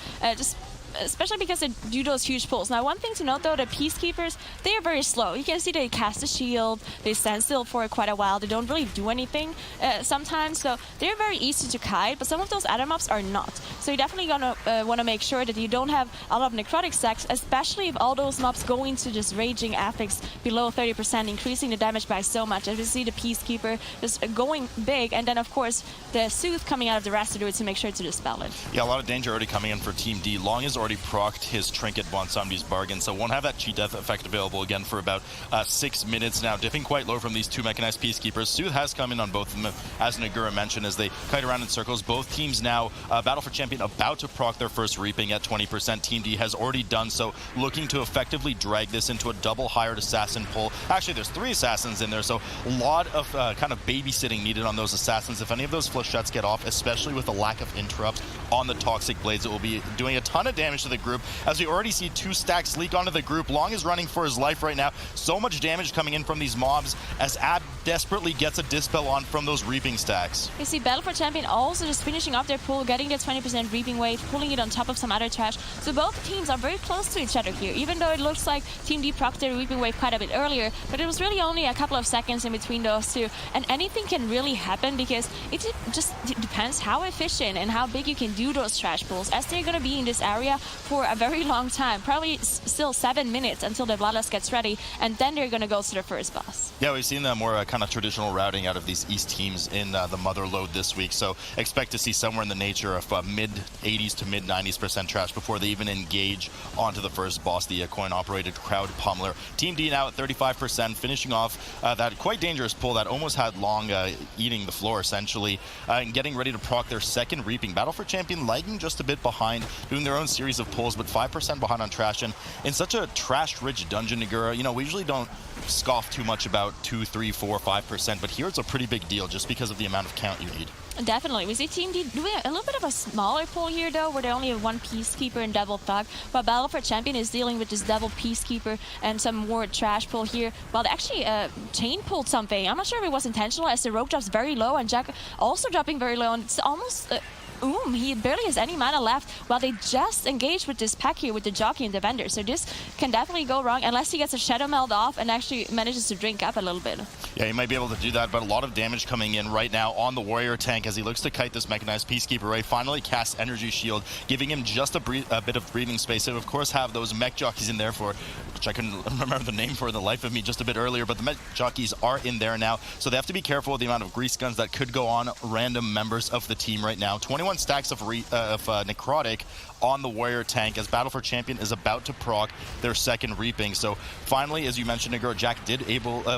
Especially because they do those huge pulls. Now, one thing to note, though, the Peacekeepers, they are very slow. You can see they cast a shield, they stand still for quite a while, they don't really do anything sometimes, so they're very easy to kite, but some of those other mobs are not. So you're definitely gonna want to make sure that you don't have a lot of necrotic stacks, especially if all those mobs go into just raging affix below 30%, increasing the damage by so much. As we see the Peacekeeper just going big, and then, of course, the Soothe coming out of the rest to do it to make sure to dispel it.
Yeah, a lot of danger already coming in for Team D. Long is already procced his Trinket Bonsambi's bargain, so won't have that cheat death effect available again for about 6 minutes now, dipping quite low from these two mechanized peacekeepers. Soothe has come in on both of them, as Nagura mentioned, as they kite around in circles. Both teams now, Battle for Champion about to proc their first reaping at 20%. Team D has already done so, looking to effectively drag this into a double hired assassin pull. Actually, there's 3 assassins in there, so a lot of kind of babysitting needed on those assassins. If any of those flechettes get off, especially with the lack of interrupts on the toxic blades, it will be doing a ton of damage to the group, as we already see 2 stacks leak onto the group. Long is running for his life right now. So much damage coming in from these mobs as Ab desperately gets a dispel on from those reaping stacks.
You see Battle for Champion also just finishing off their pull, getting their 20% reaping wave, pulling it on top of some other trash. So both teams are very close to each other here, even though it looks like Team D procced their reaping wave quite a bit earlier, but it was really only a couple of seconds in between those two, and anything can really happen because it just depends how efficient and how big you can do those trash pulls, as they're going to be in this area for a very long time, probably still 7 minutes until the Bloodlust gets ready, and then they're going to go to their first boss.
Yeah, we've seen the more kind of traditional routing out of these East teams in the Motherlode this week, so expect to see somewhere in the nature of mid-80s to mid-90s% trash before they even engage onto the first boss, the coin-operated crowd pummeler. Team D now at 35%, finishing off that quite dangerous pull that almost had Long eating the floor, essentially, and getting ready to proc their second reaping. Battle for Champion lagging just a bit behind, doing their own series of pulls, but 5% behind on trash. And in such a trash-rich dungeon, Nagura, you know, we usually don't scoff too much about 2, 3, 4, 5%, but here it's a pretty big deal just because of the amount of count you need.
Definitely. We see Team D doing a little bit of a smaller pull here, though, where they only have 1 Peacekeeper and double Thug, while Battle for Champion is dealing with this double Peacekeeper and some more trash pull here, while they actually chain pulled something. I'm not sure if it was intentional, as the rope drops very low, and Jack also dropping very low, and it's almost... he barely has any mana left while they just engage with this pack here with the jockey and the vendor. So this can definitely go wrong unless he gets a Shadow Meld off and actually manages to drink up a little bit.
Yeah, he might be able to do that, but a lot of damage coming in right now on the Warrior tank as he looks to kite this mechanized Peacekeeper away. Finally casts Energy Shield, giving him just a bit of breathing space. And of course have those mech jockeys in there for, which I couldn't remember the name for the life of me just a bit earlier, but the mech jockeys are in there now. So they have to be careful with the amount of grease guns that could go on random members of the team right now. 21 stacks of necrotic on the Warrior tank as Battle for Champion is about to proc their second reaping. So finally, as you mentioned, Nagura, Jack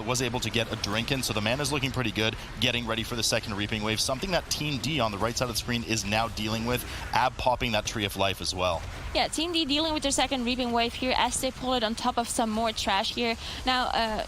was able to get a drink in, so the man is looking pretty good, getting ready for the second reaping wave, something that Team D on the right side of the screen is now dealing with, Ab popping that Tree of Life as well.
Yeah, Team D dealing with their second reaping wave here as they pull it on top of some more trash here. Now,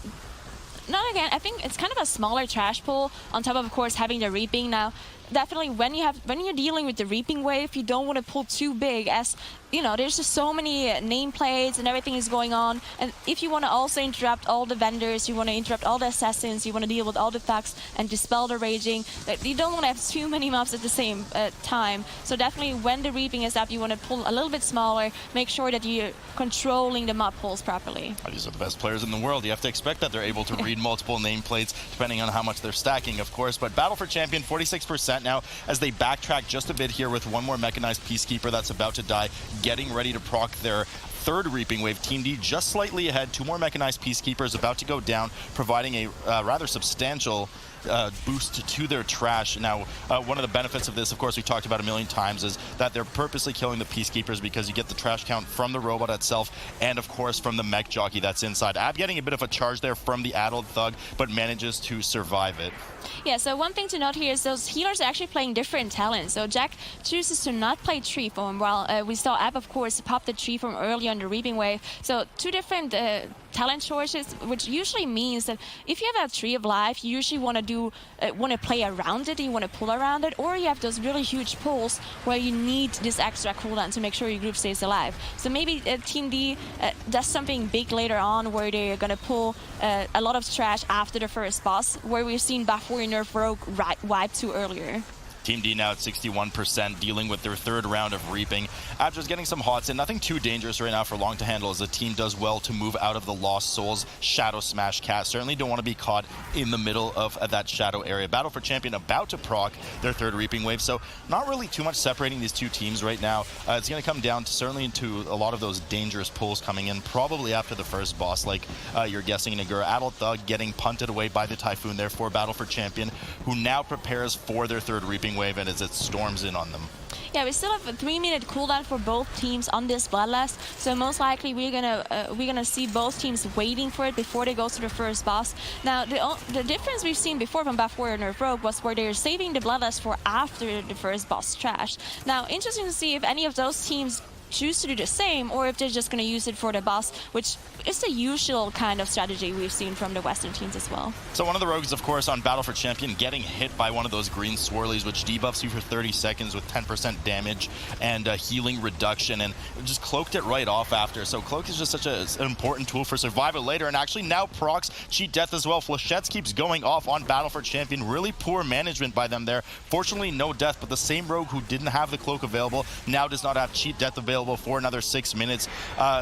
not again, I think it's kind of a smaller trash pull on top of course, having the reaping. Now, definitely when you're dealing with the reaping wave, you don't want to pull too big, as you know, there's just so many nameplates and everything is going on. And if you want to also interrupt all the vendors, you want to interrupt all the assassins, you want to deal with all the thugs and dispel the raging, you don't want to have too many mobs at the same time. So definitely when the reaping is up, you want to pull a little bit smaller, make sure that you're controlling the mob pulls properly.
These are the best players in the world. You have to expect that they're able to read multiple nameplates, depending on how much they're stacking, of course. But Battle for Champion, 46% now, as they backtrack just a bit here with one more mechanized Peacekeeper that's about to die, getting ready to proc their third reaping wave. Team D just slightly ahead. 2 more mechanized Peacekeepers about to go down, providing a rather substantial boost to their trash. Now, one of the benefits of this, of course, we talked about a million times, is that they're purposely killing the Peacekeepers because you get the trash count from the robot itself and, of course, from the mech jockey that's inside. Ab getting a bit of a charge there from the addled thug, but manages to survive it.
Yeah, so one thing to note here is those healers are actually playing different talents. So Jack chooses to not play Tree Form, while we saw Ab, of course, pop the Tree Form early on the Reaping Wave. So 2 different talent choices, which usually means that if you have a Tree of Life, you usually want to play around it, you want to pull around it, or you have those really huge pulls where you need this extra cooldown to make sure your group stays alive. So maybe Team D does something big later on where they're going to pull a lot of trash after the first boss, where we've seen Buff Warrior Nerf Rogue wipe to earlier.
Team D now at 61%, dealing with their third round of reaping. After just getting some hots in, nothing too dangerous right now for Long to handle, as the team does well to move out of the Lost Souls Shadow Smash Cat. Certainly don't want to be caught in the middle of that shadow area. Battle for Champion about to proc their third reaping wave, so not really too much separating these two teams right now. It's going to come down to certainly into a lot of those dangerous pulls coming in, probably after the first boss, like you're guessing Nagura. Addled Thug getting punted away by the Typhoon there for Battle for Champion, who now prepares for their third reaping wave, and as it storms in on them.
Yeah, we still have a 3-minute cooldown for both teams on this Bloodlust, so most likely we're gonna see both teams waiting for it before they go to the first boss. Now, the difference we've seen before from Buff Warrior Nerf Rogue was where they're saving the Bloodlust for after the first boss trash. Now, interesting to see if any of those teams choose to do the same, or if they're just going to use it for the boss, which is the usual kind of strategy we've seen from the Western teams as well.
So one of the rogues, of course, on Battle for Champion, getting hit by one of those green swirlies, which debuffs you for 30 seconds with 10% damage and healing reduction, and just cloaked it right off after. So Cloak is just such an important tool for survival later, and actually now procs Cheat Death as well. Flechettes keeps going off on Battle for Champion. Really poor management by them there. Fortunately, no death, but the same rogue who didn't have the cloak available now does not have Cheat Death available for another 6 minutes.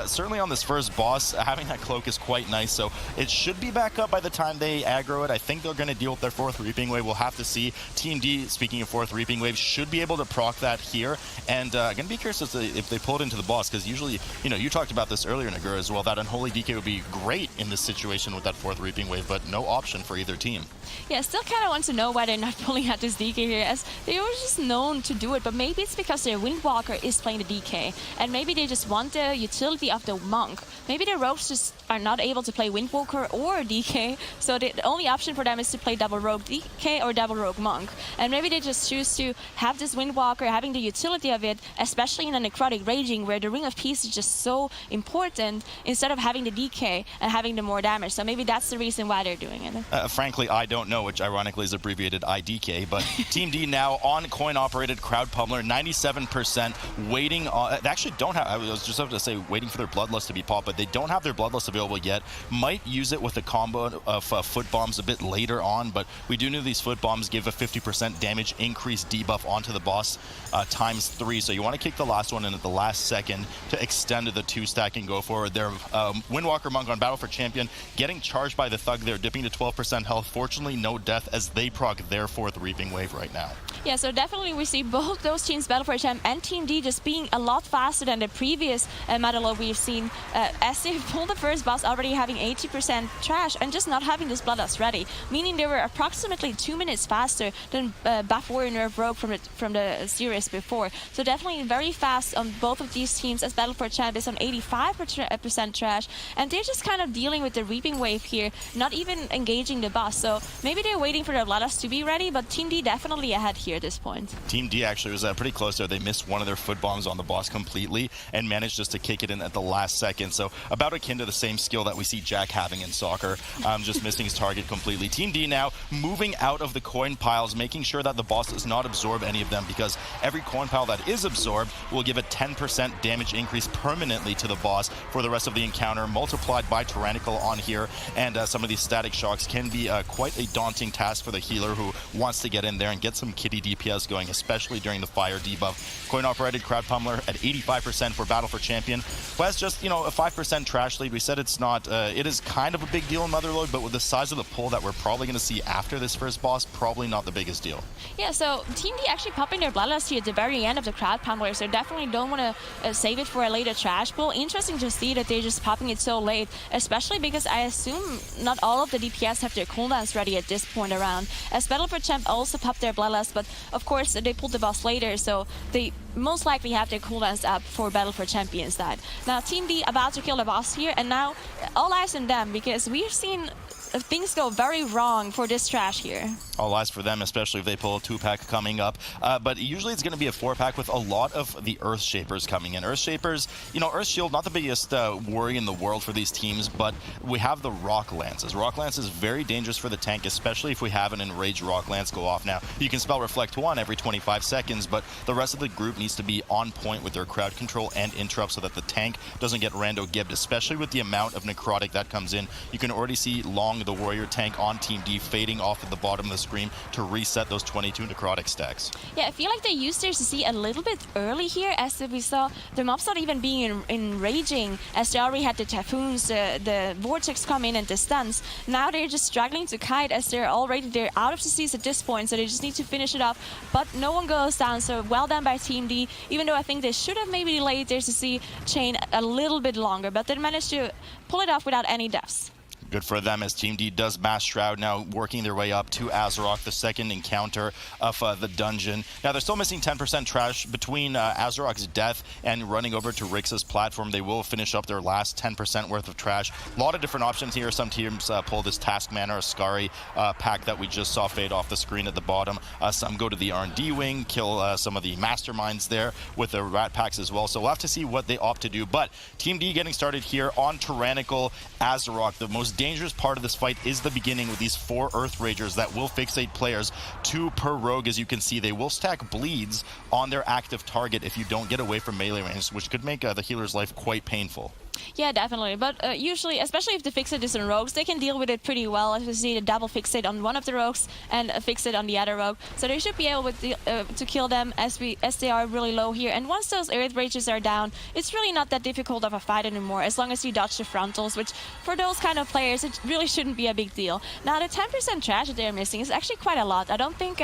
Certainly on this first boss, having that cloak is quite nice, so it should be back up by the time they aggro it. I think they're going to deal with their fourth Reaping Wave. We'll have to see. Team D, speaking of fourth Reaping Wave, should be able to proc that here, and going to be curious as to if they pull it into the boss, because usually, you know, you talked about this earlier, Nagura, as well, that Unholy DK would be great in this situation with that fourth Reaping Wave, but no option for either team.
Yeah, still kind of want to know why they're not pulling out this DK here, as they were just known to do it, but maybe it's because their Windwalker is playing the DK, and maybe they just want the utility of the Monk. Maybe the rogues just are not able to play Windwalker or DK, so the only option for them is to play double Rogue DK or double Rogue Monk. And maybe they just choose to have this Windwalker, having the utility of it, especially in a Necrotic Raging, where the Ring of Peace is just so important, instead of having the DK and having the more damage. So maybe that's the reason why they're doing it.
Frankly, I don't know, which ironically is abbreviated IDK, but Team D now on coin-operated Crowd Pummeler, 97%, waiting on... They actually don't have... I was just about to say waiting for their Bloodlust to be popped, but they don't have their Bloodlust available yet. Might use it with a combo of Foot Bombs a bit later on, but we do know these Foot Bombs give a 50% damage increase debuff onto the boss ×3, so you want to kick the last one in at the last second to extend to the 2-stack and go forward. Their Windwalker Monk on Battle for Champion getting charged by the Thug there, dipping to 12% health. Fortunately, no death as they proc their fourth Reaping Wave right now.
Yeah, so definitely we see both those teams, Battle for Champ and Team D, just being a lot faster than the previous Motherlode we've seen, as they pulled the first boss already having 80% trash and just not having this Bloodlust ready, meaning they were approximately 2 minutes faster than Buff Warrior Nerf Rogue from the series before. So definitely very fast on both of these teams, as Battle for Champ is on 85% trash, and they're just kind of dealing with the Reaping Wave here, not even engaging the boss. So maybe they're waiting for their Bloodlust to be ready, but Team D definitely ahead here. here at this point.
Team D actually was pretty close there. They missed one of their foot bombs on the boss completely and managed just to kick it in at the last second. So about akin to the same skill that we see Jack having in soccer, just missing his target completely. Team D now moving out of the coin piles, making sure that the boss does not absorb any of them, because every coin pile that is absorbed will give a 10% damage increase permanently to the boss for the rest of the encounter, multiplied by Tyrannical on here. And some of these static shocks can be quite a daunting task for the healer who wants to get in there and get some kitty DPS going, especially during the fire debuff. Coin operated crowd pummeler at 85% for Battle for Champion, who has just, you know, a 5% trash lead. We said it's not, it is kind of a big deal in Motherlode, but with the size of the pull that we're probably going to see after this first boss, probably not the biggest deal.
Yeah, so Team D actually popping their Bloodlust here at the very end of the crowd pummeler, so definitely don't want to save it for a later trash pull. Interesting to see that they're just popping it so late, especially because I assume not all of the DPS have their cooldowns ready at this point around, as Battle for Champ also popped their Bloodlust, but of course they pulled the boss later, so they most likely have their cooldowns up for Battle for Champion side. Now Team D about to kill the boss here, and now all eyes on them, because we've seen things go very wrong for this trash here.
All eyes for them, especially if they pull a 2-pack coming up. But usually it's going to be a 4-pack with a lot of the Earth Shapers coming in. Earth Shapers, you know, Earth Shield, not the biggest worry in the world for these teams, but we have the Rock Lances. Rock Lance is very dangerous for the tank, especially if we have an Enraged Rock Lance go off. Now, you can spell Reflect 1 every 25 seconds, but the rest of the group needs to be on point with their crowd control and interrupt so that the tank doesn't get rando-gibbed, especially with the amount of necrotic that comes in. You can already see Long, the warrior tank on Team D, fading off at the bottom of the screen to reset those 22 necrotic stacks.
Yeah, I feel like they used their CC a little bit early here, as we saw the mobs not even being enraging, as they already had the Typhoons, the Vortex come in and the stuns. Now they're just struggling to kite, as they're out of CCs at this point, so they just need to finish it off. But no one goes down, so well done by Team D, even though I think they should have maybe delayed their CC chain a little bit longer, but they managed to pull it off without any deaths.
Good for them, as Team D does Mass Shroud, now working their way up to Azeroth, the second encounter of the dungeon. Now, they're still missing 10% trash between Azeroth's death and running over to Rix's platform. They will finish up their last 10% worth of trash. A lot of different options here. Some teams pull this Task Manor, a Skari pack that we just saw fade off the screen at the bottom. Some go to the R&D wing, kill some of the masterminds there with the Rat packs as well. So we'll have to see what they opt to do. But Team D getting started here on Tyrannical Azeroth. The most dangerous part of this fight is the beginning with these 4 Earth Ragers that will fixate players, 2 per rogue. As you can see, they will stack bleeds on their active target if you don't get away from melee range, which could make the healer's life quite painful.
Yeah, definitely. But usually, especially if the fixate is on rogues, they can deal with it pretty well. As we see, the double fixate on one of the rogues and a fixate on the other rogue. So they should be able to kill them as they are really low here. And once those Earth Rages are down, it's really not that difficult of a fight anymore, as long as you dodge the frontals, which for those kind of players, it really shouldn't be a big deal. Now, the 10% trash that they're missing is actually quite a lot. I don't think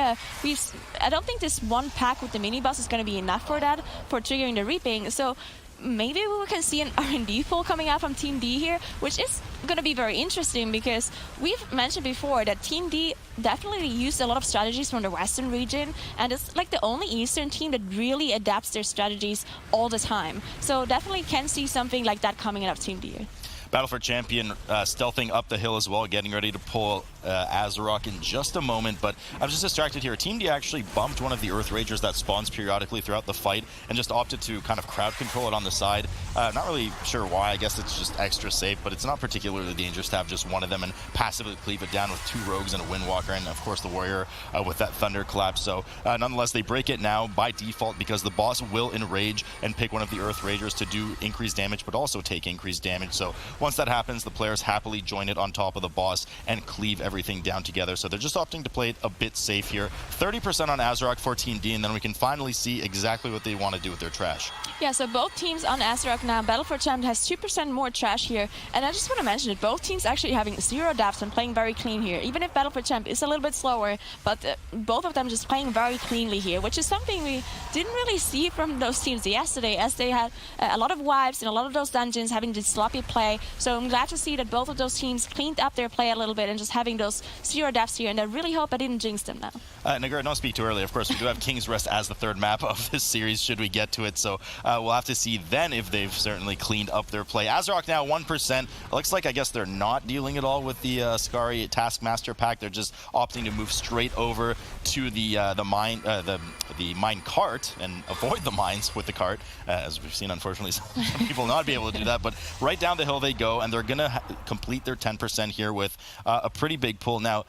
this one pack with the mini boss is going to be enough for that, for triggering the reaping. So maybe we can see an R&D pull coming out from Team D here, which is going to be very interesting, because we've mentioned before that Team D definitely used a lot of strategies from the Western region, and it's like the only Eastern team that really adapts their strategies all the time. So definitely can see something like that coming out of Team D.
Battle for Champion stealthing up the hill as well, getting ready to pull Azeroth in just a moment, but I'm just distracted here. Team D actually bumped one of the Earth Ragers that spawns periodically throughout the fight and just opted to kind of crowd control it on the side. Not really sure why. I guess it's just extra safe, but it's not particularly dangerous to have just one of them and passively cleave it down with 2 rogues and a Windwalker, and of course the Warrior with that Thunderclap. So nonetheless, they break it now by default, because the boss will enrage and pick one of the Earth Ragers to do increased damage, but also take increased damage. So once that happens, the players happily join it on top of the boss and cleave everything down together. So they're just opting to play it a bit safe here. 30% on Azeroth for Team D, and then we can finally see exactly what they want to do with their trash.
Yeah, so both teams on Azeroth now. Battle for Champ has 2% more trash here, and I just want to mention that both teams actually having 0 deaths and playing very clean here. Even if Battle for Champ is a little bit slower, but both of them just playing very cleanly here, which is something we didn't really see from those teams yesterday, as they had a lot of wipes and a lot of those dungeons having this sloppy play. So I'm glad to see that both of those teams cleaned up their play a little bit and just having those 0 deaths here, and I really hope I didn't jinx them now.
Nagura, don't speak too early. Of course, we do have King's Rest as the third map of this series, should we get to it. So we'll have to see then if they've certainly cleaned up their play. Azarok now 1%. It looks like, I guess, they're not dealing at all with the Skari Taskmaster pack. They're just opting to move straight over to the mine cart and avoid the mines with the cart, as we've seen, unfortunately, some people not be able to do that. But right down the hill they go, and they're going to complete their 10% here with a pretty big pull. Now,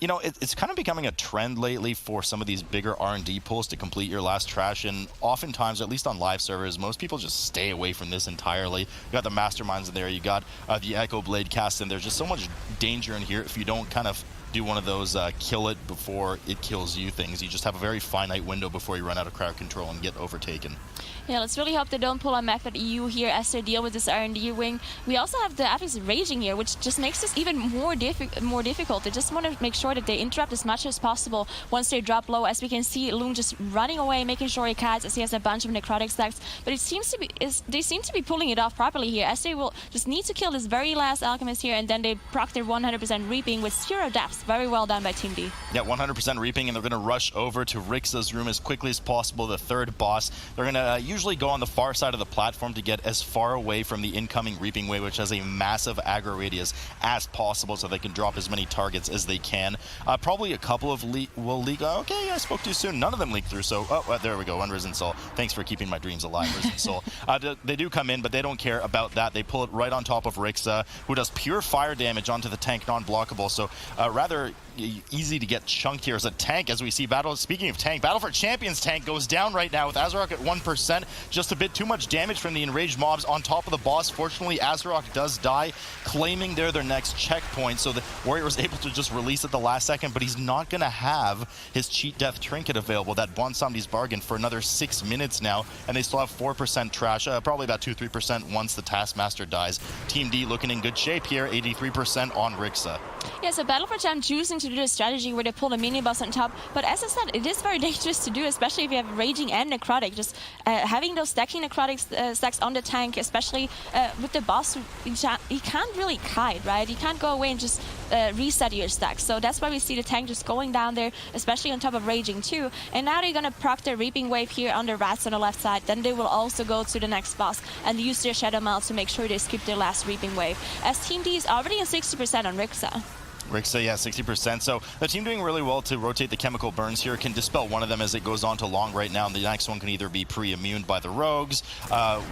you know, it's kind of becoming a trend lately for some of these bigger R&D pulls to complete your last trash, and oftentimes, at least on live servers, most people just stay away from this entirely. You got the Masterminds in there, you got the Echo Blade cast in. There's just so much danger in here if you don't kind of do one of those kill it before it kills you things. You just have a very finite window before you run out of crowd control and get overtaken.
Yeah, let's really hope they don't pull on Method EU here as they deal with this R&D wing. We also have the Apex Raging here, which just makes this even more difficult. They just want to make sure that they interrupt as much as possible once they drop low. As we can see, Loon just running away, making sure he kites as he has a bunch of necrotic stacks. But it seems to be they seem to be pulling it off properly here, as they will just need to kill this very last Alchemist here, and then they proc their 100% Reaping with 0 deaths. Very well done by Team D.
Yeah, 100% Reaping, and they're going to rush over to Rixa's room as quickly as possible, the third boss. They're going to usually go on the far side of the platform to get as far away from the incoming Reaping Wave, which has a massive aggro radius, as possible, so they can drop as many targets as they can. Probably a couple of will leak. Okay, I spoke too soon. None of them leaked through, so there we go. Unrisen Soul. Thanks for keeping my dreams alive, Risen Soul. They do come in, but they don't care about that. They pull it right on top of Rixa, who does pure fire damage onto the tank, non-blockable, so rather easy to get chunked here as a tank. As we see speaking of tank, Battle for Champions tank goes down right now with Azarok at 1%. Just a bit too much damage from the enraged mobs on top of the boss. Fortunately, Azarok does die, claiming their next checkpoint, so the warrior was able to just release at the last second, but he's not going to have his cheat death trinket available, that Bonsomni's bargain, for another 6 minutes now, and they still have 4% trash, probably about 2-3% once the Taskmaster dies. Team D looking in good shape here, 83% on Rixa.
Yeah, so Battle for Champ choosing to do the strategy where they pull a mini boss on top, but as I said, it is very dangerous to do, especially if you have Raging and Necrotic. Just having those stacking Necrotic stacks on the tank, especially with the boss, he can't really kite, right? You can't go away and just reset your stacks. So that's why we see the tank just going down there, especially on top of Raging too. And now they're gonna proc their Reaping Wave here on the rats on the left side. Then they will also go to the next boss and use their Shadow Meld to make sure they skip their last Reaping Wave. As Team D is already at 60% on Rixa.
Rixa, yeah, 60%. So the team doing really well to rotate the chemical burns here. Can dispel one of them as it goes on to long right now, and the next one can either be pre-immuned by the rogues.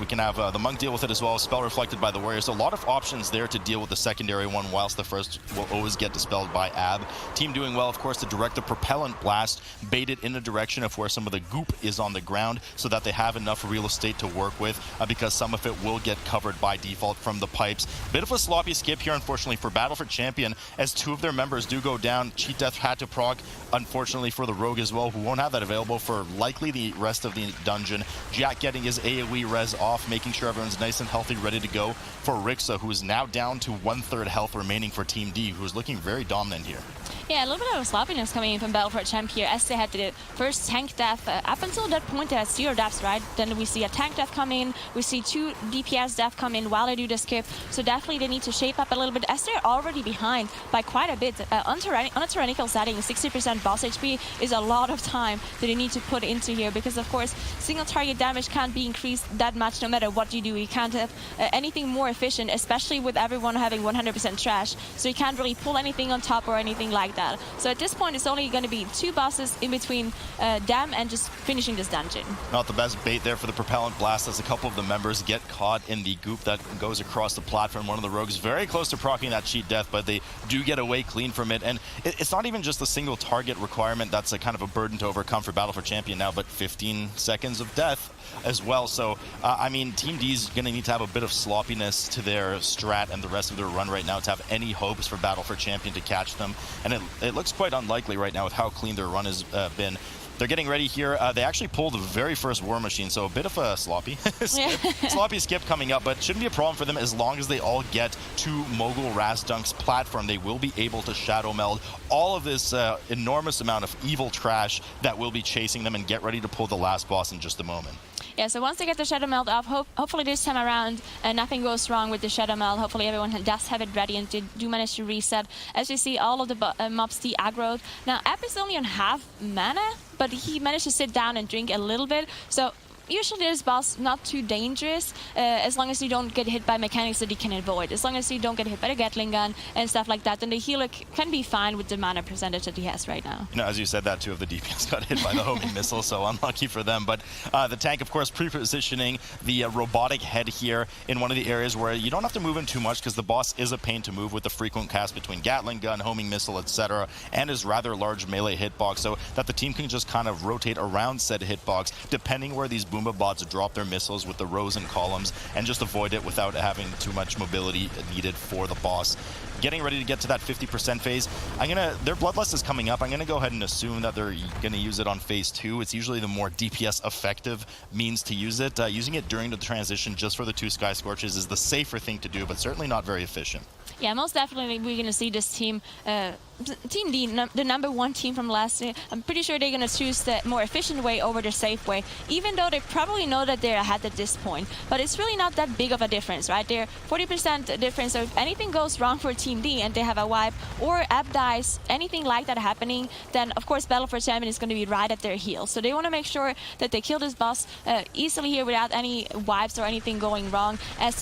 We can have the monk deal with it as well. Spell reflected by the warriors. A lot of options there to deal with the secondary one, whilst the first will always get dispelled by Ab. Team doing well, of course, to direct the propellant blast, bait it in the direction of where some of the goop is on the ground, so that they have enough real estate to work with, because some of it will get covered by default from the pipes. Bit of a sloppy skip here, unfortunately, for Battle for Champion, as 2 of their members do go down. Cheat Death had to proc, unfortunately, for the rogue as well, who won't have that available for likely the rest of the dungeon. Jack getting his AoE res off, making sure everyone's nice and healthy, ready to go for Rixa, who is now down to 1/3 health remaining for Team D, who is looking very dominant here.
Yeah, a little bit of sloppiness coming in from Battle for a Champ here, as they had the first tank death. Up until that point, they had 0 deaths, right? Then we see a tank death come in, we see 2 DPS death come in while they do the skip. So definitely they need to shape up a little bit, as they're already behind by quite a bit. On a tyrannical setting, 60% boss HP is a lot of time that they need to put into here, because of course, single target damage can't be increased that much no matter what you do. You can't have anything more efficient, especially with everyone having 100% trash. So you can't really pull anything on top or anything like that. So at this point, it's only going to be 2 bosses in between them and just finishing this dungeon.
Not the best bait there for the propellant blast, as a couple of the members get caught in the goop that goes across the platform. One of the rogues very close to proccing that cheat death, but they do get away clean from it. And it's not even just the single target requirement that's a kind of a burden to overcome for Battle for Champion now, but 15 seconds of death as well. So, I mean, Team D's going to need to have a bit of sloppiness to their strat and the rest of their run right now to have any hopes for Battle for Champion to catch them. And it looks quite unlikely right now with how clean their run has been. They're getting ready here. They actually pulled the very first War Machine, so a bit of a sloppy sloppy skip coming up, but shouldn't be a problem for them as long as they all get to Mogul Razdunk's platform. They will be able to Shadow Meld all of this enormous amount of evil trash that will be chasing them, and get ready to pull the last boss in just a moment.
Yeah, so once they get the Shadow Meld up, hopefully this time around nothing goes wrong with the Shadow Meld. Hopefully everyone does have it ready and do manage to reset. As you see, all of the mobs de-aggroed. Now, App is only on half mana, but he managed to sit down and drink a little bit. So usually this boss not too dangerous as long as you don't get hit by mechanics that he can avoid. As long as you don't get hit by the Gatling gun and stuff like that, then the healer can be fine with the mana percentage that he has right now.
You know, as you said, that 2 of the DPS got hit by the homing missile, so unlucky for them. But the tank, of course, pre-positioning the robotic head here in one of the areas where you don't have to move him too much because the boss is a pain to move with the frequent cast between Gatling gun, homing missile, etc., and his rather large melee hitbox, so that the team can just kind of rotate around said hitbox depending where these Boomba bots drop their missiles with the rows and columns and just avoid it without having too much mobility needed for the boss. Getting ready to get to that 50% phase. Their Bloodlust is coming up. I'm gonna go ahead and assume that they're gonna use it on phase 2. It's usually the more DPS effective means to use it. Using it during the transition just for the 2 Sky Scorches is the safer thing to do, but certainly not very efficient.
Yeah, most definitely we're going to see this team, Team D, the #1 team from last year. I'm pretty sure they're going to choose the more efficient way over the safe way, even though they probably know that they're ahead at this point. But it's really not that big of a difference, right? They're 40% difference, so if anything goes wrong for Team D and they have a wipe or app dies, anything like that happening, then of course Battle for Champion is going to be right at their heels. So they want to make sure that they kill this boss easily here without any wipes or anything going wrong, as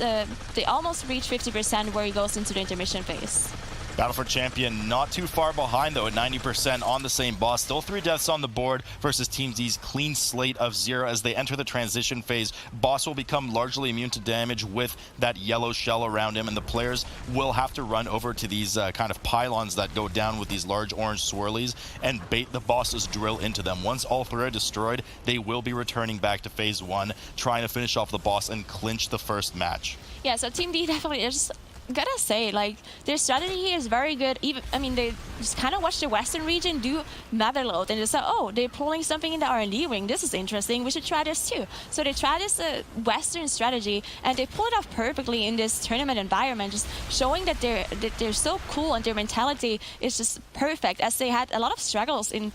they almost reach 50% where he goes into the intermission phase.
Battle for Champion not too far behind, though, at 90% on the same boss. Still 3 deaths on the board versus Team D's clean slate of 0 as they enter the transition phase. Boss will become largely immune to damage with that yellow shell around him, and the players will have to run over to these kind of pylons that go down with these large orange swirlies and bait the boss's drill into them. Once all 3 are destroyed, they will be returning back to phase 1, trying to finish off the boss and clinch the first match.
Yeah, so Team D definitely is... Gotta say, like, their strategy here is very good. Even, I mean, they just kind of watch the Western region do Motherlode and just say, oh, they're pulling something in the R&D ring. This is interesting. We should try this too. So they try this Western strategy, and they pull it off perfectly in this tournament environment, just showing that they're so cool and their mentality is just perfect. As they had a lot of struggles in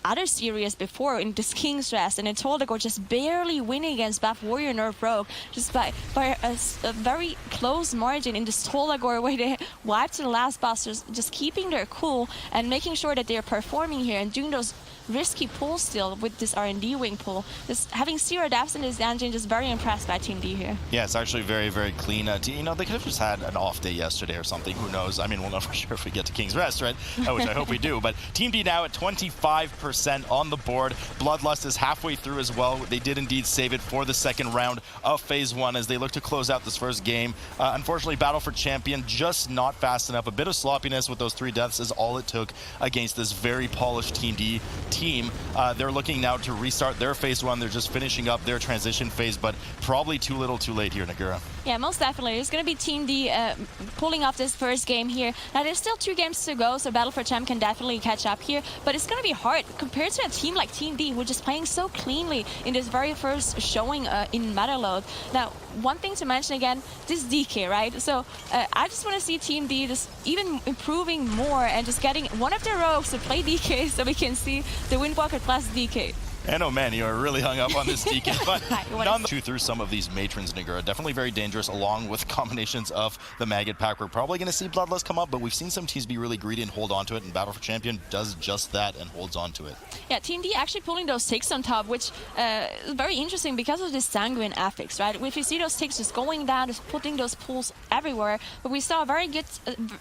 other series before, in this King's Rest and in Tol Dagor, just barely winning against Buff Warrior Nerf Rogue, just by a very close margin in this Tol Dagor where they wiped to the last boss, just keeping their cool and making sure that they're performing here and doing those risky pulls still with this R&D wing pull. Just having 0 deaths in this dungeon, just very impressed by Team D here.
Yeah, it's actually very, very clean. You know, they could have just had an off day yesterday or something. Who knows? I mean, we'll know for sure if we get to King's Rest, right? Which I hope we do. But Team D now at 25% on the board. Bloodlust is halfway through as well. They did indeed save it for the second round of phase 1 as they look to close out this first game. Unfortunately, Battle for Champion just not fast enough. A bit of sloppiness with those 3 deaths is all it took against this very polished Team D team. They're looking now to restart their phase 1. They're just finishing up their transition phase, but probably too little too late here, Nagura.
Yeah, most definitely. It's going to be Team D pulling off this first game here. Now, there's still 2 games to go, so Battle for Champ can definitely catch up here, but it's going to be hard compared to a team like Team D, who are just playing so cleanly in this very first showing in Motherlode. Now, one thing to mention again, this DK, right? So I just want to see Team D just even improving more and just getting one of their rogues to play DK so we can see the Windwalker plus DK.
And oh man, you are really hung up on this DK. But none through some of these matrons, Nagura. Definitely very dangerous, along with combinations of the Maggot Pack. We're probably going to see Bloodlust come up, but we've seen some teams be really greedy and hold on to it, and Battle for Champion does just that and holds on to it.
Yeah, Team D actually pulling those ticks on top, which is very interesting because of this Sanguine affix, right? If you see those ticks just going down, just putting those pulls everywhere, but we saw a very good,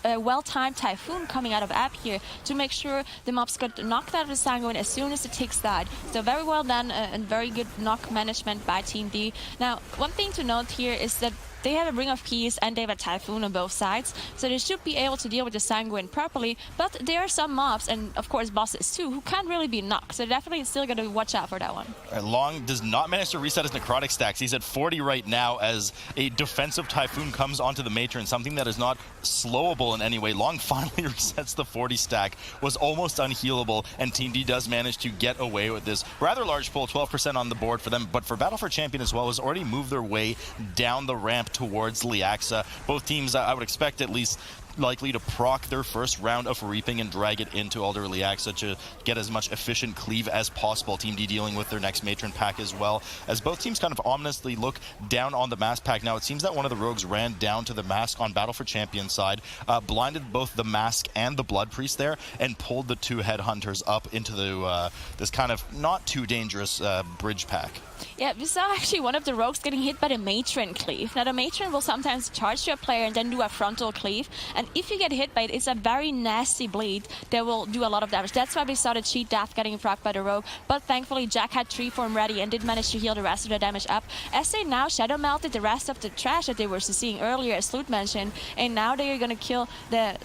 well-timed Typhoon coming out of App here to make sure the mobs got knocked out of the Sanguine as soon as the ticks died. So very well done and very good knock management by Team D. Now, one thing to note here is that they have a Ring of Peace and they have a Typhoon on both sides, so they should be able to deal with the Sanguine properly, but there are some mobs, and of course bosses too, who can't really be knocked, so definitely still got to watch out for that one.
Long does not manage to reset his necrotic stacks. He's at 40 right now as a defensive Typhoon comes onto the Matron, something that is not slowable in any way. Long finally resets the 40 stack, was almost unhealable, and Team D does manage to get away with this rather large pull, 12% on the board for them, but for Battle for Champion as well, has already moved their way down the ramp towards Liaxa. Both teams, I would expect at least likely to proc their first round of Reaping and drag it into Elder Liaxa to get as much efficient cleave as possible. Team D dealing with their next Matron pack as well, as both teams kind of ominously look down on the Mask pack. Now, it seems that one of the rogues ran down to the Mask on Battle for Champion side, blinded both the Mask and the Blood Priest there, and pulled the two Headhunters up into the this kind of not too dangerous bridge pack.
Yeah, we saw actually one of the rogues getting hit by the Matron cleave. Now, the Matron will sometimes charge to a player and then do a frontal cleave. And if you get hit by it, it's a very nasty bleed that will do a lot of damage. That's why we saw the cheat death getting procced by the rogue. But thankfully, Jack had 3 form ready and did manage to heal the rest of the damage up. As they now shadow melted the rest of the trash that they were seeing earlier, as Sloot mentioned. And now they are going to kill the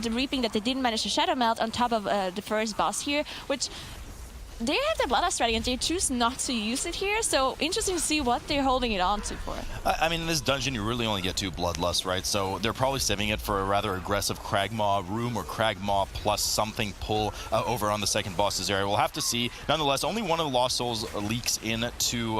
Reaping that they didn't manage to shadow melt on top of the first boss here, which... they have the Bloodlust ready and they choose not to use it here, so interesting to see what they're holding it on to for.
I mean, in this dungeon, you really only get 2 Bloodlust, right? So they're probably saving it for a rather aggressive Kragg Maw room or Kragg Maw plus something pull over on the second boss's area. We'll have to see. Nonetheless, only one of the Lost Souls leaks into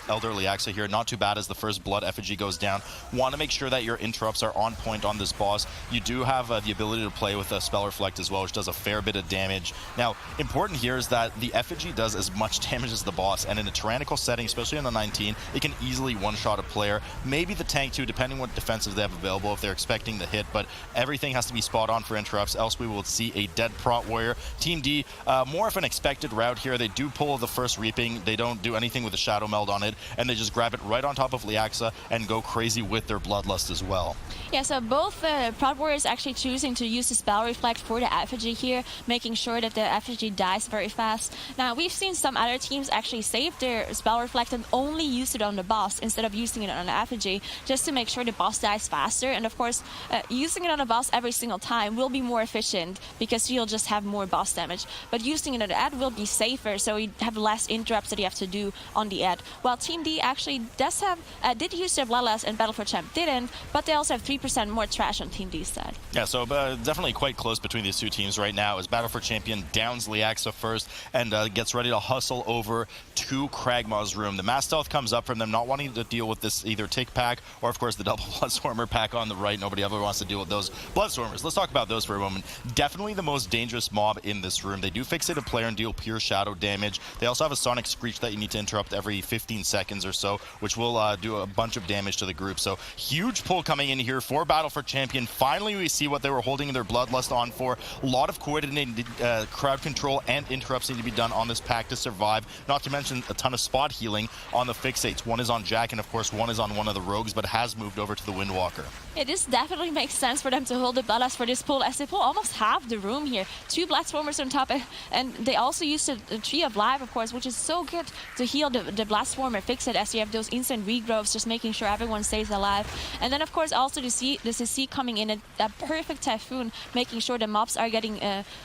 Elder Liaxa here. Not too bad as the first Blood effigy goes down. Want to make sure that your interrupts are on point on this boss. You do have the ability to play with a Spell Reflect as well, which does a fair bit of damage. Now, important here is that the effigy does as much damage as the boss, and in a tyrannical setting, especially on the 19, it can easily one-shot a player. Maybe the tank too, depending what defensives they have available if they're expecting the hit, but everything has to be spot on for interrupts, else we will see a dead Prot Warrior. Team D, more of an expected route here. They do pull the first Reaping. They don't do anything with the Shadow Meld on it, and they just grab it right on top of Liaxa and go crazy with their Bloodlust as well.
Yeah, so both Prot Warriors actually choosing to use the Spell Reflect for the effigy here, making sure that the effigy dies very fast. Now, we've seen some other teams actually save their Spell Reflect and only use it on the boss instead of using it on the effigy, just to make sure the boss dies faster. And of course, using it on the boss every single time will be more efficient because you'll just have more boss damage. But using it on the ad will be safer, so you have less interrupts that you have to do on the ad. While Team D actually does have, did use their Bloodlust and Battle for Champ didn't, but they also have 3% more trash on Team D's side. Yeah,
so definitely quite close between these two teams right now as Battle for Champion downs Liaxa first and gets ready to hustle over to Kragg Maw's room. The Mass Stealth comes up from them, not wanting to deal with this either Tick pack or, of course, the double Bloodstormer pack on the right. Nobody ever wants to deal with those Bloodstormers. Let's talk about those for a moment. Definitely the most dangerous mob in this room. They do fixate a player and deal pure shadow damage. They also have a Sonic Screech that you need to interrupt every 15 seconds or so, which will do a bunch of damage to the group. So huge pull coming in here for Battle for Champion. Finally, we see what they were holding their Bloodlust on for. A lot of coordinated crowd control and interrupts need to be done on this pack to survive. Not to mention a ton of spot healing on the fixates. One is on Jack, and of course one is on one of the rogues, but has moved over to the Windwalker.
Yeah, this definitely makes sense for them to hold the Bloodlust for this pull, as they pull almost half the room here. 2 Bloodstormers on top, and they also use the Tree of Life, of course, which is so good to heal the Bloodstormer fixate, as you have those instant regrowths, just making sure everyone stays alive. And then, of course, also the CC coming in, a perfect Typhoon, making sure the mobs are getting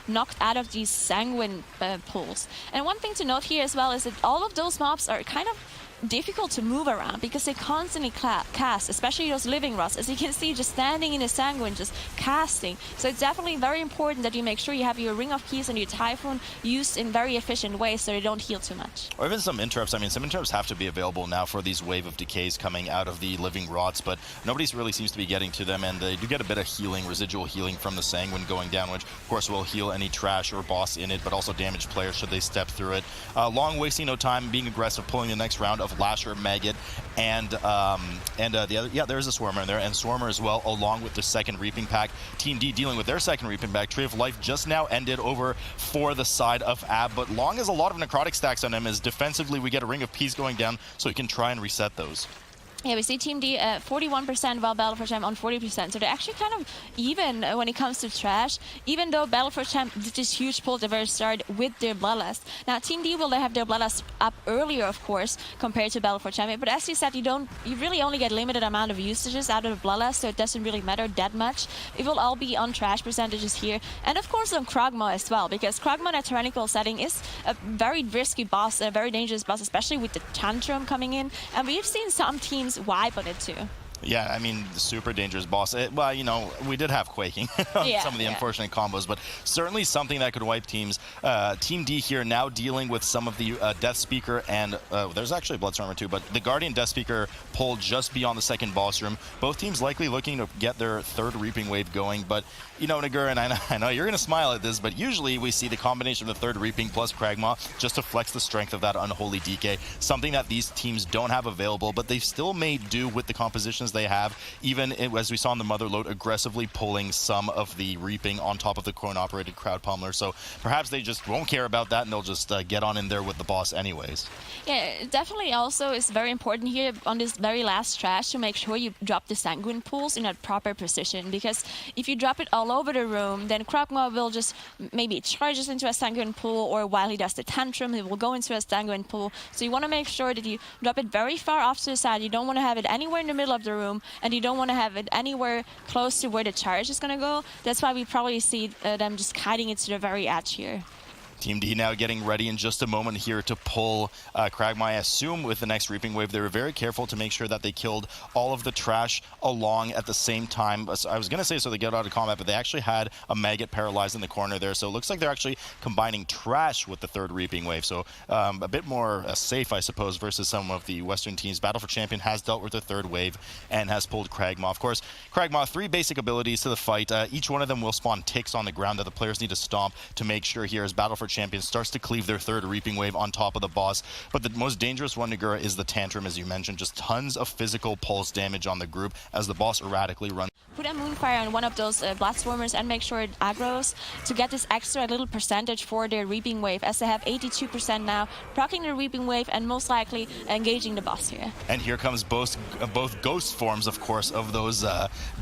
knocked out of these Sanguine pulls. And one thing to note here as well is that all of those mobs are kind of difficult to move around because they constantly cast, especially those living rods. As you can see, just standing in the Sanguine, just casting. So it's definitely very important that you make sure you have your Ring of Keys and your Typhoon used in very efficient ways so they don't heal too much.
Or even some interrupts. I mean, some interrupts have to be available now for these wave of decays coming out of the living rots, but nobody really seems to be getting to them, and they do get a bit of healing, residual healing from the Sanguine going down, which of course will heal any trash or boss in it, but also damage players should they step through it. Long wasting no time, being aggressive, pulling the next round of Lasher, Maggot, and the other, there's a Swarmer in there, and Swarmer as well, along with the second Reaping pack. Team D dealing with their second Reaping pack. Tree of Life just now ended over for the side of Ab, but Long has a lot of necrotic stacks on him, as defensively we get a Ring of Peace going down, so he can try and reset those.
Yeah, we see Team D 41% while Battle for Champ on 40%. So they're actually kind of even when it comes to trash, even though Battle for Champ did this huge pull at the very start with their Bloodlust. Now, Team D will have their Bloodlust up earlier, of course, compared to Battle for Champion. But as you said, you really only get limited amount of usages out of the Bloodlust, so it doesn't really matter that much. It will all be on trash percentages here. And of course on Kragg Maw as well, because Kragg Maw in a tyrannical setting is a very risky boss, a very dangerous boss, especially with the Tantrum coming in. And we've seen some teams wipe on it too.
Yeah, I mean, super dangerous boss. Well, you know, we did have Quaking on some of the unfortunate combos, but certainly something that could wipe teams. Team D here now dealing with some of the Death Speaker and there's actually Bloodstormer too, but the Guardian Death Speaker pulled just beyond the second boss room. Both teams likely looking to get their third Reaping Wave going, but you know, Nagur, and I know you're going to smile at this, but usually we see the combination of the third Reaping plus Kragma just to flex the strength of that Unholy DK, something that these teams don't have available, but they still may do with the compositions they have, even as we saw in the Motherlode, aggressively pulling some of the Reaping on top of the coin-operated Crowd Pummeler, so perhaps they just won't care about that and they'll just get on in there with the boss anyways.
Yeah, definitely also is very important here on this very last trash to make sure you drop the Sanguine pools in a proper position, because if you drop it all over the room, then Kragma will just maybe charges into a Sanguine pool, or while he does the tantrum, he will go into a Sanguine pool. So you want to make sure that you drop it very far off to the side. You don't want to have it anywhere in the middle of the room, and you don't want to have it anywhere close to where the charge is going to go. That's why we probably see them just kiting it to the very edge here.
Team D now getting ready in just a moment here to pull Kragma. I assume with the next Reaping Wave, they were very careful to make sure that they killed all of the trash along at the same time. I was going to say so they get out of combat, but they actually had a maggot paralyzed in the corner there. So it looks like they're actually combining trash with the third Reaping Wave. So a bit more safe, I suppose, versus some of the Western teams. Battle for Champion has dealt with the third wave and has pulled Kragma. Of course, Kragma, 3 basic abilities to the fight. Each one of them will spawn ticks on the ground that the players need to stomp to make sure here as Battle for Champion starts to cleave their third Reaping Wave on top of the boss. But the most dangerous one, Nagura, is the Tantrum, as you mentioned. Just tons of physical pulse damage on the group as the boss erratically runs.
Put a Moonfire on one of those Bloodstormers and make sure it aggroes to get this extra little percentage for their Reaping Wave, as they have 82% now, proccing the Reaping Wave and most likely engaging the boss here.
And here comes both ghost forms, of course, of those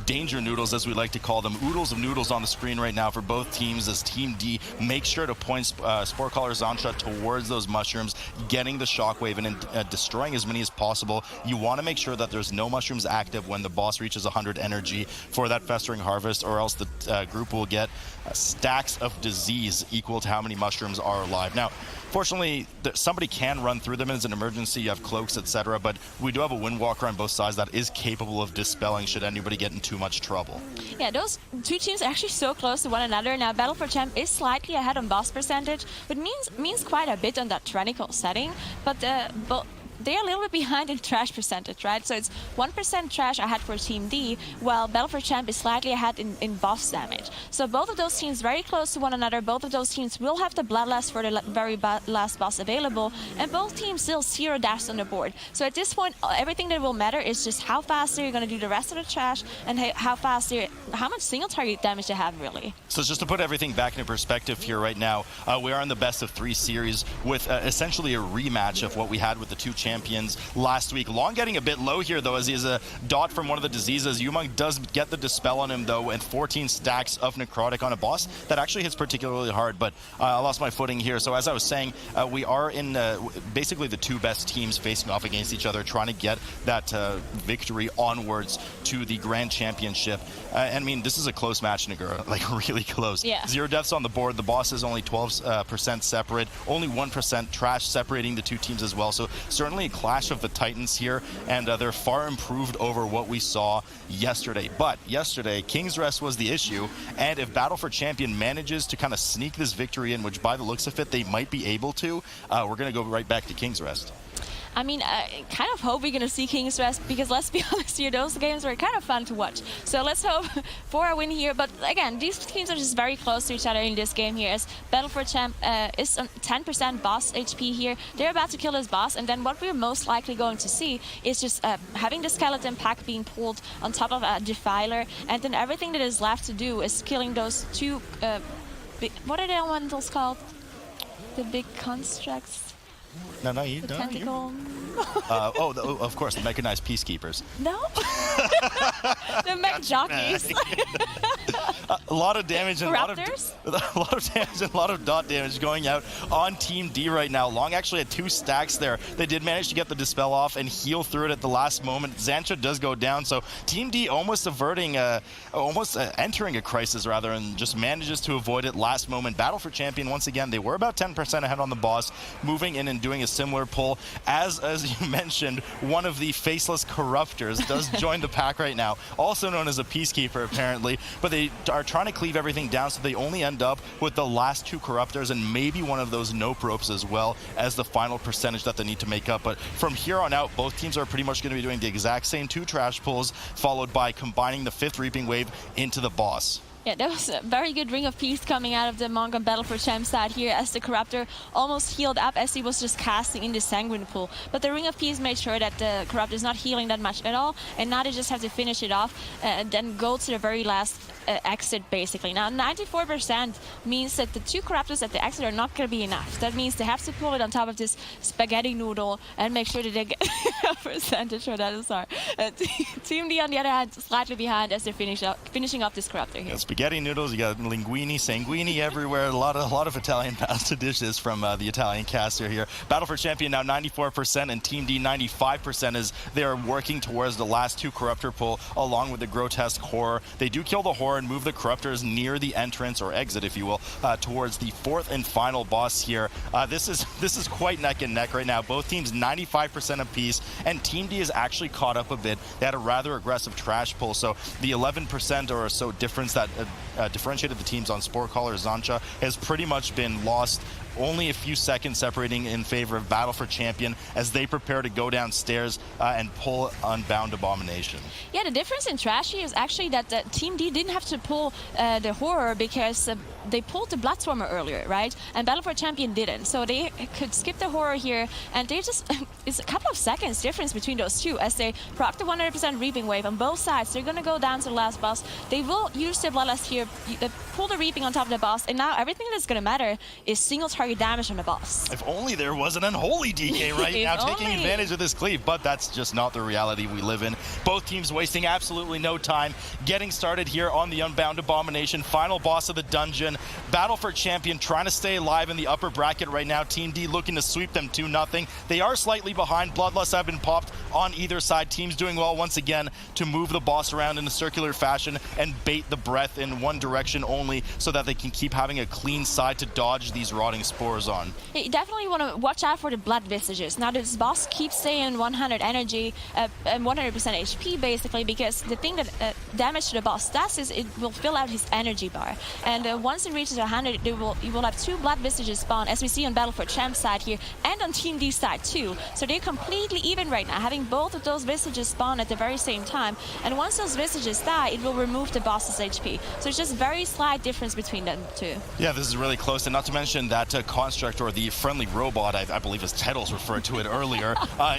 danger noodles, as we like to call them. Oodles of noodles on the screen right now for both teams as Team D makes sure to point Sporecaller Zansha towards those mushrooms, getting the shockwave and destroying as many as possible. You want to make sure that there's no mushrooms active when the boss reaches 100 energy for that Festering Harvest, or else the group will get stacks of disease equal to how many mushrooms are alive. Now, fortunately, somebody can run through them as an emergency. You have cloaks, etc., but we do have a Windwalker on both sides that is capable of dispelling should anybody get in too much trouble.
Yeah, those two teams are actually so close to one another. Now, Battle for Champ is slightly ahead on boss percentage, but means quite a bit on that tyrannical setting, but they're a little bit behind in trash percentage, right? So it's 1% trash ahead for Team D, while Battle for Champ is slightly ahead in boss damage. So both of those teams very close to one another. Both of those teams will have the Bloodlust for the very last boss available, and both teams still 0 deaths on the board. So at this point, everything that will matter is just how fast you're going to do the rest of the trash, and how much single target damage they have, really.
So just to put everything back into perspective here right now, we are in the best of 3 series with essentially a rematch of what we had with the 2 champions last week. Long getting a bit low here, though, as he has a dot from one of the diseases. Umang does get the Dispel on him, though, and 14 stacks of Necrotic on a boss that actually hits particularly hard, but I lost my footing here. So as I was saying, we are in basically the 2 best teams facing off against each other, trying to get that victory onwards to the Grand Championship. I mean, this is a close match, Nagura, like really close.
Yeah.
0 deaths on the board. The boss is only 12% separate, only 1% trash separating the 2 teams as well. So certainly a clash of the Titans here, and they're far improved over what we saw yesterday. But yesterday, King's Rest was the issue, and if Battle for Champion manages to kind of sneak this victory in, which by the looks of it, they might be able to, we're going to go right back to King's Rest.
I mean, I kind of hope we're going to see King's Rest, because let's be honest here, those games were kind of fun to watch. So let's hope for a win here. But again, these teams are just very close to each other in this game here, as Battle for Champ is on 10% boss HP here. They're about to kill his boss, and then what we're most likely going to see is just having the Skeleton Pack being pulled on top of a Defiler, and then everything that is left to do is killing those 2, what are the elementals called? The big constructs?
No, you
the
don't.
Tentacle.
Of course, the mechanized peacekeepers.
No? The mech jockeys.
A lot of damage and a lot of
Raptors?
a lot of dot damage going out on Team D right now. Long actually had 2 stacks there. They did manage to get the Dispel off and heal through it at the last moment. Xantra does go down, so Team D almost averting, entering a crisis rather, and just manages to avoid it last moment. Battle for Champion once again. They were about 10% ahead on the boss, moving in and doing a similar pull. As you mentioned, one of the faceless corruptors does join the pack right now, also known as a peacekeeper apparently, but they are trying to cleave everything down, so they only end up with the last 2 corruptors and maybe one of those nope ropes as well as the final percentage that they need to make up. But from here on out, both teams are pretty much going to be doing the exact same 2 trash pulls, followed by combining the 5th reaping wave into the boss.
Yeah, that was a very good Ring of Peace coming out of the Mongol Battle for Champ side here, as the Corruptor almost healed up as he was just casting in the Sanguine pool. But the Ring of Peace made sure that the Corruptor is not healing that much at all, and now they just have to finish it off and then go to the very last exit, basically. Now, 94% means that the 2 Corruptors at the exit are not going to be enough. That means they have to pull it on top of this spaghetti noodle and make sure that they get a percentage for that. I'm sorry. Team D, on the other hand, slightly behind as they're finishing off this Corruptor here.
Spaghetti noodles, you got linguine, sanguini everywhere. A lot of Italian pasta dishes from the Italian caster here. Battle for Champion now 94% and Team D 95% as they are working towards the last 2 Corruptor pull along with the Grotesque Horror. They do kill the Horror and move the Corruptors near the entrance, or exit if you will, towards the 4th and final boss here. This is quite neck and neck right now. Both teams 95% apiece, and Team D is actually caught up a bit. They had a rather aggressive trash pull, so the 11% or so difference that differentiated the teams on Sport Caller Xantra has pretty much been lost. Only a few seconds separating in favor of Battle for Champion as they prepare to go downstairs and pull Unbound Abomination. Yeah,
the difference in Trash here is actually that Team D didn't have to pull the Horror because they pulled the Bloodswarmer earlier, right? And Battle for Champion didn't. So they could skip the Horror here, and they just, it's a couple of seconds difference between those two as they proc the 100% Reaping Wave on both sides. They're going to go down to the last boss. They will use their Bloodlust here, pull the Reaping on top of the boss, and now everything that's going to matter is single target damage on the boss.
If only there was an Unholy DK right now taking advantage of this cleave, but that's just not the reality we live in. Both teams wasting absolutely no time getting started here on the Unbound Abomination, final boss of the dungeon. Battle for Champion trying to stay alive in the upper bracket right now. Team D looking to sweep them 2-0. They are slightly behind. Bloodlusts have been popped on either side. Teams doing well once again to move the boss around in a circular fashion and bait the breath in one direction only so that they can keep having a clean side to dodge these rotting spores on.
You definitely want to watch out for the blood visages. Now this boss keeps staying 100 energy and 100% HP basically, because the thing that damage to the boss does is it will fill out his energy bar, and once it reaches 100 you will have 2 blood visages spawn, as we see on Battle for Champ side here and on Team D side too. So they're completely even right now, having both of those visages spawn at the very same time, and once those visages die it will remove the boss's HP. So it's just very slight difference between them two.
Yeah, this is really close, and not to mention that construct, or the friendly robot, I believe as Tedals referred to it earlier,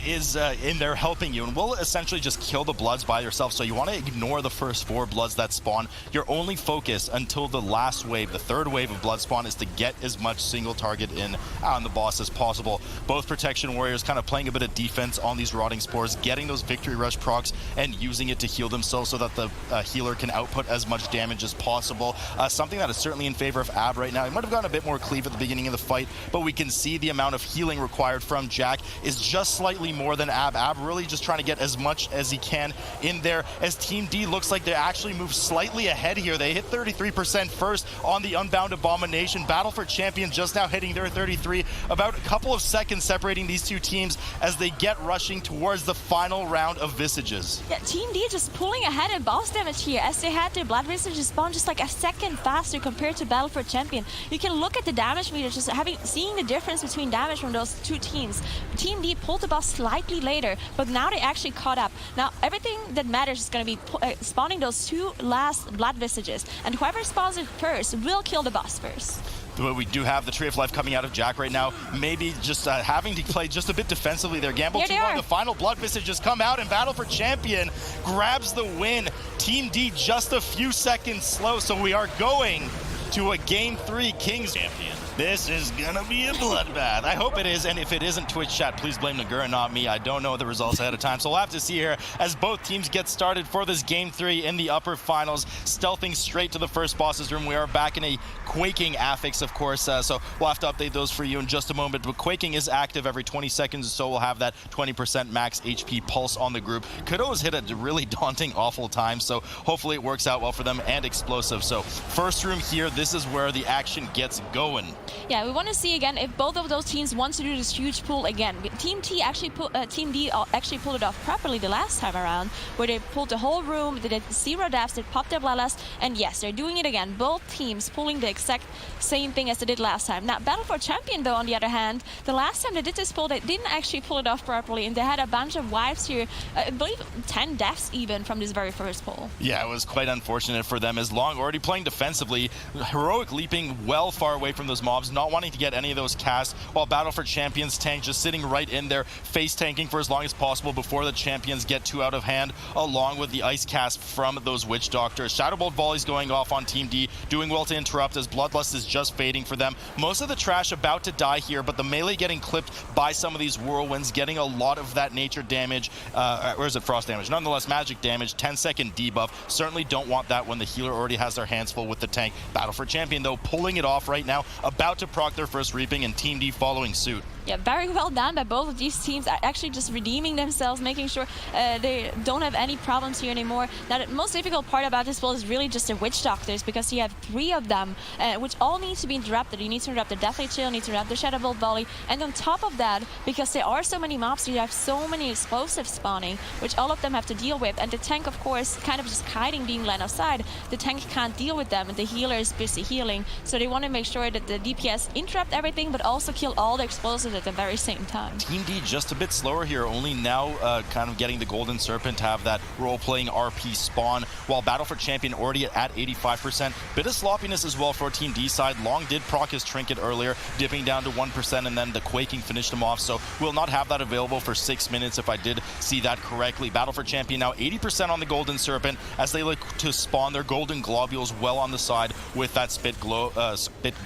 is in there helping you and will essentially just kill the bloods by yourself. So you want to ignore the first 4 bloods that spawn. Your only focus until the last wave, the 3rd wave of blood spawn, is to get as much single target in on the boss as possible. Both protection warriors kind of playing a bit of defense on these rotting spores, getting those victory rush procs and using it to heal themselves so that the healer can output as much damage as possible. Something that is certainly in favor of Ab right now. He might have gotten a bit more cleave at the beginning of the fight, but we can see the amount of healing required from Jack is just slightly more than Ab. Ab really just trying to get as much as he can in there, as Team D looks like they actually move slightly ahead here. They hit 33% first on the Unbound Abomination. Battle for Champion just now hitting their 33, about a couple of seconds separating these two teams as they get rushing towards the final round of Visages.
Yeah, Team D just pulling ahead in boss damage here as they had their Blood Visages spawn just like a second faster compared to Battle for Champion. You can look at the damage meter, just seeing the difference between damage from those two teams. Team D pulled the boss slightly later, but now they actually caught up. Now everything that matters is going to be spawning those 2 last Blood Visages, and whoever spawns it first will kill the boss first.
But we do have the Tree of Life coming out of Jack right now. Maybe just having to play just a bit defensively there. Gamble too long. The final Blood Visages come out, and Battle for Champion grabs the win. Team D just a few seconds slow, so we are going to a Game 3 Kings Champion. This is gonna be a bloodbath. I hope it is, and if it isn't, Twitch chat, please blame Nagura, not me. I don't know the results ahead of time, so we'll have to see here as both teams get started for this Game 3 in the upper finals, stealthing straight to the first boss's room. We are back in a Quaking affix, of course, so we'll have to update those for you in just a moment, but Quaking is active every 20 seconds, so we'll have that 20% max HP pulse on the group. Kudo has hit a really daunting, awful time, so hopefully it works out well for them, and explosive. So first room here, this is where the action gets going.
Yeah, we want to see again if both of those teams want to do this huge pull again. Team D actually pulled it off properly the last time around, where they pulled the whole room, they did 0 deaths, they popped their bloodlust, and yes, they're doing it again. Both teams pulling the exact same thing as they did last time. Now, Battle for Champion, though, on the other hand, the last time they did this pull, they didn't actually pull it off properly, and they had a bunch of wipes here, I believe 10 deaths even from this very first pull.
Yeah, it was quite unfortunate for them, as Long already playing defensively, heroic leaping well far away from those mobs, not wanting to get any of those casts, while Battle for Champions tank just sitting right in there, face tanking for as long as possible before the champions get too out of hand, along with the ice cast from those Witch Doctors. Shadow Bolt volleys going off on Team D, doing well to interrupt as Bloodlust is just fading for them. Most of the trash about to die here, but the melee getting clipped by some of these whirlwinds, getting a lot of that nature damage, or is it frost damage? Nonetheless, magic damage, 10-second debuff. Certainly don't want that when the healer already has their hands full with the tank. Battle for Champion, though, pulling it off right now, about to proc their first reaping, and Team D following suit.
Yeah, very well done by both of these teams, actually just redeeming themselves, making sure they don't have any problems here anymore. Now, the most difficult part about this build is really just the Witch Doctors, because you have 3 of them, which all need to be interrupted. You need to interrupt the Deathly Chill, you need to interrupt the Shadow Bolt Volley, and on top of that, because there are so many mobs, you have so many explosives spawning, which all of them have to deal with, and the tank, of course, kind of just hiding, being line of sight. The tank can't deal with them, and the healer is busy healing, so they want to make sure that the DPS interrupt everything, but also kill all the explosives at the very same time.
Team D just a bit slower here, only now kind of getting the Golden Serpent to have that role-playing RP spawn, while Battle for Champion already at 85%. Bit of sloppiness as well for Team D side. Long did proc his trinket earlier, dipping down to 1%, and then the Quaking finished him off, so we'll not have that available for 6 minutes if I did see that correctly. Battle for Champion now 80% on the Golden Serpent as they look to spawn their Golden Globules well on the side with that Spit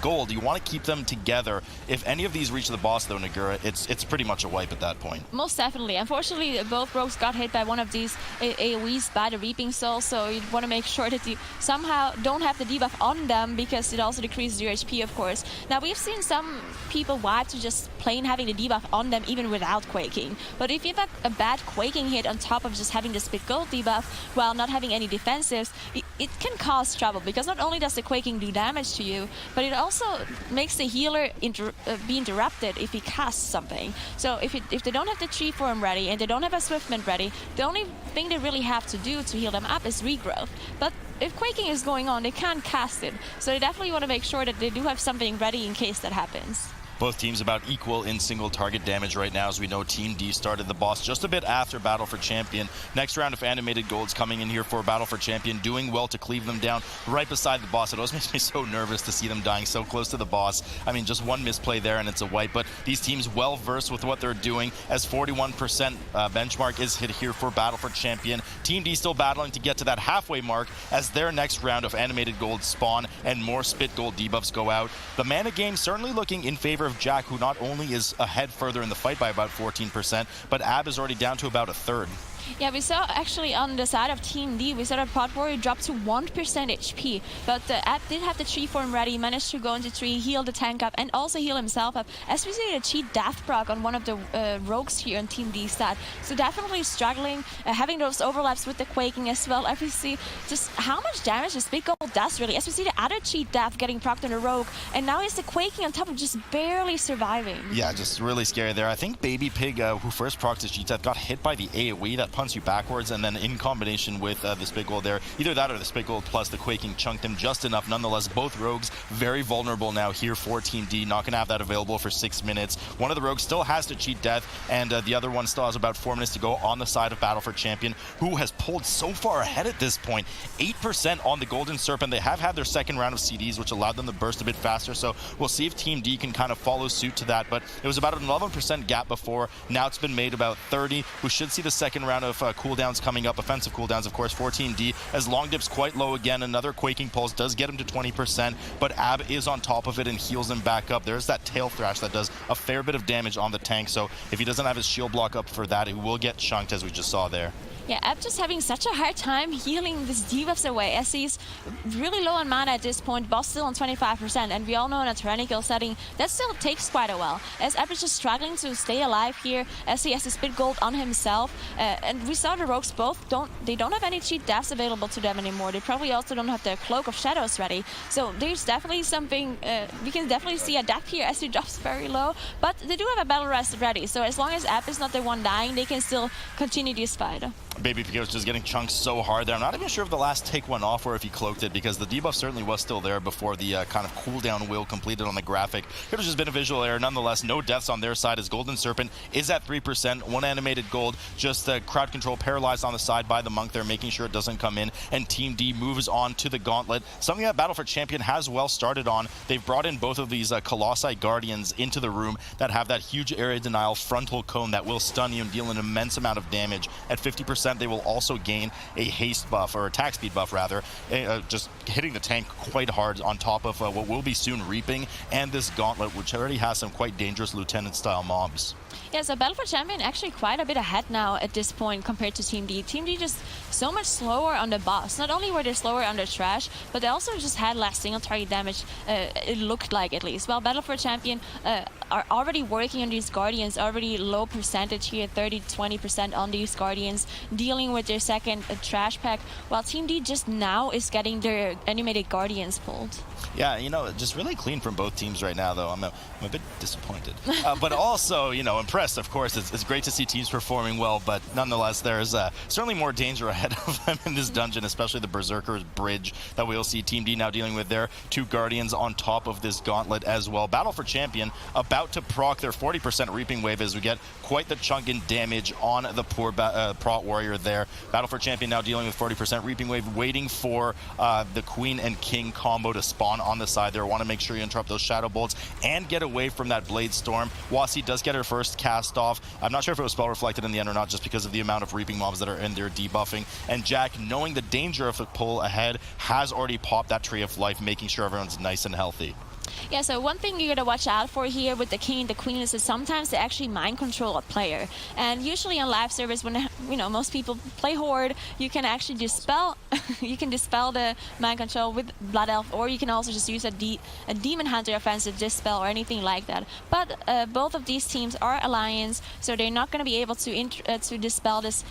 Gold. You want to keep them together. If any of these reach the boss, though, Nagura, it's pretty much a wipe at that point.
Most definitely. Unfortunately, both rogues got hit by one of these AoEs by the Reaping Soul, so you want to make sure that you somehow don't have the debuff on them, because it also decreases your HP, of course. Now, we've seen some people wipe to just plain having the debuff on them even without Quaking. But if you have a bad Quaking hit on top of just having the Spit Gold debuff while not having any defensives, it can cause trouble, because not only does the Quaking do damage to you, but it also makes the healer be interrupted if he casts something. So if they don't have the tree form ready and they don't have a Swiftmint ready, the only thing they really have to do to heal them up is regrowth. But if Quaking is going on, they can't cast it. So they definitely want to make sure that they do have something ready in case that happens.
Both teams about equal in single target damage right now, as we know Team D started the boss just a bit after Battle for Champion. Next round of animated golds coming in here for Battle for Champion, doing well to cleave them down right beside the boss. It always makes me so nervous to see them dying so close to the boss. I mean, just one misplay there and it's a wipe, but these teams well versed with what they're doing, as 41% benchmark is hit here for Battle for Champion. Team D still battling to get to that halfway mark as their next round of animated golds spawn and more Spit Gold debuffs go out. The mana game certainly looking in favor of Jack, who not only is ahead further in the fight by about 14%, but Ab is already down to about a third.
Yeah, we saw actually on the side of Team D, we saw that Pot Warrior dropped to 1% HP, but Ab did have the tree form ready, managed to go into tree, heal the tank up, and also heal himself up, as we see a cheat death proc on one of the rogues here on Team D side. So definitely struggling, having those overlaps with the Quaking as well, as we see just how much damage the Spit Gold does really, as we see the other cheat death getting procced on the rogue, and now it's the Quaking on top of just barely surviving.
Yeah, just really scary there. I think Baby Pig, who first procced his cheat death, got hit by the AoE that punts you backwards, and then in combination with the Spit Gold there, either that or the Spit Gold plus the Quaking chunked him just enough. Nonetheless, both rogues very vulnerable now here for Team D, not going to have that available for 6 minutes. One of the rogues still has to cheat death, and the other one still has about 4 minutes to go on the side of Battle for Champion, who has pulled so far ahead at this point. 8% on the Golden Serpent. They have had their second round of CDs, which allowed them to burst a bit faster, so we'll see if Team D can kind of follow suit to that, but it was about an 11% gap before. Now it's been made about 30. We should see the second round round of cooldowns coming up, offensive cooldowns, of course, for Team D, as Long Dip's quite low again. Another Quaking Pulse does get him to 20%, but Ab is on top of it and heals him back up. There's that Tail Thrash that does a fair bit of damage on the tank, so if he doesn't have his shield block up for that, he will get chunked, as we just saw there.
Yeah, Ab just having such a hard time healing these debuffs away, as he's really low on mana at this point, boss still on 25%, and we all know in a tyrannical setting, that still takes quite a while, as Ab is just struggling to stay alive here, as he has to spit gold on himself, and we saw the rogues both don't have any cheat deaths available to them anymore. They probably also don't have their Cloak of Shadows ready, so there's definitely something, we can definitely see a death here as he drops very low, but they do have a battle rest ready, so as long as Ab is not the one dying, they can still continue this fight.
Baby Pico was just getting chunked so hard there. I'm not even sure if the last take went off or if he cloaked it, because the debuff certainly was still there before the kind of cooldown wheel completed on the graphic. Could have just been a visual error. Nonetheless, no deaths on their side as Golden Serpent is at 3%. One animated gold, just crowd control paralyzed on the side by the Monk there, making sure it doesn't come in. And Team D moves on to the Gauntlet. Something that Battle for Champion has well started on. They've brought in both of these Colossi Guardians into the room that have that huge area denial frontal cone that will stun you and deal an immense amount of damage. At 50%, they will also gain a haste buff, or attack speed buff rather, just hitting the tank quite hard on top of what will be soon Reaping and this Gauntlet, which already has some quite dangerous Lieutenant style mobs.
Yeah, so Battle for Champion actually quite a bit ahead now at this point compared to Team D. Team D just so much slower on the boss. Not only were they slower on the trash, but they also just had less single target damage, it looked like at least. While Battle for Champion are already working on these Guardians, already low percentage here, 30-20% on these Guardians, dealing with their second trash pack, while Team D just now is getting their animated Guardians pulled.
Yeah, you know, just really clean from both teams right now, though. I'm a bit disappointed. But also, you know, impressed, of course. It's great to see teams performing well, but nonetheless, there's certainly more danger ahead of them in this dungeon, especially the Berserker's Bridge that we'll see Team D now dealing with their two Guardians on top of this Gauntlet as well. Battle for Champion about to proc their 40% Reaping Wave as we get quite the chunk in damage on the poor Prot Warrior there. Battle for Champion now dealing with 40% Reaping Wave, waiting for the Queen and King combo to spawn on the side there. Want to make sure you interrupt those Shadow Bolts and get away from that Blade Storm. Wasi does get her first cast off. I'm not sure if it was spell reflected in the end or not, just because of the amount of Reaping mobs that are in there debuffing. And Jack, knowing the danger of the pull ahead, has already popped that Tree of Life, making sure everyone's nice and healthy.
Yeah, so one thing you gotta watch out for here with the King and the Queen is that sometimes they actually mind control a player. And usually on live service, when most people play Horde, you can actually dispel you can dispel the mind control with Blood Elf, or you can also just use a Demon Hunter offensive dispel or anything like that. But both of these teams are Alliance, so they're not gonna be able to dispel this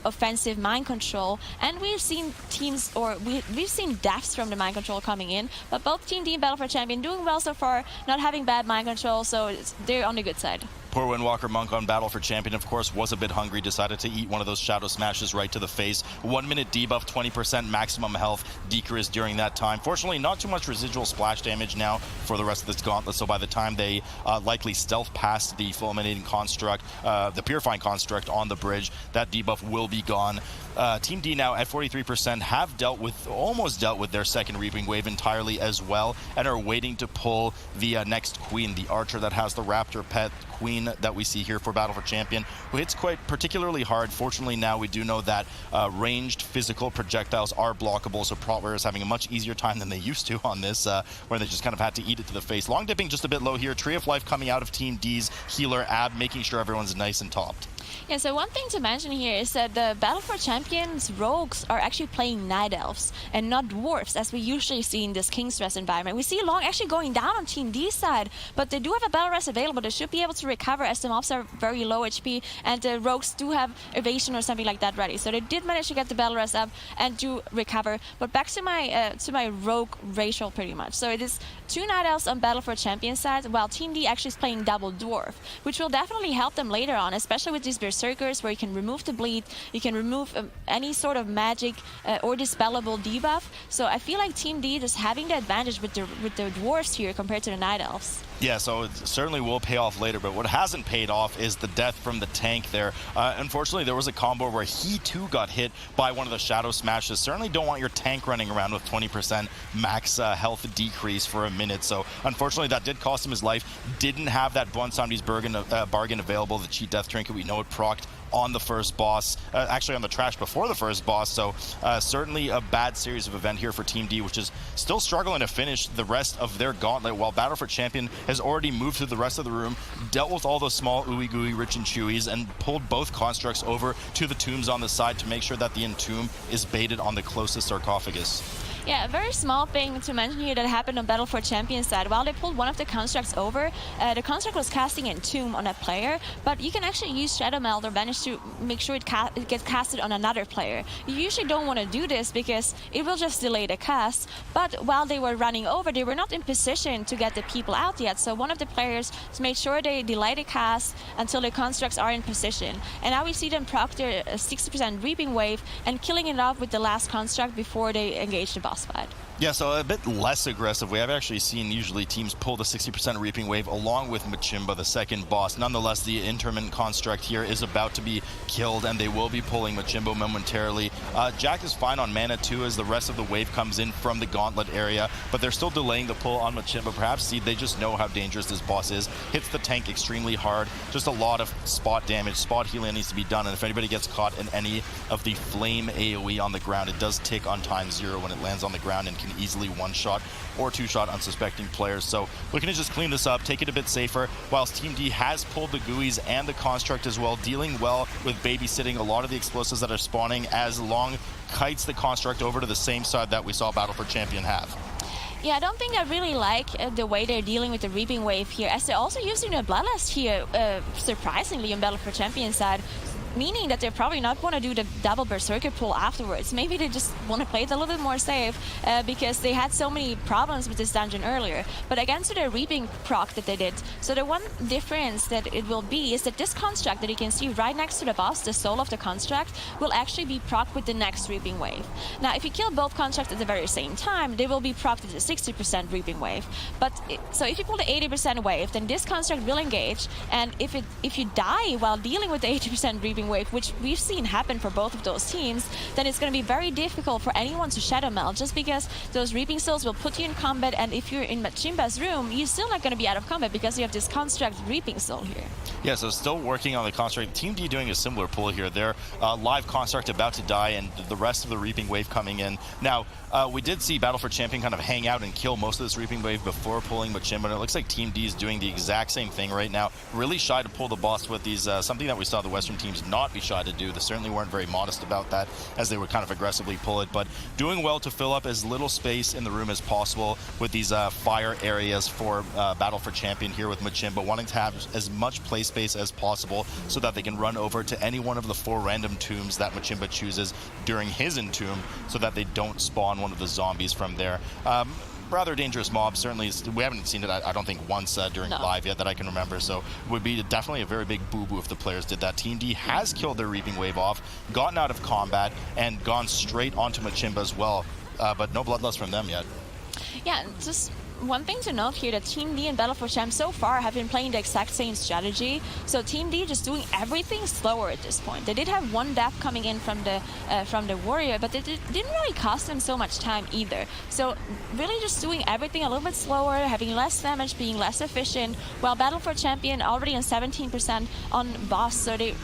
offensive mind control. And we've seen teams, or we've seen deaths from the mind control coming in, but both Team D and Battle for Champion doing well so far, not having bad mind control, so they're on the good side.
Poor Windwalker Monk on Battle for Champion, of course, was a bit hungry, decided to eat one of those Shadow Smashes right to the face. 1 minute debuff, 20% maximum health decrease during that time. Fortunately, not too much residual splash damage now for the rest of this Gauntlet, so by the time they likely stealth past the Fulminating Construct, the Purifying Construct on the bridge, that debuff will be gone. Team D now at 43% have almost dealt with their second Reaping Wave entirely as well, and are waiting to pull the next Queen, the Archer that has the Raptor pet Queen that we see here for Battle for Champion, who hits quite particularly hard. Fortunately, now we do know that ranged physical projectiles are blockable, so Prot Warrior is having a much easier time than they used to on this, where they just kind of had to eat it to the face. Long dipping just a bit low here. Tree of Life coming out of Team D's healer Ab, making sure everyone's nice and topped.
Yeah, so one thing to mention here is that the Battle for Champions rogues are actually playing Night Elves and not Dwarfs, as we usually see in this King's Rest environment. We see Long actually going down on Team D's side, but they do have a Battle Rest available. They should be able to recover as the mobs are very low HP, and the rogues do have evasion or something like that ready. So they did manage to get the Battle Rest up and do recover. But back to my rogue ratio pretty much. So it is 2 Night Elves on Battle for Champions side, while Team D actually is playing double Dwarf, which will definitely help them later on, especially with these Berserkers, where you can remove the bleed, you can remove any sort of magic or dispellable debuff. So I feel like Team D just having the advantage with the Dwarves here compared to the Night Elves.
Yeah, so it certainly will pay off later, but what hasn't paid off is the death from the tank there. Unfortunately, there was a combo where he too got hit by one of the Shadow Smashes. Certainly don't want your tank running around with 20% max health decrease for a minute, so unfortunately that did cost him his life. Didn't have that Blunt Zombie's bargain available, the cheat death trinket. We know it procced on the first boss, actually on the trash before the first boss. So certainly a bad series of event here for Team D, which is still struggling to finish the rest of their gauntlet, while Battle for Champion has already moved to the rest of the room, dealt with all those small ooey gooey rich and chewies, and pulled both constructs over to the tombs on the side to make sure that the entomb is baited on the closest sarcophagus.
Yeah, a very small thing to mention here that happened on Battle for Champions side. While they pulled one of the constructs over, the construct was casting Entomb on a player, but you can actually use Shadow Meld or Vanish to make sure it gets casted on another player. You usually don't want to do this because it will just delay the cast, but while they were running over, they were not in position to get the people out yet, so one of the players made sure they delay the cast until the constructs are in position. And now we see them proc their 60% Reaping Wave and killing it off with the last construct before they engage the boss fight.
Yeah, so a bit less aggressive. We have actually seen usually teams pull the 60% Reaping Wave along with Machimba, the second boss. Nonetheless, the intermittent construct here is about to be killed, and they will be pulling Machimba momentarily. Jack is fine on mana too as the rest of the wave comes in from the gauntlet area, but they're still delaying the pull on Machimba. Perhaps they just know how dangerous this boss is. Hits the tank extremely hard. Just a lot of spot damage. Spot healing needs to be done, and if anybody gets caught in any of the flame AoE on the ground, it does tick on ×0 when it lands on the ground and can easily one-shot or two-shot unsuspecting players. So looking to just clean this up, take it a bit safer, whilst Team D has pulled the GUIs and the construct as well, dealing well with babysitting a lot of the explosives that are spawning as Long kites the construct over to the same side that we saw Battle for Champion have.
Yeah, I don't think I really like the way they're dealing with the Reaping Wave here, as they're also using the Bloodlust here, surprisingly, on Battle for Champion side. Meaning that they probably not want to do the double Berserker pull afterwards. Maybe they just want to play it a little bit more safe because they had so many problems with this dungeon earlier. But against the Reaping proc that they did, so the one difference that it will be is that this construct that you can see right next to the boss, the soul of the construct, will actually be proc with the next Reaping Wave. Now, if you kill both constructs at the very same time, they will be proc with the 60% Reaping Wave. But so if you pull the 80% wave, then this construct will engage, and if you die while dealing with the 80% Reaping Wave, which we've seen happen for both of those teams, then it's going to be very difficult for anyone to Shadow Meld, just because those Reaping Souls will put you in combat, and if you're in Machimba's room, you're still not going to be out of combat because you have this construct Reaping Soul here.
Yeah, so still working on the construct. Team D doing a similar pull here. Their live construct about to die, and the rest of the Reaping Wave coming in. Now, we did see Battle for Champion kind of hang out and kill most of this Reaping Wave before pulling Machimba, and it looks like Team D is doing the exact same thing right now. Really shy to pull the boss with these, something that we saw the Western teams not be shy to do. They certainly weren't very modest about that, as they would kind of aggressively pull it, but doing well to fill up as little space in the room as possible with these fire areas for Battle for Champion here with Machimba, wanting to have as much play space as possible so that they can run over to any one of the 4 random tombs that Machimba chooses during his entomb, so that they don't spawn one of the zombies from there. Rather dangerous mob. Certainly, we haven't seen it, I don't think, once during live yet that I can remember, so it would be definitely a very big boo-boo if the players did that. Team D has killed their Reaping Wave off, gotten out of combat, and gone straight onto Machimba as well, but no bloodlust from them yet.
Yeah, just one thing to note here, that Team D and Battle for Champ so far have been playing the exact same strategy. So Team D just doing everything slower at this point. They did have one death coming in from the warrior, but it didn't really cost them so much time either. So really just doing everything a little bit slower, having less damage, being less efficient, while Battle for Champion already on 17% on boss, so they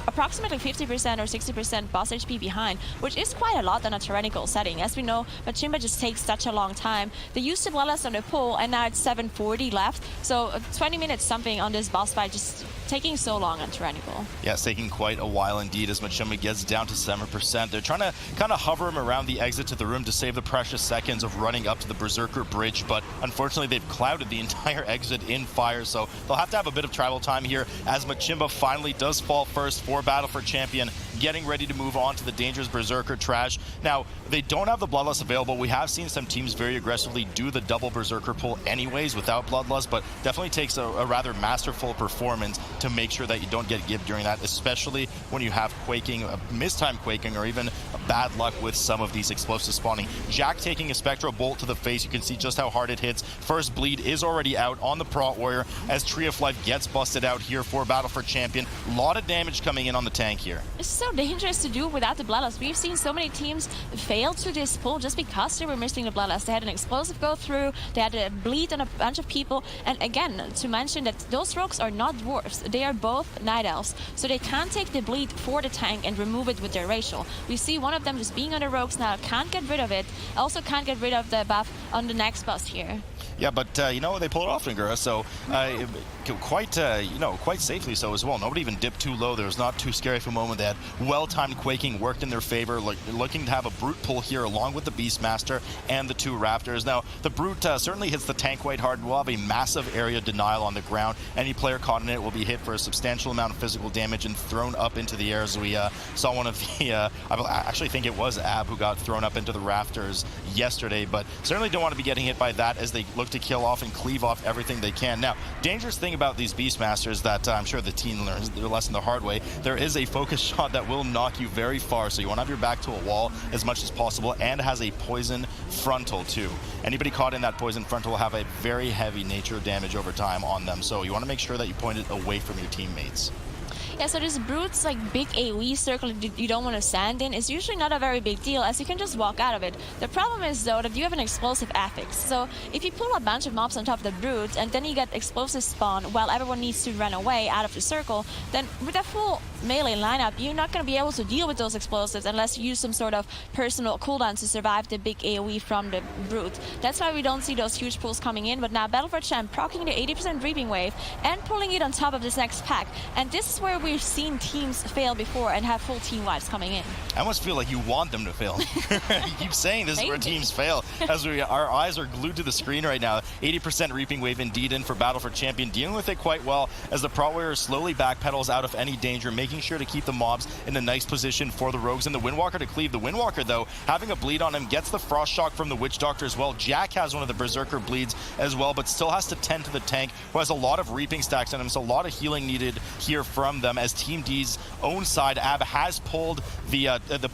approximately 50% or 60% boss HP behind, which is quite a lot on a tyrannical setting. As we know, Machimba just takes such a long time. They used to Bloodlust on the pull, and now it's 740 left, so 20 minutes something on this boss fight, just taking so long on Tyrannical.
Yeah, it's taking quite a while indeed as Machimba gets down to 7%. They're trying to kind of hover him around the exit to the room to save the precious seconds of running up to the Berserker Bridge, but unfortunately they've clouded the entire exit in fire, so they'll have to have a bit of travel time here as Machimba finally does fall first for Battle for Champion, getting ready to move on to the dangerous Berserker trash. Now, they don't have the Bloodlust available. We have seen some teams very aggressively do the double Berserker pull anyways without Bloodlust, but definitely takes a rather masterful performance to make sure that you don't get gibbed during that, especially when you have quaking, mistime quaking, or even bad luck with some of these explosives spawning. Jack taking a Spectral Bolt to the face. You can see just how hard it hits. First bleed is already out on the Prot Warrior as Tree of Life gets busted out here for Battle for Champion. A lot of damage coming in on the tank here.
It's so dangerous to do without the Bloodlust. We've seen so many teams fail to this pull just because they were missing the Bloodlust. They had an explosive go through, they had a bleed on a bunch of people, and again, to mention that those rogues are not dwarves. they are both Night Elves, so they can't take the bleed for the tank and remove it with their racial. We see one of them just being on the rogues now, can't get rid of it, also can't get rid of the buff on the next boss here.
Yeah, but you know, they pull it off, Nagura, so quite safely so as well. Nobody even dipped too low. There was not too scary of a moment. They had well-timed quaking, worked in their favor, looking to have a brute pull here along with the Beastmaster and the two Raptors. Now, the brute certainly hits the tank quite hard. We'll have a massive area denial on the ground. Any player caught in it will be hit for a substantial amount of physical damage and thrown up into the air, as we saw one of the, I actually think it was Ab who got thrown up into the rafters yesterday, but certainly don't want to be getting hit by that as they look to kill off and cleave off everything they can. Now, dangerous thing about these Beastmasters that I'm sure the team learns their lesson the hard way, there is a focus shot that will knock you very far, so you want to have your back to a wall as much as possible, and has a poison frontal too. Anybody caught in that poison frontal will have a very heavy nature damage over time on them, so you want to make sure that you point it away from your teammates.
Yeah, so this brute's like big AoE circle that you don't want to stand in is usually not a very big deal, as you can just walk out of it. The problem is though that you have an explosive affix. So if you pull a bunch of mobs on top of the brute and then you get explosive spawn while everyone needs to run away out of the circle, then with a full melee lineup, you're not going to be able to deal with those explosives unless you use some sort of personal cooldown to survive the big AoE from the brute. That's why we don't see those huge pulls coming in, but now Battle for Champ proccing the 80% Reaping Wave and pulling it on top of this next pack. And this is where we've seen teams fail before and have full team wipes coming in.
I almost feel like you want them to fail. You keep saying this is where teams fail, as our eyes are glued to the screen right now. 80% Reaping Wave indeed in for Battle for Champion, dealing with it quite well as the Prot Warrior slowly backpedals out of any danger, making sure to keep the mobs in a nice position for the Rogues and the Windwalker to cleave. The Windwalker, though, having a bleed on him, gets the Frost Shock from the Witch Doctor as well. Jack has one of the Berserker bleeds as well, but still has to tend to the tank, who has a lot of Reaping stacks on him, so a lot of healing needed here from them, as Team D's own side, Ab, has pulled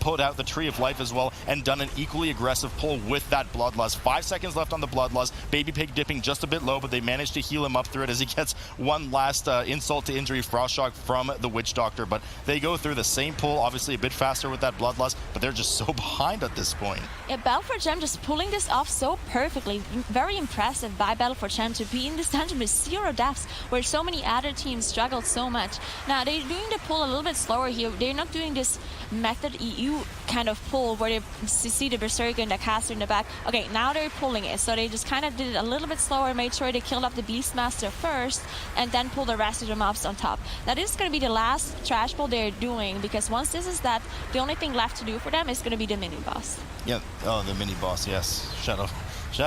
pulled out the Tree of Life as well and done an equally aggressive pull with that Bloodlust. 5 seconds left on the Bloodlust. Baby Pig dipping just a bit low, but they managed to heal him up through it as he gets one last insult to injury Frost Shock from the Witch Doctor. But they go through the same pull, obviously a bit faster with that Bloodlust, but they're just so behind at this point.
Yeah, Battle for Champ just pulling this off so perfectly. Very impressive by Battle for Champ to be in this dungeon with 0 deaths, where so many other teams struggled so much. Now, they're doing the pull a little bit slower here. They're not doing this method EU kind of pull where they see the Berserker and the caster in the back. Okay, now they're pulling it, so they just kind of did it a little bit slower, made sure they killed off the Beastmaster first, and then pull the rest of the mobs on top. Now, this is going to be the last trash pull they're doing, because once this is that, the only thing left to do for them is going to be the mini-boss.
Yeah, oh, the mini-boss, yes. Shadow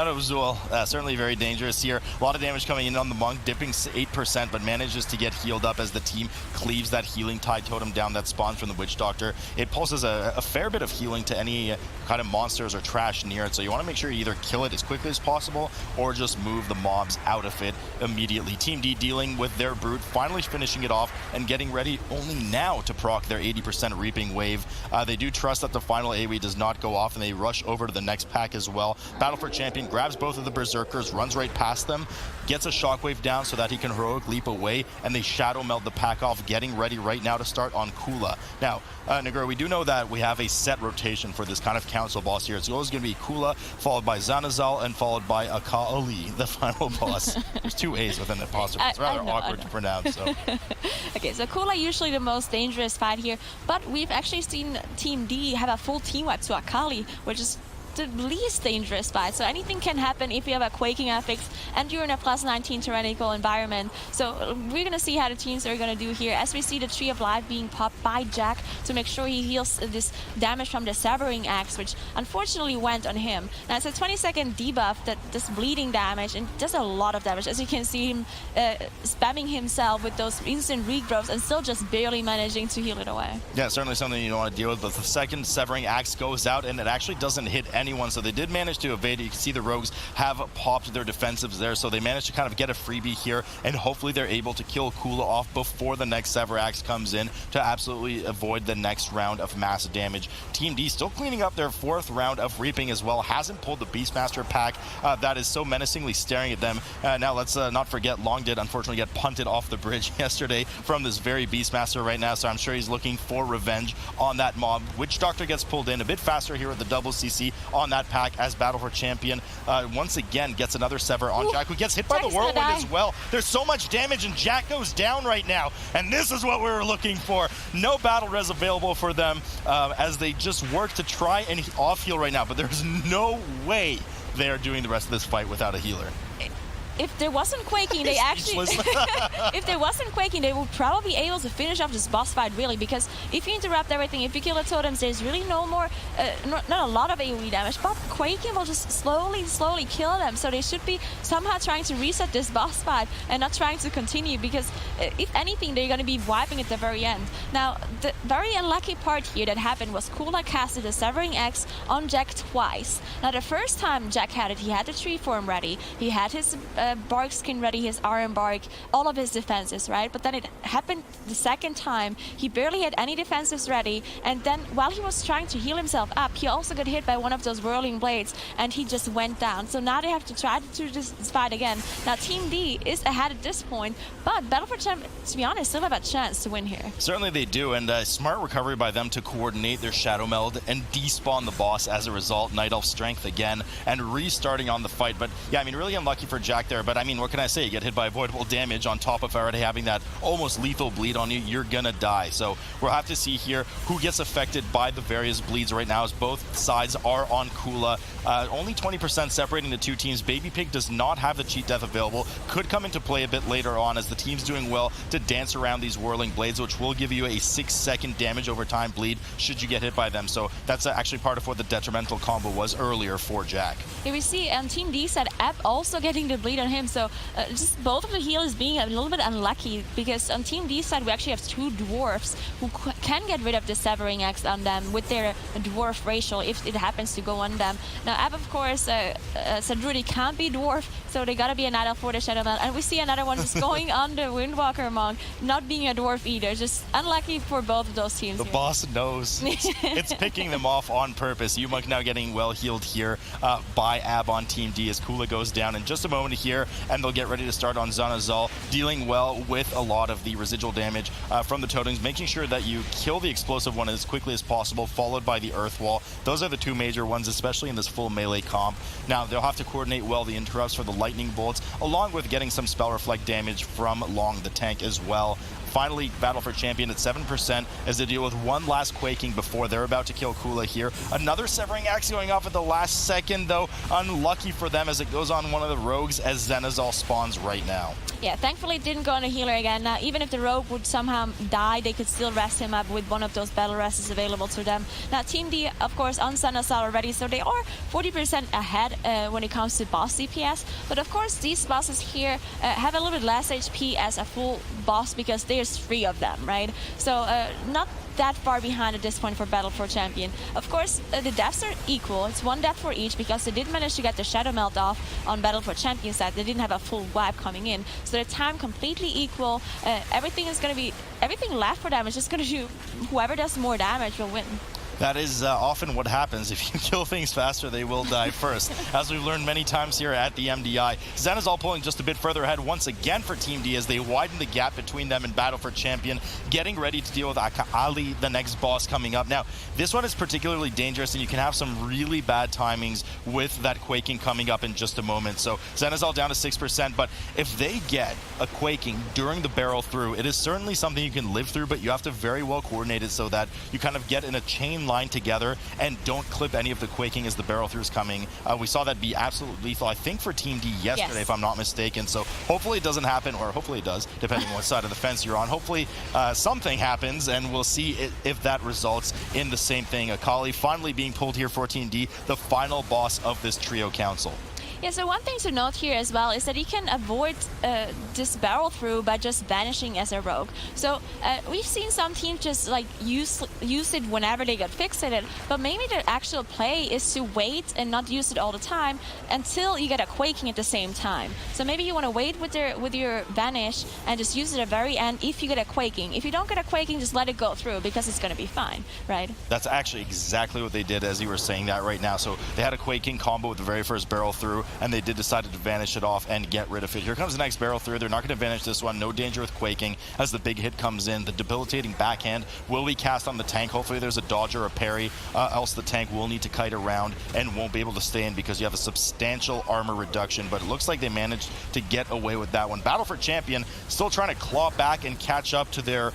of Zul, certainly very dangerous here. A lot of damage coming in on the Monk, dipping 8%, but manages to get healed up as the team cleaves that healing tide totem down that spawns from the Witch Doctor. It pulses a fair bit of healing to any kind of monsters or trash near it, so you want to make sure you either kill it as quickly as possible or just move the mobs out of it immediately. Team D dealing with their Brute, finally finishing it off and getting ready only now to proc their 80% Reaping Wave. They do trust that the final AoE does not go off, and they rush over to the next pack as well. Battle for Champion grabs both of the Berserkers, runs right past them, gets a shockwave down so that he can heroic leap away, and they shadow meld the pack off, getting ready right now to start on Kula. Now, Nagura, we do know that we have a set rotation for this kind of council boss here. It's always going to be Kula, followed by Zanazal, and followed by Akali, the final boss. There's 2 A's within the apostrophe. It's rather awkward to pronounce. So.
Okay, so Kula usually the most dangerous fight here, but we've actually seen Team D have a full team wipe to Akali, which is the least dangerous fight. So anything can happen if you have a quaking affix and you're in a +19 tyrannical environment. So we're going to see how the teams are going to do here, as we see the Tree of Life being popped by Jack to make sure he heals this damage from the Severing Axe, which unfortunately went on him. Now it's a 20-second debuff that does bleeding damage and does a lot of damage, as you can see him spamming himself with those instant regrowths and still just barely managing to heal it away.
Yeah, certainly something you don't want to deal with, but the second Severing Axe goes out and it actually doesn't hit anyone, so they did manage to evade it. You can see the Rogues have popped their defensives there, so they managed to kind of get a freebie here, and hopefully they're able to kill Kula off before the next Sever Axe comes in to absolutely avoid the next round of massive damage. Team D still cleaning up their 4th round of Reaping as well, hasn't pulled the Beastmaster pack that is so menacingly staring at them. Now let's not forget Long did unfortunately get punted off the bridge yesterday from this very Beastmaster right now, so I'm sure he's looking for revenge on that mob. Witch Doctor gets pulled in a bit faster here with the double CC on that pack as Battle for Champion once again gets another sever on Jack, who gets hit by
Jack's
the Whirlwind
gonna die.
as well. There's so much damage, and Jack goes down right now, and this is what we were looking for. No battle res available for them as they just work to try and off-heal right now, but there's no way they're doing the rest of this fight without a healer.
If there wasn't quaking, they actually... if there wasn't quaking, they would probably be able to finish off this boss fight, really, because if you interrupt everything, if you kill the totems, there's really no more... not a lot of AoE damage, but quaking will just slowly kill them, so they should be somehow trying to reset this boss fight and not trying to continue, because if anything, they're going to be wiping at the very end. Now, the very unlucky part here that happened was Kula casted a Severing Axe on Jack twice. Now, the first time Jack had it, he had the tree form ready, he had his... bark skin ready, his iron bark, all of his defenses, right? But then it happened the second time. He barely had any defenses ready, and then while he was trying to heal himself up, he also got hit by one of those whirling blades, and he just went down. So now they have to try to do this fight again. Now Team D is ahead at this point, but Battle for Champion, to be honest, still have a chance to win here.
Certainly they do, and smart recovery by them to coordinate their Shadow Meld and despawn the boss as a result. Night Elf strength again, and restarting on the fight. But yeah, I mean, really unlucky for Jack there, but I mean, what can I say? You get hit by avoidable damage on top of already having that almost lethal bleed on you, you're gonna die. So we'll have to see here who gets affected by the various bleeds right now, as both sides are on Kula. Only 20% separating the two teams. Baby Pig does not have the cheat death available. Could come into play a bit later on as the team's doing well to dance around these whirling blades, which will give you a 6-second damage over time bleed should you get hit by them. So that's actually part of what the detrimental combo was earlier for Jack.
Here we see on Team D side, App also getting the bleed on him, so just both of the healers being a little bit unlucky, because on Team D side we actually have two dwarfs who can get rid of the Severing Axe on them with their dwarf racial if it happens to go on them. Now App, of course, said Rudy can't be dwarf, so they gotta be an adult for the Shadow Meld, and we see another one just going on the Windwalker Monk, not being a dwarf either. Just unlucky for both of those teams.
The boss knows. It's picking them off on purpose. Yumuk now getting well healed here by Ab on Team D as Kula goes down in just a moment here, and they'll get ready to start on Zanazal, dealing well with a lot of the residual damage from the totems, making sure that you kill the explosive one as quickly as possible, followed by the Earth Wall. Those are the two major ones, especially in this full melee comp. Now, they'll have to coordinate well the interrupts for the lightning bolts, along with getting some spell reflect damage from Long the tank as well. Finally, Battle for Champion at 7% as they deal with one last quaking before they're about to kill Kula here. Another Severing Axe going off at the last second, though. Unlucky for them as it goes on one of the rogues as Zenazal spawns right now.
Yeah, thankfully it didn't go on a healer again. Now, even if the rogue would somehow die, they could still rest him up with one of those battle rests available to them. Now, Team D, of course, on Zenazal already, so they are 40% ahead when it comes to boss CPS. But of course, these bosses here have a little bit less HP as a full boss because there's 3 of them, right? So not that far behind at this point for Battle for Champion. Of course, the deaths are equal. It's 1 death for each because they did manage to get the Shadow Melt off on Battle for Champion side. They didn't have a full wipe coming in. So the time completely equal. Everything left for them is just going to do, whoever does more damage will win.
That is often what happens. If you kill things faster, they will die first. As we've learned many times here at the MDI, Zenazal pulling just a bit further ahead once again for Team D as they widen the gap between them in Battle for Champion, getting ready to deal with Ali, the next boss coming up. Now, this one is particularly dangerous, and you can have some really bad timings with that quaking coming up in just a moment. So Zenazal down to 6%, but if they get a quaking during the barrel through, it is certainly something you can live through, but you have to very well coordinate it so that you kind of get in a chain line together and don't clip any of the quaking as the barrel through is coming. We saw that be absolutely lethal, I think, for Team D yesterday, if I'm not mistaken. So hopefully it doesn't happen, or hopefully it does, depending on what side of the fence you're on. Hopefully something happens, and we'll see if that results in the same thing. Akali finally being pulled here for Team D, the final boss of this trio council.
Yeah, so one thing to note here as well is that you can avoid this barrel through by just vanishing as a rogue. So we've seen some teams just like use it whenever they get fixated, but maybe the actual play is to wait and not use it all the time until you get a quaking at the same time. So maybe you want to wait with your vanish and just use it at the very end if you get a quaking. If you don't get a quaking, just let it go through because it's going to be fine, right?
That's actually exactly what they did as you were saying that right now. So they had a quaking combo with the very first barrel through. and they did decide to vanish it off and get rid of it. Here comes the next barrel through. They're not going to vanish this one. No danger with quaking as the big hit comes in. The debilitating backhand will be cast on the tank. Hopefully there's a dodge or a parry, else the tank will need to kite around and won't be able to stay in because you have a substantial armor reduction, but it looks like they managed to get away with that one. Battle for Champion still trying to claw back and catch up to their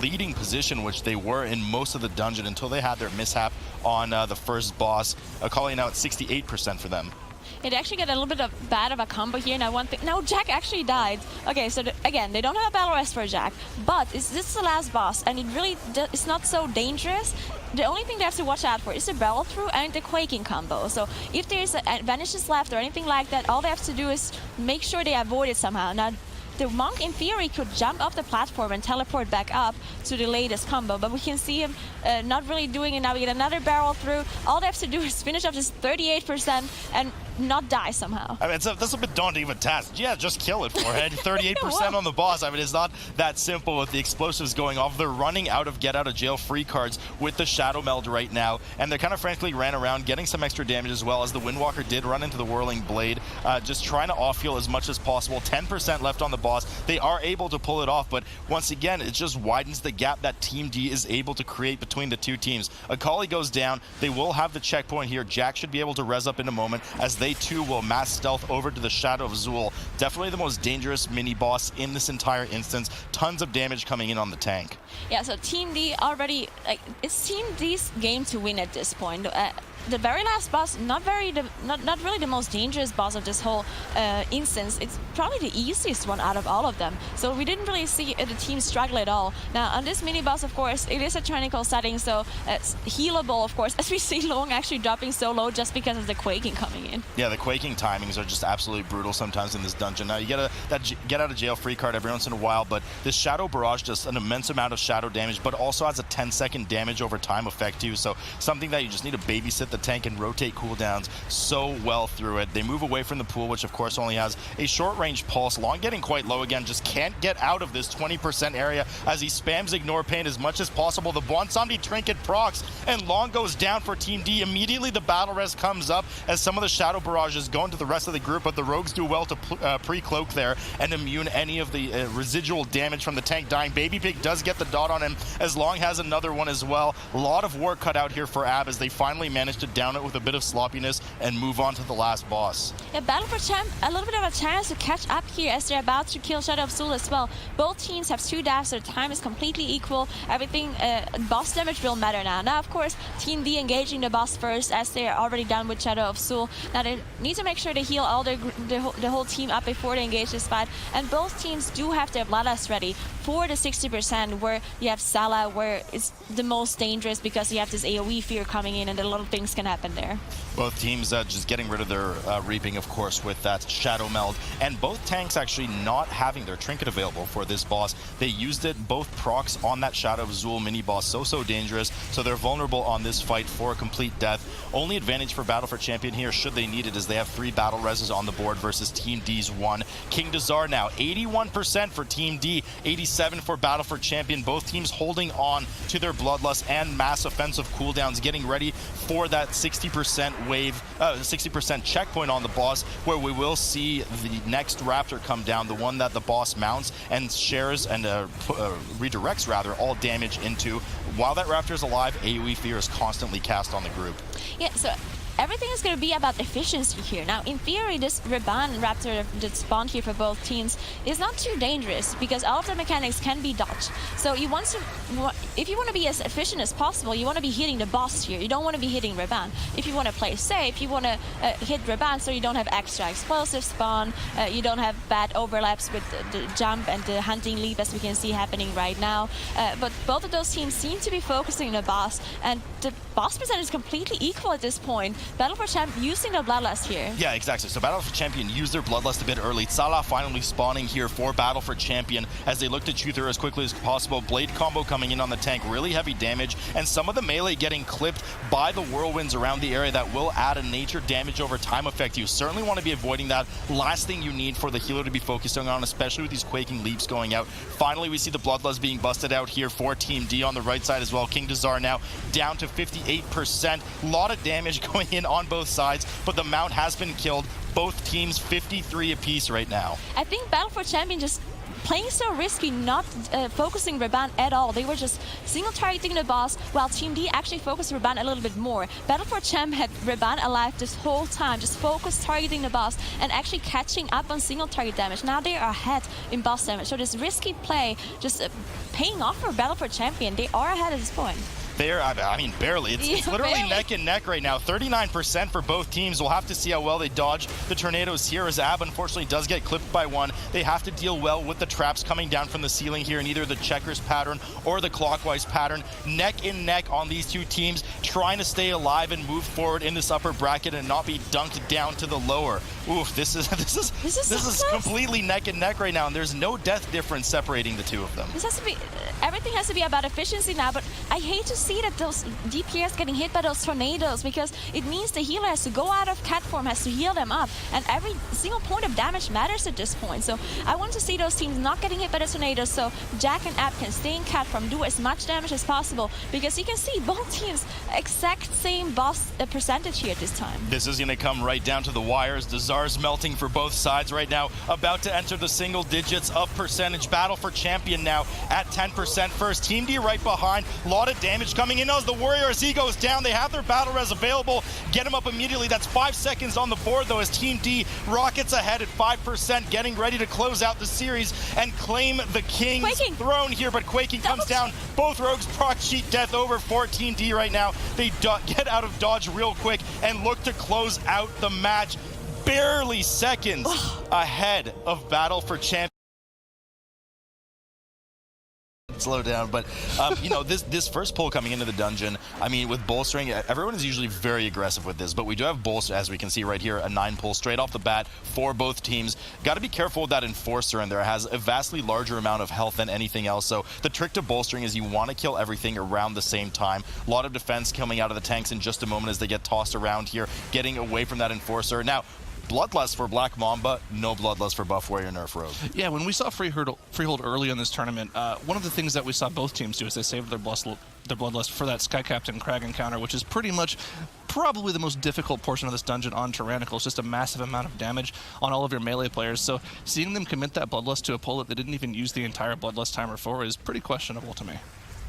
leading position, which they were in most of the dungeon until they had their mishap on the first boss, calling out 68% for them.
It actually got a little bit bad of a combo here. Now one thing, no, Jack actually died. Okay, so again, they don't have a battle rest for Jack, but this is the last boss, and it really it's not so dangerous. The only thing they have to watch out for is the barrel through and the quaking combo. So if there's vanishes left or anything like that, all they have to do is make sure they avoid it somehow. Now, the monk, in theory, could jump off the platform and teleport back up to the latest combo, but we can see him not really doing it. Now we get another barrel through. All they have to do is finish off this 38% and not die somehow.
I mean, that's a bit daunting of a task. Yeah, just kill it, Forehead. 38% on the boss. I mean, it's not that simple with the explosives going off. They're running out of get-out-of-jail free cards with the Shadow Meld right now, and they kind of frankly ran around getting some extra damage as well, as the Windwalker did run into the Whirling Blade, just trying to off-heal as much as possible. 10% left on the boss. They are able to pull it off, but once again, it just widens the gap that Team D is able to create between the two teams. Akali goes down. They will have the checkpoint here. Jack should be able to res up in a moment, as they too will mass stealth over to the Shadow of Zul. Definitely the most dangerous mini-boss in this entire instance. Tons of damage coming in on the tank.
Yeah, so Team D already, it's Team D's game to win at this point. The very last boss, not really the most dangerous boss of this whole instance. It's probably the easiest one out of all of them. So we didn't really see the team struggle at all. Now on this mini boss, of course, it is a tyrannical setting, so it's healable, of course, as we see Long actually dropping so low just because of the quaking coming in.
Yeah, the quaking timings are just absolutely brutal sometimes in this dungeon. Now you get that get out of jail free card every once in a while, but this Shadow Barrage does an immense amount of shadow damage, but also has a 10-second damage over time effect too. So something that you just need to babysit the tank and rotate cooldowns so well through it. They move away from the pool, which of course only has a short-range pulse. Long getting quite low again, just can't get out of this 20% area as he spams Ignore Pain as much as possible. The Bonsomni Trinket procs, and Long goes down for Team D. Immediately the battle res comes up as some of the Shadow Barrages go into the rest of the group, but the Rogues do well to pre-cloak there and immune any of the residual damage from the tank dying. Baby Pig does get the dot on him, as Long has another one as well. A lot of work cut out here for AB as they finally managed to down it with a bit of sloppiness and move on to the last boss.
Yeah, Battle for Champ, a little bit of a chance to catch up here as they're about to kill Shadow of Zul as well. Both teams have 2 deaths, so the time is completely equal. Everything, boss damage will matter now. Now, of course, Team D engaging the boss first as they are already done with Shadow of Zul. Now, they need to make sure they heal all the whole team up before they engage this fight. And both teams do have their Bloodlust ready for the 60%, where you have Salah, where it's the most dangerous because you have this AoE fear coming in and a lot of things can happen there.
Both teams just getting rid of their reaping, of course, with that Shadow Meld, and both tanks actually not having their trinket available for this boss. They used it, both procs, on that Shadow of Zul mini-boss, so dangerous, so they're vulnerable on this fight for a complete death. Only advantage for Battle for Champion here, should they need it, is they have 3 battle reses on the board versus Team D's 1. King Dazar now, 81% for Team D, 87% for Battle for Champion. Both teams holding on to their Bloodlust and mass offensive cooldowns, getting ready for that 60% wave, 60% checkpoint on the boss, where we will see the next Raptor come down, the one that the boss mounts and shares and redirects rather all damage into. While that Raptor is alive, AoE fear is constantly cast on the group.
Yeah, so everything is going to be about efficiency here. Now, in theory, this Reban Raptor that spawned here for both teams is not too dangerous because all of the mechanics can be dodged. So you want to, if you want to be as efficient as possible, you want to be hitting the boss here. You don't want to be hitting Reban. If you want to play safe, you want to hit Reban so you don't have extra explosive spawn, you don't have bad overlaps with the jump and the hunting leap as we can see happening right now. But both of those teams seem to be focusing on the boss, and the boss percent is completely equal at this point. Battle for Champ using the Bloodlust here.
Yeah, exactly. So Battle for Champion used their Bloodlust a bit early. Salah finally spawning here for Battle for Champion as they look to chew through as quickly as possible. Blade combo coming in on the tank, really heavy damage, and some of the melee getting clipped by the whirlwinds around the area that will add a nature damage over time effect. You certainly want to be avoiding that. Last thing you need for the healer to be focusing on, especially with these quaking leaps going out. Finally, we see the Bloodlust being busted out here for Team D on the right side as well. King Dazar now down to 58%. A lot of damage going in on both sides, but the mount has been killed. Both teams 53 apiece right now.
I think Battle for Champion just playing so risky, not focusing Raban at all. They were just single targeting the boss, while Team D actually focused Raban a little bit more. Battle for Champ had Raban alive this whole time, just focused targeting the boss and actually catching up on single target damage. Now they are ahead in boss damage, so this risky play just paying off for Battle for Champion. They are ahead at this point.
They're, I mean, barely. It's literally
barely.
neck and neck right now. 39% for both teams. We'll have to see how well they dodge the tornadoes here, as Ab unfortunately does get clipped by one. They have to deal well with the traps coming down from the ceiling here in either the checkers pattern or the clockwise pattern. Neck and neck on these two teams, trying to stay alive and move forward in this upper bracket and not be dunked down to the lower. Oof, this is completely neck and neck right now, and there's no death difference separating the two of them.
This has to be, everything has to be about efficiency now, but I hate to see that those DPS getting hit by those tornadoes, because it means the healer has to go out of cat form, has to heal them up, and every single point of damage matters at this point. So I want to see those teams not getting hit by the tornadoes, so Jack and Ab can stay in cat form, do as much damage as possible, because you can see both teams exact same boss percentage here at this time.
This is going to come right down to the wires. Dazar's melting for both sides right now, about to enter the single digits of percentage. Battle for Champion now at 10% first. Team D right behind. A lot of damage coming in as the Warrior, as he goes down. They have their battle res available. Get him up immediately. That's 5 seconds on the board, though, as Team D rockets ahead at 5%, getting ready to close out the series and claim the King's throne here. But Quaking comes down. Both rogues proc cheat death over for Team D right now. They get out of dodge real quick and look to close out the match. Barely seconds ahead of Battle for Champion. Slow down, but you know, this first pull coming into the dungeon, I mean, with bolstering, everyone is usually very aggressive with this, but we do have bolster, as we can see right here, a 9 pull straight off the bat for both teams. Got to be careful with that enforcer in there. It has a vastly larger amount of health than anything else, so the trick to bolstering is you want to kill everything around the same time. A lot of defense coming out of the tanks in just a moment as they get tossed around here, getting away from that enforcer. Now, Bloodlust for Black Mamba, no Bloodlust for Buff Warrior Nerf Rogue.
Yeah, when we saw Freehold early in this tournament, one of the things that we saw both teams do is they saved their Bloodlust for that Skycap'n Kragg encounter, which is pretty much probably the most difficult portion of this dungeon on Tyrannical. It's just a massive amount of damage on all of your melee players. So seeing them commit that Bloodlust to a pull that they didn't even use the entire Bloodlust timer for is pretty questionable to me.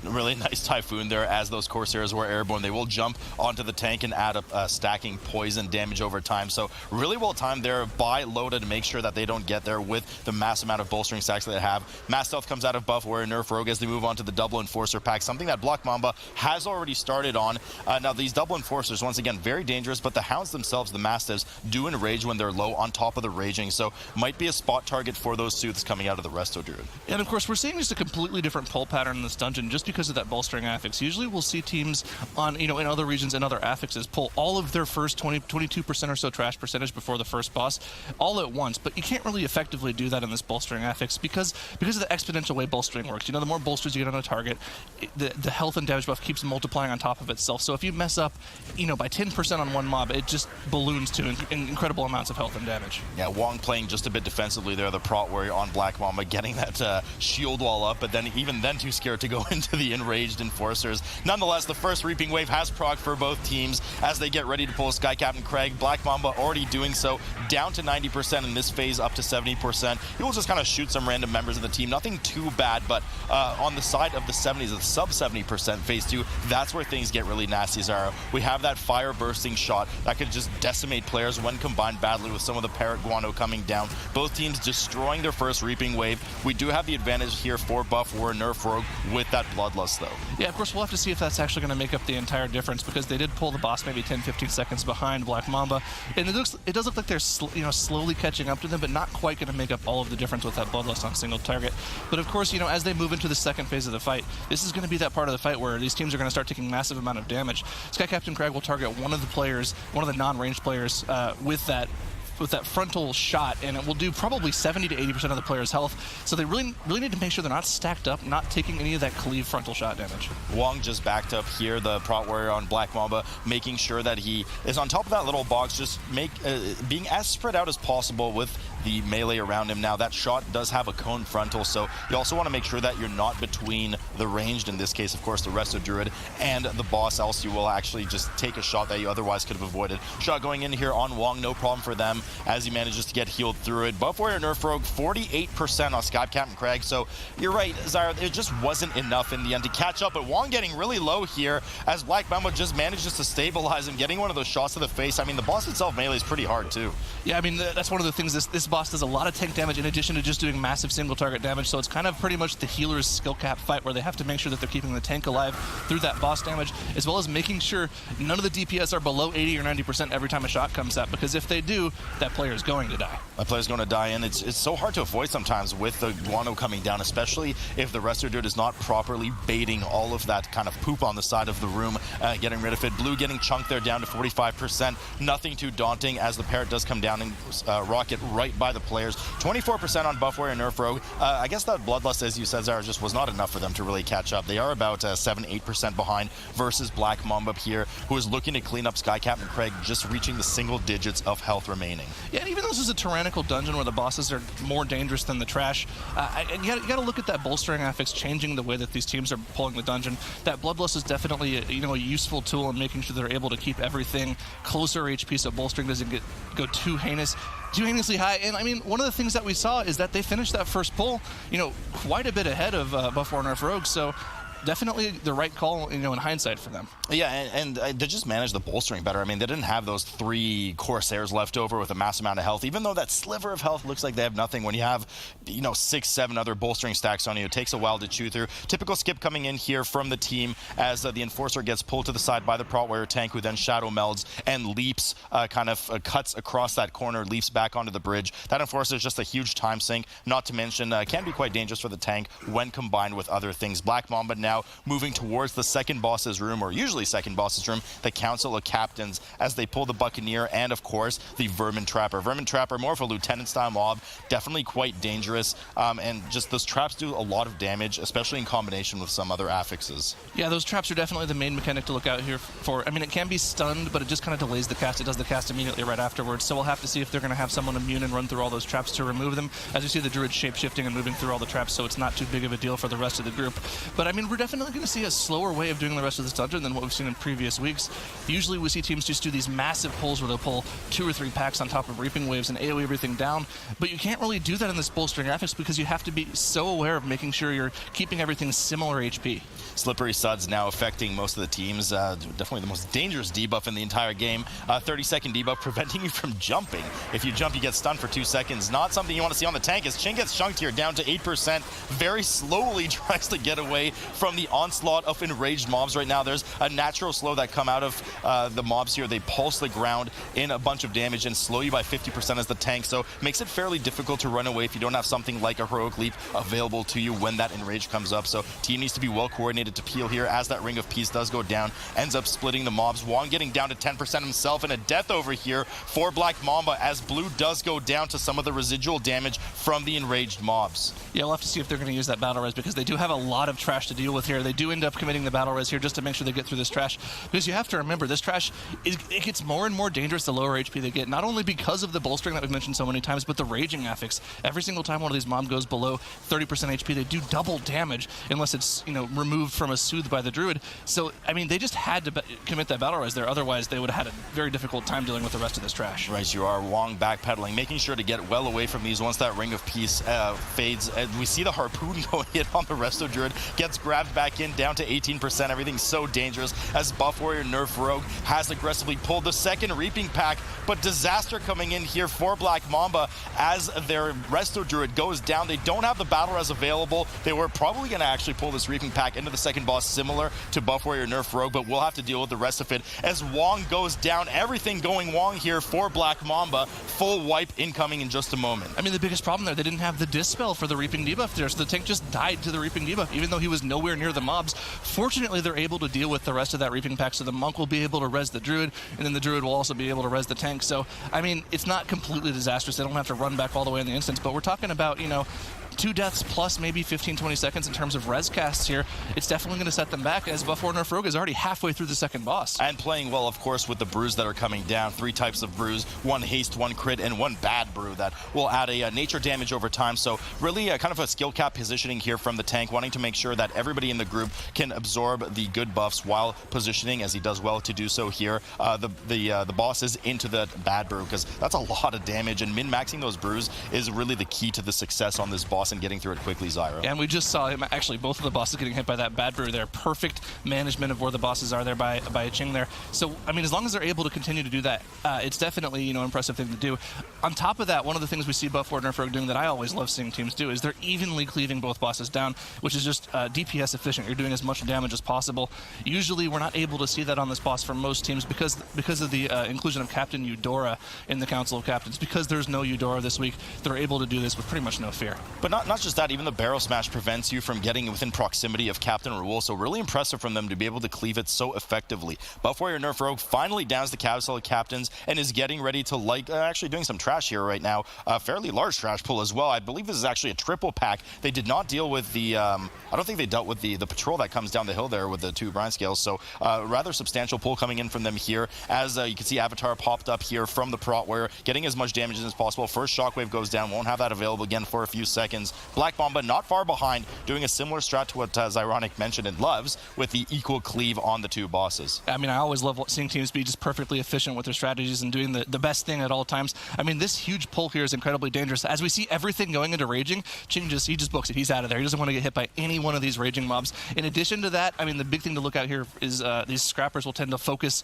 Really nice Typhoon there as those Corsairs were airborne. They will jump onto the tank and add up stacking poison damage over time. So really well timed there by Loda to make sure that they don't get there with the mass amount of bolstering stacks that they have. Mass Stealth comes out of Buff Warrior Nerf Rogue as they move on to the double Enforcer pack, something that Black Mamba has already started on. Now these double Enforcers, once again, very dangerous, but the Hounds themselves, the Mastiffs, do enrage when they're low on top of the raging. So might be a spot target for those Sooths coming out of the Resto Druid.
And of course, we're seeing just a completely different pull pattern in this dungeon just because of that bolstering affix. Usually we'll see teams on, in other regions and other affixes pull all of their first 22% or so trash percentage before the first boss all at once, but you can't really effectively do that in this bolstering affix because of the exponential way bolstering works. The more bolsters you get on a target, the health and damage buff keeps multiplying on top of itself. So if you mess up, by 10% on one mob, it just balloons to incredible amounts of health and damage.
Yeah, Wong playing just a bit defensively there, the Prot Warrior on Black Mamba, getting that shield wall up, but then even then too scared to go into the enraged Enforcers. Nonetheless, the first Reaping Wave has proc for both teams as they get ready to pull Skycap'n Kragg. Black Mamba already doing so, down to 90% in this phase, up to 70%. He will just kind of shoot some random members of the team. Nothing too bad, but on the side of the 70s, the sub 70% phase 2, that's where things get really nasty, Zara. We have that fire bursting shot that could just decimate players when combined badly with some of the Parrot Guano coming down. Both teams destroying their first Reaping Wave. We do have the advantage here for Buff Warrior Nerf Rogue with that Bloodlust, though.
Yeah, of course, we'll have to see if that's actually going to make up the entire difference because they did pull the boss maybe 10-15 seconds behind Black Mamba, and it does look like they're slowly catching up to them, but not quite going to make up all of the difference with that Bloodlust on single target. But of course, as they move into the second phase of the fight, this is going to be that part of the fight where these teams are going to start taking massive amount of damage. Skycap'n Kragg will target one of the non-ranged players with that frontal shot, and it will do probably 70 to 80% of the player's health. So they really need to make sure they're not stacked up, not taking any of that cleave frontal shot damage.
Wong just backed up here, the Prot Warrior on Black Mamba, making sure that he is on top of that little box, just being as spread out as possible with the melee around him. Now that shot does have a cone frontal, so you also want to make sure that you're not between the ranged, in this case, of course, the Resto Druid and the boss, else you will actually just take a shot that you otherwise could have avoided. Shot going in here on Wong, no problem for them as he manages to get healed through it. Buff Warrior Nerf Rogue, 48% on Skycap'n Kragg, so you're right, Zyra, it just wasn't enough in the end to catch up, but Wong getting really low here as Black Mamba just manages to stabilize him, getting one of those shots to the face. I mean, the boss itself melee is pretty hard too.
Yeah, I mean, that's one of the things, this boss does a lot of tank damage in addition to just doing massive single target damage, so it's kind of pretty much the healer's skill cap fight where they have to make sure that they're keeping the tank alive through that boss damage, as well as making sure none of the DPS are below 80 or 90% every time a shot comes up, because if they do, that player is going to die.
That player's going to die, and it's so hard to avoid sometimes with the guano coming down, especially if the Resto Druid is not properly baiting all of that kind of poop on the side of the room, getting rid of it. Blue getting chunked there down to 45%. Nothing too daunting as the parrot does come down and rocket right by the players. 24% on Buff Warrior Nerf Rogue. I guess that Bloodlust, as you said, Zara, just was not enough for them to really catch up. They are about 7-8% behind versus Black Mamba here, who is looking to clean up Skycap'n Kragg, just reaching the single digits of health remaining.
Yeah, and even though this is a tyrannical dungeon where the bosses are more dangerous than the trash, you got to look at that bolstering affix changing the way that these teams are pulling the dungeon. That Bloodlust is definitely a useful tool in making sure they're able to keep everything closer HP so bolstering doesn't go too heinously high. And I mean, one of the things that we saw is that they finished that first pull, quite a bit ahead of Buff Warrior Nerf Rogue, so definitely the right call, in hindsight for them.
Yeah, and they just managed the bolstering better. I mean, they didn't have those 3 Corsairs left over with a mass amount of health, even though that sliver of health looks like they have nothing. When you have, 6, 7 other bolstering stacks on you, it takes a while to chew through. Typical skip coming in here from the team as the Enforcer gets pulled to the side by the Prot Warrior tank, who then shadow melds and leaps, cuts across that corner, leaps back onto the bridge. That Enforcer is just a huge time sink, not to mention can be quite dangerous for the tank when combined with other things. Black Mamba now moving towards the second boss's room, or usually second boss's room, the Council of Captains, as they pull the Buccaneer and, of course, the Vermin Trapper. Vermin Trapper, more of a lieutenant-style mob, definitely quite dangerous, and just those traps do a lot of damage, especially in combination with some other affixes.
Yeah, those traps are definitely the main mechanic to look out here for. I mean, it can be stunned, but it just kind of delays the cast. It does the cast immediately right afterwards, so we'll have to see if they're going to have someone immune and run through all those traps to remove them. As you see, the Druid shape-shifting and moving through all the traps, so it's not too big of a deal for the rest of the group. But I mean, we're definitely going to see a slower way of doing the rest of this dungeon than what we've seen in previous weeks. Usually we see teams just do these massive pulls where they'll pull 2 or 3 packs on top of Reaping Waves and AoE everything down, but you can't really do that in this bolstering affix because you have to be so aware of making sure you're keeping everything similar HP.
Slippery Suds now affecting most of the teams. Definitely the most dangerous debuff in the entire game. 30-second debuff preventing you from jumping. If you jump, you get stunned for 2 seconds. Not something you want to see on the tank as Chin gets chunked here down to 8%. Very slowly tries to get away from the onslaught of enraged mobs right now. There's a natural slow that come out of the mobs here. They pulse the ground in a bunch of damage and slow you by 50% as the tank, so makes it fairly difficult to run away if you don't have something like a Heroic Leap available to you when that enrage comes up. So team needs to be well coordinated to peel here as that Ring of Peace does go down, ends up splitting the mobs. Wong getting down to 10% himself, and a death over here for Black Mamba as Blue does go down to some of the residual damage from the enraged mobs.
Yeah, we'll have to see if they're going to use that battle res because they do have a lot of trash to deal with here. They do end up committing the battle res here just to make sure they get through this trash, because you have to remember this trash, it gets more and more dangerous the lower HP they get, not only because of the bolstering that we've mentioned so many times, but the raging affix. Every single time one of these mobs goes below 30% HP, they do double damage unless it's removed from a soothe by the Druid. So I mean, they just had to commit that battle res there, otherwise they would have had a very difficult time dealing with the rest of this trash.
Right, you are. Wong backpedaling, making sure to get well away from these once that Ring of Peace fades. We see the harpoon go hit on the Resto Druid, gets grabbed back in down to 18%. Everything's so dangerous as Buff Warrior Nerf Rogue has aggressively pulled the second Reaping pack, but disaster coming in here for Black Mamba as their Resto Druid goes down. They don't have the battle res available. They were probably going to actually pull this Reaping pack into the second boss, similar to Buff Warrior Nerf Rogue, but we'll have to deal with the rest of it as Wong goes down. Everything going Wong here for Black Mamba. Full wipe incoming in just a moment.
I mean, the biggest problem there, they didn't have the Dispel for the Reaping debuff there, so the tank just died to the Reaping debuff, even though he was nowhere near the mobs. Fortunately, they're able to deal with the rest of that Reaping pack, so the Monk will be able to res the Druid, and then the Druid will also be able to res the tank. So, I mean, it's not completely disastrous. They don't have to run back all the way in the instance, but we're talking about, 2 deaths plus maybe 15-20 seconds in terms of res casts here, it's definitely going to set them back, as Buff War Nerf Rogue is already halfway through the second boss.
And playing well, of course, with the brews that are coming down. 3 types of brews, 1 haste, 1 crit, and 1 bad brew that will add a nature damage over time. So really kind of a skill cap positioning here from the tank, wanting to make sure that everybody in the group can absorb the good buffs while positioning, as he does well to do so here, the bosses into the bad brew, because that's a lot of damage, and min-maxing those brews is really the key to the success on this boss and getting through it quickly, Zyro.
And we just saw him, actually, both of the bosses getting hit by that bad brew there. Perfect management of where the bosses are there by Ching there. So, I mean, as long as they're able to continue to do that, it's definitely, an impressive thing to do. On top of that, one of the things we see Buff War Nerf Rogue doing that I always love seeing teams do is they're evenly cleaving both bosses down, which is just DPS efficient. You're doing as much damage as possible. Usually, we're not able to see that on this boss for most teams because of the inclusion of Captain Eudora in the Council of Captains. Because there's no Eudora this week, they're able to do this with pretty much no fear.
But not just that, even the barrel smash prevents you from getting within proximity of Captain Raoul, so really impressive from them to be able to cleave it so effectively. Buff Warrior Nerf Rogue finally downs the Council of Captains and is getting ready to actually doing some trash here right now. A fairly large trash pull as well. I believe this is actually a triple pack. They did not deal with the, I don't think they dealt with the patrol that comes down the hill there with the 2 brine scales, so rather substantial pull coming in from them here. As you can see, Avatar popped up here from the Prot Warrior, getting as much damage as possible. First shockwave goes down, won't have that available again for a few seconds. Black Mamba not far behind, doing a similar strat to what Zyronic mentioned and loves, with the equal cleave on the 2 bosses.
I mean, I always love seeing teams be just perfectly efficient with their strategies and doing the best thing at all times. I mean, this huge pull here is incredibly dangerous. As we see everything going into Raging, Ching he just books it. He's out of there. He doesn't want to get hit by any one of these Raging mobs. In addition to that, I mean, the big thing to look out here is these scrappers will tend to focus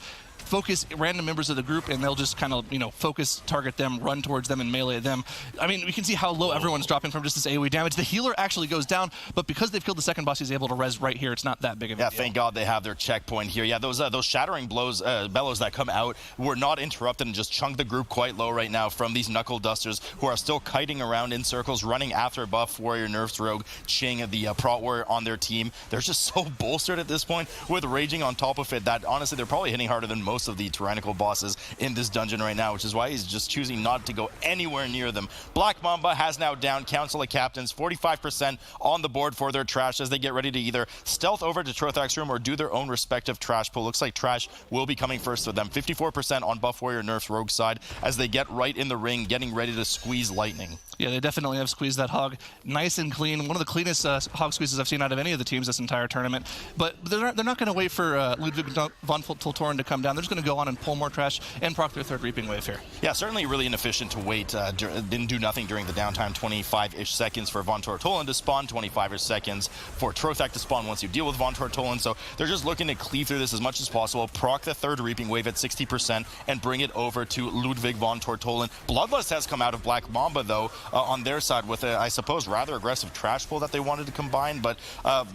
random members of the group, and they'll just kind of, focus, target them, run towards them, and melee them. I mean, we can see how low everyone's dropping from just this AoE damage. The healer actually goes down, but because they've killed the second boss, he's able to res right here. It's not that big of a deal.
Thank God they have their checkpoint here. Yeah, those shattering bellows that come out were not interrupted and just chunk the group quite low right now from these knuckle dusters who are still kiting around in circles, running after Buff Warrior Nerf's Rogue, Ching, the Prot Warrior on their team. They're just so bolstered at this point with Raging on top of it that honestly they're probably hitting harder than most of the tyrannical bosses in this dungeon right now, which is why he's just choosing not to go anywhere near them. Black Mamba has now downed Council of Captains, 45% on the board for their trash as they get ready to either stealth over to Trothak's room or do their own respective trash pull. Looks like trash will be coming first for them. 54% on Buff Warrior Nerf's Rogue side as they get right in the ring, getting ready to squeeze lightning.
Yeah, they definitely have squeezed that hog nice and clean. One of the cleanest hog squeezes I've seen out of any of the teams this entire tournament. But they're not going to wait for Ludwig von Tultoren to come down. They're just going to go on and pull more trash and proc their 3rd reaping wave here.
Yeah, certainly really inefficient to wait. Didn't do nothing during the downtime. 25-ish seconds for Von Tortolan to spawn, 25-ish seconds for Trothak to spawn once you deal with Von Tortolan. So they're just looking to cleave through this as much as possible, proc the 3rd reaping wave at 60%, and bring it over to Ludwig von Tortolan. Bloodlust has come out of Black Mamba, though, on their side with a, I suppose, rather aggressive trash pull that they wanted to combine, but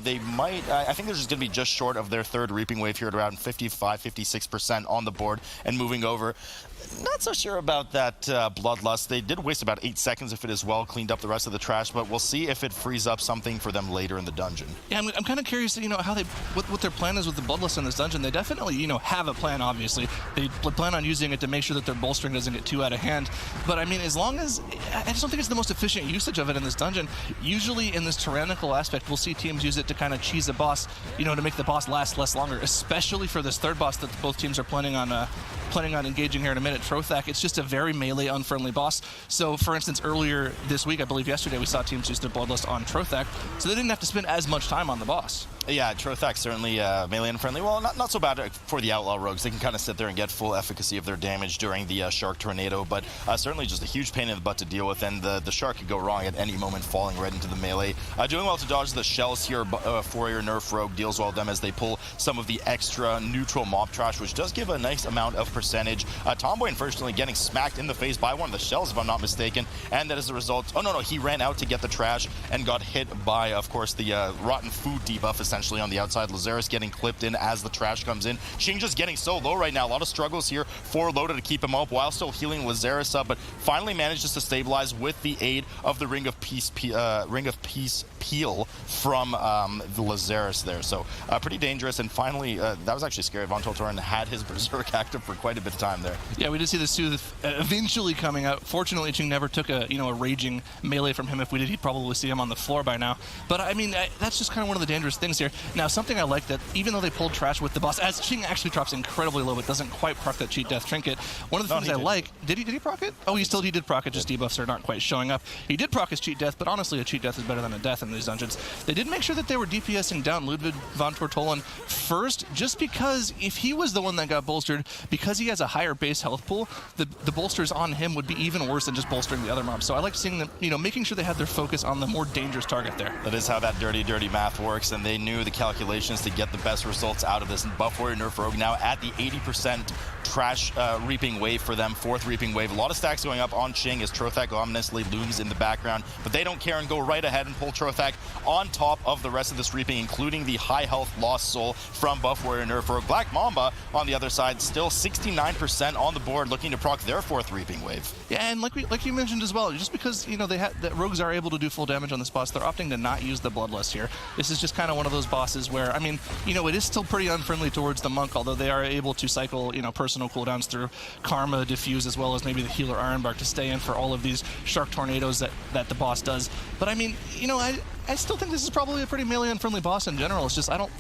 they might, I think they're just going to be just short of their 3rd reaping wave here at around 55-56% on the board and moving over. Not so sure about that Bloodlust. They did waste about 8 seconds if it as well cleaned up the rest of the trash, but we'll see if it frees up something for them later in the dungeon.
Yeah, I'm kind of curious, how what their plan is with the Bloodlust in this dungeon. They definitely, have a plan, obviously. They plan on using it to make sure that their bolstering doesn't get too out of hand. But, I mean, as long as... I just don't think it's the most efficient usage of it in this dungeon. Usually, in this tyrannical aspect, we'll see teams use it to kind of cheese a boss, to make the boss last less longer, especially for this 3rd boss that both teams are planning on engaging here in a minute. Trothak, it's just a very melee unfriendly boss. So for instance, earlier this week, I believe yesterday, we saw teams use their Bloodlust on Trothak, so they didn't have to spend as much time on the boss.
Yeah, Trothak certainly melee unfriendly. Well, not so bad for the Outlaw Rogues. They can kind of sit there and get full efficacy of their damage during the Shark Tornado, but certainly just a huge pain in the butt to deal with, and the Shark could go wrong at any moment, falling right into the melee. Doing well to dodge the shells here. Warrior Nerf Rogue deals well with them as they pull some of the extra neutral mob trash, which does give a nice amount of percentage. Tomboy, unfortunately, getting smacked in the face by one of the shells, if I'm not mistaken, and that is the result. Oh, no, he ran out to get the trash and got hit by, of course, the rotten food debuff, essentially. essentially on the outside. Lazaris getting clipped in as the trash comes in. Ching just getting so low right now. A lot of struggles here for Loda to keep him up while still healing Lazaris up, but finally manages to stabilize with the aid of the Ring of Peace peel from the Lazaris there. So pretty dangerous, and finally, that was actually scary. Von Toltorin had his Berserk active for quite a bit of time there.
Yeah, we did see the Sooth eventually coming out. Fortunately, Ching never took a raging melee from him. If we did, he'd probably see him on the floor by now. But I mean, that's just kind of one of the dangerous things here. Now, something I like that even though they pulled trash with the boss, as Ching actually drops incredibly low, but doesn't quite proc that cheat death trinket. One of the things I like, did he proc it? Oh, he did proc it. Just debuffs are not quite showing up. He did proc his cheat death, but honestly, a cheat death is better than a death in these dungeons. They did make sure that they were DPSing down Ludwig von Tortolan first, just because if he was the one that got bolstered, because he has a higher base health pool, the bolsters on him would be even worse than just bolstering the other mobs. So I like seeing them, making sure they had their focus on the more dangerous target there.
That is how that dirty math works, and they knew the calculations to get the best results out of this. And Buff Warrior Nerf Rogue now at the 80% trash reaping wave for them, 4th reaping wave. A lot of stacks going up on Ching as Trothak ominously looms in the background, but they don't care and go right ahead and pull Trothak on top of the rest of this reaping, including the high health Lost Soul from Buff Warrior Nerf Rogue. Black Mamba on the other side, still 69% on the board, looking to proc their 4th reaping wave.
Yeah, and like you mentioned as well, just because that rogues are able to do full damage on this boss, they're opting to not use the Bloodlust here. This is just kind of one of those bosses where, I mean, it is still pretty unfriendly towards the monk, although they are able to cycle, personal cooldowns through Karma, Diffuse, as well as maybe the healer Ironbark to stay in for all of these Shark Tornadoes that the boss does. But I mean, I still think this is probably a pretty melee unfriendly boss in general. It's just I don't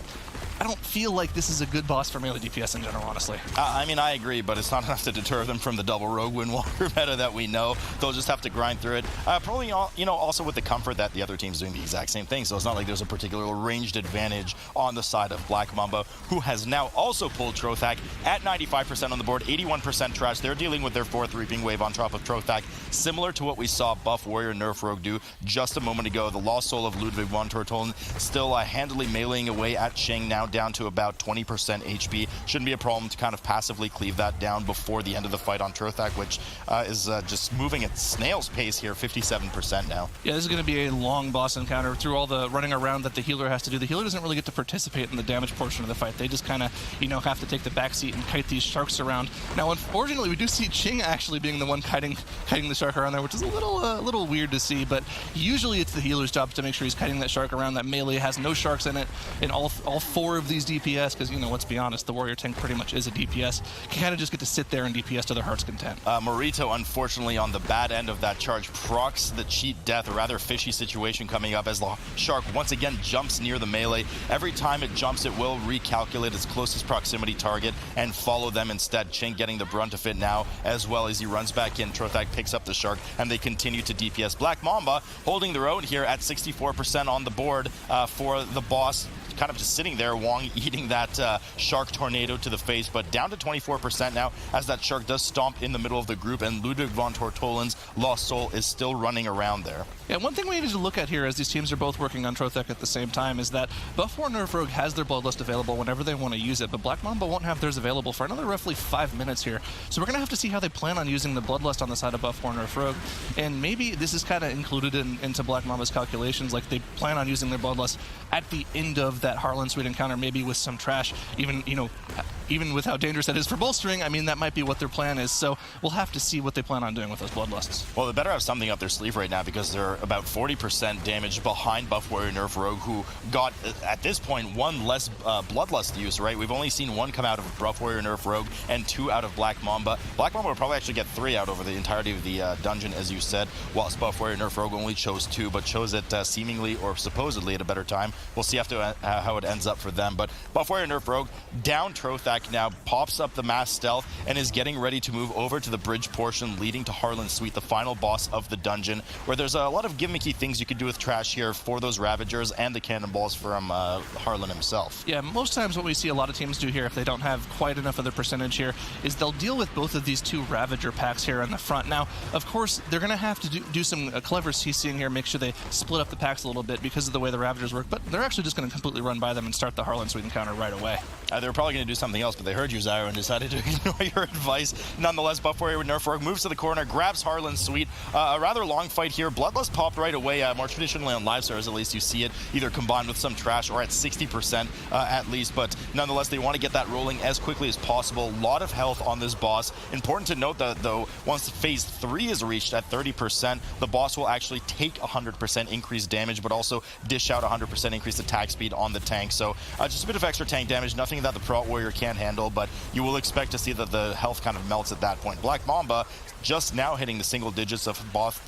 feel like this is a good boss for melee DPS in general, honestly.
I mean, I agree, but it's not enough to deter them from the double Rogue Windwalker meta that we know. They'll just have to grind through it. Probably, also with the comfort that the other team's doing the exact same thing, so it's not like there's a particular ranged advantage on the side of Black Mamba, who has now also pulled Trothak at 95% on the board, 81% trash. They're dealing with their 4th reaping wave on top of Trothak, similar to what we saw Buff Warrior Nerf Rogue do just a moment ago. The Lost Soul of Ludwig von Tortolan still handily meleeing away at Ching, now down to about 20% HP. Shouldn't be a problem to kind of passively cleave that down before the end of the fight on Trothak, which is just moving at snail's pace here, 57% now.
Yeah, this is going to be a long boss encounter. Through all the running around that the healer has to do, the healer doesn't really get to participate in the damage portion of the fight. They just kind of, have to take the backseat and kite these sharks around. Now, unfortunately, we do see Ching actually being the one kiting the shark around there, which is a little weird to see, but usually it's the healer's job to make sure he's kiting that shark around. That melee has no sharks in it, and all 4 of these DPS, because, let's be honest, the warrior tank pretty much is a DPS, can kind of just get to sit there and DPS to their heart's content.
Morito, unfortunately, on the bad end of that charge, procs the cheat death, a rather fishy situation coming up as the shark once again jumps near the melee. Every time it jumps, it will recalculate its closest proximity target and follow them instead. Ching getting the brunt of it now, as well as he runs back in. Trothak picks up the shark, and they continue to DPS. Black Mamba holding their own here at 64% on the board for the boss. Kind of just sitting there, Wong eating that shark tornado to the face, but down to 24% now as that shark does stomp in the middle of the group, and Ludwig von Tortolan's Lost Soul is still running around there.
Yeah, one thing we need to look at here as these teams are both working on Trothak at the same time is that Buff Warrior Nerf Rogue has their Bloodlust available whenever they want to use it, but Black Mamba won't have theirs available for another roughly 5 minutes here. So we're going to have to see how they plan on using the Bloodlust on the side of Buff Warrior Nerf Rogue, and maybe this is kind of included into Black Mamba's calculations, like they plan on using their Bloodlust at the end of that Harlan Suite encounter, maybe with some trash, even with how dangerous that is for bolstering. I mean, that might be what their plan is, so we'll have to see what they plan on doing with those Bloodlusts.
Well, they better have something up their sleeve right now, because they're about 40% damage behind Buff Warrior Nerf Rogue, who got, at this point, 1 less Bloodlust use, right? We've only seen 1 come out of Buff Warrior Nerf Rogue and 2 out of Black Mamba. Black Mamba will probably actually get 3 out over the entirety of the dungeon, as you said, whilst Buff Warrior Nerf Rogue only chose 2, but chose it seemingly or supposedly at a better time. We'll see how it ends up for them, but Buff Warrior Nerf Rogue down Trothak now, pops up the mass stealth, and is getting ready to move over to the bridge portion leading to Harlan Suite, the final boss of the dungeon, where there's a lot of gimmicky things you could do with trash here for those Ravagers and the cannonballs from Harlan himself.
Yeah, most times what we see a lot of teams do here, if they don't have quite enough of the percentage here, is they'll deal with both of these 2 Ravager packs here on the front. Now, of course, they're going to have to do some clever CCing here, make sure they split up the packs a little bit because of the way the Ravagers work, but they're actually just going to completely run by them and start the Harlan Suite encounter right away.
They're probably going to do something else, but they heard you, Zyro, and decided to ignore your advice. Nonetheless, Buff Warrior with Nerf Rogue moves to the corner, grabs Harlan's Sweet. A rather long fight here. Bloodlust popped right away. More traditionally on live stars, at least you see it either combined with some trash or at 60% at least. But nonetheless, they want to get that rolling as quickly as possible. A lot of health on this boss. Important to note that, though, once phase 3 is reached at 30%, the boss will actually take 100% increased damage, but also dish out 100% increased attack speed on the tank. So just a bit of extra tank damage, nothing that the Pro Warrior can't handle, but you will expect to see that the health kind of melts at that point. Black Mamba just now hitting the single digits of boss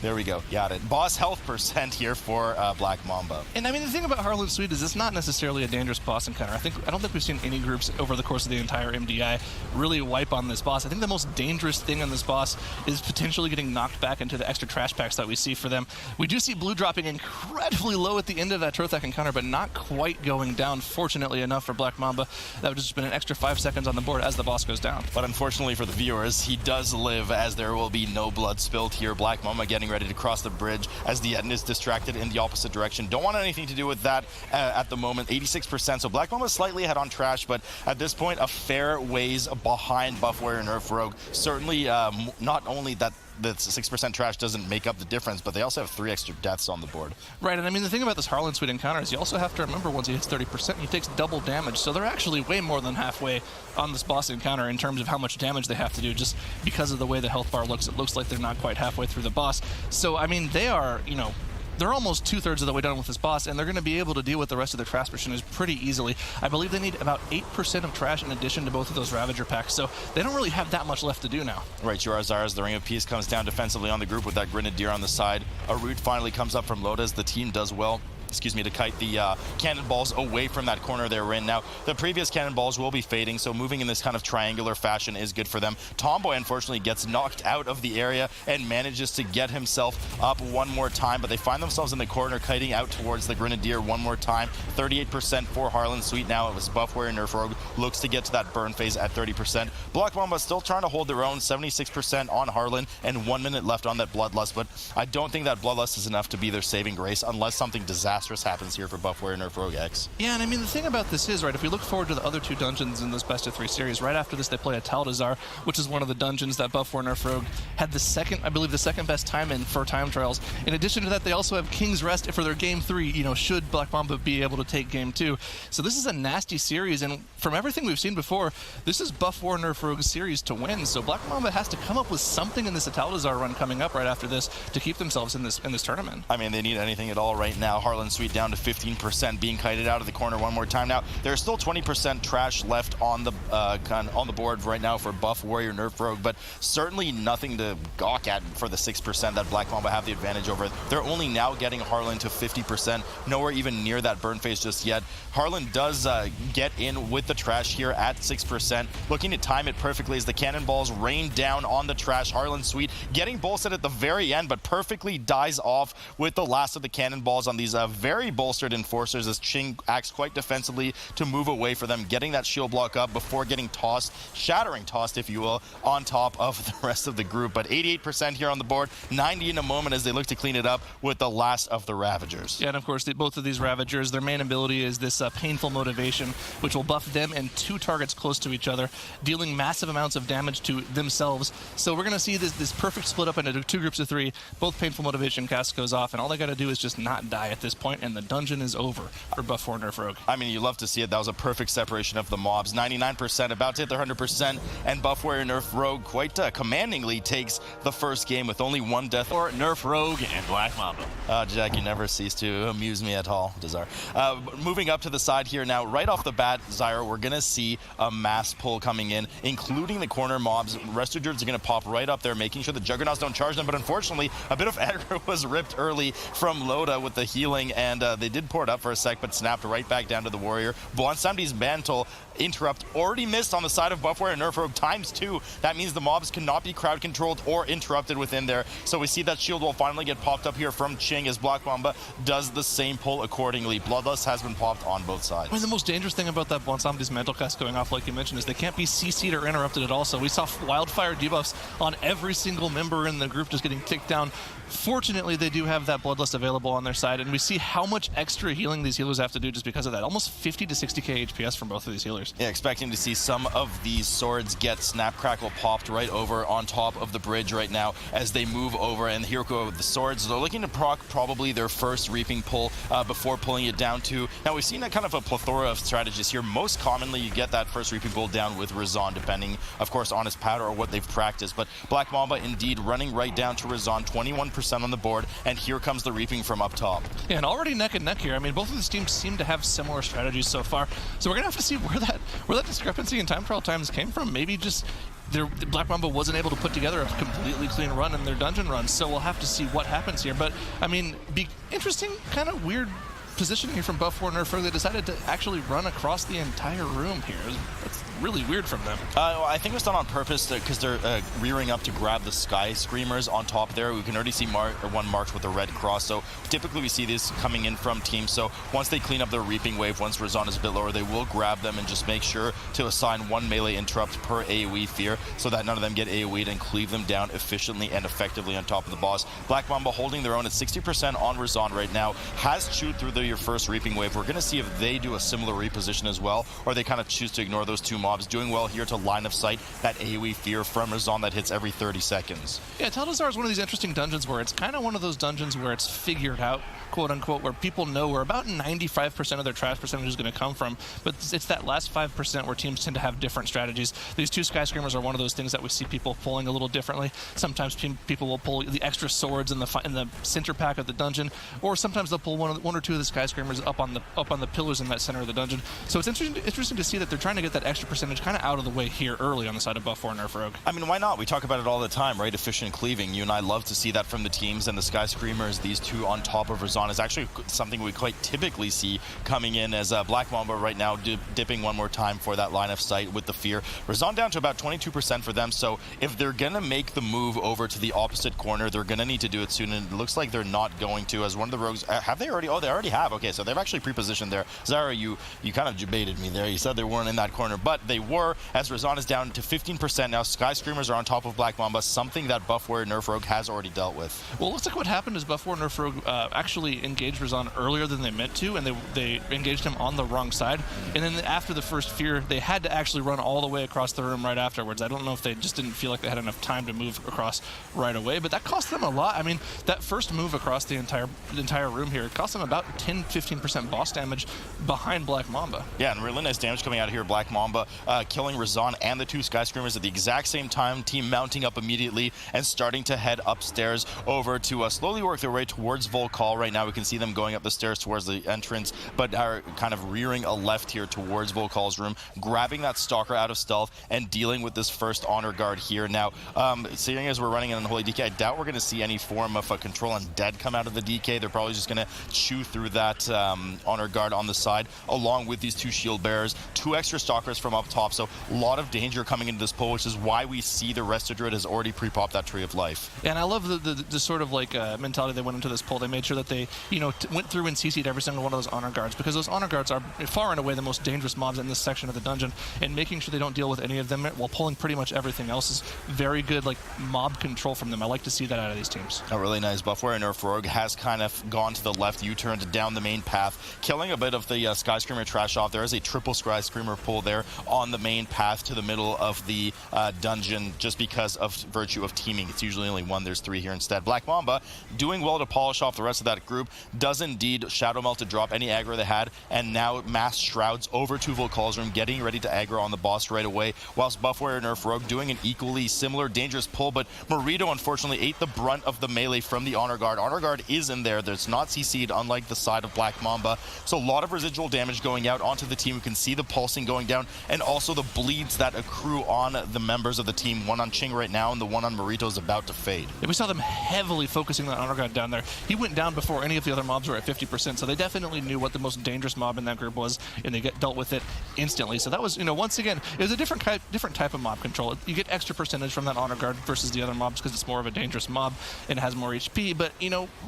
there we go, got it. Boss health percent here for Black Mamba.
And I mean, the thing about Harlan's Sweet is it's not necessarily a dangerous boss encounter. I don't think we've seen any groups over the course of the entire MDI really wipe on this boss. I think the most dangerous thing on this boss is potentially getting knocked back into the extra trash packs that we see for them. We do see blue dropping incredibly low at the end of that Trothak encounter, but not quite going down, fortunately enough for Black Mamba. That would just been an extra 5 seconds on the board as the boss goes down.
But unfortunately for the viewers, he does live, as there will be no blood spilled here. Black Mamba getting ready to cross the bridge as the Eden is distracted in the opposite direction. Don't want anything to do with that at the moment. 86%, so Black Mamba is slightly ahead on trash, but at this point, a fair ways behind Buff Warrior Nerf Rogue. Certainly, not only that the 6% trash doesn't make up the difference, but they also have 3 extra deaths on the board.
Right, and I mean, the thing about this Harlan Sweet encounter is you also have to remember once he hits 30%, he takes double damage, so they're actually way more than halfway on this boss encounter in terms of how much damage they have to do, just because of the way the health bar looks. It looks like they're not quite halfway through the boss. So, I mean, they are, you know, they're almost 2/3 of the way done with this boss, and they're going to be able to deal with the rest of their trash percentage pretty easily. I believe they need about 8% of trash in addition to both of those Ravager packs, so they don't really have that much left to do now.
Right, Jurazar, as the Ring of Peace comes down defensively on the group with that Grenadier on the side. A root finally comes up from Lodas. The team does well. To kite the cannonballs away from that corner they're in. Now, the previous cannonballs will be fading, so moving in this kind of triangular fashion is good for them. Tomboy, unfortunately, gets knocked out of the area and manages to get himself up one more time, but they find themselves in the corner, kiting out towards the Grenadier one more time. 38% for Harlan Sweet now as Buff Warrior Nerf Rogue looks to get to that burn phase at 30%. Black Mamba still trying to hold their own, 76% on Harlan, and 1 minute left on that Bloodlust, but I don't think that Bloodlust is enough to be their saving grace unless something disastrous happens here for Buff Warrior Nerf Rogue X.
Yeah, and I mean, the thing about this is, right, if we look forward to the other 2 dungeons in this best of 3 series, right after this they play Atal'Dazar, which is one of the dungeons that Buff Warrior Nerf Rogue had the second, I believe, the second best time in for time trials. In addition to that, they also have King's Rest for their game 3, you know, should Black Mamba be able to take game 2. So this is a nasty series, and from everything we've seen before, this is Buff Warrior Nerf Rogue's series to win. So Black Mamba has to come up with something in this Atal'Dazar run coming up right after this to keep themselves in this tournament.
I mean, they need anything at all right now. Harlan Sweet down to 15%, being kited out of the corner one more time. Now, there's still 20% trash left on the on the board right now for Buff Warrior Nerf Rogue, but certainly nothing to gawk at for the 6% that Black Mamba have the advantage over. They're only now getting Harlan to 50%, nowhere even near that burn phase just yet. Harlan does get in with the trash here at 6%, looking to time it perfectly as the cannonballs rain down on the trash. Harlan Sweet getting bolstered at the very end, but perfectly dies off with the last of the cannonballs on these very bolstered enforcers as Ching acts quite defensively to move away for them, getting that shield block up before getting tossed, shattering tossed, if you will, on top of the rest of the group. But 88% here on the board, 90 in a moment as they look to clean it up with the last of the Ravagers.
Yeah, and of course, both of these Ravagers, their main ability is this painful motivation, which will buff them and 2 targets close to each other, dealing massive amounts of damage to themselves. So we're going to see this perfect split up into 2 groups of 3. Both painful motivation cast goes off, and all they got to do is just not die at this point, and the dungeon is over for Buff Warrior Nerf Rogue.
I mean, you love to see it. That was a perfect separation of the mobs. 99%, about to hit their 100%, and Buff Warrior Nerf Rogue quite commandingly takes the first game with only 1 death.
Or Nerf Rogue and Black Mamba.
Jack, you never cease to amuse me at all, Dazar. Moving up to the side here now, right off the bat, Zyro, we're going to see a mass pull coming in, including the corner mobs. Resto Druids are going to pop right up there, making sure the Juggernauts don't charge them, but unfortunately, a bit of aggro was ripped early from Loda with the healing, and they did pour it up for a sec, but snapped right back down to the Warrior. Bonsamdi's Mantle interrupt already missed on the side of Buff Warrior Nerf Rogue ×2. That means the mobs cannot be crowd controlled or interrupted within there. So we see that shield will finally get popped up here from Ching as Black Mamba does the same pull accordingly. Bloodlust has been popped on both sides.
I mean, the most dangerous thing about that Bonsamdi's Mantle cast going off, like you mentioned, is they can't be CC'd or interrupted at all. So we saw wildfire debuffs on every single member in the group just getting kicked down. Fortunately, they do have that Bloodlust available on their side, and we see how much extra healing these healers have to do just because of that. Almost 50 to 60k HPS from both of these healers.
Yeah, expecting to see some of these swords get Snap Crackle popped right over on top of the bridge right now as they move over, and here go the swords. They're looking to proc probably their first reaping pull before pulling it down to. Now we've seen a kind of a plethora of strategies here. Most commonly you get that first reaping pull down with Razan, depending of course on his powder or what they've practiced, but Black Mamba indeed running right down to Razan, 21% on the board, and here comes the reaping from up top.
Yeah, and already neck and neck here. I mean, both of these teams seem to have similar strategies so far, so we're gonna have to see where that discrepancy in time trial times came from. Maybe just Black Mamba wasn't able to put together a completely clean run in their dungeon runs, so we'll have to see what happens here. But I mean, interesting, kind of weird positioning here from Buff War Nerf Rogue. They decided to actually run across the entire room here. That's really weird from them.
I think it was done on purpose because they're rearing up to grab the Sky Screamers on top there. We can already see one marked with a red cross, so typically we see this coming in from teams. So once they clean up their reaping wave, once Razan is a bit lower, they will grab them and just make sure to assign one melee interrupt per AoE fear so that none of them get AoE'd and cleave them down efficiently and effectively on top of the boss. Black Mamba holding their own at 60% on Razan right now, has chewed through your first reaping wave. We're going to see if they do a similar reposition as well, or they kind of choose to ignore those two mobs. Doing well here to line of sight that AoE fear from Razan that hits every 30 seconds.
Yeah, Atal'Dazar is one of these interesting dungeons where it's kind of one of those dungeons where it's figured out, quote unquote, where people know where about 95% of their trash percentage is going to come from, but it's that last 5% where teams tend to have different strategies. These two Sky Screamers are one of those things that we see people pulling a little differently. Sometimes people will pull the extra swords in the center pack of the dungeon, or sometimes they'll pull one or two of the Sky Screamers up on the pillars in that center of the dungeon. So it's interesting to see that they're trying to get that extra percentage kind of out of the way here early on the side of Buff War Nerf Rogue.
I mean, why not? We talk about it all the time, right? Efficient cleaving. You and I love to see that from the teams, and the Sky Screamers, these two on top of Razan, is actually something we quite typically see coming in as Black Mamba right now dipping one more time for that line of sight with the fear. Razan down to about 22% for them, so if they're going to make the move over to the opposite corner, they're going to need to do it soon, and it looks like they're not going to, as one of the rogues... have they already? Oh, they already have. Okay, so they've actually pre-positioned there. Zara, you kind of debated me there. You said they weren't in that corner, but they were, as Razan is down to 15% now. Sky Screamers are on top of Black Mamba, something that Buff War Nerf Rogue has already dealt with.
Well, it looks like what happened is Buff War Nerf Rogue actually engaged Razan earlier than they meant to, and they engaged him on the wrong side. And then after the first fear, they had to actually run all the way across the room right afterwards. I don't know if they just didn't feel like they had enough time to move across right away, but that cost them a lot. I mean, that first move across the entire room here, it cost them about 10-15% boss damage behind Black Mamba.
Yeah, and really nice damage coming out of here. Black Mamba killing Razan and the two Sky Screamers at the exact same time. Team mounting up immediately and starting to head upstairs over to slowly work their way towards Volcall. Right now we can see them going up the stairs towards the entrance, but are kind of rearing a left here towards Volcall's room, grabbing that Stalker out of stealth and dealing with this first Honor Guard here. Now, seeing as we're running an Unholy DK, I doubt we're going to see any form of a Control Undead come out of the DK. They're probably just going to chew through that Honor Guard on the side, along with these two Shield Bearers, two extra Stalkers from up top, so a lot of danger coming into this pull, which is why we see the Resto Druid has already pre-popped that Tree of Life.
Yeah, and I love the sort of like mentality they went into this pull. They made sure that they, went through and CC'd every single one of those Honor Guards, because those Honor Guards are far and away the most dangerous mobs in this section of the dungeon, and making sure they don't deal with any of them while pulling pretty much everything else is very good, like, mob control from them. I like to see that out of these teams.
A really nice Buff War Nerf Rogue has kind of gone to the left, U-turned down the main path, killing a bit of the Sky Screamer trash off. There is a triple Sky Screamer pull there on the main path to the middle of the dungeon, just because of virtue of teaming. It's usually only one, there's three here instead. Black Mamba doing well to polish off the rest of that group, does indeed Shadow Melt to drop any aggro they had, and now mass Shrouds over to Volcall's room, getting ready to aggro on the boss right away, whilst Buff War Nerf Rogue doing an equally similar dangerous pull, but Marito unfortunately ate the brunt of the melee from the Honor Guard. Honor Guard is in there, that's not CC'd, unlike the side of Black Mamba, so a lot of residual damage going out onto the team. We can see the pulsing going down, and also the bleeds that accrue on the members of the team. One on Ching right now, and the one on Marito is about to fade.
Yeah, we saw them heavily focusing that Honor Guard down there. He went down before any of the other mobs were at 50%, so they definitely knew what the most dangerous mob in that group was, and they dealt with it instantly. So that was, once again, it was a different type of mob control. You get extra percentage from that Honor Guard versus the other mobs because it's more of a dangerous mob and it has more HP, but,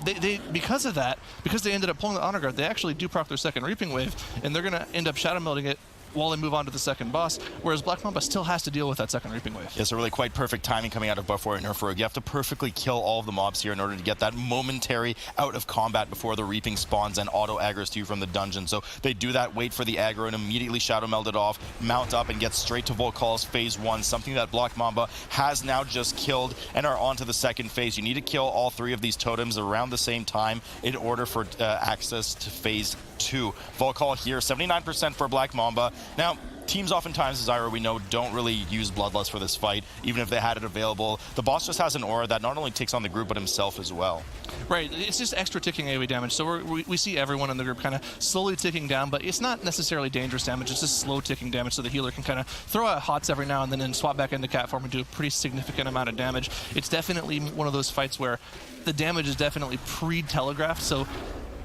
they because of that, because they ended up pulling the Honor Guard, they actually do proc their second Reaping Wave, and they're going to end up Shadow Melting it while they move on to the second boss, whereas Black Mamba still has to deal with that second Reaping Wave.
It's a really quite perfect timing coming out of Buff Warrior Nerf Rogue. You have to perfectly kill all of the mobs here in order to get that momentary out of combat before the Reaping spawns and auto-aggroes to you from the dungeon. So they do that, wait for the aggro, and immediately Shadow Meld it off, mount up, and get straight to Volcal's phase 1, something that Black Mamba has now just killed and are on to the second phase. You need to kill all 3 of these totems around the same time in order for access to phase 2. Volcal here, 79% for Black Mamba. Now, teams oftentimes, as Ira, we know, don't really use Bloodlust for this fight, even if they had it available. The boss just has an aura that not only takes on the group, but himself as well.
Right, it's just extra ticking AoE damage, so we see everyone in the group kind of slowly ticking down, but it's not necessarily dangerous damage, it's just slow ticking damage, so the healer can kind of throw out hots every now and then and swap back into cat form and do a pretty significant amount of damage. It's definitely one of those fights where the damage is definitely pre-telegraphed, so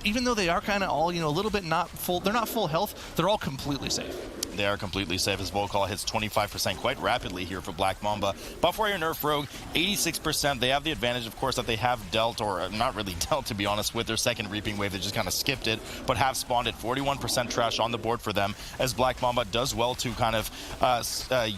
even though they are kind of all, a little bit not full, they're not full health, they're all completely safe.
They are completely safe as Volcal hits 25% quite rapidly here for Black Mamba. Buff Warrior Nerf Rogue, 86%. They have the advantage, of course, that they have dealt, or not really dealt, to be honest, with their second Reaping Wave. They just kind of skipped it, but have spawned it. 41% trash on the board for them, as Black Mamba does well to kind of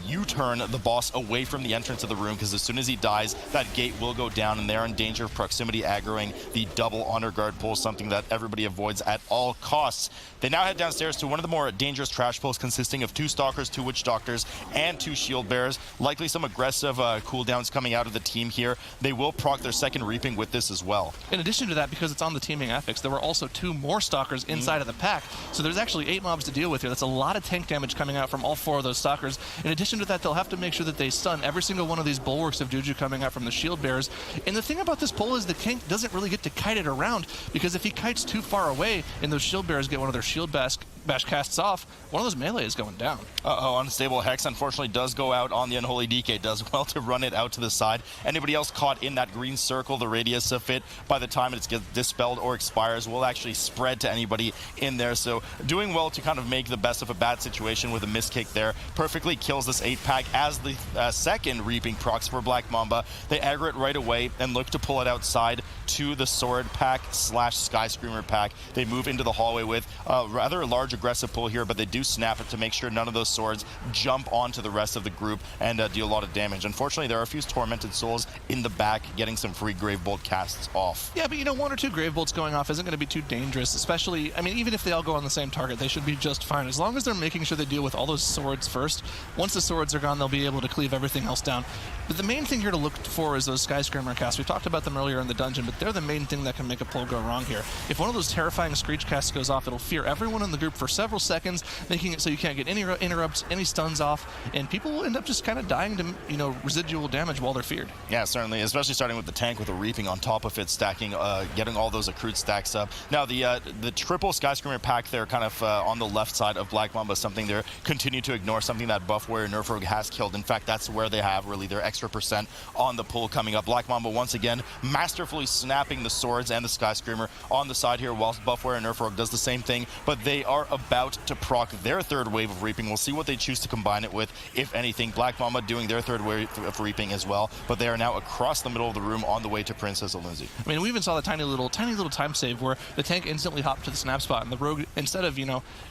U-turn the boss away from the entrance of the room, because as soon as he dies, that gate will go down, and they're in danger of proximity aggroing the double Honor Guard pull, something that everybody avoids at all costs. They now head downstairs to one of the more dangerous trash pulls, consisting of 2 Stalkers, 2 Witch Doctors, and 2 Shield Bearers. Likely some aggressive cooldowns coming out of the team here. They will proc their second Reaping with this as well.
In addition to that, because it's on the teaming affix, there were also 2 more Stalkers inside of the pack, so there's actually 8 mobs to deal with here. That's a lot of tank damage coming out from all 4 of those Stalkers. In addition to that, they'll have to make sure that they stun every single one of these bulwarks of Juju coming out from the Shield Bearers. And the thing about this pull is the King doesn't really get to kite it around, because if he kites too far away and those Shield Bearers get one of their Shield Bash casts off, one of those melee is going down.
Unstable Hex unfortunately does go out on the Unholy DK. Does well to run it out to the side. Anybody else caught in that green circle, the radius of it, by the time it gets dispelled or expires, will actually spread to anybody in there. So doing well to kind of make the best of a bad situation with a miss kick there. Perfectly kills this 8-pack as the second Reaping procs for Black Mamba. They aggro it right away and look to pull it outside to the Sword pack / Sky Screamer pack. They move into the hallway with a rather large aggressive pull here, but they do snap it to make sure none of those swords jump onto the rest of the group and deal a lot of damage. Unfortunately, there are a few Tormented Souls in the back getting some free Gravebolt casts off.
Yeah, but 1 or 2 Gravebolts going off isn't going to be too dangerous, especially, even if they all go on the same target, they should be just fine, as long as they're making sure they deal with all those swords first. Once the swords are gone, they'll be able to cleave everything else down. But the main thing here to look for is those Sky Screamer casts. We talked about them earlier in the dungeon, but they're the main thing that can make a pull go wrong here. If one of those terrifying Screech casts goes off, it'll fear everyone in the group for several seconds, making it so you can't get any interrupts, any stuns off, and people will end up just kind of dying to, residual damage while they're feared.
Yeah, certainly, especially starting with the tank with a Reaping on top of it, stacking, getting all those accrued stacks up. Now, the triple Sky Screamer pack there kind of on the left side of Black Mamba, something they're continue to ignore, something that Buff Warrior Nerf Rogue has killed. In fact, that's where they have really their extra percent on the pull coming up. Black Mamba once again masterfully snapping the swords and the Sky Screamer on the side here, whilst Buff Warrior Nerf Rogue does the same thing, but they are about to proc their third wave of Reaping. We'll see what they choose to combine it with, if anything. Black Mamba doing their third wave of Reaping as well, but they are now across the middle of the room on the way to Princess Lindsay.
We even saw the tiny little time save where the tank instantly hopped to the snap spot, and the rogue, instead of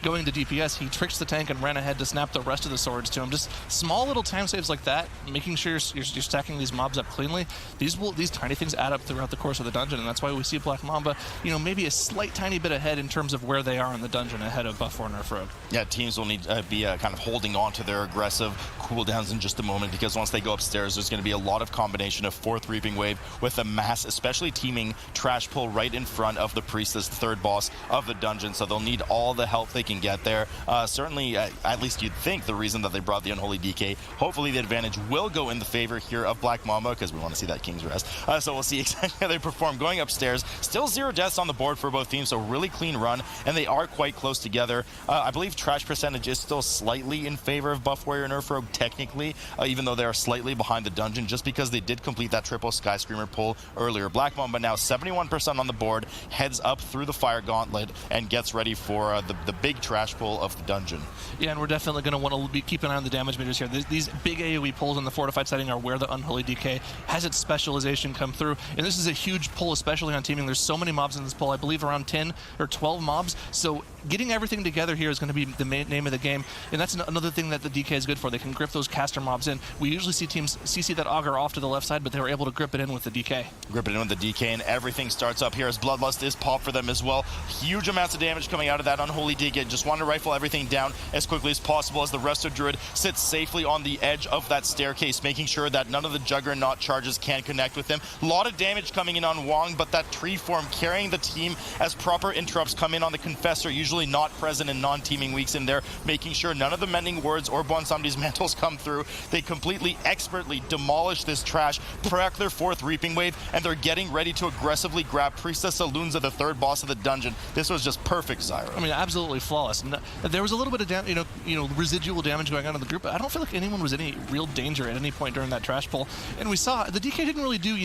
going to DPS, he tricked the tank and ran ahead to snap the rest of the swords to him. Just small little time saves like that, making sure you're stacking these mobs up cleanly. These tiny things add up throughout the course of the dungeon, and that's why we see Black Mamba, maybe a slight tiny bit ahead in terms of where they are in the dungeon ahead of Buff Warrior Nerf Rogue.
Yeah, teams will need to be kind of holding on to their aggressive cooldowns in just a moment, because once they go upstairs, there's going to be a lot of combination of 4th Reaping Wave with a mass, especially teaming Trash Pull right in front of the Priestess, the third boss of the dungeon, so they'll need all the help they can get there. Certainly, at least you'd think, the reason that they brought the Unholy DK, hopefully the advantage will go in the favor here of Black Mamba, because we want to see that King's Rest. So we'll see exactly how they perform. Going upstairs, still 0 deaths on the board for both teams, so really clean run, and they are quite close together. I believe trash percentage is still slightly in favor of Buff Warrior Nerf Rogue, technically, even though they are slightly behind the dungeon, just because they did complete that triple Sky Screamer pull earlier. Black Mamba now 71% on the board, heads up through the Fire Gauntlet, and gets ready for the big trash pull of the dungeon.
Yeah, and we're definitely going to want to be keeping an eye on the damage meters here. These big AoE pulls in the fortified setting are where the Unholy DK has its specialization come through, and this is a huge pull, especially on teaming. There's so many mobs in this pull, I believe around 10 or 12 mobs, so getting everything together here is going to be the main name of the game, and that's another thing that the DK is good for. They can grip those caster mobs in. We usually see teams CC that auger off to the left side, but they were able to grip it in with the DK.
Grip it in with the DK, and everything starts up here as Bloodlust is popped for them as well. Huge amounts of damage coming out of that Unholy DK. Just want to rifle everything down as quickly as possible as the Resto Druid sits safely on the edge of that staircase, making sure that none of the Juggernaut charges can connect with him. A lot of damage coming in on Wong, but that tree form carrying the team as proper interrupts come in on the Confessor, usually not present in non-teaming weeks in there, making sure none of the Mending Words or Bonsomni's Mantles come through. They completely, expertly demolish this trash, proc their 4th Reaping Wave, and they're getting ready to aggressively grab Priestess Alunza, the 3rd boss of the dungeon. This was just perfect, Zyro.
I mean, absolutely flawless. And there was a little bit of residual damage going on in the group, but I don't feel like anyone was in any real danger at any point during that trash pull. And we saw the DK didn't really do,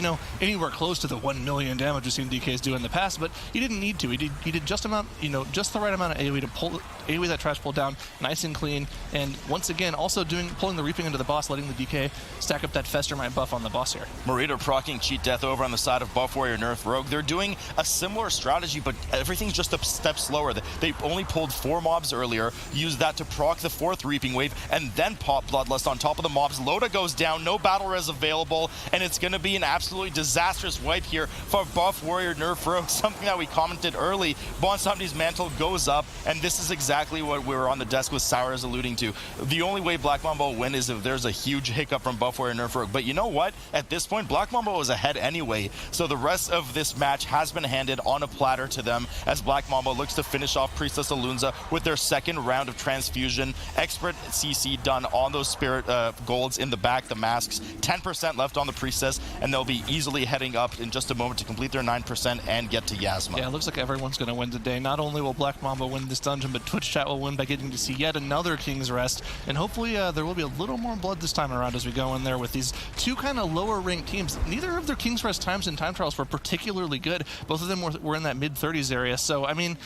anywhere close to the 1 million damage we've seen DKs do in the past, but he didn't need to. He did just the right amount of AoE to pull AoE that trash pull down nice and clean. And once again, also pulling the Reaping into the boss, letting the DK stack up that Festermite buff on the boss here.
Marita proccing Cheat Death over on the side of Buff Warrior Nerf Rogue. They're doing a similar strategy, but everything's just a step slower. They only pulled 4 mobs earlier, used that to proc the 4th Reaping Wave, and then pop Bloodlust on top of the mobs. Loda goes down, no battle res available, and it's going to be an absolutely disastrous wipe here for Buff Warrior Nerf Rogue, something that we commented early. Bonsomni's Mantle goes up, and this is exactly what we were on the desk with Sours alluding to. The only way Black Mamba will win is if there's a huge hiccup from Buff Warrior Nerf Rogue. But you know what? At this point, Black Mamba was ahead anyway, so the rest of this match has been handed on a platter to them as Black Mamba looks to finish off Priestess Alunza with their 2nd round of transfusion. Expert CC done on those Spirit Golds in the back, the masks. 10% left on the Priestess, and they'll be easily heading up in just a moment to complete their 9% and get to Yasma.
Yeah, it looks like everyone's going to win today. Not only will Black Mamba win this dungeon, but Twitch chat will win by getting to see yet another King's Rest, and hopefully there will be a little more blood this time around as we go in there with these 2 kind of lower ranked teams. Neither of their King's Rest times in time trials were particularly good. Both of them were in that mid-30s area, so I mean,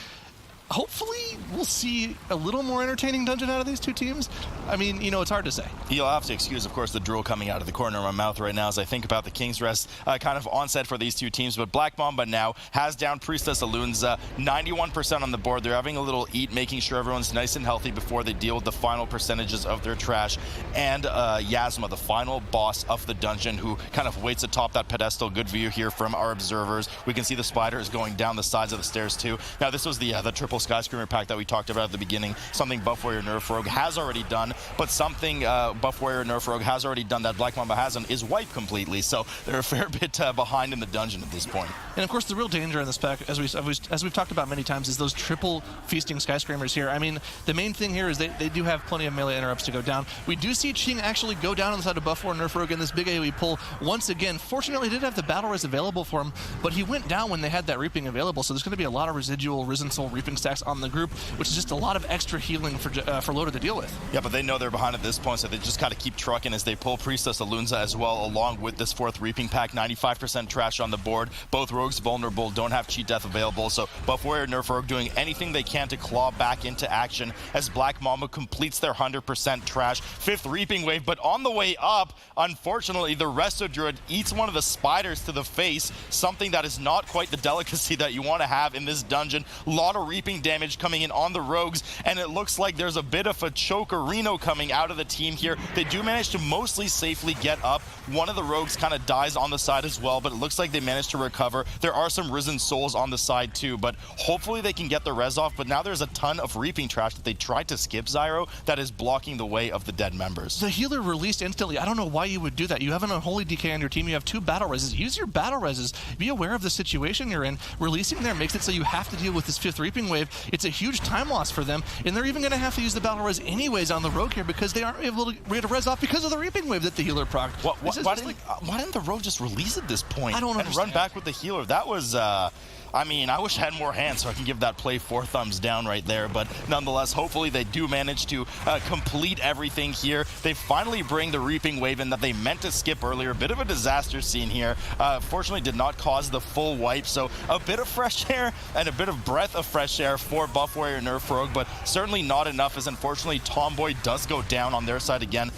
hopefully we'll see a little more entertaining dungeon out of these 2 teams. I mean, it's hard to say.
You'll have to excuse, of course, the drool coming out of the corner of my mouth right now as I think about the King's Rest kind of onset for these 2 teams. But Black Mamba now has down Priestess Alunza, 91% on the board. They're having a little eat, making sure everyone's nice and healthy before they deal with the final percentages of their trash. And Yasma, the final boss of the dungeon, who kind of waits atop that pedestal. Good view here from our observers. We can see the spiders going down the sides of the stairs too. Now, this was the triple Skyscreamer pack that we talked about at the beginning, something Buff Warrior Nerf Rogue has already done, but something Buff Warrior Nerf Rogue has already done that Black Mamba hasn't is wipe completely, so they're a fair bit behind in the dungeon at this point.
And of course, the real danger in this pack, as we've talked about many times, is those triple feasting Skyscreamers here. I mean, the main thing here is they do have plenty of melee interrupts to go down. We do see Ching actually go down on the side of Buff Warrior Nerf Rogue in this big AoE pull once again. Fortunately, he did have the battle res available for him, but he went down when they had that Reaping available, so there's going to be a lot of residual Risen Soul Reaping stacks on the group, which is just a lot of extra healing for Loda to deal with.
Yeah, but they know they're behind at this point, so they just got to keep trucking as they pull Priestess Alunza as well, along with this 4th Reaping pack. 95% trash on the board. Both rogues vulnerable, don't have Cheat Death available, so Buff Warrior Nerf Rogue doing anything they can to claw back into action as Black Mamba completes their 100% trash. 5th Reaping Wave, but on the way up, unfortunately, the Resto Druid eats one of the spiders to the face, something that is not quite the delicacy that you want to have in this dungeon. A lot of Reaping damage coming in on the rogues, and it looks like there's a bit of a chokerino coming out of the team here. They do manage to mostly safely get up. One of the rogues kind of dies on the side as well, but it looks like they managed to recover. There are some Risen Souls on the side too, but hopefully they can get the res off. But now there's a ton of Reaping trash that they tried to skip, Zyro, that is blocking the way of the dead members.
The healer released instantly. I don't know why you would do that. You have an Unholy DK on your team. You have 2 battle reses. Use your battle reses. Be aware of the situation you're in. Releasing there makes it so you have to deal with this 5th Reaping Wave. It's a huge time loss for them, and they're even going to have to use the battle res anyways on the rogue here because they aren't able to res off because of the Reaping Wave that the healer procced.
Why didn't the rogue just release at this point?
I don't
and
understand.
Run back with the healer? That was I mean, I wish I had more hands so I can give that play 4 thumbs down right there, but nonetheless, hopefully they do manage to complete everything here. They finally bring the Reaping Wave in that they meant to skip earlier. A bit of a disaster scene here. Fortunately did not cause the full wipe, so a bit of fresh air and a bit of breath of fresh air for Buff Warrior Nerf Rogue, but certainly not enough as unfortunately Tomboy does go down on their side again.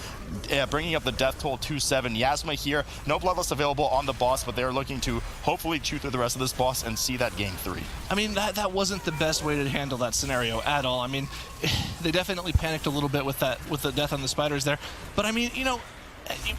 Bringing up the death toll 2-7. Yasma here, no Bloodlust available on the boss, but they're looking to hopefully chew through the rest of this boss and see that reset game 3.
I mean, that wasn't the best way to handle that scenario at all. I mean, they definitely panicked a little bit with the death on the spiders there. But I mean, you know,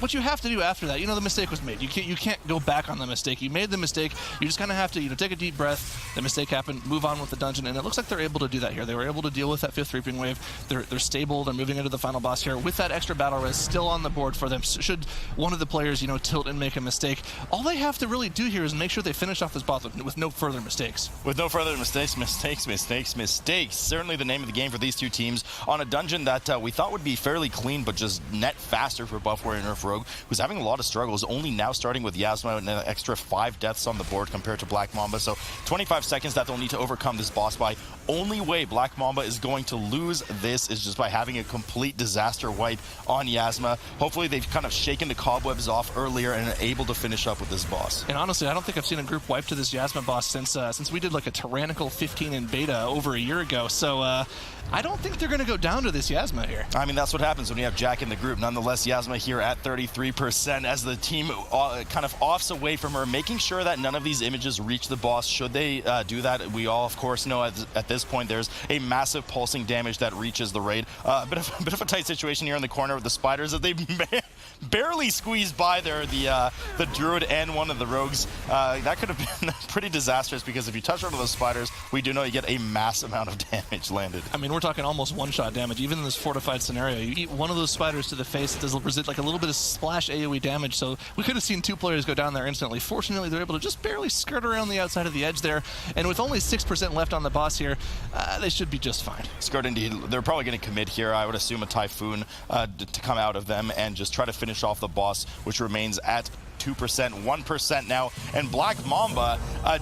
what you have to do after that, you know, the mistake was made. You can't go back on the mistake. You made the mistake. You just kind of have to, you know, take a deep breath. The mistake happened. Move on with the dungeon, and it looks like they're able to do that here. They were able to deal with that 5th reaping wave. They're stable. They're moving into the final boss here with that extra battle res still on the board for them. Should one of the players, you know, tilt and make a mistake, all they have to really do here is make sure they finish off this boss with no further mistakes.
With no further mistakes. Certainly the name of the game for these two teams on a dungeon that we thought would be fairly clean, but just net faster for Buff Warrior Nerf Rogue, who's having a lot of struggles, only now starting with Yasma and an extra 5 deaths on the board compared to Black Mamba. So 25 seconds that they'll need to overcome this boss by. Only way Black Mamba is going to lose this is just by having a complete disaster wipe on Yasma. Hopefully they've kind of shaken the cobwebs off earlier and are able to finish up with this boss.
And honestly, I don't think I've seen a group wipe to this Yasma boss since we did like a tyrannical 15 in beta over a year ago. So I don't think they're going to go down to this Yasma here.
I mean, that's what happens when you have Jack in the group. Nonetheless, Yasma here at 33% as the team kind of offs away from her, making sure that none of these images reach the boss. Should they do that, we all, of course, know at this point there's a massive pulsing damage that reaches the raid. A bit of a tight situation here in the corner with the spiders that they barely squeezed by there, the druid and one of the rogues. That could have been pretty disastrous because if you touch one of those spiders, we do know you get a mass amount of damage landed.
I mean, we're talking almost one-shot damage. Even in this fortified scenario, you eat one of those spiders to the face, it does present like a little bit of splash AoE damage, so we could have seen 2 players go down there instantly. Fortunately, they're able to just barely skirt around the outside of the edge there, and with only 6% left on the boss here, they should be just fine.
Skirt indeed. They're probably going to commit here. I would assume a Typhoon to come out of them and just try to finish off the boss, which remains at 2%, 1% now, and Black Mamba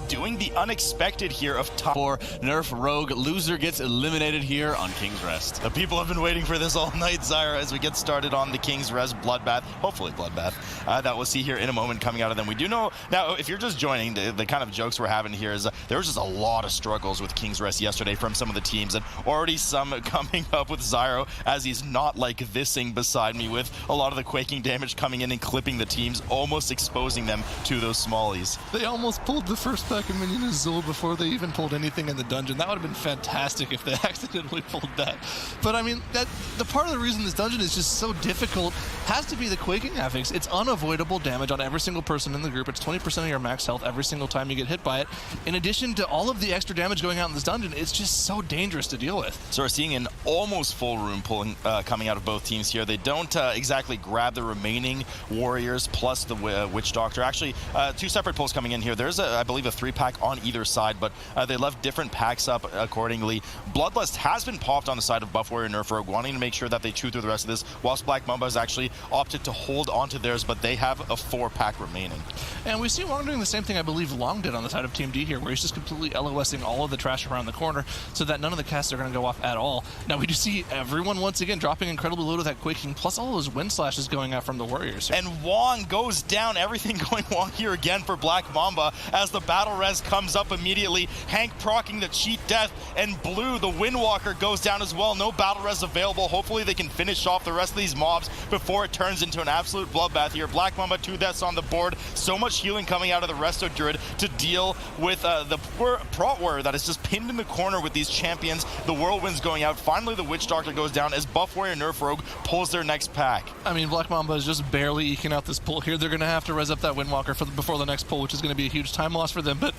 doing the unexpected here of top.
For Nerf Rogue, loser gets eliminated here on King's Rest.
The people have been waiting for this all night, Zyra, as we get started on the King's Rest Bloodbath, hopefully Bloodbath, that we'll see here in a moment coming out of them. We do know, now if you're just joining, the kind of jokes we're having here is there was just a lot of struggles with King's Rest yesterday from some of the teams, and already some coming up with Zyro as he's not like thising beside me with a lot of the quaking damage coming in and clipping the teams, almost exposing them to those smallies.
They almost pulled the first pack of Minion Azul before they even pulled anything in the dungeon. That would have been fantastic if they accidentally pulled that. But I mean, the part of the reason this dungeon is just so difficult has to be the quaking affix. It's unavoidable damage on every single person in the group. It's 20% of your max health every single time you get hit by it. In addition to all of the extra damage going out in this dungeon, it's just so dangerous to deal with.
So we're seeing an almost full room pulling coming out of both teams here. They don't exactly grab the remaining warriors plus the Witch Doctor. Actually, 2 separate pulls coming in here. There's, I believe, a 3-pack on either side, but they left different packs up accordingly. Bloodlust has been popped on the side of Buff Warrior Nerf Rogue, wanting to make sure that they chew through the rest of this, whilst Black Mamba has actually opted to hold onto theirs, but they have a 4-pack remaining. And we see Wong doing the same thing I believe Long did on the side of Team D here, where he's just completely LOSing all of the trash around the corner so that none of the casts are going to go off at all. Now we do see everyone once again dropping incredibly low to that quaking, plus all those wind slashes going out from the warriors here. And Wong goes down, everything going wrong here again for Black Mamba as the battle res comes up immediately. Hank proccing the cheat death, and Blue, the Windwalker, goes down as well. No battle res available. Hopefully they can finish off the rest of these mobs before it turns into an absolute bloodbath here. Black Mamba, 2 deaths on the board. So much healing coming out of the Resto Druid to deal with the Prot Warrior that is just pinned in the corner with these champions. The Whirlwind's going out. Finally the Witch Doctor goes down as Buff Warrior Nerf Rogue pulls their next pack.
I mean, Black Mamba is just barely eking out this pull here. They're going to have to res up that Windwalker before the next pull, which is going to be a huge time loss for them, but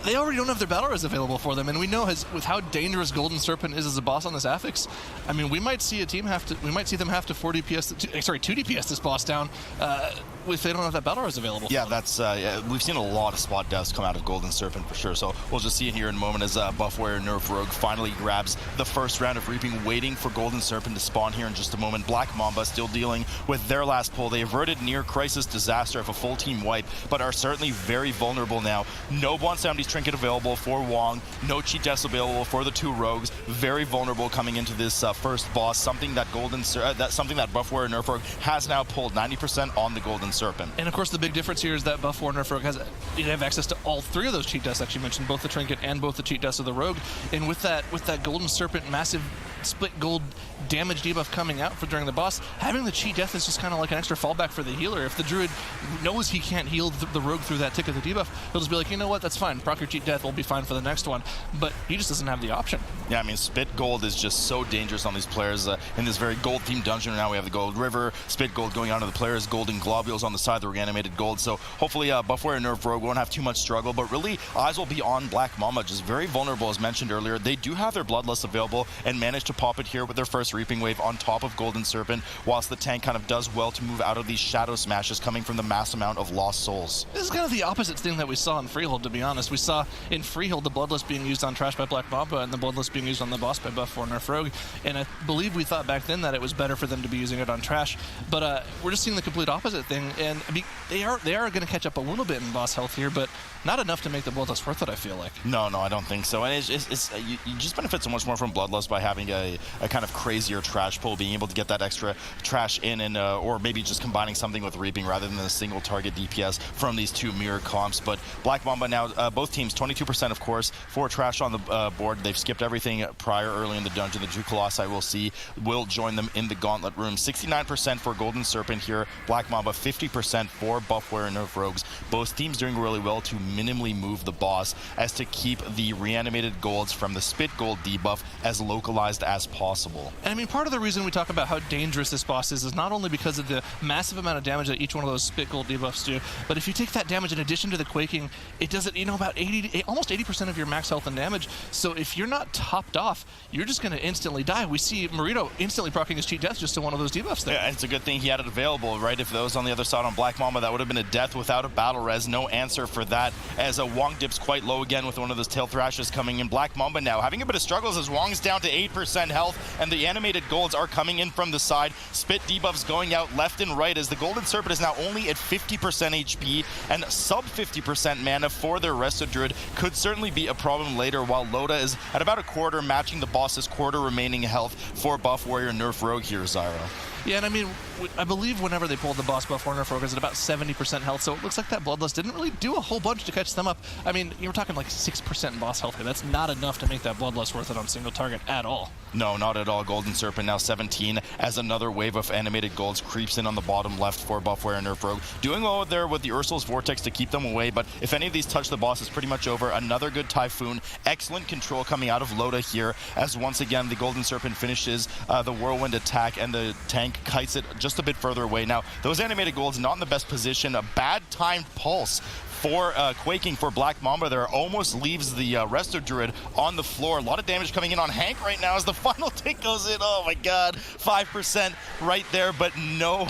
they already don't have their battle res available for them, and we know with how dangerous Golden Serpent is as a boss on this affix, I mean, we might see them have to 2 DPS this boss down if they don't have that battle res available.
Yeah, that's we've seen a lot of spot deaths come out of Golden Serpent for sure, so we'll just see it here in a moment as Buff Warrior Nerf Rogue finally grabs the first round of Reaping, waiting for Golden Serpent to spawn here in just a moment. Black Mamba still dealing with their last pull. They averted near crisis disaster of a full team wipe, but are certainly very vulnerable now. No 170s trinket available for Wong, no cheat deaths available for the 2 rogues. Very vulnerable coming into this first boss, something that Buff Warrior Nerf Rogue has now pulled 90% on the Golden Serpent.
And of course the big difference here is that Buff Warrior Nerf Rogue you have access to all 3 of those cheat deaths, actually mentioned both the trinket and both the cheat deaths of the rogue, and with that Golden Serpent massive split gold damage debuff coming out for during the boss, having the cheat death is just kind of like an extra fallback for the healer. If the druid knows he can't heal the rogue through that tick of the debuff, he'll just be like, you know what, that's fine. Proc your cheat death, we'll be fine for the next one. But he just doesn't have the option.
Yeah, I mean, spit gold is just so dangerous on these players in this very gold-themed dungeon. Now we have the gold river, spit gold going on to the players, golden globules on the side, the reanimated gold. So hopefully Buff Warrior Nerf Rogue won't have too much struggle, but really eyes will be on Black Mamba, just very vulnerable as mentioned earlier. They do have their Bloodlust available and managed to pop it here with their first Reaping Wave on top of Golden Serpent, whilst the tank kind of does well to move out of these shadow smashes coming from the mass amount of lost souls.
This is kind of the opposite thing that we saw in Freehold, to be honest. We saw in Freehold the Bloodlust being used on Trash by Black Mamba and the Bloodlust being used on the boss by Buff Warrior Nerf Rogue, and I believe we thought back then that it was better for them to be using it on Trash, but we're just seeing the complete opposite thing, and I mean, they are going to catch up a little bit in boss health here, but not enough to make the Bloodlust worth it, I feel like.
No, I don't think so. And you just benefit so much more from Bloodlust by having a kind of crazier trash pull, being able to get that extra trash in, and or maybe just combining something with Reaping rather than a single target DPS from these two mirror comps. But Black Mamba now, both teams, 22% of course for trash on the board. They've skipped everything prior early in the dungeon. The two Colossi will join them in the gauntlet room. 69% for Golden Serpent here. Black Mamba 50% for Buff Warrior Nerf Rogues. Both teams doing really well to minimally move the boss as to keep the reanimated golds from the spit gold debuff as localized as possible.
And I mean, part of the reason we talk about how dangerous this boss is not only because of the massive amount of damage that each one of those spit gold debuffs do, but if you take that damage in addition to the quaking, it does it, about almost 80% of your max health and damage. So if you're not topped off, you're just going to instantly die. We see Marito instantly proccing his cheat death just to one of those debuffs there.
Yeah, it's a good thing he had it available, right? If those on the other side on Black Mamba, that would have been a death without a battle res. No answer for that, as Wong dips quite low again with one of those tail thrashes coming in. Black Mamba now having a bit of struggles as Wong's down to 8% health, and the animated golds are coming in from the side. Spit debuffs going out left and right as the Golden Serpent is now only at 50% HP and sub 50% mana for their Resto Druid. Could certainly be a problem later, while Loda is at about a quarter, matching the boss's quarter remaining health for Buff Warrior Nerf Rogue here, Zyro.
Yeah, and I mean, I believe whenever they pulled the boss Buff Warrior Nerf Rogue is at about 70% health, so it looks like that Bloodlust didn't really do a whole bunch to catch them up. I mean, you were talking like 6% boss health here. That's not enough to make that Bloodlust worth it on single target at all.
No, not at all. Golden Serpent now 17 as another wave of animated golds creeps in on the bottom left for Buff Warrior Nerf Rogue. Doing well there with the Ursul's Vortex to keep them away, but if any of these touch the boss, it's pretty much over. Another good Typhoon. Excellent control coming out of Loda here, as once again the Golden Serpent finishes the Whirlwind attack, and the tank kites it just a bit further away. Now, those animated golds not in the best position. A bad timed pulse for quaking for Black Mamba there almost leaves the Resto Druid on the floor. A lot of damage coming in on Hank right now as the final tick goes in. Oh my god, 5% right there, but no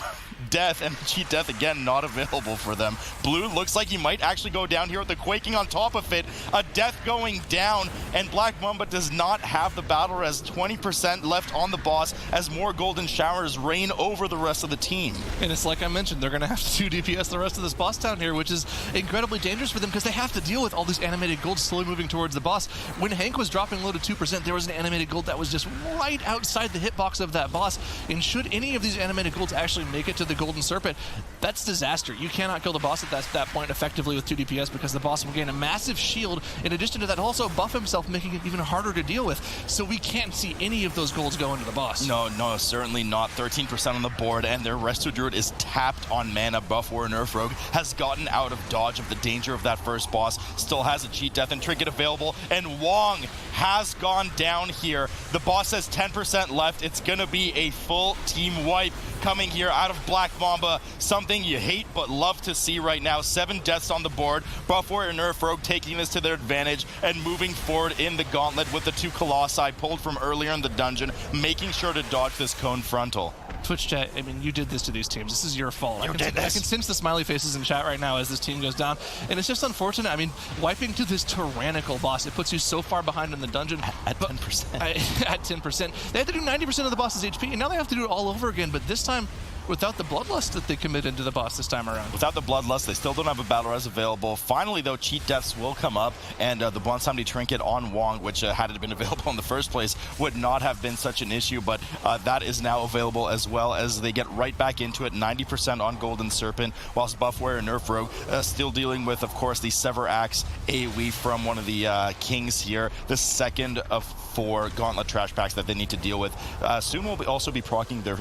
death, and cheat death again not available for them. Blue looks like he might actually go down here with the quaking on top of it. A death going down, and Black Mamba does not have the battle res. 20% left on the boss as more golden showers rain over the rest of the team.
And it's like I mentioned, they're going to have to do DPS the rest of this boss town here, which is incredibly dangerous for them because they have to deal with all these animated golds slowly moving towards the boss. When Hank was dropping low to 2%, there was an animated gold that was just right outside the hitbox of that boss, and should any of these animated golds actually make it to the Golden Serpent, that's disaster. You cannot kill the boss at that point effectively with 2 DPS because the boss will gain a massive shield. In addition to that, also buff himself, making it even harder to deal with. So we can't see any of those golds go into the boss.
No, certainly not. 13% on the board, and their Resto Druid is tapped on mana. Buff Warrior Nerf Rogue has gotten out of dodge of the danger of that first boss. Still has a cheat death and trinket available, and Wong has gone down here. The boss has 10% left. It's gonna be a full team wipe coming here out of Black Mamba. Something you hate but love to see right now. 7 deaths on the board. Buff Warrior Nerf Rogue taking this to their advantage and moving forward in the gauntlet with the 2 Colossi pulled from earlier in the dungeon, making sure to dodge this cone frontal.
Twitch chat, I mean, you did this to these teams. This is your fault. I
did
can
this.
sense the smiley faces in chat right now as this team goes down. And it's just unfortunate. I mean, wiping to this tyrannical boss, it puts you so far behind in the dungeon.
At 10%.
At 10%. They had to do 90% of the boss's HP, and now they have to do it all over again. But this time, without the Bloodlust that they committed to the boss this time around.
Without the Bloodlust, they still don't have a battle res available. Finally, though, cheat deaths will come up, and the Bonsomni Trinket on Wong, which had it been available in the first place, would not have been such an issue, but that is now available as well, as they get right back into it. 90% on Golden Serpent, whilst Buff Warrior Nerf Rogue still dealing with, of course, the Sever Axe AoE from one of the kings here. The second of for Gauntlet trash packs that they need to deal with. Soon we'll also be proccing their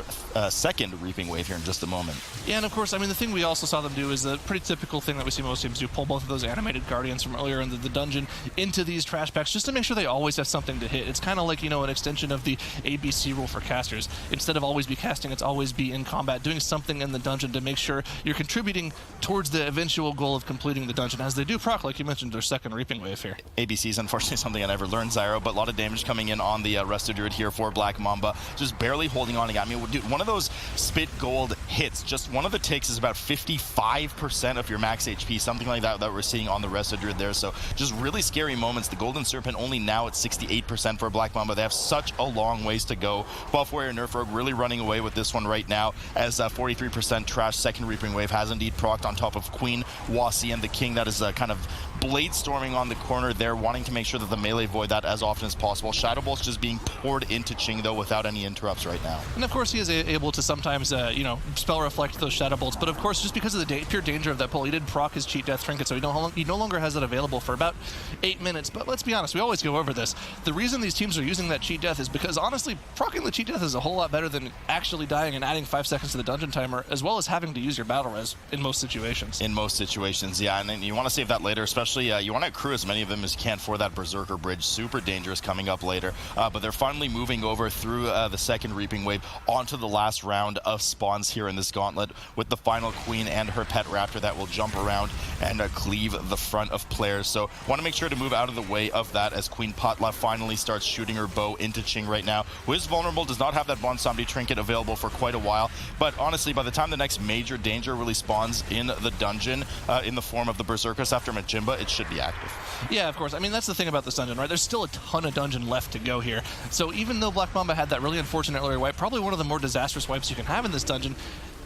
second Reaping Wave here in just a moment.
Yeah, and of course, I mean, the thing we also saw them do is a pretty typical thing that we see most teams do, pull both of those animated Guardians from earlier in the dungeon into these trash packs just to make sure they always have something to hit. It's kind of like, you know, an extension of the ABC rule for casters. Instead of always be casting, it's always be in combat, doing something in the dungeon to make sure you're contributing towards the eventual goal of completing the dungeon, as they do proc, like you mentioned, their second Reaping Wave here.
ABC is unfortunately something I never learned, Zyro, but a lot of damage coming in on the Resto Druid here for Black Mamba. Just barely holding on. I mean, dude, one of those spit gold hits, just one of the ticks is about 55% of your max HP, something like that we're seeing on the Resto Druid there. So just really scary moments. The Golden Serpent only now at 68% for Black Mamba. They have such a long ways to go. Buff Warrior Nerf Rogue really running away with this one right now, as 43% trash second Reaping Wave has indeed procced on top of Queen, Wasi, and the King that is kind of blade storming on the corner there, wanting to make sure that the melee void that as often as possible. Shadow Bolt's just being poured into Ching, though, without any interrupts right now.
And of course, he is able to sometimes, you know, spell reflect those Shadow Bolts, but of course, just because of the pure danger of that pull, he did proc his Cheat Death Trinket, so he no longer has it available for about 8 minutes. But let's be honest, we always go over this. The reason these teams are using that Cheat Death is because, honestly, proccing the Cheat Death is a whole lot better than actually dying and adding 5 seconds to the dungeon timer, as well as having to use your battle res in most situations.
In most situations, yeah, and then you want to save that later, especially you want to accrue as many of them as you can for that Berserker Bridge. Super dangerous coming up later, but they're finally moving over through the second Reaping Wave onto the last round of spawns here in this gauntlet, with the final Queen and her pet Raptor that will jump around and cleave the front of players. So want to make sure to move out of the way of that as Queen Patla finally starts shooting her bow into Ching right now, who is vulnerable, does not have that Bonsomni trinket available for quite a while, but honestly, by the time the next major danger really spawns in the dungeon in the form of the Berserkers after Majimba, it should be active.
Yeah, of course. I mean, that's the thing about this dungeon, right? There's still a ton of dungeon left to go here. So even though Black Mamba had that really unfortunate earlier wipe, probably one of the more disastrous wipes you can have in this dungeon,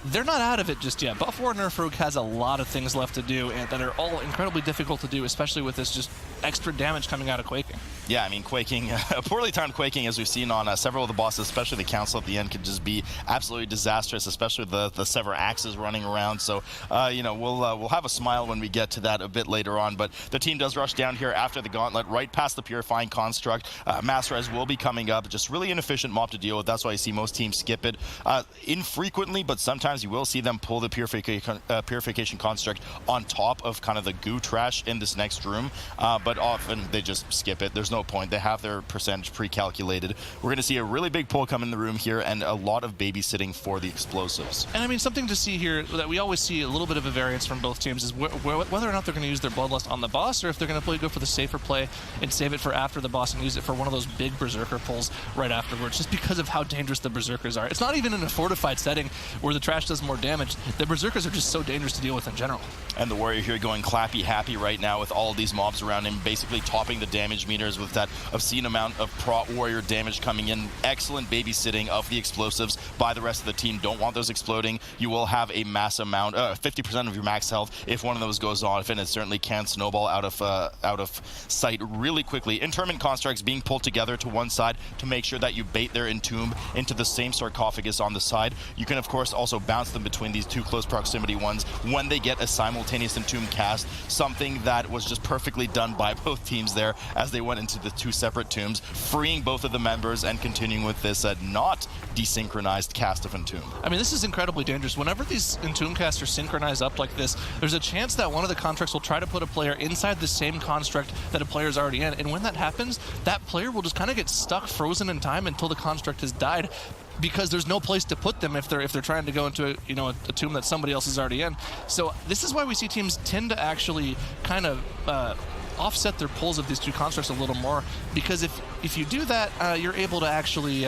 they're not out of it just yet. Buff War Nerf Rogue has a lot of things left to do, and that are all incredibly difficult to do, especially with this just extra damage coming out of Quaking.
Yeah, I mean, Quaking, poorly timed Quaking, as we've seen on several of the bosses, especially the Council at the end, could just be absolutely disastrous, especially with the Sever Axes running around. So, you know, we'll have a smile when we get to that a bit later on. But the team does rush down here after the Gauntlet, right past the Purifying Construct. Mass Res will be coming up. Just really inefficient mob to deal with. That's why you see most teams skip it. Infrequently, but sometimes you will see them pull the Purification Construct on top of kind of the goo trash in this next room. But often they just skip it. There's no point. They have their percentage pre-calculated. We're going to see a really big pull come in the room here, and a lot of babysitting for the explosives.
And I mean, something to see here that we always see a little bit of a variance from both teams is whether or not they're going to use their Bloodlust on the boss, or if they're going to go for the safer play and save it for after the boss and use it for one of those big Berserker pulls right afterwards, just because of how dangerous the Berserkers are. It's not even in a fortified setting where the trash does more damage. The Berserkers are just so dangerous to deal with in general.
And the Warrior here going clappy happy right now with all of these mobs around him, basically topping the damage meters with that obscene amount of Warrior damage coming in. Excellent babysitting of the explosives by the rest of the team. Don't want those exploding. You will have a mass amount, 50% of your max health if one of those goes off, and it certainly can snowball out of sight really quickly. Interment constructs being pulled together to one side to make sure that you bait their entomb into the same sarcophagus on the side. You can of course also bounce them between these two close proximity ones when they get a simultaneous entomb cast, something that was just perfectly done by both teams there as they went into the two separate tombs, freeing both of the members and continuing with this not desynchronized cast of entomb.
I mean, this is incredibly dangerous. Whenever these entomb casts are synchronized up like this, there's a chance that one of the constructs will try to put a player inside the same construct that a player's already in, and when that happens, that player will just kind of get stuck frozen in time until the construct has died, because there's no place to put them if they're trying to go into a tomb that somebody else is already in. So this is why we see teams tend to actually kind of offset their pulls of these two constructs a little more, because if you do that, you're able to actually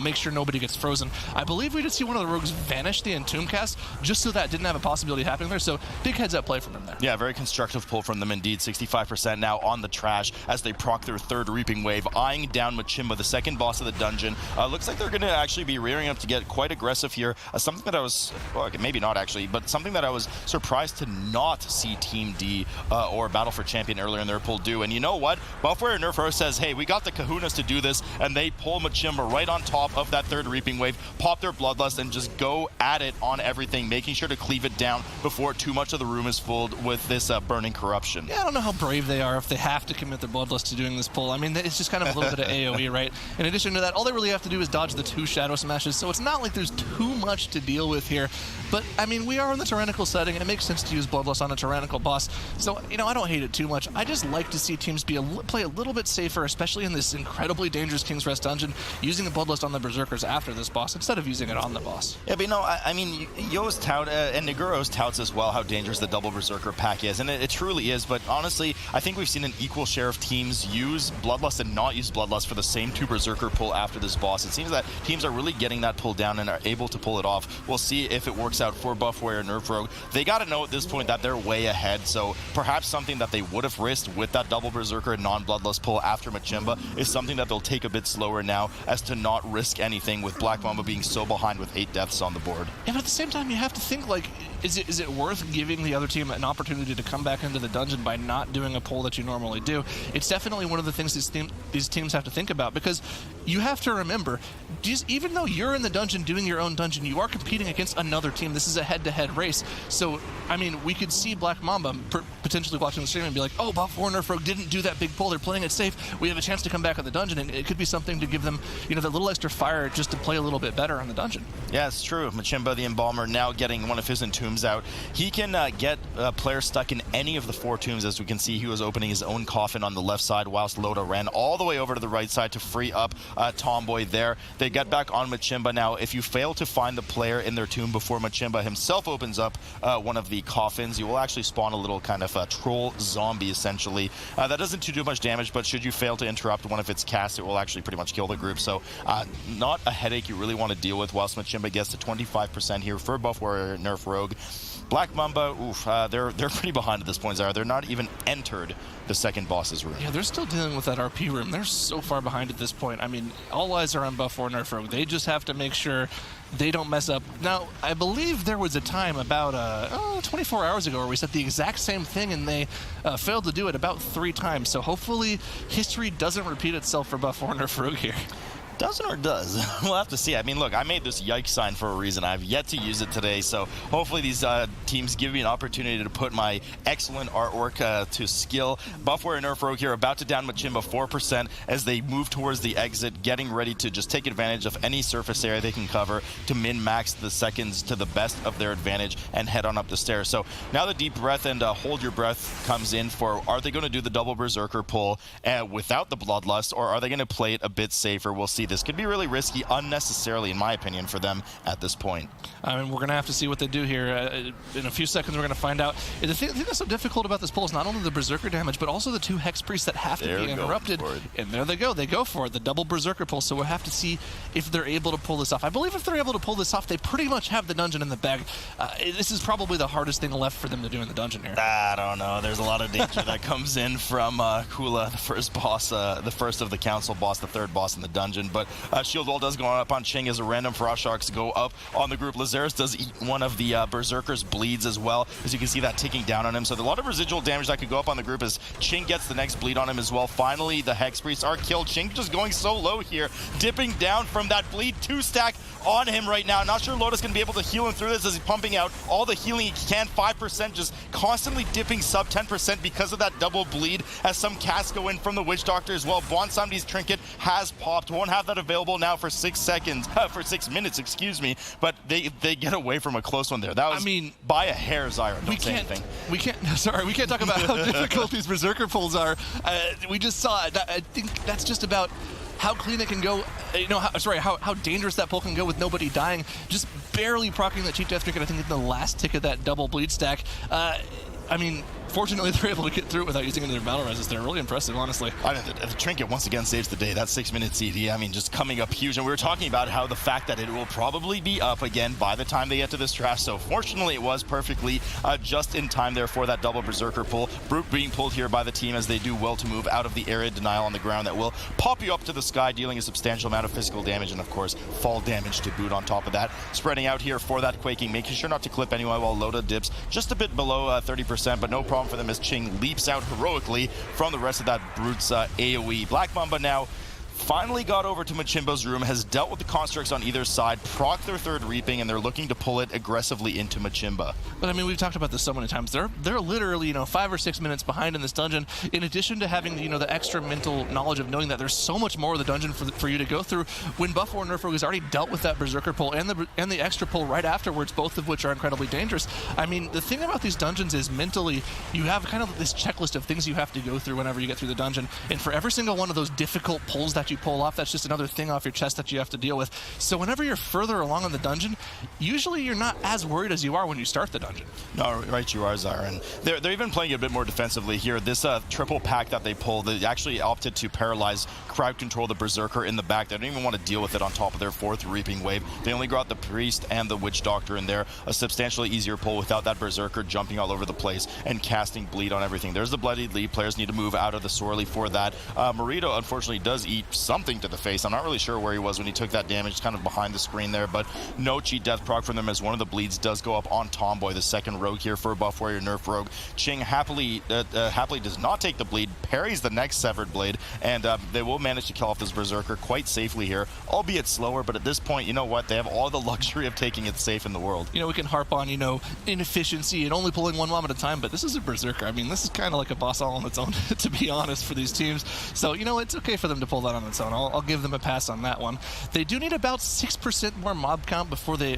make sure nobody gets frozen. I believe we did see one of the rogues vanish the Entomb cast just so that didn't have a possibility of happening there, so big heads up play from them there.
Yeah, very constructive pull from them indeed. 65% now on the trash as they proc their third Reaping Wave, eyeing down Majimba, the second boss of the dungeon. Looks like they're going to actually be rearing up to get quite aggressive here. Something that I was, well, maybe not actually, but something that I was surprised to not see Team D or Battle for Champion earlier in their pull do. And you know what? Buff Warrior Nerf Rogue says, hey, we got the kahunas to do this, and they pull Majimba right on top of that third Reaping Wave, pop their Bloodlust, and just go at it on everything, making sure to cleave it down before too much of the room is filled with this Burning Corruption.
Yeah, I don't know how brave they are if they have to commit their Bloodlust to doing this pull. I mean, it's just kind of a little bit of AoE, right? In addition to that, all they really have to do is dodge the 2 Shadow Smashes, so it's not like there's too much to deal with here. But, I mean, we are in the Tyrannical setting, and it makes sense to use Bloodlust on a Tyrannical boss. So, you know, I don't hate it too much. I just like to see teams play a little bit safer, especially in this incredibly dangerous King's Rest dungeon, using a Bloodlust on the Berserkers after this boss instead of using it on the boss.
Yeah, but you know, I mean, Yo's tout, and Niguro's touts as well how dangerous the double Berserker pack is, and it truly is, but honestly, I think we've seen an equal share of teams use Bloodlust and not use Bloodlust for the same 2 Berserker pull after this boss. It seems that teams are really getting that pull down and are able to pull it off. We'll see if it works out for Buff Warrior Nerf Rogue. They got to know at this point that they're way ahead, so perhaps something that they would have risked with that double Berserker and non-Bloodlust pull after Machimba is something that they'll take a bit slower now, as to not risk anything with Black Mamba being so behind with 8 deaths on the board.
Yeah, but at the same time, you have to think, like, is it worth giving the other team an opportunity to come back into the dungeon by not doing a pull that you normally do? It's definitely one of the things these teams have to think about, because you have to remember, even though you're in the dungeon doing your own dungeon, you are competing against another team. This is a head-to-head race. So, I mean, we could see Black Mamba potentially watching the stream and be like, oh, Buff Warrior Nerf Rogue didn't do that big pull. They're playing it safe. We have a chance to come back in the dungeon, and it could be something to give them, you know, that little extra fire just to play a little bit better in the dungeon.
Yeah, it's true. Machimba, the Embalmer, now getting one of his entombs out. He can get players stuck in any of the 4 tombs. As we can see, he was opening his own coffin on the left side, whilst Loda ran all the way over to the right side to free up Tomboy there. They get back on Machimba now. If you fail to find the player in their tomb before Machimba himself opens up one of the coffins, you will actually spawn a little kind of troll zombie, essentially. That doesn't do too much damage, but should you fail to interrupt one of its casts, it will actually pretty much kill the group. So not a headache you really want to deal with, whilst Machimba gets to 25% here for Buff Warrior Nerf Rogue. Black Mamba, oof, they're pretty behind at this point, Zara. They're not even entered the second boss's room.
Yeah, they're still dealing with that RP room. They're so far behind at this point. I mean, all eyes are on Buff Warrior Nerf Rogue. They just have to make sure they don't mess up. Now, I believe there was a time about 24 hours ago where we said the exact same thing, and they failed to do it about 3 times. So hopefully history doesn't repeat itself for Buff Warrior Nerf Rogue here.
Doesn't or does? We'll have to see. I mean, look, I made this yikes sign for a reason. I've yet to use it today, so hopefully these teams give me an opportunity to put my excellent artwork to skill. Buff Warrior Nerf Rogue here about to down Machimba 4% as they move towards the exit, getting ready to just take advantage of any surface area they can cover to min-max the seconds to the best of their advantage and head on up the stairs. So now the deep breath and hold your breath comes in for, are they going to do the double Berserker pull without the Bloodlust, or are they going to play it a bit safer? We'll see. This could be really risky, unnecessarily, in my opinion, for them at this point.
I mean, we're going to have to see what they do here. In a few seconds, we're going to find out. The thing that's so difficult about this pull is not only the Berserker damage, but also the 2 Hex Priests that have to be interrupted. And there they go. They go for it, the double Berserker pull. So we'll have to see if they're able to pull this off. I believe if they're able to pull this off, they pretty much have the dungeon in the bag. This is probably the hardest thing left for them to do in the dungeon here.
I don't know. There's a lot of danger that comes in from Kula, the first boss, the first of the council boss, the 3rd boss in the dungeon. But Shield Wall does go up on Ching as a random Frost Sharks go up on the group. Lazarus does eat one of the Berserkers bleeds as well, as you can see that ticking down on him. So a lot of residual damage that could go up on the group as Ching gets the next bleed on him as well. Finally, the Hex Priests are killed. Ching just going so low here, dipping down from that bleed 2-stack on him right now. Not sure Lotus can be able to heal him through this as he's pumping out all the healing he can. 5%, just constantly dipping sub 10% because of that double bleed as some casts go in from the Witch Doctor as well. Bonsami's Trinket has popped. Won't have that available now for 6 minutes, excuse me, but they get away from a close one there. That was, I mean, by a hair, Zyra. Don't say anything. We can't talk about how difficult these Berserker pulls are. We just saw it. I think that's just about how clean it can go, how dangerous that pull can go with nobody dying. Just barely proccing that cheap death trinket, I think, in the last tick of that double bleed stack. I mean, fortunately, they're able to get through it without using any of their battle resist. They're really impressive, honestly. I mean, the trinket once again saves the day. That 6-minute CD, I mean, just coming up huge. And we were talking about how the fact that it will probably be up again by the time they get to this trash. So fortunately, it was perfectly just in time there for that double Berserker pull. Brute being pulled here by the team as they do well to move out of the area denial on the ground that will pop you up to the sky, dealing a substantial amount of physical damage and, of course, fall damage to boot on top of that. Spreading out here for that quaking, making sure not to clip anyone while Loda dips just a bit below 30%, but no problem for them as Ching leaps out heroically from the rest of that Brute's AoE. Black Mamba now finally got over to Machimba's room, has dealt with the constructs on either side, proc their third reaping, and they're looking to pull it aggressively into Machimba.
But I mean, we've talked about this so many times. They're literally, 5 or 6 minutes behind in this dungeon. In addition to having, the extra mental knowledge of knowing that there's so much more of the dungeon for you to go through. When Buff War Nerf Rogue has already dealt with that Berserker pull and the extra pull right afterwards, both of which are incredibly dangerous. I mean, the thing about these dungeons is mentally, you have kind of this checklist of things you have to go through whenever you get through the dungeon. And for every single one of those difficult pulls that you pull off, that's just another thing off your chest that you have to deal with. So whenever you're further along in the dungeon, usually you're not as worried as you are when you start the dungeon.
No, right you are, Zara. And they're even playing a bit more defensively here. This triple pack that they pulled, they actually opted to paralyze, crowd control the Berserker in the back. They don't even want to deal with it on top of their fourth Reaping Wave. They only got the Priest and the Witch Doctor in there. A substantially easier pull without that Berserker jumping all over the place and casting bleed on everything. There's the Bloodied Lead. Players need to move out of the Sorely for that. Marito, unfortunately, does eat something to the face. I'm not really sure where he was when he took that damage, kind of behind the screen there, but no cheat death proc from them as one of the bleeds does go up on Tomboy, the second rogue here for Buff Warrior Nerf Rogue. Ching happily does not take the bleed, parries the next Severed Blade, and they will manage to kill off this Berserker quite safely here, albeit slower, but at this point, you know what? They have all the luxury of taking it safe in the world.
We can harp on, inefficiency and only pulling one mob at a time, but this is a Berserker. I mean, this is kind of like a boss all on its own, to be honest, for these teams. So, it's okay for them to pull that on its own. I'll give them a pass on that one. They do need about 6% more mob count before they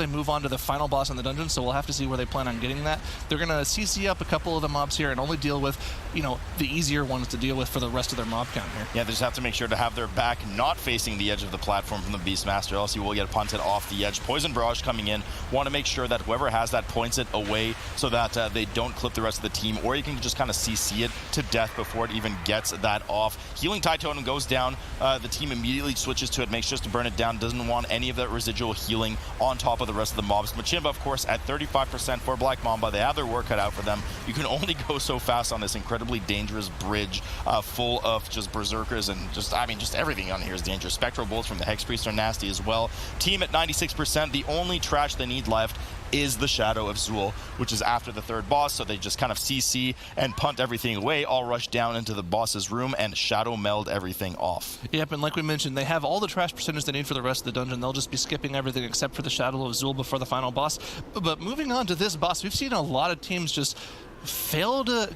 move on to the final boss in the dungeon, so we'll have to see where they plan on getting that. They're going to CC up a couple of the mobs here and only deal with, the easier ones to deal with for the rest of their mob count here.
Yeah, they just have to make sure to have their back not facing the edge of the platform from the Beastmaster, else you will get punted off the edge. Poison Barrage coming in. Want to make sure that whoever has that points it away so that they don't clip the rest of the team, or you can just kind of CC it to death before it even gets that off. Healing Tide Totem goes down. The team immediately switches to it, makes sure to burn it down, doesn't want any of that residual healing on top of the rest of the mobs. Machimba, of course, at 35% for Black Mamba. They have their work cut out for them. You can only go so fast on this incredibly dangerous bridge full of just Berserkers and just everything on here is dangerous. Spectral Bolts from the Hex Priest are nasty as well. Team at 96%. The only trash they need left is the Shadow of Zul, which is after the third boss, so they just kind of CC and punt everything away, all rush down into the boss's room and Shadow Meld everything off.
Yep, and like we mentioned, they have all the trash percentage they need for the rest of the dungeon. They'll just be skipping everything except for the Shadow of Zul before the final boss. But moving on to this boss, we've seen a lot of teams just fail to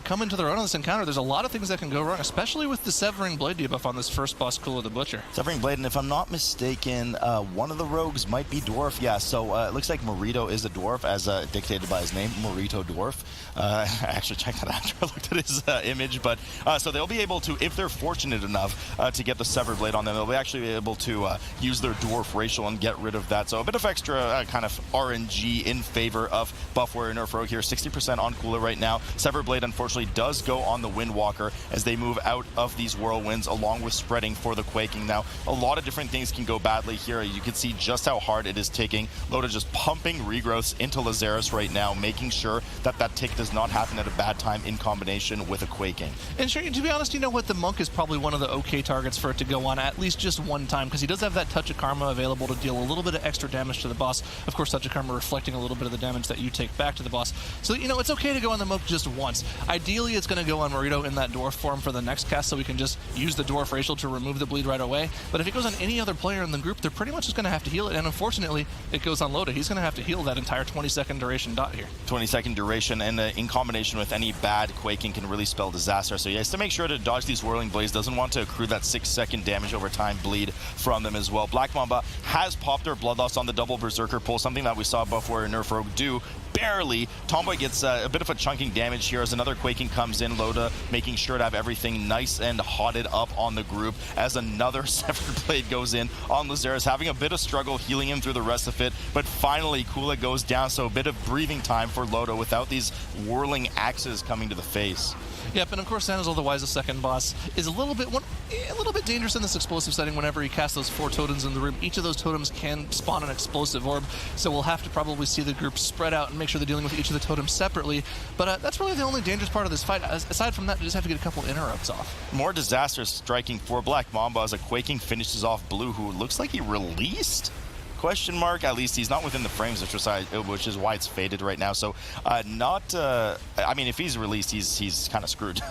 come into their own on this encounter. There's a lot of things that can go wrong, especially with the Severing Blade debuff on this first boss, Kula the Butcher.
Severing Blade, and if I'm not mistaken, one of the rogues might be Dwarf. Yeah, so it looks like Marito is a Dwarf, as dictated by his name, Marito Dwarf. I actually checked that after I looked at his image, but so they'll be able to, if they're fortunate enough to get the Severed Blade on them, they'll be actually able to use their Dwarf racial and get rid of that. So a bit of extra kind of RNG in favor of Buff Warrior Nerf Rogue here. 60% on Kula right now. Severed Blade unfortunately does go on the Windwalker as they move out of these whirlwinds along with spreading for the Quaking. Now a lot of different things can go badly here. You can see just how hard it is taking. Loda just pumping regrowths into Lazarus right now, making sure that that tick does not happen at a bad time in combination with a Quaking.
And sure, to be honest, the Monk is probably one of the okay targets for it to go on at least just one time, because he does have that Touch of Karma available to deal a little bit of extra damage to the boss. Of course, Touch of Karma reflecting a little bit of the damage that you take back to the boss. So, it's okay to go on the Monk just once. Ideally, it's going to go on Marito in that Dwarf form for the next cast, so we can just use the Dwarf racial to remove the bleed right away. But if it goes on any other player in the group, they're pretty much just going to have to heal it. And unfortunately, it goes on Loda. He's going to have to heal that entire 20-second duration dot here.
20-second duration, and in combination with any bad Quaking can really spell disaster. So he has to make sure to dodge these Whirling Blades. Doesn't want to accrue that 6-second damage over time bleed from them as well. Black Mamba has popped their Bloodlust on the double Berserker pull, something that we saw Buff Warrior Nerf Rogue do barely. Tomboy gets a bit of a chunking damage here as another Quaking comes in. Loda making sure to have everything nice and hotted up on the group as another Severed Blade goes in on Lazarus, having a bit of struggle healing him through the rest of it, but finally Kula goes down, so a bit of breathing time for Loda without these whirling axes coming to the face.
Yep, and of course Sanaz, otherwise the second boss, is a little bit dangerous in this explosive setting. Whenever he casts those 4 totems in the room, each of those totems can spawn an explosive orb, so we'll have to probably see the group spread out and make sure they're dealing with each of the totems separately. But that's really the only dangerous part of this fight. Aside from that, they just have to get a couple interrupts off.
More disaster striking for Black Mamba as a Quaking finishes off Blue, who looks like he released? Question mark. At least he's not within the frames, which is why it's faded right now. So if he's released, he's kind of screwed.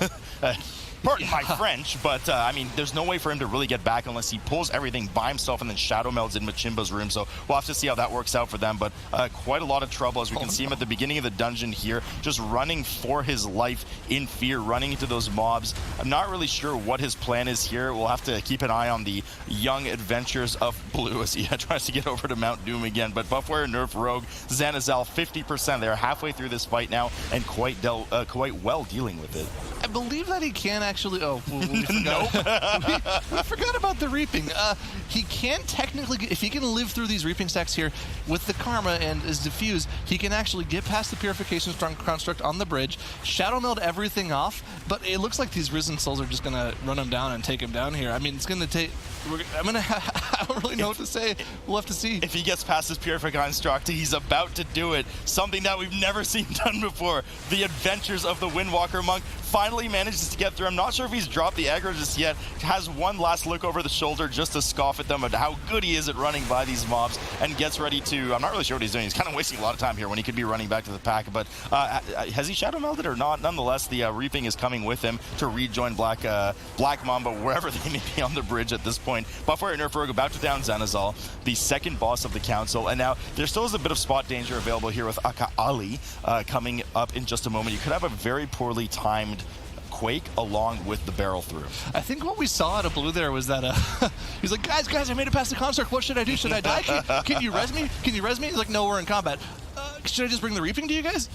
Pardon my French, but I mean, there's no way for him to really get back unless he pulls everything by himself and then shadow melds in Machimba's room. So we'll have to see how that works out for them. But quite a lot of trouble, as we can see him at the beginning of the dungeon here, just running for his life in fear, running into those mobs. I'm not really sure what his plan is here. We'll have to keep an eye on the young adventures of Blue as he tries to get over to Mount Doom again. But Buff Warrior Nerf Rogue, Zanazal 50%. They're halfway through this fight now and quite well dealing with it.
I believe that he can actually... Oh, we forgot. we forgot about the Reaping. He can technically... If he can live through these Reaping stacks here with the Karma and is diffused, he can actually get past the Purification Construct on the bridge, Shadow Meld everything off, but it looks like these Risen Souls are just going to run him down and take him down here. I mean, it's going to take... I don't really know what to say. We'll have to see.
If he gets past his Purification Construct, he's about to do it. Something that we've never seen done before. The adventures of the Windwalker Monk finally manages to get through. I'm not sure if he's dropped the aggro just yet. Has one last look over the shoulder just to scoff at them at how good he is at running by these mobs and gets ready to... I'm not really sure what he's doing. He's kind of wasting a lot of time here when he could be running back to the pack. But has he shadow melded or not? Nonetheless, the Reaping is coming with him to rejoin Black Mamba wherever they may be on the bridge at this point. Buff Warrior Nerf Rogue about to down Zanazal, the second boss of the council. And now there still is a bit of spot danger available here with Akali coming up in just a moment. You could have a very poorly timed Quake along with the barrel through. I
think what we saw out of Blue there was that he's like, guys, I made it past the construct. What should I do? Should I die? Can you res me? Can you res me? He's like, no, we're in combat. Should I just bring the Reaping to you guys?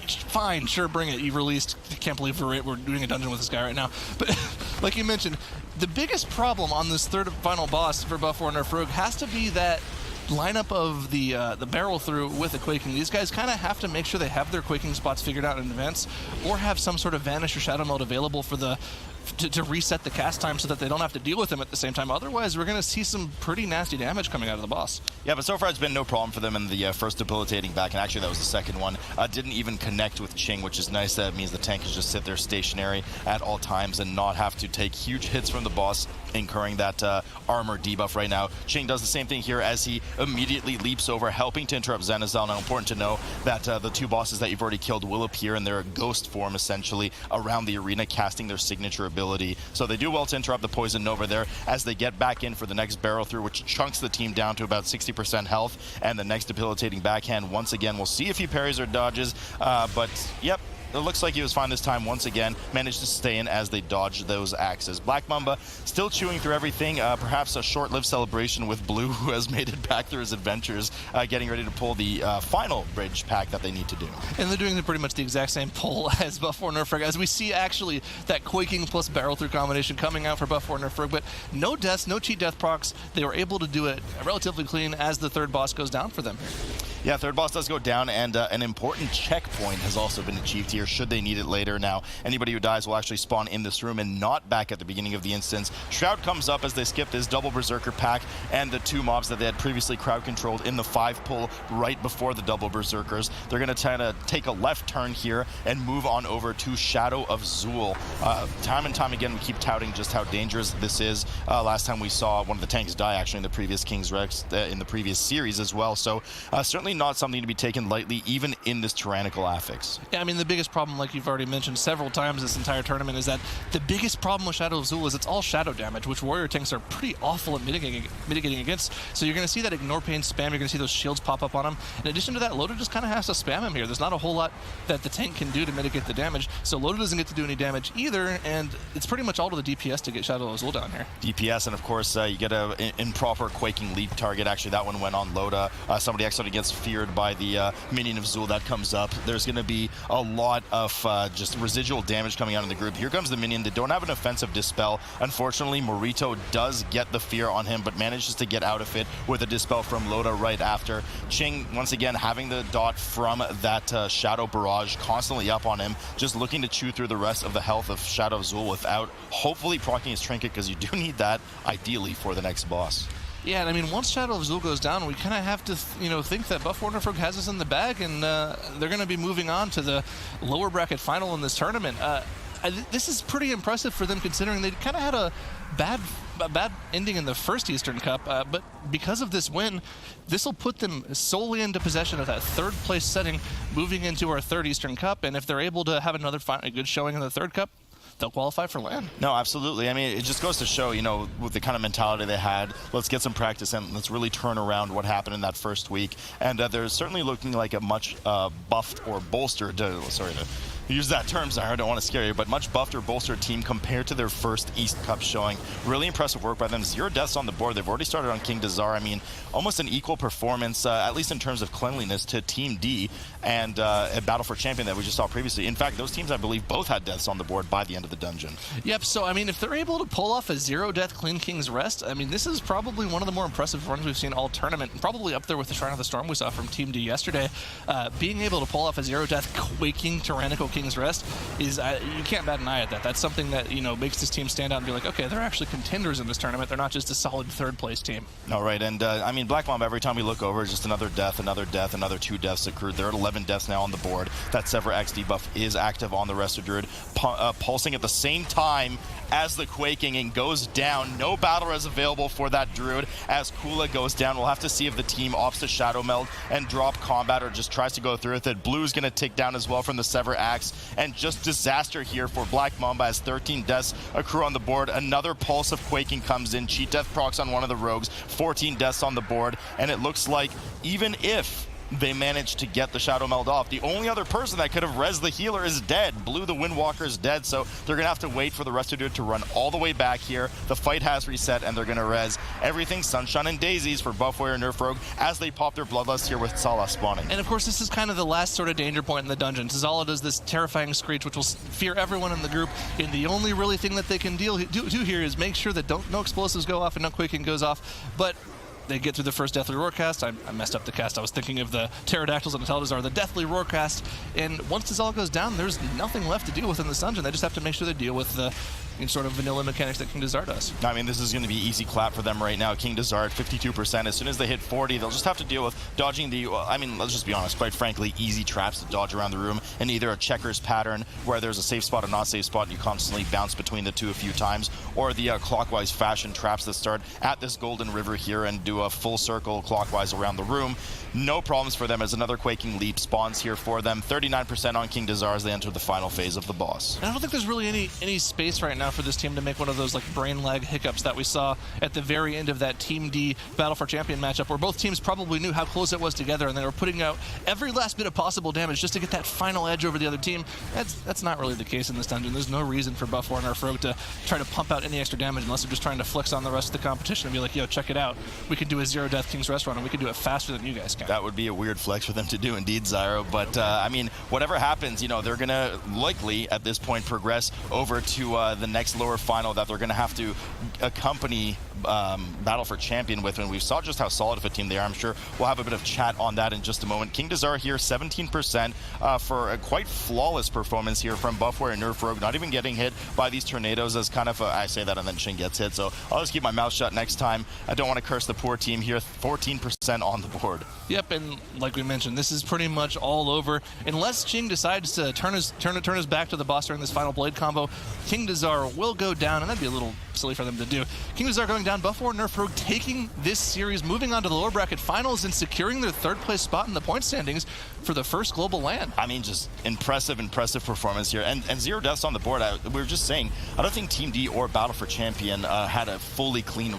Fine, sure, bring it. You released. I can't believe we're doing a dungeon with this guy right now. But like you mentioned, the biggest problem on this third and final boss for Buff Warrior Nerf Rogue has to be that lineup of the barrel through with the Quaking. These guys kind of have to make sure they have their Quaking spots figured out in advance, or have some sort of Vanish or Shadow Meld available for the to reset the cast time so that they don't have to deal with them at the same time. Otherwise, we're going to see some pretty nasty damage coming out of the boss.
Yeah, but so far it's been no problem for them in the first debilitating back, and actually that was the second one. Didn't even connect with Ching, which is nice. That means the tank can just sit there stationary at all times and not have to take huge hits from the boss, incurring that armor debuff right now. Ching does the same thing here as he immediately leaps over, helping to interrupt Zanazal. Now, important to know that the two bosses that you've already killed will appear in their ghost form, essentially, around the arena, casting their signature ability. So they do well to interrupt the Poison Nova there as they get back in for the next barrel through, which chunks the team down to about 60% health. And the next debilitating backhand, once again, we'll see if he parries or dodges. But, yep. It looks like he was fine this time once again, managed to stay in as they dodged those axes. Black Mamba still chewing through everything, perhaps a short-lived celebration with Blue, who has made it back through his adventures, getting ready to pull the final bridge pack that they need to do.
And they're doing pretty much the exact same pull as Buff Warrior Nerf Rogue, as we see actually that Quaking plus barrel through combination coming out for Buff Warrior Nerf Rogue, but no deaths, no cheat death procs. They were able to do it relatively clean as the third boss goes down for them.
Yeah, third boss does go down, and an important checkpoint has also been achieved here, should they need it later. Now, anybody who dies will actually spawn in this room and not back at the beginning of the instance. Shroud comes up as they skip this double Berserker pack and the two mobs that they had previously crowd-controlled in the 5 pull right before the double Berserkers. They're going to try to take a left turn here and move on over to Shadow of Zul. Time and time again, we keep touting just how dangerous this is. Last time we saw one of the tanks die, actually, in the previous King's Rex, in the previous series as well. So, certainly not something to be taken lightly, even in this tyrannical affix.
Yeah, I mean, the biggest problem, like you've already mentioned several times this entire tournament, is that the biggest problem with Shadow of Zul is it's all shadow damage, which warrior tanks are pretty awful at mitigating against. So you're going to see that Ignore Pain spam, you're going to see those shields pop up on him. In addition to that, Loda just kind of has to spam him here. There's not a whole lot that the tank can do to mitigate the damage, so Loda doesn't get to do any damage either, and it's pretty much all to the DPS to get Shadow of Zul down here.
DPS, and of course, you get an improper Quaking leap target. Actually, that one went on Loda. Somebody actually gets feared by the minion of Zul that comes up. There's going to be a lot of just residual damage coming out in the group. Here comes the minion. They don't have an offensive Dispel. Unfortunately, Morito does get the fear on him, but manages to get out of it with a Dispel from Loda right after. Ching, once again, having the dot from that Shadow Barrage constantly up on him, just looking to chew through the rest of the health of Shadow of Zul without hopefully proccing his Trinket, because you do need that, ideally, for the next boss.
Yeah, and I mean, once Shadow of Zul goes down, we kind of have to, think that Buff Warrior Nerf Rogue has us in the bag, and they're going to be moving on to the lower bracket final in this tournament. This is pretty impressive for them, considering they kind of had a bad ending in the first Eastern Cup, but because of this win, this will put them solely into possession of that third place setting, moving into our third Eastern Cup. And if they're able to have another good showing in the third cup, they'll qualify for LAN.
No, absolutely. I mean, it just goes to show, you know, with the kind of mentality they had, let's get some practice and let's really turn around what happened in that first week. And they're certainly looking like a much buffed or bolstered, sorry to use that term, Zyro, I don't want to scare you, but much buffed or bolstered team compared to their first East Cup showing. Really impressive work by them. 0 deaths on the board. They've already started on King Dazar. I mean, almost an equal performance, at least in terms of cleanliness, to Team D and a Battle for Champion that we just saw previously. In fact, those teams, I believe, both had deaths on the board by the end of the dungeon.
Yep, so, I mean, if they're able to pull off a 0-death clean King's Rest, I mean, this is probably one of the more impressive runs we've seen all tournament, and probably up there with the Shrine of the Storm we saw from Team D yesterday. Being able to pull off a 0-death quaking tyrannical King's Rest is, you can't bat an eye at that. That's something that, you know, makes this team stand out and be like, okay, they're actually contenders in this tournament. They're not just a solid third-place team.
All right, and I mean, Black Mamba, every time we look over, just another death, another 2 deaths accrued. They're at 11 deaths now on the board. That Sever X debuff is active on the Resto Druid, pulsing at the same time as the Quaking and goes down. No battle res available for that Druid as Kula goes down. We'll have to see if the team opts to Shadow Meld and drop combat or just tries to go through with it. Blue's going to tick down as well from the Sever Axe, and just disaster here for Black Mamba as 13 deaths accrue on the board. Another pulse of Quaking comes in. Cheat Death procs on one of the rogues. 14 deaths on the board, and it looks like even if they managed to get the Shadow Meld off, the only other person that could have rezzed the healer is dead. Blue, the Windwalker, is dead, so they're going to have to wait for the rest of it to run all the way back here. The fight has reset, and they're going to res everything Sunshine and Daisies for Buff Warrior Nerf Rogue as they pop their Bloodlust here with Salah spawning.
And of course, this is kind of the last sort of danger point in the dungeon. Zala does this terrifying screech, which will fear everyone in the group, and the only really thing that they can do here is make sure that no explosives go off and no Quaking goes off. But they get through the first Deathly Roarcast. I messed up the cast. I was thinking of the Pterodactyls and Atal'Dazar, the Deathly Roarcast. And once this all goes down, there's nothing left to deal with in this dungeon. They just have to make sure they deal with the sort of vanilla mechanics that King Dazar does.
I mean, this is going to be easy clap for them right now. King Dazar at 52%. As soon as they hit 40, they'll just have to deal with dodging the, I mean, let's just be honest, quite frankly, easy traps to dodge around the room in either a checkers pattern where there's a safe spot and not safe spot and you constantly bounce between the two a few times, or the clockwise fashion traps that start at this golden river here and do a full circle clockwise around the room. No problems for them as another Quaking Leap spawns here for them. 39% on King Dazar as they enter the final phase of the boss.
And I don't think there's really any space right now for this team to make one of those like brain lag hiccups that we saw at the very end of that Team D Battle for Champion matchup, where both teams probably knew how close it was together and they were putting out every last bit of possible damage just to get that final edge over the other team. That's not really the case in this dungeon. There's no reason for Buff Warrior Nerf Rogue to try to pump out any extra damage unless they're just trying to flex on the rest of the competition and be like, yo, check it out. We can do a 0-death King's Rest run and we can do it faster than you guys can.
That would be a weird flex for them to do indeed, Zyro. But I mean, whatever happens, you know, they're going to likely at this point progress over to the next lower final that they're going to have to accompany Battle for Champion with, and we saw just how solid of a team they are. I'm sure we'll have a bit of chat on that in just a moment. King Dazar here, 17% for a quite flawless performance here from Buff Warrior Nerf Rogue, not even getting hit by these tornadoes as kind of I say that and then Shin gets hit, so I'll just keep my mouth shut next time. I don't want to curse the poor team here. 14% on the board.
Yep, and like we mentioned, this is pretty much all over. Unless Ching decides to turn his back to the boss during this final blade combo, King Dazar will go down, and that'd be a little silly for them to do. King Dazar going down, Buff Warrior Nerf Rogue taking this series, moving on to the lower bracket finals and securing their third place spot in the point standings for the first global LAN.
I mean, just impressive performance here, and 0 deaths on the board. We were just saying, I don't think Team D or Battle for Champion had a fully clean.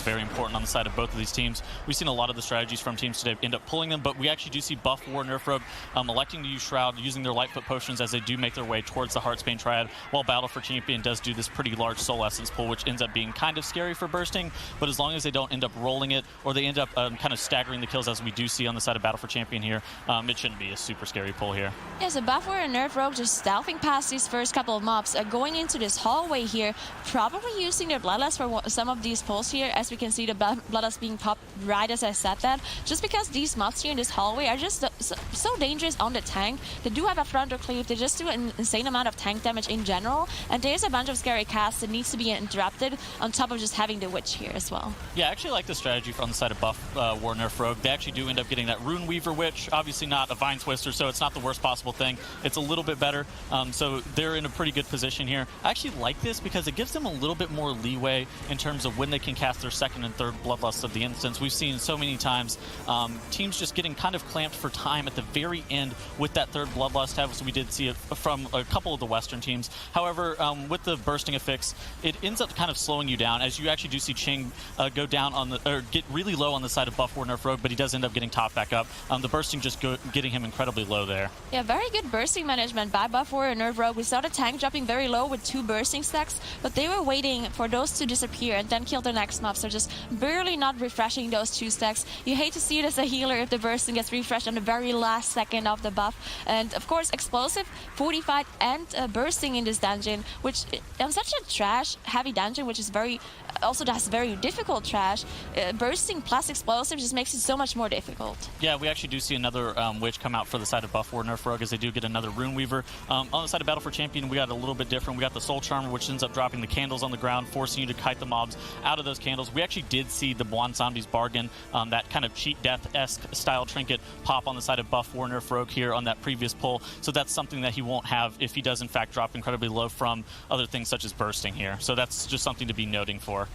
Very important on the side of both of these teams. We've seen a lot of the strategies from teams today end up pulling them, but we actually do see Buff Warrior Nerf Rogue electing to use Shroud, using their Lightfoot potions as they do make their way towards the Heartsbane Triad, while Battle for Champion does do this pretty large Soul Essence pull, which ends up being kind of scary for bursting, but as long as they don't end up rolling it, or they end up kind of staggering the kills as we do see on the side of Battle for Champion here, it shouldn't be a super scary pull here.
Yeah, so Buff Warrior Nerf Rogue just stealthing past these first couple of mobs, going into this hallway here, probably using their Bloodlust for some of these pulls here, as we can see the Bloodlust being popped right as I said that, just because these mobs here in this hallway are just so dangerous on the tank. They do have a frontal cleave, they just do an insane amount of tank damage in general, and there's a bunch of scary casts that needs to be interrupted on top of just having the Witch here as well.
Yeah, I actually like the strategy on the side of Buff Warrior Nerf Rogue. They actually do end up getting that Rune Weaver Witch, obviously not a Vine Twister, so it's not the worst possible thing. It's a little bit better, so they're in a pretty good position here. I actually like this because it gives them a little bit more leeway in terms of when they can cast their second and third Bloodlust of the instance. We've seen so many times teams just getting kind of clamped for time time at the very end with that third Bloodlust, as we did see it from a couple of the Western teams. However, with the bursting affix, it ends up kind of slowing you down, as you actually do see Ching go down on the, or get really low on the side of Buff War Nerf Rogue, but he does end up getting top back up. The bursting just getting him incredibly low there.
Yeah, very good bursting management by Buff War and Nerf Rogue. We saw the tank dropping very low with 2 bursting stacks, but they were waiting for those to disappear and then kill the next mob, so just barely not refreshing those 2 stacks. You hate to see it as a healer if the bursting gets refreshed on the very last second of the buff. And of course, explosive, fortified, and bursting in this dungeon, which on such a trash heavy dungeon, which is also has very difficult trash, bursting plus explosive just makes it so much more difficult.
Yeah, we actually do see another witch come out for the side of Buff War Nerf Rogue, as they do get another Rune Weaver. On the side of Battle for Champion, we got a little bit different. We got the Soul Charmer, which ends up dropping the candles on the ground, forcing you to kite the mobs out of those candles. We actually did see the Buon Zombie's Bargain, that kind of cheat death-esque style trinket pop on the side of Buff War Nerf Rogue here on that previous pull. So that's something that he won't have if he does in fact drop incredibly low from other things such as bursting here. So that's just something to be noting for.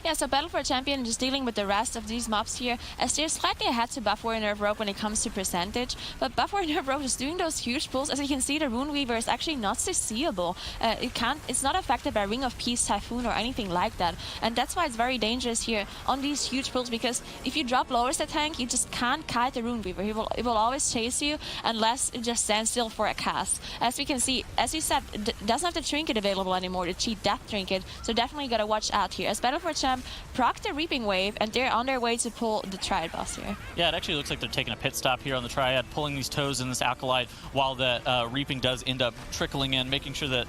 Yeah, so Battle for a Champion just dealing with the rest of these mobs here, as they're slightly ahead to Buff War Nerf Rogue when it comes to percentage, but Buff War Nerf Rogue is doing those huge pulls. As you can see, the Rune Weaver is actually not so seeable. It's not affected by Ring of Peace, Typhoon, or anything like that, and that's why it's very dangerous here on these huge pulls, because if you drop lowers the tank, you just can't kite the Rune Weaver. It will always chase you unless it just stands still for a cast. As we can see, as you said, it doesn't have the trinket available anymore, the cheat death trinket, so definitely gotta watch out here. As Battle for a Champ proc the Reaping Wave, and they're on their way to pull the Triad boss here.
Yeah, it actually looks like they're taking a pit stop here on the Triad, pulling these toes in this Acolyte, while the Reaping does end up trickling in, making sure that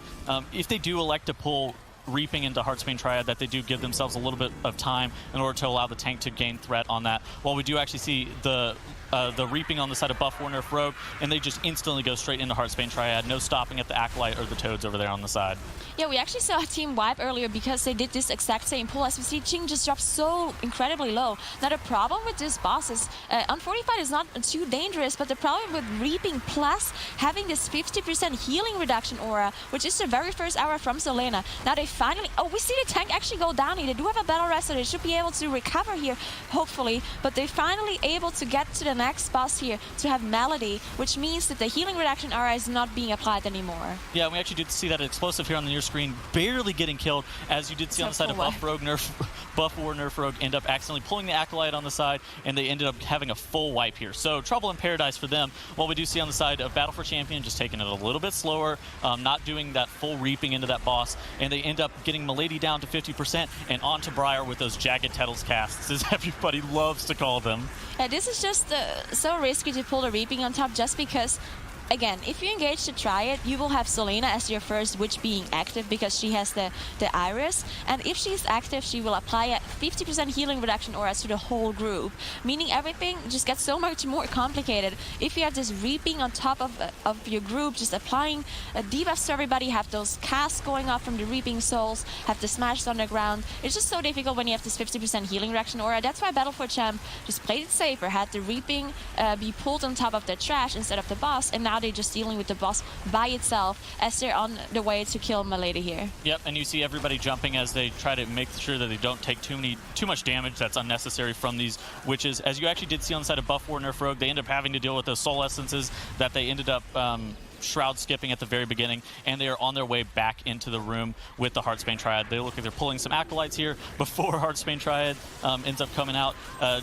if they do elect to pull Reaping into Heartsbane Triad, that they do give themselves a little bit of time in order to allow the tank to gain threat on that. While we do actually see the Reaping on the side of Buff War Nerf Rogue, and they just instantly go straight into Heartsbane Triad, no stopping at the Acolyte or the Toads over there on the side.
Yeah, we actually saw a team wipe earlier because they did this exact same pull. As we see, Ching just dropped so incredibly low. Now the problem with this boss is, Unfortified is not too dangerous, but the problem with Reaping plus having this 50% healing reduction aura, which is the very first aura from Selena. Now they finally, we see the tank actually go down here. They do have a battle rest, so they should be able to recover here, hopefully, but they're finally able to get to the next boss here to have Melody, which means that the healing reduction aura is not being applied anymore.
Yeah, we actually did see that explosive here on the near screen, barely getting killed, as you did see on the side of Buff War Nerf Rogue end up accidentally pulling the Acolyte on the side, and they ended up having a full wipe here. So trouble in paradise for them. What we do see on the side of Battle for Champion, just taking it a little bit slower, not doing that full reaping into that boss, and they end up getting Milady down to 50% and onto Briar with those Jagged Tettles casts, as everybody loves to call them.
Yeah, this is just so risky to pull the Reaping on top, just because, again, if you engage the Triad, you will have Selena as your first witch being active because she has the Iris. And if she's active, she will apply a 50% healing reduction aura to the whole group, meaning everything just gets so much more complicated. If you have this Reaping on top of your group, just applying debuffs to everybody, have those casts going off from the Reaping Souls, have the Smashed on the ground. It's just so difficult when you have this 50% healing reduction aura. That's why Battle for Champ just played it safer, had the Reaping be pulled on top of the trash instead of the boss, and now they're just dealing with the boss by itself as they're on the way to kill Milady here.
Yep, and you see everybody jumping as they try to make sure that they don't take too much damage that's unnecessary from these witches. As you actually did see on the side of Buff War Nerf Rogue, they end up having to deal with those soul essences that they ended up shroud skipping at the very beginning, and they are on their way back into the room with the Heartsbane Triad. They look like they're pulling some Acolytes here before Heartsbane Triad ends up coming out,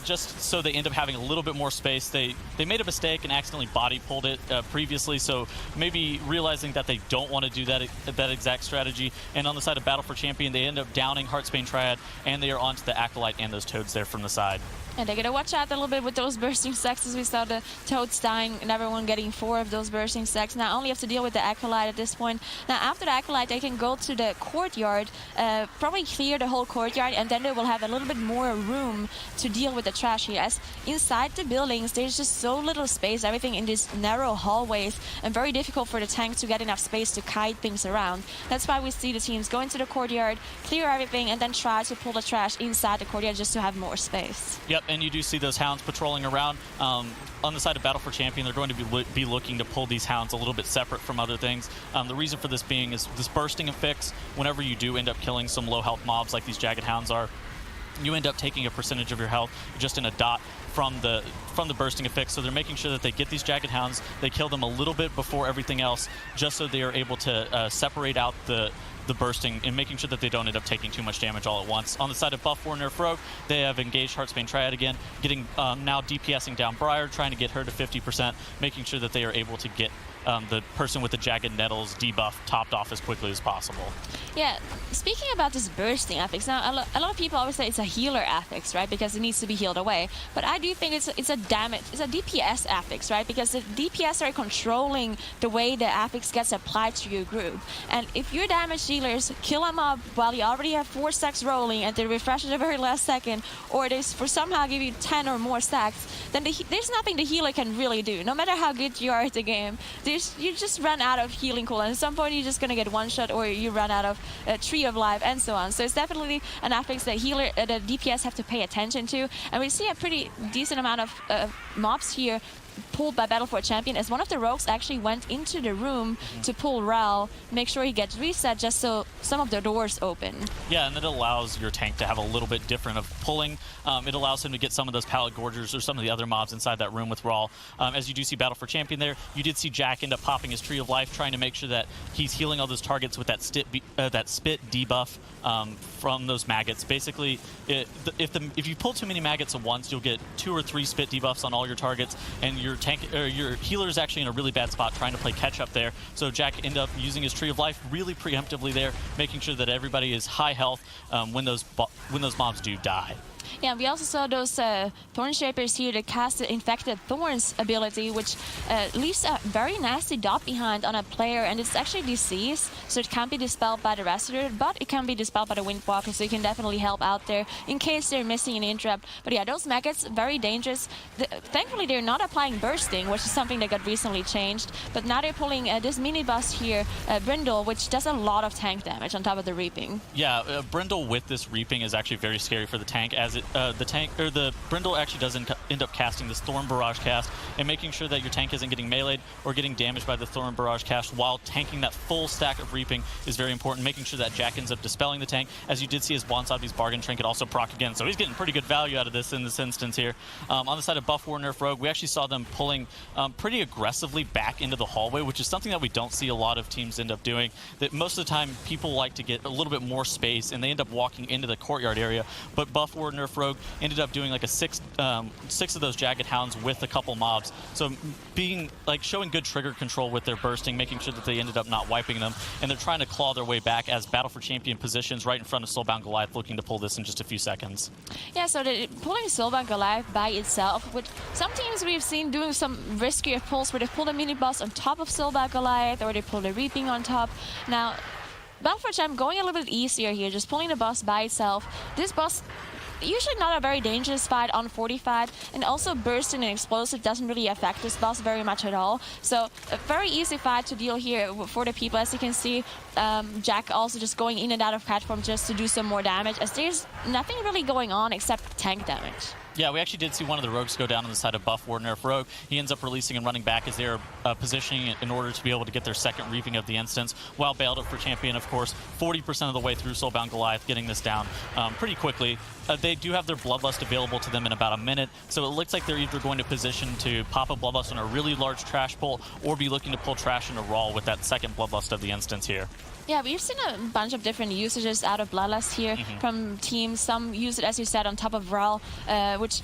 just so they end up having a little bit more space. They made a mistake and accidentally body pulled it previously, so maybe realizing that they don't want to do that exact strategy. And on the side of Battle for Champion, they end up downing Heartsbane Triad, and they are onto the Acolyte and those Toads there from the side.
And they gotta watch out a little bit with those bursting stacks, as we saw the Toads dying and everyone getting 4 of those bursting stacks. Now only have to deal with the Acolyte at this point. Now after the Acolyte, they can go to the Courtyard, probably clear the whole Courtyard, and then they will have a little bit more room to deal with the trash here. As inside the buildings, there's just so little space, everything in these narrow hallways, and very difficult for the tank to get enough space to kite things around. That's why we see the teams go into the Courtyard, clear everything, and then try to pull the trash inside the Courtyard just to have more space.
Yep, and you do see those hounds patrolling around. On the side of Battle for Champion, they're going to be looking to pull these hounds a little bit separate from other things. The reason for this being is this bursting affix, whenever you do end up killing some low health mobs like these Jagged Hounds are, you end up taking a percentage of your health just in a dot from the bursting effect. So they're making sure that they get these Jagged Hounds, they kill them a little bit before everything else, just so they are able to separate out the bursting and making sure that they don't end up taking too much damage all at once. On the side of buff 4 Nerf Rogue, they have engaged Heartsbane Triad again, getting now DPSing down Briar, trying to get her to 50%, making sure that they are able to get the person with the Jagged Nettles debuff topped off as quickly as possible.
Yeah, speaking about this bursting affix, now a lot of people always say it's a healer affix, right? Because it needs to be healed away. But I do think it's a DPS affix, right? Because the DPS are controlling the way the affix gets applied to your group. And if your damage dealers kill a mob while you already have 4 stacks rolling and they refresh at the very last second, or they for somehow give you 10 or more stacks, then there's nothing the healer can really do. No matter how good you are at the game, you just run out of healing cooldown. At some point, you're just going to get one shot, or you run out of Tree of Life, and so on. So it's definitely an affix that the DPS have to pay attention to. And we see a pretty decent amount of mobs here pulled by Battle for a Champion, as one of the rogues actually went into the room to pull Ral, make sure he gets reset just so some of the doors open.
Yeah, and it allows your tank to have a little bit different of pulling. It allows him to get some of those Pallet Gorgers or some of the other mobs inside that room with Ral. As you do see Battle for Champion there, you did see Jack end up popping his Tree of Life, trying to make sure that he's healing all those targets with that spit debuff from those maggots. Basically, if you pull too many maggots at once, you'll get 2 or 3 spit debuffs on all your targets, and your healer is actually in a really bad spot trying to play catch up there. So Jack ended up using his Tree of Life really preemptively there, making sure that everybody is high health when those mobs do die.
Yeah, we also saw those Thorn Shapers here that cast the Infected Thorns ability, which leaves a very nasty dot behind on a player, and it's actually disease, so it can't be dispelled by the Restorator, but it can be dispelled by the Windwalker, so you can definitely help out there in case they're missing an interrupt. But yeah, those maggots, very dangerous. Thankfully, they're not applying bursting, which is something that got recently changed, but now they're pulling this mini-boss here, Brindle, which does a lot of tank damage on top of the Reaping.
Yeah, Brindle with this Reaping is actually very scary for the tank, as the Brindle actually does end up casting this Thorn Barrage cast and making sure that your tank isn't getting meleeed or getting damaged by the Thorn Barrage cast while tanking that full stack of Reaping is very important, making sure that Jack ends up dispelling the tank. As you did see his Bonsabbi's Bargain Trinket also proc again, so he's getting pretty good value out of this in this instance here. On the side of buff War Nerf Rogue, we actually saw them pulling pretty aggressively back into the hallway, which is something that we don't see a lot of teams end up doing. That most of the time people like to get a little bit more space and they end up walking into the courtyard area, but buff War Nerf Rogue ended up doing like a six of those Jagged Hounds with a couple mobs. So showing good trigger control with their bursting, making sure that they ended up not wiping them, and they're trying to claw their way back as Battle for Champion positions right in front of Soulbound Goliath, looking to pull this in just a few seconds.
Yeah, so pulling Soulbound Goliath by itself, which some teams we've seen doing some riskier pulls where they pull the mini boss on top of Soulbound Goliath, or they pull the Reaping on top. Now, Battle for Champ going a little bit easier here, just pulling the boss by itself. This boss, usually not a very dangerous fight on 45, and also bursting and explosive doesn't really affect this boss very much at all. So a very easy fight to deal here for the people. As you can see, Jack also just going in and out of platform just to do some more damage, as there's nothing really going on except tank damage.
Yeah, we actually did see one of the rogues go down on the side of buff War Nerf Rogue. He ends up releasing and running back as they're positioning in order to be able to get their second Reaping of the instance, while Battle for Champion, of course, 40% of the way through Soulbound Goliath, getting this down pretty quickly. They do have their Bloodlust available to them in about a minute, so it looks like they're either going to position to pop a Bloodlust on a really large trash pull, or be looking to pull trash into Raw with that second Bloodlust of the instance here.
Yeah, we've seen a bunch of different usages out of Bloodlust here from teams. Some use it, as you said, on top of Ral, which,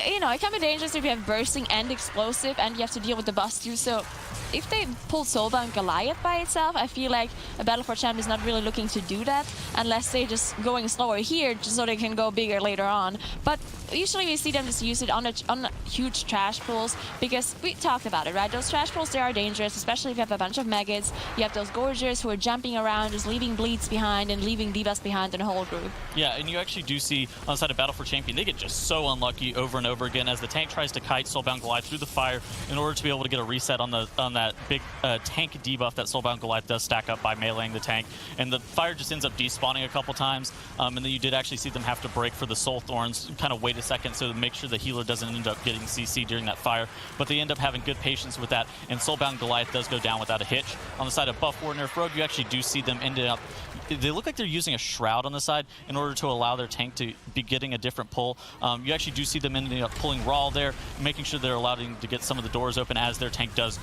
you know, it can be dangerous if you have bursting and explosive and you have to deal with the boss too. So if they pull Soulbound Goliath by itself, I feel like a Battle for Champ is not really looking to do that unless they're just going slower here just so they can go bigger later on. But usually we see them just use it on huge trash pulls, because we talked about it, right? Those trash pulls, they are dangerous, especially if you have a bunch of maggots. You have those Gorgers who are jumping around, just leaving bleeds behind and leaving debuffs behind in the whole group.
Yeah, and you actually do see on the side of Battle for Champion, they get just so unlucky over and over again as the tank tries to kite Soulbound Goliath through the fire in order to be able to get a reset on that big tank debuff that Soulbound Goliath does stack up by meleeing the tank. And the fire just ends up despawning a couple times, and then you did actually see them have to break for the Soul Thorns, kind of wait a second so to make sure the healer doesn't end up getting CC during that fire. But they end up having good patience with that, and Soulbound Goliath does go down without a hitch. On the side of buff War Nerf Rogue, you actually do see them end up they look like they're using a shroud on the side in order to allow their tank to be getting a different pull. You actually do see them ending up pulling Raw there, making sure they're allowing to get some of the doors open as their tank does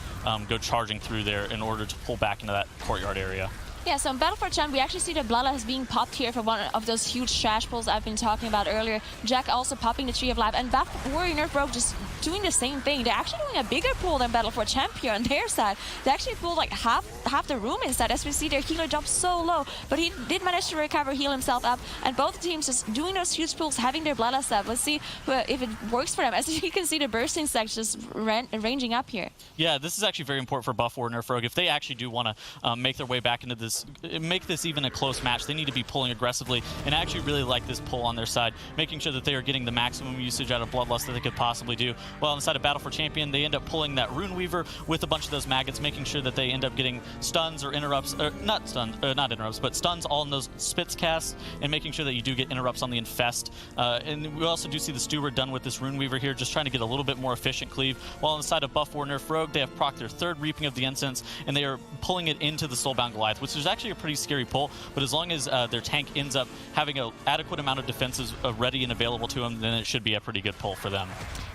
go charging through there in order to pull back into that courtyard area.
Yeah, so in Battle for Champ, we actually see the Bloodlust being popped here for one of those huge trash pulls I've been talking about earlier. Jack also popping the Tree of Life, and Buff Warrior Nerf Rogue just doing the same thing. They're actually doing a bigger pull than Battle for Champ here on their side. They actually pulled like half the room inside, as we see their healer drop so low, but he did manage to recover, heal himself up, and both teams just doing those huge pulls, having their Bloodlust up. Let's see if it works for them. As you can see, the bursting stacks just ranging up here.
Yeah, this is actually very important for Buff Warrior Nerf Rogue. If they actually do want to make their way back into this, make this even a close match, they need to be pulling aggressively, and I actually really like this pull on their side, making sure that they are getting the maximum usage out of Bloodlust that they could possibly do. Well, on the side of Battle for Champion, they end up pulling that Rune Weaver with a bunch of those maggots, making sure that they end up getting stuns or interrupts, or not interrupts, but stuns all in those Spitz casts, and making sure that you do get interrupts on the Infest. And we also do see the Steward done with this Rune Weaver here, just trying to get a little bit more efficient cleave. While on the side of Buff Warrior Nerf Rogue, they have proc their third Reaping of the Incense, and they are pulling it into the Soulbound Goliath, which is actually a pretty scary pull, but as long as their tank ends up having an adequate amount of defenses ready and available to them, then it should be a pretty good pull for them.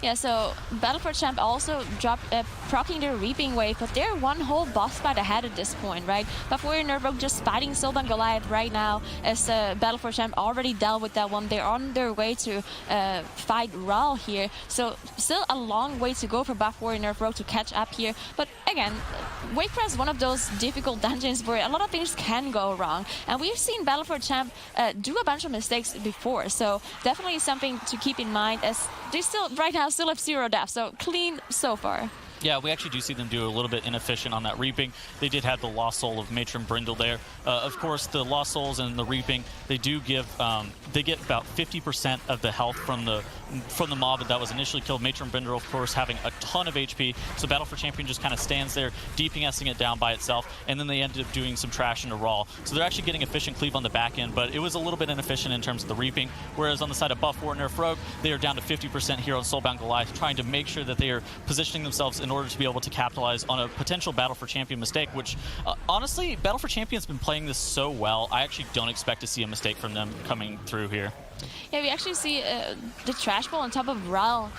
Yeah, so Battle for Champ also dropped proccing their Reaping Wave, but they're one whole boss fight ahead at this point, right? Buff Warrior Nerf Rogue just fighting Soulbound Goliath right now, as Battle for Champ already dealt with that one. They're on their way to fight Raw here, so still a long way to go for Buff Warrior Nerf Rogue to catch up here. But again, Waycrest is one of those difficult dungeons where a lot of things can go wrong, and we've seen Battle for Champ do a bunch of mistakes before, so definitely something to keep in mind, as they still right now still have 0 deaths, so clean so far.
Yeah, we actually do see them do a little bit inefficient on that Reaping. They did have the Lost Soul of Matron Brindle there. Of course, the Lost Souls and the Reaping, they do give, they get about 50% of the health from the mob that was initially killed. Matron Brindle, of course, having a ton of HP. So Battle for Champion just kind of stands there, DPSing it down by itself, and then they ended up doing some trash into Raw. So they're actually getting efficient cleave on the back end, but it was a little bit inefficient in terms of the Reaping. Whereas on the side of Buff Warrior Nerf Rogue, they are down to 50% here on Soulbound Goliath, trying to make sure that they are positioning themselves in order to be able to capitalize on a potential Battle for Champion mistake, which honestly, Battle for Champion's been playing this so well, I actually don't expect to see a mistake from them coming through here.
Yeah, we actually see the trash ball on top of Ral.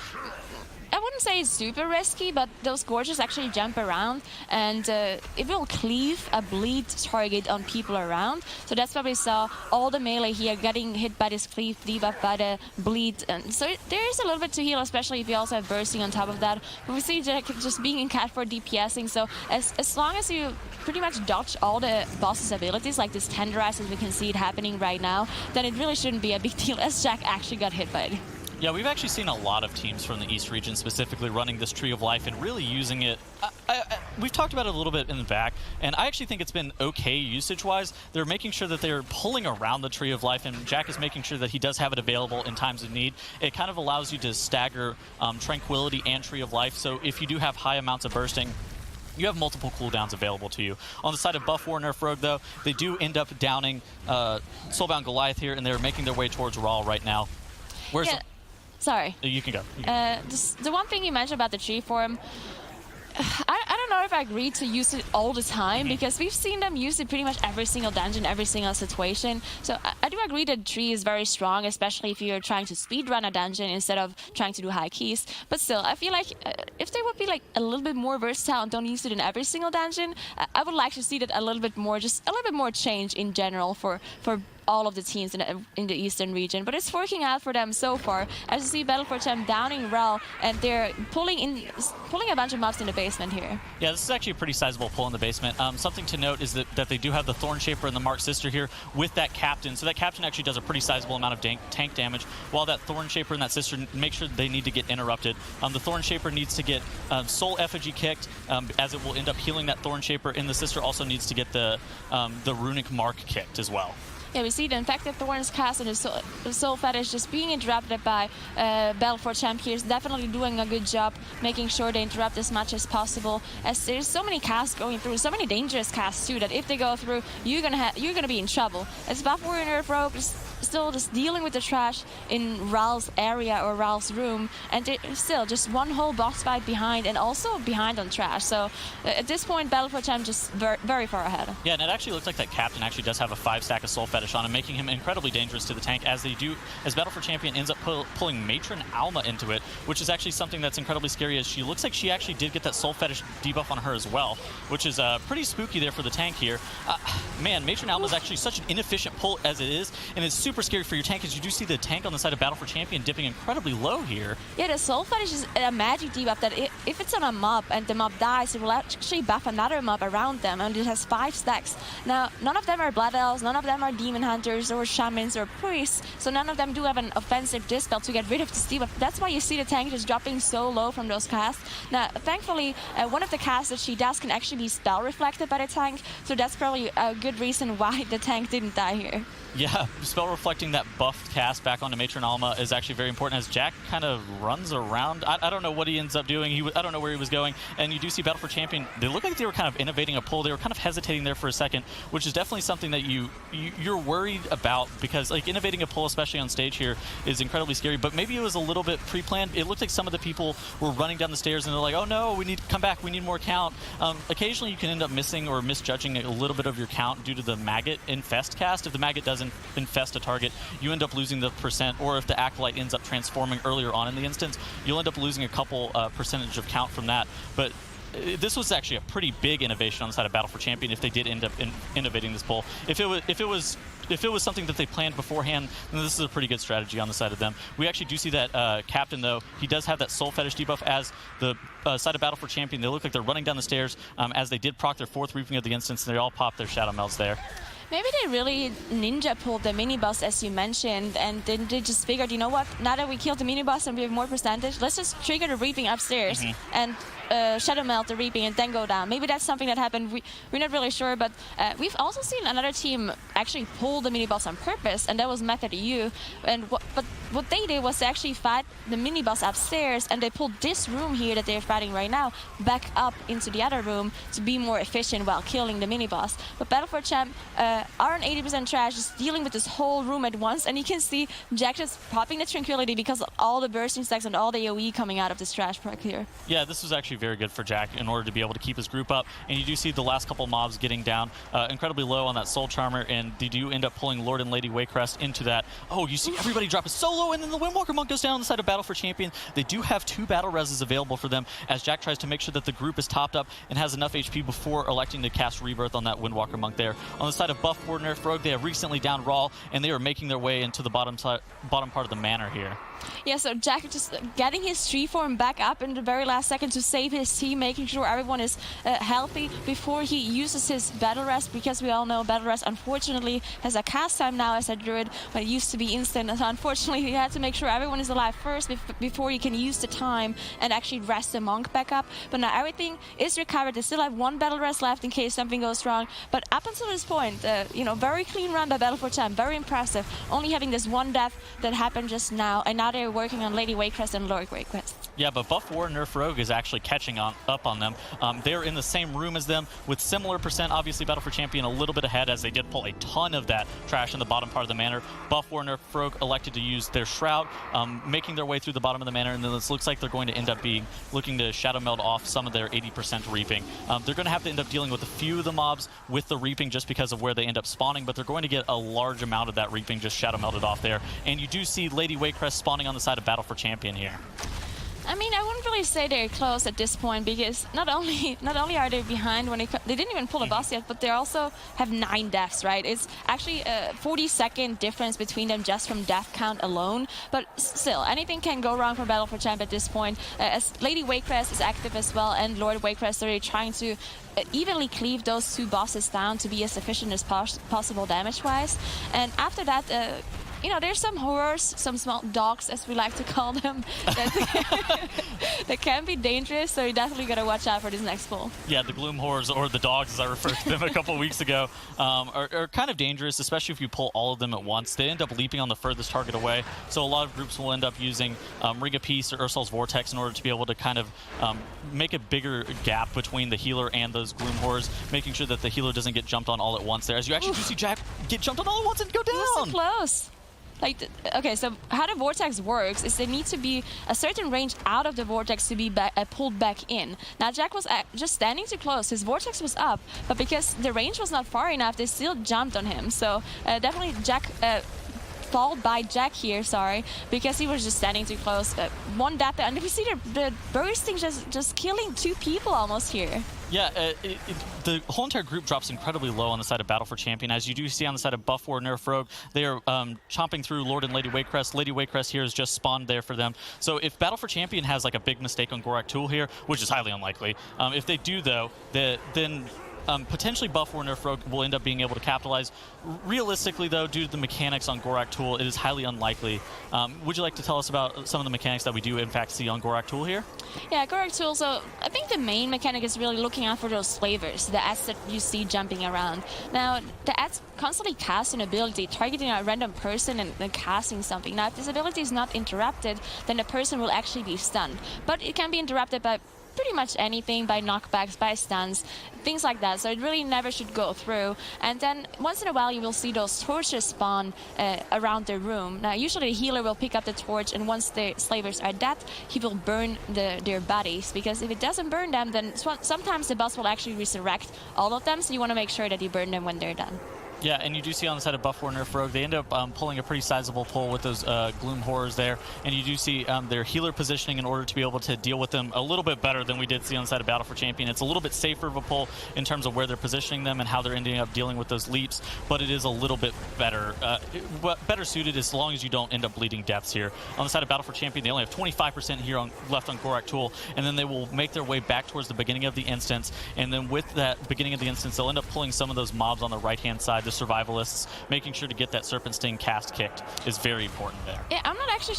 I wouldn't say it's super risky, but those gorges actually jump around, and it will cleave a bleed target on people around. So that's why we saw all the melee here getting hit by this cleave debuff by the bleed. And so there is a little bit to heal, especially if you also have bursting on top of that. But we see Jack just being in cat for DPSing, so as long as you pretty much dodge all the boss's abilities, like this tenderize as we can see it happening right now, then it really shouldn't be a big deal, as Jack actually got hit by it.
Yeah, we've actually seen a lot of teams from the East region specifically running this Tree of Life and really using it. We've talked about it a little bit in the back, and I actually think it's been okay usage-wise. They're making sure that they're pulling around the Tree of Life, and Jack is making sure that he does have it available in times of need. It kind of allows you to stagger Tranquility and Tree of Life, so if you do have high amounts of bursting, you have multiple cooldowns available to you. On the side of Buff Warrior Nerf Rogue, though, they do end up downing Soulbound Goliath here, and they're making their way towards Raw right now. Where's
Sorry.
You can go.
The one thing you mentioned about the tree form, I don't know if I agree to use it all the time, because we've seen them use it pretty much every single dungeon, every single situation. So I do agree that tree is very strong, especially if you're trying to speedrun a dungeon instead of trying to do high keys. But still, I feel like if they would be like a little bit more versatile and don't use it in every single dungeon, I would like to see that a little bit more, just a little bit more change in general for all of the teams in the Eastern region. But it's working out for them so far. As you see, Battle for Champ downing Ral, and they're pulling a bunch of mobs in the basement here.
Yeah, this is actually a pretty sizable pull in the basement. Something to note is that they do have the Thorn Shaper and the Mark Sister here with that Captain. So that Captain actually does a pretty sizable amount of tank damage, while that Thorn Shaper and that Sister make sure they need to get interrupted. The Thorn Shaper needs to get Soul Effigy kicked, as it will end up healing that Thorn Shaper, and the Sister also needs to get the Runic Mark kicked as well.
Yeah, we see the Infected Thorns cast and the Soul Fetish just being interrupted by Battle for Champ here is definitely doing a good job making sure they interrupt as much as possible, as there's so many casts going through, so many dangerous casts too, that if they go through, you're gonna be in trouble. As Buff Warrior Nerf Rogue still just dealing with the trash in Ral's area or Ral's room, and they're still just one whole box fight behind, and also behind on trash. So at this point, Battle for Champ just very far ahead.
Yeah, and it actually looks like that Captain actually does have a 5-stack of Soul Fetish on him, making him incredibly dangerous to the tank, as Battle for Champion ends up pulling Matron Alma into it, which is actually something that's incredibly scary, as she looks like she actually did get that Soul Fetish debuff on her as well, which is pretty spooky there for the tank here. Man, Matron Alma is actually such an inefficient pull as it is, and it's super scary for your tank, as you do see the tank on the side of Battle for Champion dipping incredibly low here.
Yeah, the Soul Fetish is a magic debuff that if it's on a mob and the mob dies, it will actually buff another mob around them, and it has 5 stacks. Now, none of them are Blood Elves, none of them are Demon Hunters or Shamans or Priests, so none of them do have an offensive dispel to get rid of this debuff. That's why you see the tank just dropping so low from those casts. Now, thankfully, one of the casts that she does can actually be spell reflected by the tank, so that's probably a good reason why the tank didn't die here.
Yeah, spell reflecting that buffed cast back onto Matron Alma is actually very important, as Jack kind of runs around. I don't know what he ends up doing. I don't know where he was going. And you do see Battle for Champion, they look like they were kind of innovating a pull. They were kind of hesitating there for a second, which is definitely something that you're worried about, because like innovating a pull, especially on stage here, is incredibly scary. But maybe it was a little bit pre-planned. It looked like some of the people were running down the stairs and they're like, oh no, we need to come back. We need more count. Occasionally you can end up missing or misjudging a little bit of your count due to the Maggot Infest cast. If the Maggot doesn't infest a target, you end up losing the percent, or if the Acolyte ends up transforming earlier on in the instance, you'll end up losing a couple percentage of count from that. But this was actually a pretty big innovation on the side of Battle for Champion if they did end up innovating this pull. If it was something that they planned beforehand, then this is a pretty good strategy on the side of them. We actually do see that Captain, though, he does have that Soul Fetish debuff as the side of Battle for Champion. They look like they're running down the stairs, as they did proc their 4th Reaping of the instance, and they all pop their Shadow Melts there.
Maybe they really ninja pulled the mini-boss, as you mentioned, and then they just figured, you know what, now that we killed the mini-boss and we have more percentage, let's just trigger the Reaping upstairs and Shadow Melt the Reaping and then go down. Maybe that's something that happened. We're not really sure, but we've also seen another team actually pull the mini-boss on purpose, and that was Method EU. But what they did was to actually fight the mini-boss upstairs, and they pulled this room here that they're fighting right now back up into the other room to be more efficient while killing the mini-boss. But Battle for Champ are on 80% trash, just dealing with this whole room at once, and you can see Jack just popping the Tranquility because of all the bursting stacks and all the AoE coming out of this trash proc here.
Yeah, this was actually very good for Jack in order to be able to keep his group up, and you do see the last couple mobs getting down incredibly low on that Soul Charmer, and they do end up pulling Lord and Lady Waycrest into that. Oh, you see everybody drop a solo, and then the Windwalker Monk goes down on the side of Battle for Champion. They do have 2 battle reses available for them, as Jack tries to make sure that the group is topped up and has enough HP before electing to cast Rebirth on that Windwalker Monk there. On the side of Buff War Nerf Rogue, they have recently downed Raw, and they are making their way into the bottom part of the manor here.
Yeah, so Jack just getting his tree form back up in the very last second to save his team, making sure everyone is healthy before he uses his Battle Rest, because we all know Battle Rest unfortunately has a cast time now as a druid, but it used to be instant. So unfortunately he had to make sure everyone is alive first before he can use the time and actually rest the monk back up. But now everything is recovered. They still have 1 Battle Rest left in case something goes wrong. But up until this point, you know, very clean run by Battle for Champ, very impressive. Only having this 1 death that happened just now, and now they're working on Lady Waycrest and Lord Waycrest.
Yeah, but Buff War Nerf Rogue is actually catching up on them. They're in the same room as them with similar percent. Obviously, Battle for Champion a little bit ahead, as they did pull a ton of that trash in the bottom part of the manor. Buff War Nerf Rogue elected to use their Shroud, making their way through the bottom of the manor, and then this looks like they're going to end up looking to Shadow Meld off some of their 80% Reaping. They're going to have to end up dealing with a few of the mobs with the Reaping just because of where they end up spawning, but they're going to get a large amount of that Reaping just Shadow Melded off there. And you do see Lady Waycrest spawning on the side of Battle for Champion here.
I mean, I wouldn't really say they're close at this point, because not only are they behind when they didn't even pull a boss yet, but they also have 9 deaths, right? It's actually a 40-second difference between them just from death count alone. But still, anything can go wrong for Battle for Champ at this point. As Lady Waycrest is active as well, and Lord Waycrest are trying to evenly cleave those 2 bosses down to be as efficient as possible damage-wise. And after that, you know, there's some horrors, some small dogs, as we like to call them, that can be dangerous, so you definitely got to watch out for this next pull.
Yeah, the Gloom Horrors, or the dogs as I referred to them a couple of weeks ago, are kind of dangerous, especially if you pull all of them at once. They end up leaping on the furthest target away, so a lot of groups will end up using Ring of Peace or Ursul's Vortex in order to be able to kind of make a bigger gap between the healer and those Gloom Horrors, making sure that the healer doesn't get jumped on all at once there. As you actually do see Jack get jumped on all at once and go down!
So close. like, okay, so how the vortex works is they need to be a certain range out of the vortex to be pulled back in. Now Jack was just standing too close. His vortex was up, but because the range was not far enough, they still jumped on him. So definitely Jack fall by Jack here, sorry, because he was just standing too close. One death, and if you see the bursting just killing 2 people almost here.
Yeah, the whole entire group drops incredibly low on the side of Battle for Champion. As you do see on the side of Buff War, Nerf Rogue, they are chomping through Lord and Lady Waycrest. Lady Waycrest here is just spawned there for them. So if Battle for Champion has like a big mistake on Gorak Tul here, which is highly unlikely, if they do though, then potentially Buff War Nerf Rogue will end up being able to capitalize. Realistically, though, due to the mechanics on Gorak Tul, it is highly unlikely. Would you like to tell us about some of the mechanics that we do, in fact, see on Gorak Tul here?
Yeah, Gorak Tul, so I think the main mechanic is really looking out for those slavers, the ads that you see jumping around. Now, the ads constantly cast an ability, targeting a random person and then casting something. Now, if this ability is not interrupted, then the person will actually be stunned. But it can be interrupted by pretty much anything, by knockbacks, by stuns, things like that. So it really never should go through. And then once in a while you will see those torches spawn around the room. Now usually the healer will pick up the torch, and once the slavers are dead, he will burn their bodies, because if it doesn't burn them, then sometimes the boss will actually resurrect all of them, so you want to make sure that you burn them when they're done.
Yeah, and you do see on the side of Buff War Nerf Rogue, they end up pulling a pretty sizable pull with those Gloom Horrors there, and you do see their healer positioning in order to be able to deal with them a little bit better than we did see on the side of Battle for Champion. It's a little bit safer of a pull in terms of where they're positioning them and how they're ending up dealing with those leaps, but it is a little bit better better suited as long as you don't end up bleeding deaths here. On the side of Battle for Champion, they only have 25% here left on Gorak Tul, and then they will make their way back towards the beginning of the instance, and then with that beginning of the instance, they'll end up pulling some of those mobs on the right-hand side, the survivalists. Making sure to get that Serpent Sting cast kicked is very important there.
Yeah, I'm not actually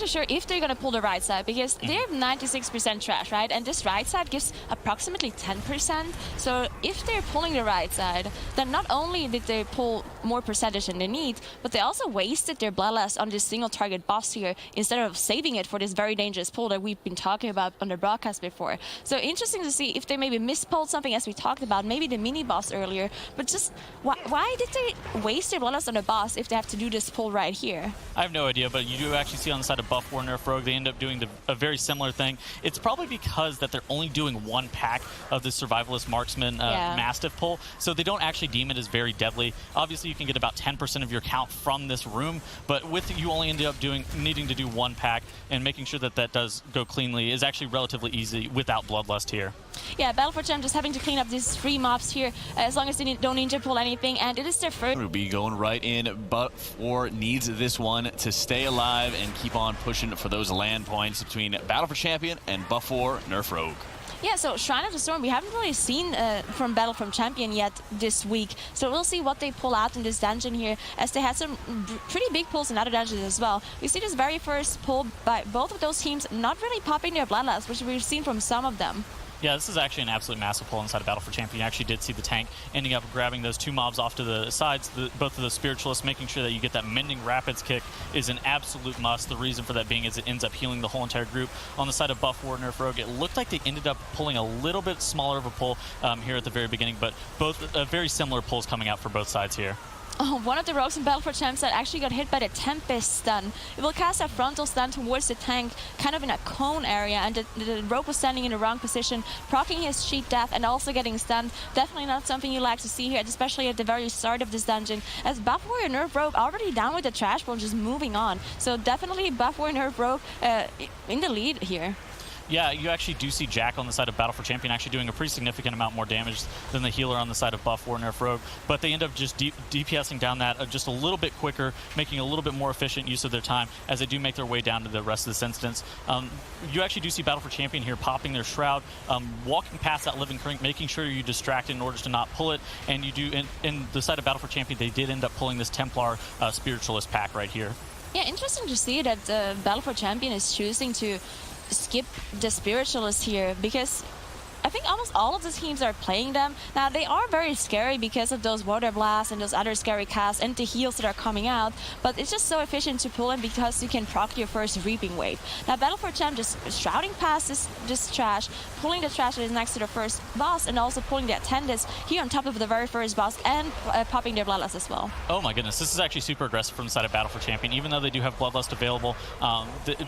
sure if they're gonna pull the right side, because they have 96% trash, right? And this right side gives approximately 10%. So if they're pulling the right side, then not only did they pull more percentage than they need, but they also wasted their bloodlust on this single target boss here instead of saving it for this very dangerous pull that we've been talking about on the broadcast before. So interesting to see if they maybe mispulled something, as we talked about, maybe the mini boss earlier, but just why did they waste their bloodlust on the boss if they have to do this pull right here?
I have no idea, but you do actually see on the side of Buff War Nerf Rogue, they end up doing a very similar thing. It's probably because that they're only doing 1 pack of the Survivalist Marksman Mastiff pull, so they don't actually deem it as very deadly. Obviously, you can get about 10% of your count from this room, but with you only end up needing to do 1 pack, and making sure that that does go cleanly is actually relatively easy without Bloodlust here.
Yeah, Battle for Champ just having to clean up these 3 mobs here, as long as they don't ninja pull anything, and it is their first.
We'll be going right in. Buff War needs this one to stay alive and keep on pushing for those land points between Battle for Champion and Buff War Nerf Rogue.
Yeah, so Shrine of the Storm, we haven't really seen from Battle from Champion yet this week, so we'll see what they pull out in this dungeon here, as they had some pretty big pulls in other dungeons as well. We see this very first pull by both of those teams not really popping their bloodlust, which we've seen from some of them.
Yeah, this is actually an absolute massive pull inside of Battle for Champion. You actually did see the tank ending up grabbing those 2 mobs off to the sides, both of the Spiritualists. Making sure that you get that Mending Rapids kick is an absolute must. The reason for that being is it ends up healing the whole entire group. On the side of Buff War Nerf Rogue, it looked like they ended up pulling a little bit smaller of a pull here at the very beginning, but both very similar pulls coming out for both sides here.
Oh, one of the rogues in Battle for Champs that actually got hit by the Tempest stun. It will cast a frontal stun towards the tank, kind of in a cone area, and the rogue was standing in the wrong position, proccing his cheat death and also getting stunned. Definitely not something you like to see here, especially at the very start of this dungeon, as Buff Warrior Nerf Rogue already down with the trash pull, just moving on. So definitely Buff Warrior Nerf Rogue in the lead here.
Yeah, you actually do see Jack on the side of Battle for Champion actually doing a pretty significant amount more damage than the healer on the side of Buff War Nerf Rogue, but they end up just DPSing down that just a little bit quicker, making a little bit more efficient use of their time as they do make their way down to the rest of this instance. You actually do see Battle for Champion here popping their Shroud, walking past that Living Crink, making sure you distract it in order to not pull it, and you do, in the side of Battle for Champion, they did end up pulling this Templar Spiritualist pack right here.
Yeah, interesting to see that Battle for Champion is choosing to skip the Spiritualist here, because I think almost all of the teams are playing them. Now, they are very scary because of those water blasts and those other scary casts and the heals that are coming out, but it's just so efficient to pull in because you can proc your first reaping wave. Now, Battle for Champ just shrouding past this trash, pulling the trash that is next to the first boss, and also pulling the attendants here on top of the very first boss, and popping their Bloodlust as well.
Oh my goodness, this is actually super aggressive from the side of Battle for Champion. Even though they do have Bloodlust available,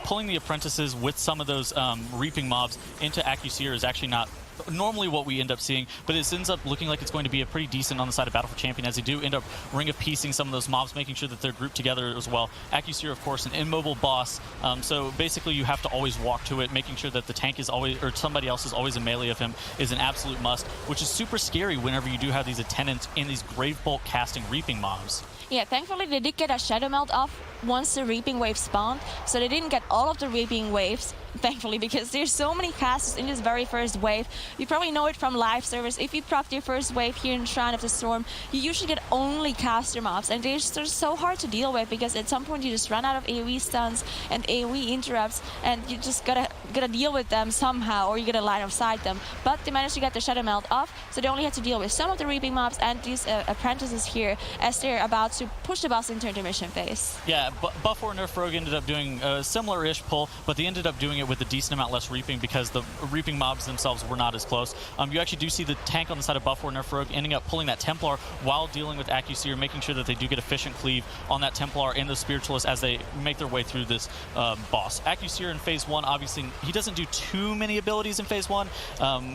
pulling the apprentices with some of those reaping mobs into AccuSeer is actually not normally what we end up seeing, but it ends up looking like it's going to be a pretty decent on the side of Battle for Champion, as they do end up ring of piecing some of those mobs, making sure that they're grouped together as well. AccuSeer, of course, an immobile boss, so basically you have to always walk to it, making sure that the tank is always, or somebody else is always in melee of him, is an absolute must, which is super scary whenever you do have these attendants in these Grave Bolt casting reaping mobs.
Yeah, thankfully they did get a Shadow Melt off once the Reaping Wave spawned, so they didn't get all of the Reaping Waves, thankfully, because there's so many casters in this very first wave. You probably know it from live servers. If you proc your first wave here in Shrine of the Storm, you usually get only caster mobs, and they're just so hard to deal with because at some point you just run out of AoE stuns and AoE interrupts, and you just gotta deal with them somehow, or you gotta line of sight them. But they managed to get the Shadow Melt off, so they only had to deal with some of the Reaping mobs and these apprentices here as they're about to push the boss into intermission phase.
Yeah, Buff or Nerf Rogue ended up doing a similar-ish pull, but they ended up doing it with a decent amount less reaping because the reaping mobs themselves were not as close. You actually do see the tank on the side of Buff or Nerf Rogue ending up pulling that Templar while dealing with AccuSeer, making sure that they do get efficient cleave on that Templar and the Spiritualist as they make their way through this boss. AccuSeer in Phase 1, obviously, he doesn't do too many abilities in Phase 1.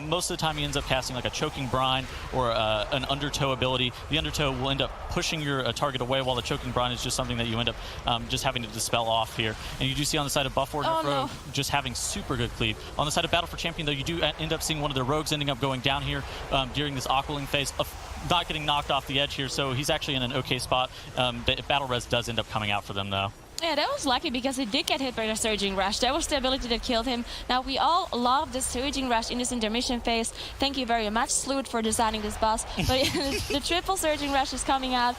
Most of the time he ends up casting like a Choking Brine or an Undertow ability. The Undertow will end up pushing your target away, while the Choking Brine is just something that you end up just having to dispel off here. And you do see on the side of Buff or Nerf Rogue just having super good cleave. On the side of Battle for Champion, though, you do end up seeing one of their rogues ending up going down here during this Aqualing phase, of not getting knocked off the edge here, so he's actually in an okay spot. Battle Res does end up coming out for them, though.
Yeah, that was lucky because he did get hit by the Surging Rush. That was the ability that killed him. Now, we all love the Surging Rush in this intermission phase. Thank you very much, Sloot, for designing this boss. But the triple Surging Rush is coming out.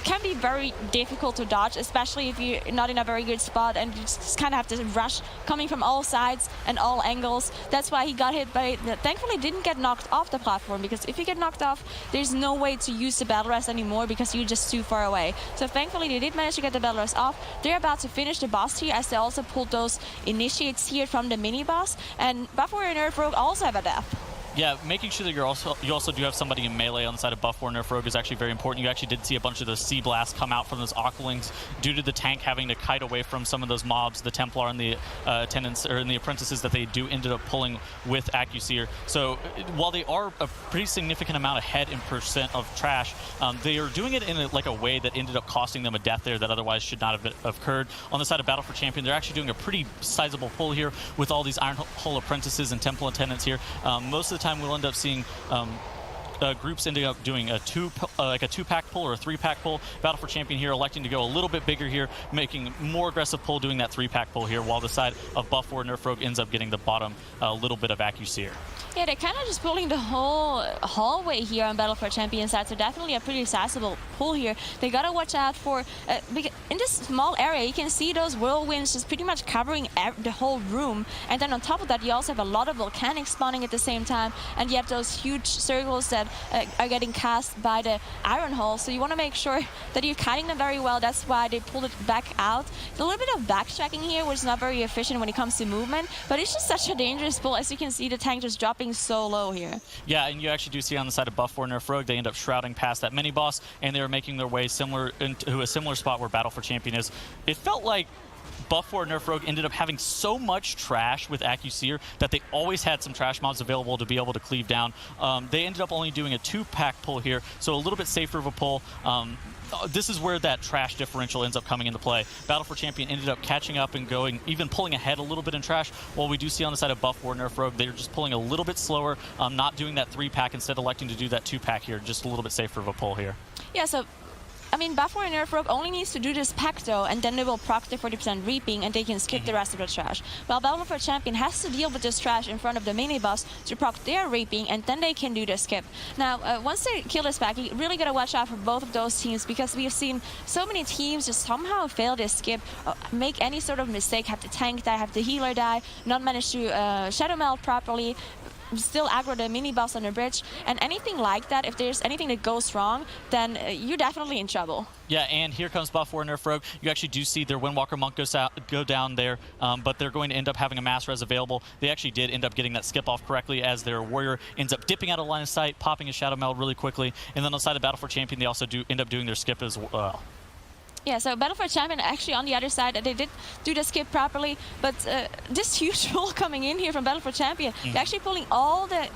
Can be very difficult to dodge, especially if you're not in a very good spot and you just kind of have to rush coming from all sides and all angles. That's why he got hit, but thankfully didn't get knocked off the platform, because if you get knocked off, there's no way to use the Battle Rest anymore because you're just too far away. So thankfully they did manage to get the Battle Rest off. They're about to finish the boss here, as they also pulled those initiates here from the mini boss, and Buff Warrior and Nerf Rogue also have a death.
Yeah, making sure that you also do have somebody in melee on the side of Buff or Nerf Rogue is actually very important. You actually did see a bunch of those Sea Blasts come out from those Aqualings due to the tank having to kite away from some of those mobs, the Templar and the attendants, or in the apprentices that they do ended up pulling with AccuSeer. So while they are a pretty significant amount ahead in percent of trash, they are doing it in a way that ended up costing them a death there that otherwise should not have occurred. On the side of Battle for Champion, they're actually doing a pretty sizable pull here with all these Iron Hull apprentices and Temple attendants here. Most of the time we'll end up seeing groups ending up doing a two-pack pull or a three-pack pull. Battle for Champion here electing to go a little bit bigger here, making more aggressive pull, doing that three-pack pull here, while the side of Buff or Nerf Rogue ends up getting the bottom little bit of AccuSeer.
Yeah, they're kind of just pulling the whole hallway here on Battle for Champion side, so definitely a pretty sizable pull here. They gotta watch out for, in this small area, you can see those whirlwinds just pretty much covering the whole room, and then on top of that, you also have a lot of volcanics spawning at the same time, and you have those huge circles that are getting cast by the Iron Hull, so you want to make sure that you're kiting them very well. That's why they pulled it back out. There's a little bit of backtracking here, which is not very efficient when it comes to movement, but it's just such a dangerous pull. As you can see, the tank just dropping so low here. Yeah,
and you actually do see on the side of Buff or Nerf Rogue, they end up shrouding past that mini boss, and they were making their way into a similar spot where Battle for Champion is. It felt like Buff or Nerf Rogue ended up having so much trash with AccuSeer that they always had some trash mobs available to be able to cleave down. They ended up only doing a two-pack pull here, so a little bit safer of a pull. This is where that trash differential ends up coming into play. Battle for Champion ended up catching up and going, even pulling ahead a little bit in trash, while we do see on the side of Buff or Nerf Rogue, they're just pulling a little bit slower, not doing that three-pack, instead electing to do that two-pack here, just a little bit safer of a pull here.
Yeah, so I mean, Buff or Nerf Rogue only needs to do this pack though, and then they will proc the 40% reaping, and they can skip the rest of the trash. While Battle for Champion has to deal with this trash in front of the mini boss to proc their reaping, and then they can do the skip. Now, once they kill this pack, you really gotta watch out for both of those teams, because we have seen so many teams just somehow fail this skip, make any sort of mistake, have the tank die, have the healer die, not manage to Shadow Melt properly. still aggro the mini boss on the bridge, and anything like that, if there's anything that goes wrong, then you're definitely in trouble.
Yeah, and here comes Buff War Nerf Rogue. You actually do see their Windwalker Monk go down there, but they're going to end up having a Mass Res available. They actually did end up getting that skip off correctly as their Warrior ends up dipping out of line of sight, popping a Shadow Meld really quickly, and then on the side of Battle for Champion, they also do end up doing their skip as well.
Yeah, so Battle for Champion, actually on the other side, they did do the skip properly, but this huge pull coming in here from Battle for Champion, they're actually pulling all the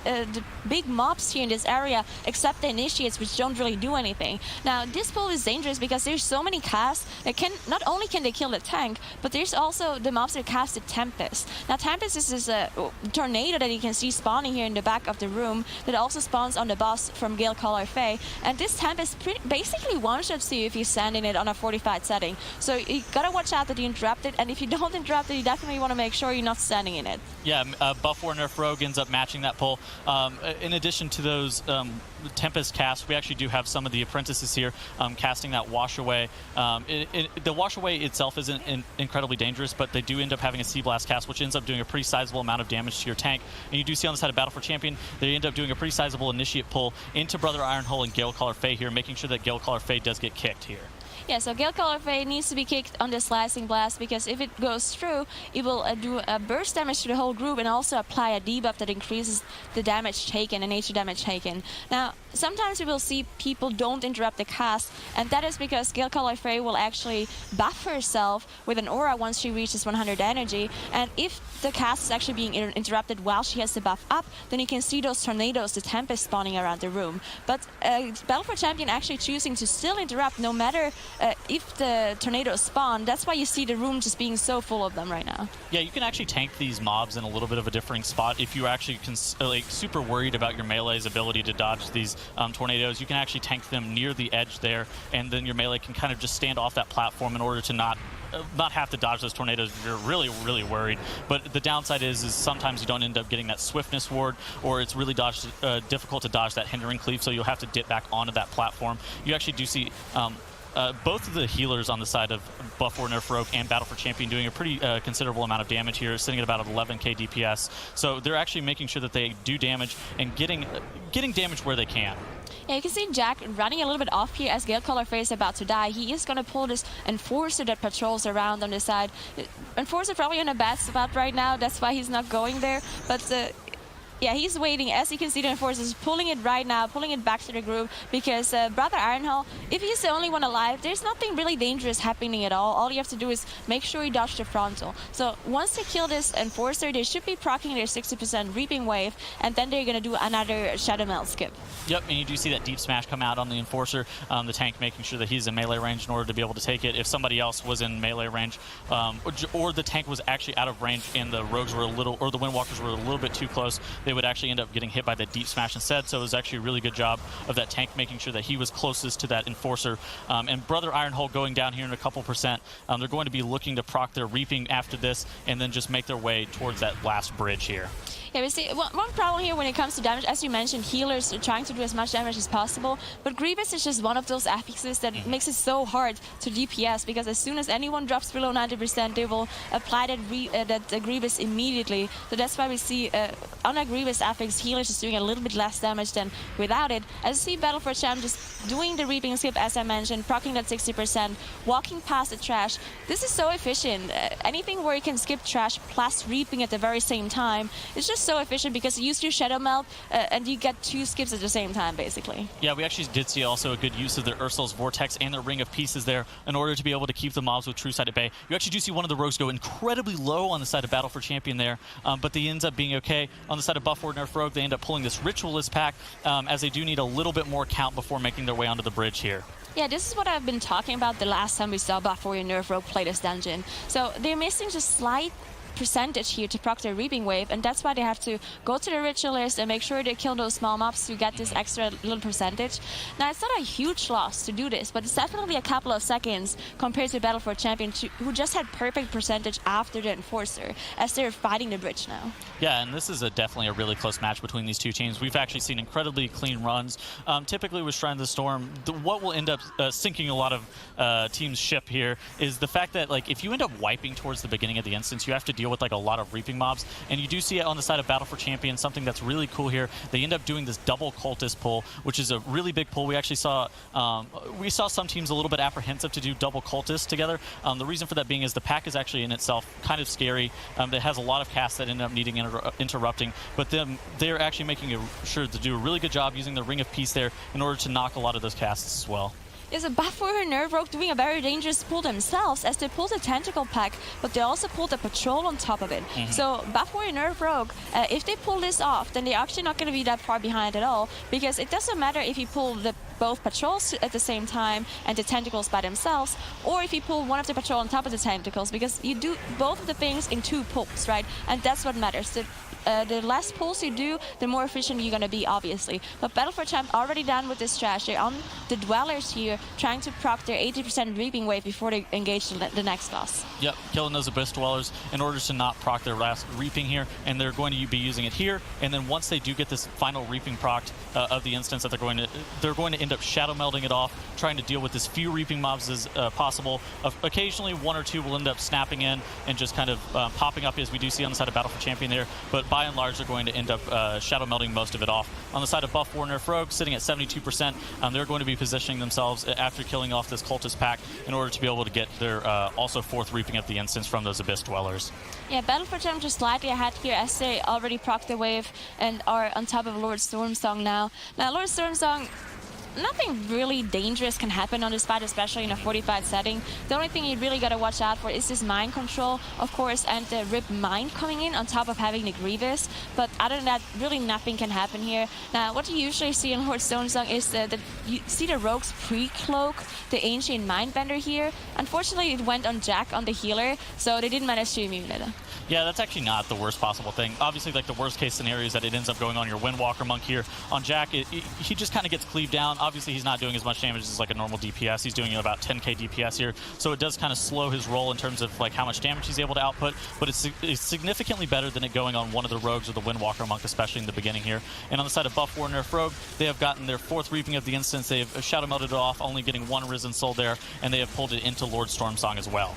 big mobs here in this area, except the initiates, which don't really do anything. Now, this pull is dangerous because there's so many casts that not only can they kill the tank, but there's also the mobs that cast the Tempest. Now, Tempest is this tornado that you can see spawning here in the back of the room that also spawns on the boss from Gale Caller Fae, and this Tempest basically one-shots you if you stand in it on a 45 setting. So you gotta watch out that you interrupt it, and if you don't interrupt it, you definitely want to make sure you're not standing in it.
Yeah, Buff War Nerf Rogue ends up matching that pull. In addition to those Tempest casts, we actually do have some of the apprentices here casting that Wash Away. The Wash Away itself isn't incredibly dangerous, but they do end up having a Sea Blast cast, which ends up doing a pretty sizable amount of damage to your tank. And you do see on the side of Battle for Champion, they end up doing a pretty sizable initiate pull into Brother Ironhull and Gale Caller Fae here, making sure that Gale Caller Fae does get kicked here.
Yeah, so Gale Caller Fae needs to be kicked on the Slicing Blast, because if it goes through, it will do a burst damage to the whole group and also apply a debuff that increases the damage taken, the nature damage taken. Now, sometimes we will see people don't interrupt the cast, and that is because Gale Caller Fae will actually buff herself with an aura once she reaches 100 energy, and if the cast is actually being interrupted while she has the buff up, then you can see those tornadoes, the Tempest spawning around the room. But Battle for Champion actually choosing to still interrupt no matter if the tornadoes spawn. That's why you see the room just being so full of them right now.
Yeah, you can actually tank these mobs in a little bit of a differing spot. If you're actually super worried about your melee's ability to dodge these tornadoes, you can actually tank them near the edge there, and then your melee can kind of just stand off that platform in order to not have to dodge those tornadoes if you're really, really worried. But the downside is sometimes you don't end up getting that swiftness ward, or it's really difficult to dodge that hindering cleave, so you'll have to dip back onto that platform. You actually do see both of the healers on the side of Buff War Nerf Rogue and Battle for Champion doing a pretty considerable amount of damage here, sitting at about 11k DPS. So they're actually making sure that they do damage and getting damage where they can.
Yeah, you can see Jack running a little bit off here as Gale Caller Fae is about to die. He is going to pull this Enforcer that patrols around on the side. Enforcer probably in a bad spot right now, that's why he's not going there. But yeah, he's waiting. As you can see, the Enforcer is pulling it right now, pulling it back to the group, because Brother Ironhull, if he's the only one alive, there's nothing really dangerous happening at all. All you have to do is make sure you dodge the frontal. So once they kill this Enforcer, they should be proccing their 60% Reaping Wave, and then they're going to do another Shadow Meld skip.
Yep, and you do see that Deep Smash come out on the Enforcer, the tank making sure that he's in melee range in order to be able to take it. If somebody else was in melee range, or the tank was actually out of range and the Rogues were or the Windwalkers were a little bit too close, they would actually end up getting hit by the Deep Smash instead. So it was actually a really good job of that tank making sure that he was closest to that Enforcer. And Brother Ironhull going down here in a couple percent. They're going to be looking to proc their Reaping after this and then just make their way towards that last bridge here.
Yeah, we see one problem here when it comes to damage, as you mentioned, healers are trying to do as much damage as possible, but Grievous is just one of those affixes that makes it so hard to DPS, because as soon as anyone drops below 90%, they will apply that Grievous immediately. So that's why we see on a Grievous affix, healers is doing a little bit less damage than without it. As you see Battle for Champ just doing the Reaping skip, as I mentioned, proccing that 60%, walking past the trash. This is so efficient. Anything where you can skip trash plus Reaping at the very same time, it's just so efficient, because you use your Shadow Meld and you get 2 skips at the same time, basically.
Yeah, we actually did see also a good use of their Ursul's Vortex and their Ring of Pieces there in order to be able to keep the mobs with True Sight at bay. You actually do see one of the Rogues go incredibly low on the side of Battle for Champion there, but they ends up being okay. On the side of Buff War Nerf Rogue, they end up pulling this Ritualist pack, as they do need a little bit more count before making their way onto the bridge here.
Yeah, this is what I've been talking about the last time we saw Buff War Nerf Rogue play this dungeon. So they're missing just slight percentage here to proc their Reaping Wave, and that's why they have to go to the Ritualist and make sure they kill those small mobs to get this extra little percentage. Now, it's not a huge loss to do this, but it's definitely a couple of seconds compared to Battle for Champion, who just had perfect percentage after the Enforcer, as they're fighting the bridge now.
Yeah, and this is definitely a really close match between these two teams. We've actually seen incredibly clean runs. Typically with Shrine of the Storm, what will end up sinking a lot of teams' ship here is the fact that, like, if you end up wiping towards the beginning of the instance, you have to deal deal with like a lot of reaping mobs. And you do see it on the side of Battle for Champions, something that's really cool here. They end up doing this double cultist pull, which is a really big pull. We actually saw some teams a little bit apprehensive to do double cultists together. The reason for that being is the pack is actually in itself kind of scary. It has a lot of casts that end up needing interrupting, but then they're actually making sure to do a really good job using the Ring of Peace there in order to knock a lot of those casts as well.
There's a buff for Nerve Rogue doing a very dangerous pull themselves, as they pulled the Tentacle Pack, but they also pulled the Patrol on top of it. So buff for Nerve Rogue, if they pull this off, then they're actually not going to be that far behind at all, because it doesn't matter if you pull both patrols at the same time and the tentacles by themselves, or if you pull one of the patrol on top of the tentacles, because you do both of the things in 2 pulls, right? And that's what matters. The less pulls you do, the more efficient you're going to be, obviously. But Battle for Champ already done with this trash. They're on the Dwellers here, trying to proc their 80% Reaping Wave before they engage the next boss.
Yep, killing those Abyss Dwellers in order to not proc their last Reaping here, and they're going to be using it here. And then once they do get this final Reaping proc of the instance, that they're going to end up shadow melding it off, trying to deal with as few Reaping mobs as possible. Occasionally, 1 or 2 will end up snapping in and just kind of popping up, as we do see on the side of Battle for Champion there. But by and large, they're going to end up shadow melding most of it off. On the side of Buff War Nerf Rogue, sitting at 72%, they're going to be positioning themselves after killing off this Cultist pack in order to be able to get their also 4th Reaping of the instance from those Abyss Dwellers.
Yeah, Battle for Champ just slightly ahead here, as they already proc the wave and are on top of Lord Stormsong now. Now, Lord Stormsong, nothing really dangerous can happen on this fight, especially in a fortified setting. The only thing you really got to watch out for is this mind control, of course, and the Rip Mind coming in on top of having the Grievous. But other than that, really nothing can happen here. Now, what you usually see in Lord Stormsong is that you see the Rogues pre-cloak the Ancient Mindbender here. Unfortunately, it went on Jack, on the healer, so they didn't manage to immune it.
Yeah, that's actually not the worst possible thing. Obviously, like the worst case scenario is that it ends up going on your Windwalker Monk here. On Jack, he just kind of gets cleaved down. Obviously, he's not doing as much damage as like a normal DPS. He's doing about 10k DPS here, so it does kind of slow his roll in terms of like how much damage he's able to output, but it's significantly better than it going on one of the Rogues or the Windwalker Monk, especially in the beginning here. And on the side of Buff War Nerf Rogue, they have gotten their 4th Reaping of the instance. They have Shadow Melded it off, only getting 1 Risen Soul there, and they have pulled it into Lord Stormsong as well.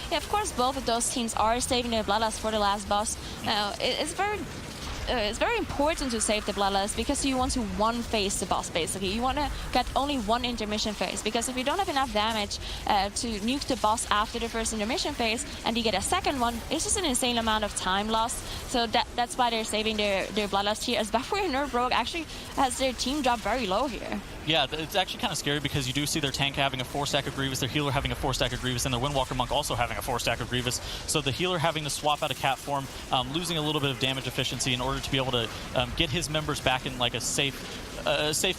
Yeah, of course, both of those teams are saving their Bloodlust for the last boss. Now, it's very important to save the Bloodlust, because you want to one-phase the boss, basically. You want to get only 1 intermission phase, because if you don't have enough damage to nuke the boss after the first intermission phase, and you get a second one, it's just an insane amount of time lost. So that's why they're saving their Bloodlust here, as Buff War Nerf Rogue actually has their team drop very low here.
Yeah, it's actually kind of scary, because you do see their tank having a 4-stack of Grievous, their healer having a 4-stack of Grievous, and their Windwalker Monk also having a 4-stack of Grievous. So the healer having to swap out a cat form, losing a little bit of damage efficiency in order to be able to get his members back in like a safe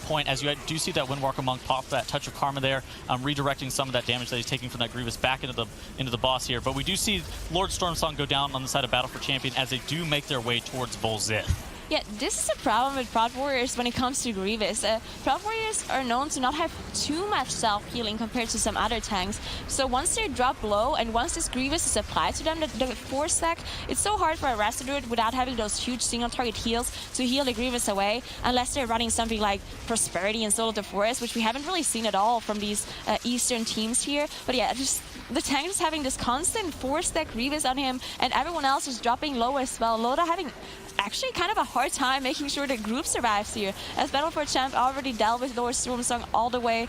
point, as you do see that Windwalker Monk pop that Touch of Karma there, redirecting some of that damage that he's taking from that Grievous back into the boss here. But we do see Lord Stormsong go down on the side of Battle for Champion as they do make their way towards Volzith.
Yeah, this is a problem with Prod Warriors when it comes to Grievous. Prod Warriors are known to not have too much self-healing compared to some other tanks. So once they drop low and once this Grievous is applied to them, the 4-stack, it's so hard for a Rest to do it without having those huge single-target heals to heal the Grievous away, unless they're running something like Prosperity and Soul of the Forest, which we haven't really seen at all from these Eastern teams here. But yeah, just the tank is having this constant 4-stack Grievous on him, and everyone else is dropping low as well. Loda having actually kind of a hard time making sure the group survives here, as Battle for Champ already dealt with Lord Stormsong all the way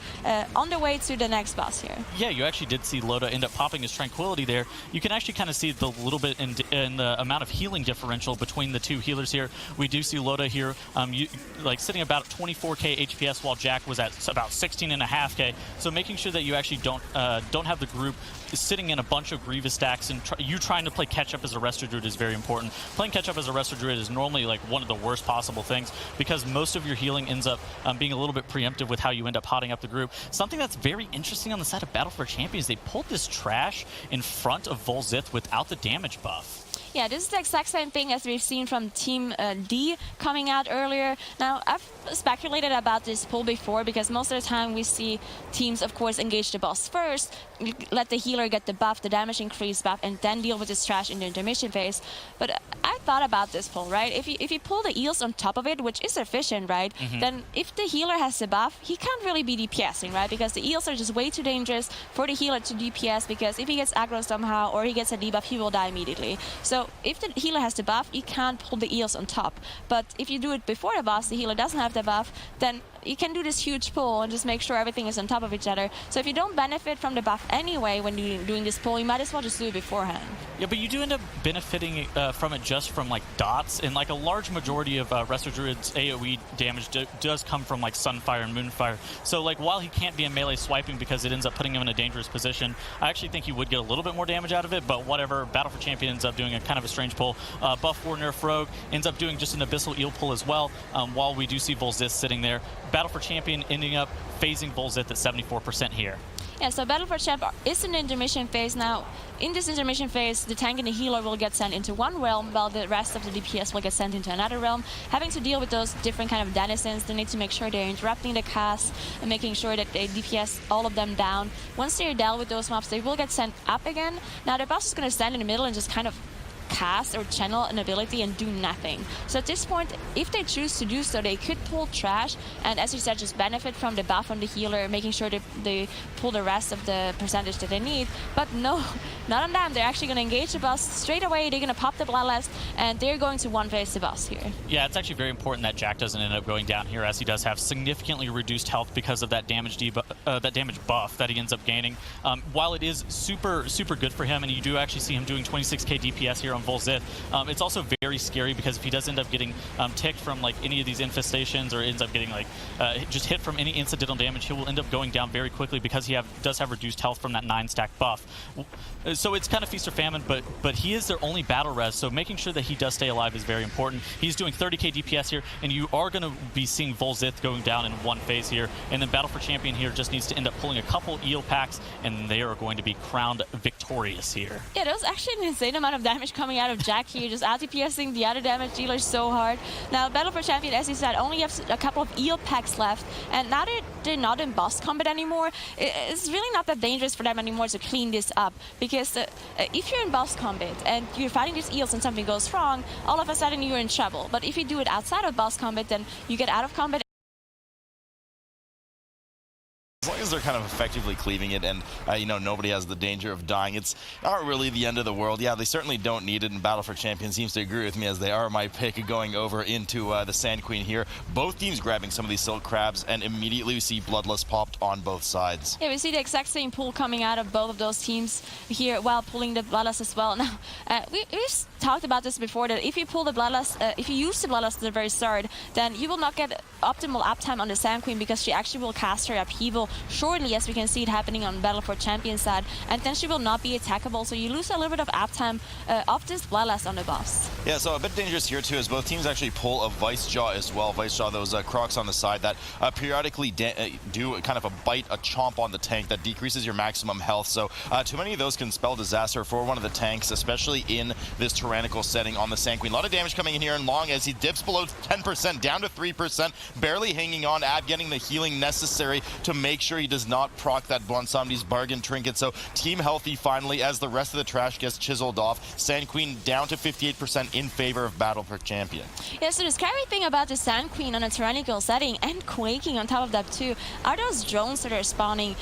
on the way to the next boss here.
Yeah, you actually did see Loda end up popping his Tranquility there. You can actually kind of see the little bit in the amount of healing differential between the 2 healers here. We do see Loda here sitting about 24k HPS, while Jack was at about 16.5k. So making sure that you actually don't have the group sitting in a bunch of Grievous stacks and you trying to play catch-up as a Resto Druid is very important. Playing catch-up as a Resto Druid is normally like one of the worst possible things, because most of your healing ends up being a little bit preemptive with how you end up hotting up the group. Something that's very interesting on the side of Battle for Champions, they pulled this trash in front of Volzith without the damage buff.
Yeah, this is the exact same thing as we've seen from Team D coming out earlier. Now, I've speculated about this pull before, because most of the time we see teams, of course, engage the boss first, let the healer get the buff, the damage increase buff, and then deal with this trash in the intermission phase. But I thought about this pull, right? If you pull the eels on top of it, which is efficient, right? Then if the healer has the buff, he can't really be DPSing, right? Because the eels are just way too dangerous for the healer to DPS, because if he gets aggro somehow or he gets a debuff, he will die immediately. So if the healer has the buff, you can't pull the eels on top. But if you do it before the boss, the healer doesn't have the buff, then you can do this huge pull and just make sure everything is on top of each other. So if you don't benefit from the buff anyway when you're doing this pull, you might as well just do it beforehand.
Yeah, but you do end up benefiting from it just from like dots, and like a large majority of Resto Druid's AoE damage does come from like Sunfire and Moonfire. So like while he can't be in melee swiping because it ends up putting him in a dangerous position, I actually think he would get a little bit more damage out of it, but whatever. Battle for Champion ends up doing a kind of a strange pull. Buff War Nerf Rogue ends up doing just an Abyssal Eel pull as well, while we do see Volzith sitting there. Battle for Champion ending up phasing Volzith at 74% here.
Yeah, so Battle for Champ is an intermission phase. Now, in this intermission phase, the tank and the healer will get sent into one realm, while the rest of the DPS will get sent into another realm. Having to deal with those different kind of denizens, they need to make sure they're interrupting the cast and making sure that they DPS all of them down. Once they're dealt with those mobs, they will get sent up again. Now, the boss is going to stand in the middle and just kind of cast or channel an ability and do nothing. So at this point, if they choose to do so, they could pull trash and, as you said, just benefit from the buff on the healer, making sure that they pull the rest of the percentage that they need. But no, not on them. They're actually going to engage the boss straight away. They're going to pop the Bloodlust, and they're going to one-phase the boss here.
Yeah, it's actually very important that Jack doesn't end up going down here, as he does have significantly reduced health because of that damage buff that he ends up gaining. While it is super good for him, and you do actually see him doing 26k DPS here on Volzith, it's also very scary because if he does end up getting ticked from like any of these infestations, or ends up getting like just hit from any incidental damage, he will end up going down very quickly because he does have reduced health from that 9-stack buff. So it's kind of feast or famine, but he is their only battle res, so making sure that he does stay alive is very important. He's doing 30k DPS here, and you are going to be seeing Volzith going down in one phase here, and then Battle for Champion here just needs to end up pulling a couple eel packs, and they are going to be crowned victorious here.
Yeah, there was actually an insane amount of damage coming out of Jack here, just out-DPSing the other damage dealers so hard. Now, Battle for Champion, as you said, only have a couple of eel packs left, and now that they're not in boss combat anymore, it's really not that dangerous for them anymore to clean this up, because if you're in boss combat and you're fighting these eels and something goes wrong, all of a sudden you're in trouble. But if you do it outside of boss combat, then you get out of combat.
As long as they're kind of effectively cleaving it and, you know, nobody has the danger of dying, it's not really the end of the world. Yeah, they certainly don't need it, and Battle for Champion seems to agree with me, as they are my pick going over into the Sand Queen here. Both teams grabbing some of these Silk Crabs, and immediately we see Bloodlust popped on both sides.
Yeah, we see the exact same pull coming out of both of those teams here while pulling the Bloodlust as well. Now, we've talked about this before, that if you pull the Bloodlust, if you use the Bloodlust at the very start, then you will not get optimal uptime on the Sand Queen, because she actually will cast her upheaval shortly, as we can see it happening on Battle for Champion side, and then she will not be attackable, so you lose a little bit of uptime of this Bloodlust on the boss.
Yeah, so a bit dangerous here too, as both teams actually pull a Vice Jaw as well. Vice Jaw, those Crocs on the side that periodically do kind of a bite, a chomp on the tank that decreases your maximum health. So too many of those can spell disaster for one of the tanks, especially in this tyrannical setting on the Sand Queen. A lot of damage coming in here, and Long, as he dips below 10%, down to 3%, barely hanging on, Ab getting the healing necessary to make sure he does not proc that Bonsomni's bargain trinket. So team healthy finally, as the rest of the trash gets chiseled off. Sand Queen down to 58% in favor of Battle for Champion.
Yeah, so the scary thing about the Sand Queen on a tyrannical setting, and quaking on top of that too, are those drones that are spawning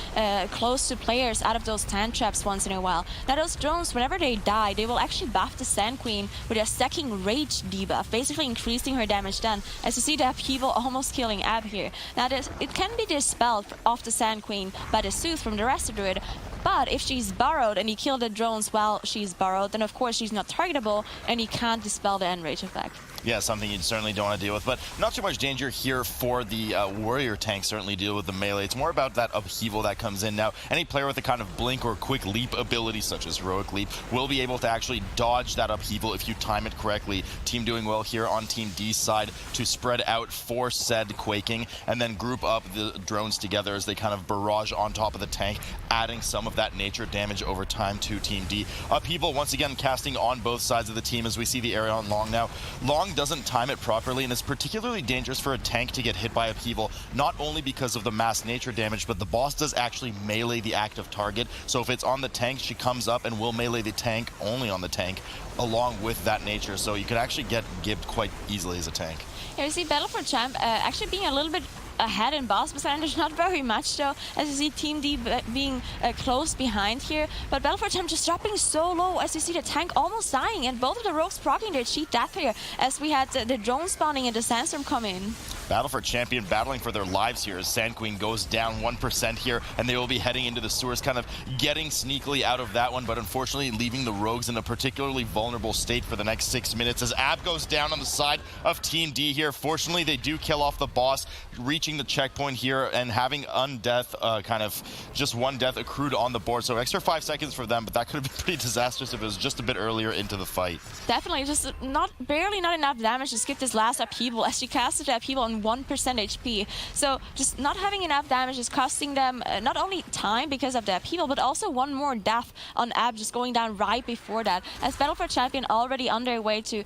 close to players out of those tank traps once in a while. Now those drones, whenever they die, they will actually buff the Sand Queen with a stacking rage debuff, basically increasing her damage done. As you see, the upheaval almost killing Ab here. Now it can be dispelled off the Sand Queen by the Sooth from the Resto Druid, but if she's burrowed and you kill the drones while she's burrowed, then of course she's not targetable and you can't dispel the enrage effect.
Yeah, something you certainly don't want to deal with, but not too much danger here for the warrior tank. Certainly deal with the melee. It's more about that upheaval that comes in. Now, any player with a kind of blink or quick leap ability, such as heroic leap, will be able to actually dodge that upheaval if you time it correctly. Team doing well here on Team D's side to spread out for said quaking, and then group up the drones together as they kind of barrage on top of the tank, adding some of that nature damage over time to Team D. Upheaval, once again, casting on both sides of the team as we see the area on Long now. Long doesn't time it properly, and it's particularly dangerous for a tank to get hit by Upheaval, not only because of the mass nature damage, but the boss does actually melee the active target. So if it's on the tank, she comes up and will melee the tank, only on the tank, along with that nature. So you could actually get gibbed quite easily as a tank.
Here we see Battle for Champ actually being a little bit ahead in boss percentage, not very much though, as you see Team D being close behind here, but Battle for Champ just dropping so low as you see the tank almost dying, and both of the rogues proccing their cheat death here as we had the drone spawning and the sandstorm come in.
Battle for Champion battling for their lives here as Sand Queen goes down 1% here, and they will be heading into the sewers, kind of getting sneakily out of that one, but unfortunately leaving the rogues in a particularly vulnerable state for the next 6 minutes as Ab goes down on the side of Team D here. Fortunately, they do kill off the boss, reaching the checkpoint here and having undeath, kind of just one death accrued on the board. So extra 5 seconds for them, but that could have been pretty disastrous if it was just a bit earlier into the fight.
Definitely, just barely not enough damage to skip this last upheaval as she casted the upheaval on 1% HP. So just not having enough damage is costing them not only time because of the upheaval, but also one more death on Ab just going down right before that. As Battle for Champion already on their way to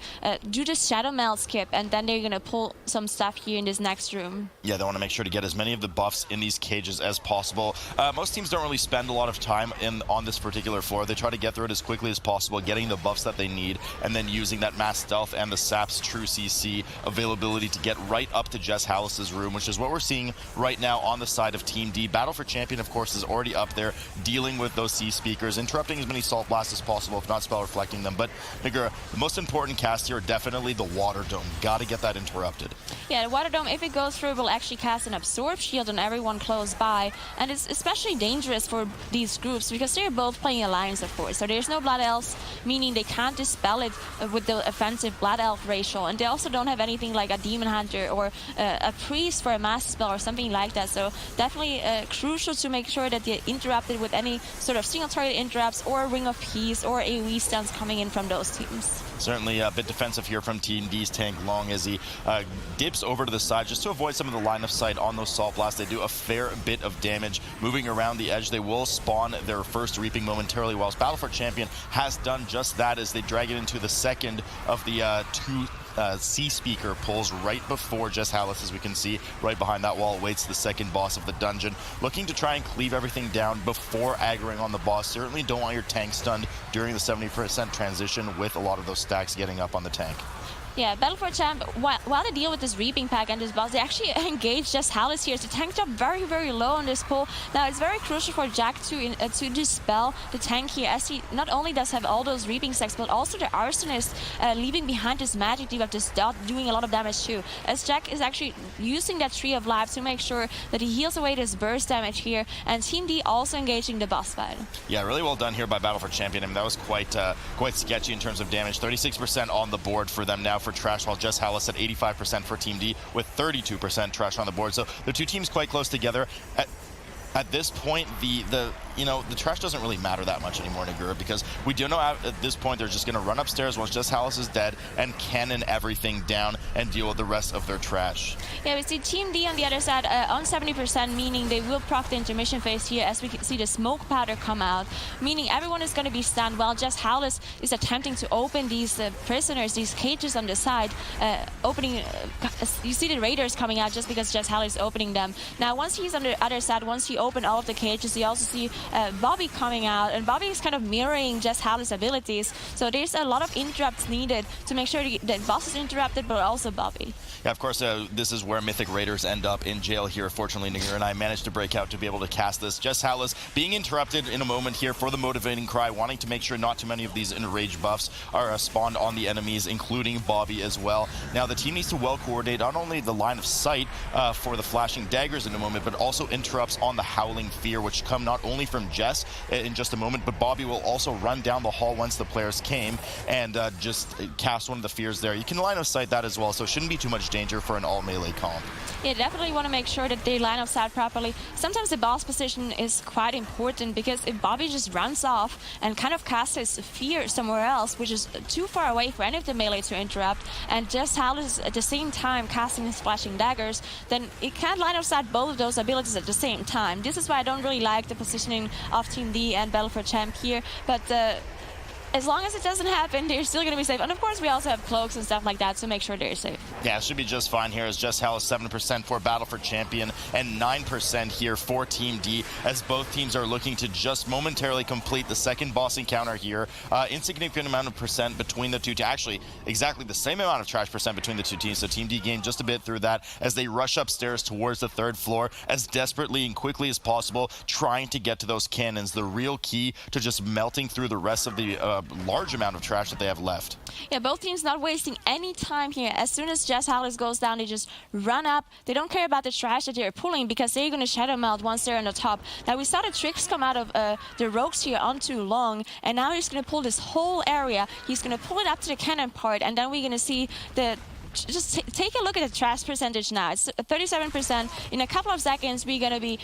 do the Shadow Meld skip, and then they're going to pull some stuff here in this next room.
Yeah, they want to make sure to get as many of the buffs in these cages as possible. Most teams don't really spend a lot of time on this particular floor. They try to get through it as quickly as possible, getting the buffs that they need, and then using that mass stealth and the sap's true CC availability to get right up to Jess Hallis's room, which is what we're seeing right now on the side of Team D. Battle for Champion, of course, is already up there dealing with those C speakers, interrupting as many salt blasts as possible, if not spell reflecting them. But Nagura, the most important cast here, definitely the Water Dome. Got to get that interrupted.
Yeah, the Water Dome, if it goes through, will actually cast an Absorb Shield on everyone close by, and it's especially dangerous for these groups because they're both playing Alliance, of course. So there's no Blood Elves, meaning they can't dispel it with the offensive Blood Elf ratio, and they also don't have anything like a Demon Hunter or a Priest for a Mass Spell or something like that. So definitely crucial to make sure that they interrupted with any sort of single target interrupts or Ring of Peace or AoE stuns coming in from those teams.
Certainly a bit defensive here from Team D's tank Long as he dips over to the side just to avoid some of the line of sight on those salt blasts. They do a fair bit of damage moving around the edge. They will spawn their first reaping momentarily, whilst Battle for Champion has done just that as they drag it into the second of the two C speaker pulls right before Jess Hallis, as we can see right behind that wall awaits the second boss of the dungeon, looking to try and cleave everything down before aggroing on the boss. Certainly don't want your tank stunned during the 70% transition with a lot of those stacks getting up on the tank.
Yeah, Battle for Champ, while they deal with this Reaping Pack and this boss, they actually engage Jess Hallis here. So tank dropped very, very low on this pull. Now, it's very crucial for Jack to dispel the tank here, as he not only does have all those Reaping stacks, but also the Arsonist leaving behind this magic debuff, just doing a lot of damage too. As Jack is actually using that Tree of Life to make sure that he heals away this burst damage here, and Team D also engaging the boss fight.
Yeah, really well done here by Battle for Champion. I mean, that was quite sketchy in terms of damage. 36% on the board for them now for Trash, while Jess Hallis at 85% for Team D with 32% Trash on the board. So the two teams quite close together. At this point, the Trash doesn't really matter that much anymore, Nagura, because we do know at this point they're just going to run upstairs once Jess Hallis is dead and cannon everything down and deal with the rest of their trash.
Yeah, we see Team D on the other side on 70%, meaning they will proc the intermission phase here as we can see the smoke powder come out, meaning everyone is going to be stunned while Jess Hallis is attempting to open these prisoners, these cages on the side, opening. You see the raiders coming out just because Jess Hallis is opening them. Now, once he's on the other side, once he open all of the cages, you also see Bobby coming out, and Bobby is kind of mirroring Jess Hallis' abilities, so there's a lot of interrupts needed to make sure that boss is interrupted, but also Bobby.
Yeah, of course, this is where Mythic Raiders end up in jail here. Fortunately, Nagura and I managed to break out to be able to cast this. Jess Hallis being interrupted in a moment here for the motivating cry, wanting to make sure not too many of these enraged buffs are spawned on the enemies, including Bobby as well. Now, the team needs to well coordinate not only the line of sight for the flashing daggers in a moment, but also interrupts on the Howling Fear, which come not only from Jess in just a moment, but Bobby will also run down the hall once the players came and just cast one of the fears there. You can line of sight that as well, so it shouldn't be too much danger for an all melee comp.
Yeah, definitely want to make sure that they line of sight properly. Sometimes the boss position is quite important, because if Bobby just runs off and kind of casts his fear somewhere else, which is too far away for any of the melee to interrupt, and Jess Hallis at the same time casting his flashing daggers, then it can't line of sight both of those abilities at the same time. this is why I don't really like the positioning of Team D and Battle for Champ here. But as long as it doesn't happen, they're still going to be safe. And of course, we also have cloaks and stuff like that, so make sure they're safe.
Yeah, it should be just fine here as Just Hell is 7% for Battle for Champion and 9% here for Team D, as both teams are looking to just momentarily complete the second boss encounter here. Insignificant amount of percent between the two. Actually, exactly the same amount of trash percent between the two teams, so Team D gained just a bit through that as they rush upstairs towards the third floor as desperately and quickly as possible, trying to get to those cannons. The real key to just melting through the rest of the large amount of trash that they have left.
Yeah, both teams not wasting any time here. As soon as Jess Hallis goes down, they just run up. They don't care about the trash that they're pulling because they're going to shadow melt once they're on the top. Now, we saw the tricks come out of the rogues here on too long, and now he's going to pull this whole area. He's going to pull it up to the cannon part, and then we're going to see the... Just take a look at the trash percentage now. It's 37%. In a couple of seconds, we're going to be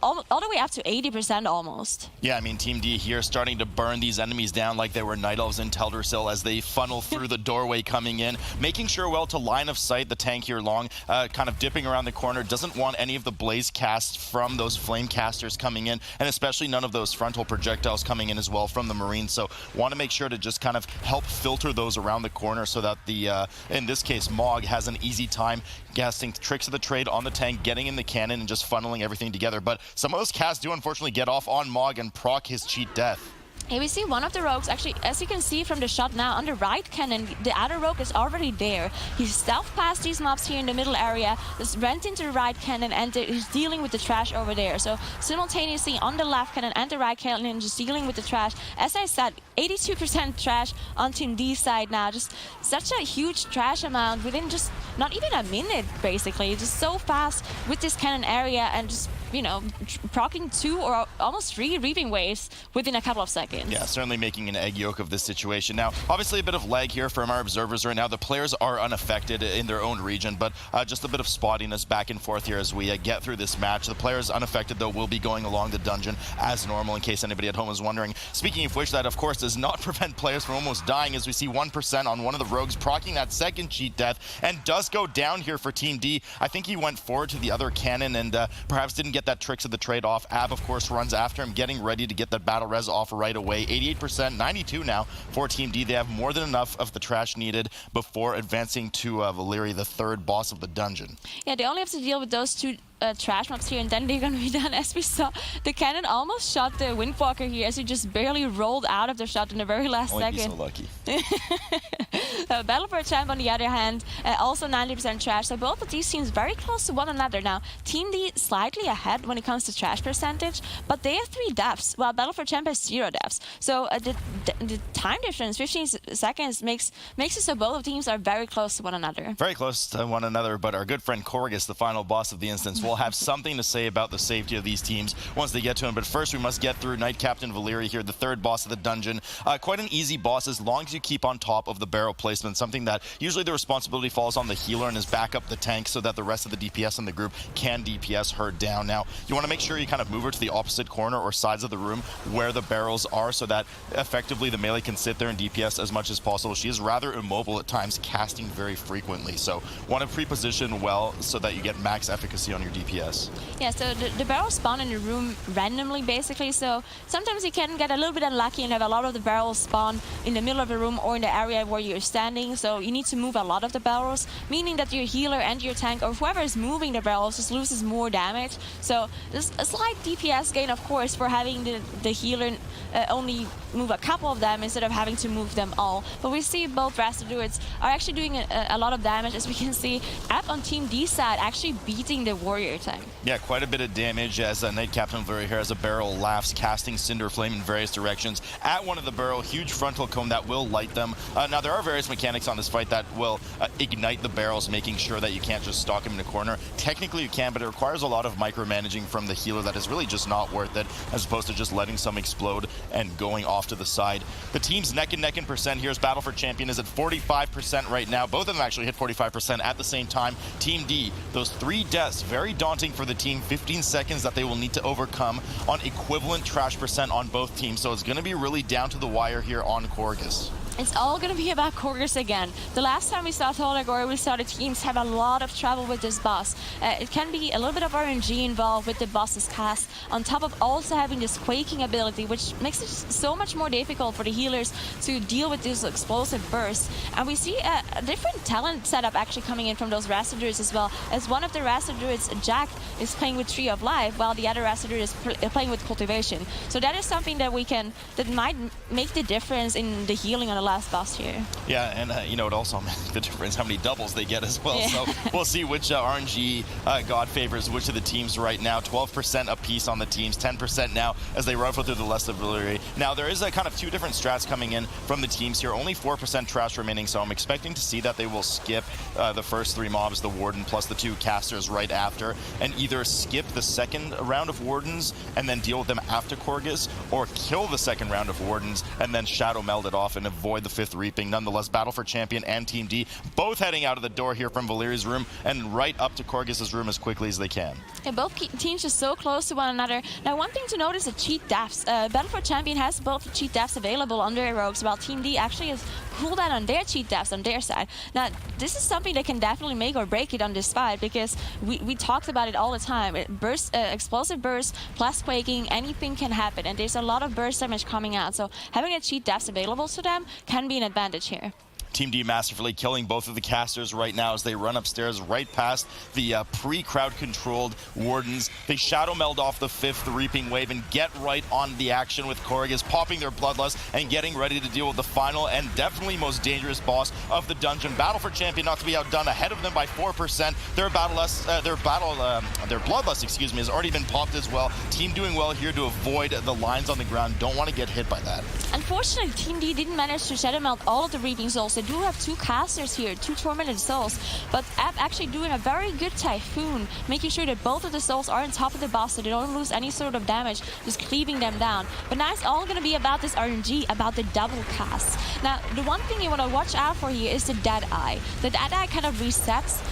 all the way up to 80% almost.
Yeah, I mean, Team D here starting to burn these enemies down like they were Night Elves in Teldrassil as they funnel through the doorway coming in, making sure well to line of sight the tank here long, kind of dipping around the corner, doesn't want any of the blaze casts from those flame casters coming in, and especially none of those frontal projectiles coming in as well from the Marines. So want to make sure to just kind of help filter those around the corner so that the, in this case, Mog has an easy time casting tricks of the trade on the tank, getting in the cannon, and just funneling everything together. But some of those casts do unfortunately get off on Mog and proc his cheat death.
Here we see one of the rogues, actually, as you can see from the shot now, on the right cannon, the other rogue is already there. He's stealth past these mobs here in the middle area, just went into the right cannon, and he's dealing with the trash over there. So simultaneously on the left cannon and the right cannon, just dealing with the trash. As I said, 82% trash on Team D side now. Just such a huge trash amount within just not even a minute, basically. Just so fast with this cannon area and just, you know, proccing 2 or almost 3 reaping waves within a couple of seconds.
Yeah, certainly making an egg yolk of this situation. Now, obviously a bit of lag here from our observers right now. The players are unaffected in their own region, but just a bit of spottiness back and forth here as we get through this match. The players unaffected, though, will be going along the dungeon as normal, in case anybody at home is wondering. Speaking of which, that, of course, does not prevent players from almost dying, as we see 1% on one of the rogues proccing that second cheat death, and does go down here for Team D. I think he went forward to the other cannon and perhaps didn't get that tricks of the trade off. Ab, of course, runs after him, getting ready to get that battle res off right away. 88%, 92 now for Team D. They have more than enough of the trash needed before advancing to Valeri, the third boss of the dungeon.
Yeah, they only have to deal with those 2 trash mobs here, and then they're gonna be done. As we saw, the cannon almost shot the Windwalker here as he just barely rolled out of the shot in the very last second.
So lucky.
Battle for a Champ, on the other hand, also 90% trash. So both of these teams very close to one another now. Team D slightly ahead when it comes to trash percentage, but they have 3 deaths, while Battle for Champ has 0 deaths. So the time difference, 15 seconds, makes it so both teams are very close to one another.
Very close to one another, but our good friend Korgus, the final boss of the instance, will have something to say about the safety of these teams once they get to him. But first, we must get through Knight Captain Valeri here, the third boss of the dungeon. Quite an easy boss as long as you keep on top of the barrel placement, something that usually the responsibility falls on the healer and is back up the tank so that the rest of the DPS in the group can DPS her down. Now, you want to make sure you kind of move her to the opposite corner or sides of the room where the barrels are so that effectively the melee can sit there and DPS as much as possible. She is rather immobile at times, casting very frequently. So want to pre-position well so that you get max efficacy on your DPS.
Yeah, so the barrels spawn in the room randomly, basically. So sometimes you can get a little bit unlucky and have a lot of the barrels spawn in the middle of the room or in the area where you're standing. So you need to move a lot of the barrels, meaning that your healer and your tank, or whoever is moving the barrels, just loses more damage. So there's a slight DPS gain, of course, for having the healer only move a couple of them instead of having to move them all. But we see both Rasta Druids are actually doing a lot of damage, as we can see. App on Team D side actually beating the warrior tank.
Yeah, quite a bit of damage as Knight Captain Valeri here has a barrel laughs, casting Cinder Flame in various directions at one of the barrel, huge frontal cone that will light them. Now, there are various mechanics on this fight that will ignite the barrels, making sure that you can't just stalk them in a corner. Technically, you can, but it requires a lot of micromanaging from the healer that is really just not worth it, as opposed to just letting some explode and going off to the side. The team's neck and neck in percent. Here's Battle for Champion is at 45% right now. Both of them actually hit 45% at the same time. Team D, those 3 deaths, very daunting for the team. 15 seconds that they will need to overcome on equivalent trash percent on both teams. So it's going to be really down to the wire here on Korgus.
It's all going to be about Korgis again. The last time we saw Tol Dagor, we saw the teams have a lot of trouble with this boss. It can be a little bit of RNG involved with the boss's cast, on top of also having this quaking ability, which makes it so much more difficult for the healers to deal with these explosive bursts. And we see a different talent setup actually coming in from those Rasta Druids as well, as one of the Rasta Druids, Jack, is playing with Tree of Life, while the other Rasta Druid is playing with Cultivation. So that is something that that might make the difference in the healing on the last boss here.
Yeah, and you know, it also makes the difference how many doubles they get as well.
Yeah.
So we'll see which RNG god favors which of the teams right now. 12% apiece on the teams, 10% now as they rifle through the list of artillery. Now there is a kind of two different strats coming in from the teams here. Only 4% trash remaining, so I'm expecting to see that they will skip the first 3 mobs, the Warden plus the 2 casters right after, and either skip the second round of Wardens and then deal with them after Korgis, or kill the second round of Wardens and then shadow meld it off and avoid the 5th Reaping. Nonetheless, Battle for Champion and Team D both heading out of the door here from Valeria's room and right up to Korgis's room as quickly as they can.
Yeah, both teams are so close to one another. Now, one thing to note is the cheat deaths. Battle for Champion has both cheat deaths available on their rogues, while Team D actually has cooldown on their cheat deaths on their side. Now, this is something that can definitely make or break it on this fight, because we talked about it all the time. Explosive bursts plus quaking, anything can happen, and there's a lot of burst damage coming out. So having a cheat deaths available to them can be an advantage here.
Team D masterfully killing both of the casters right now as they run upstairs right past the pre-crowd controlled Wardens. They shadow meld off the 5th Reaping Wave and get right on the action with Korgis, popping their Bloodlust and getting ready to deal with the final and definitely most dangerous boss of the dungeon. Battle for Champion not to be outdone, ahead of them by 4%. Their Bloodlust, excuse me, has already been popped as well. Team doing well here to avoid the lines on the ground. Don't want to get hit by that.
Unfortunately, Team D didn't manage to shadow melt all of the Reaping Souls. They do have 2 casters here, 2 Tormented Souls, but App actually doing a very good Typhoon, making sure that both of the souls are on top of the boss so they don't lose any sort of damage, just cleaving them down. But now it's all going to be about this RNG, about the double cast. Now, the one thing you want to watch out for here is the Dead Eye. The Dead Eye kind of resets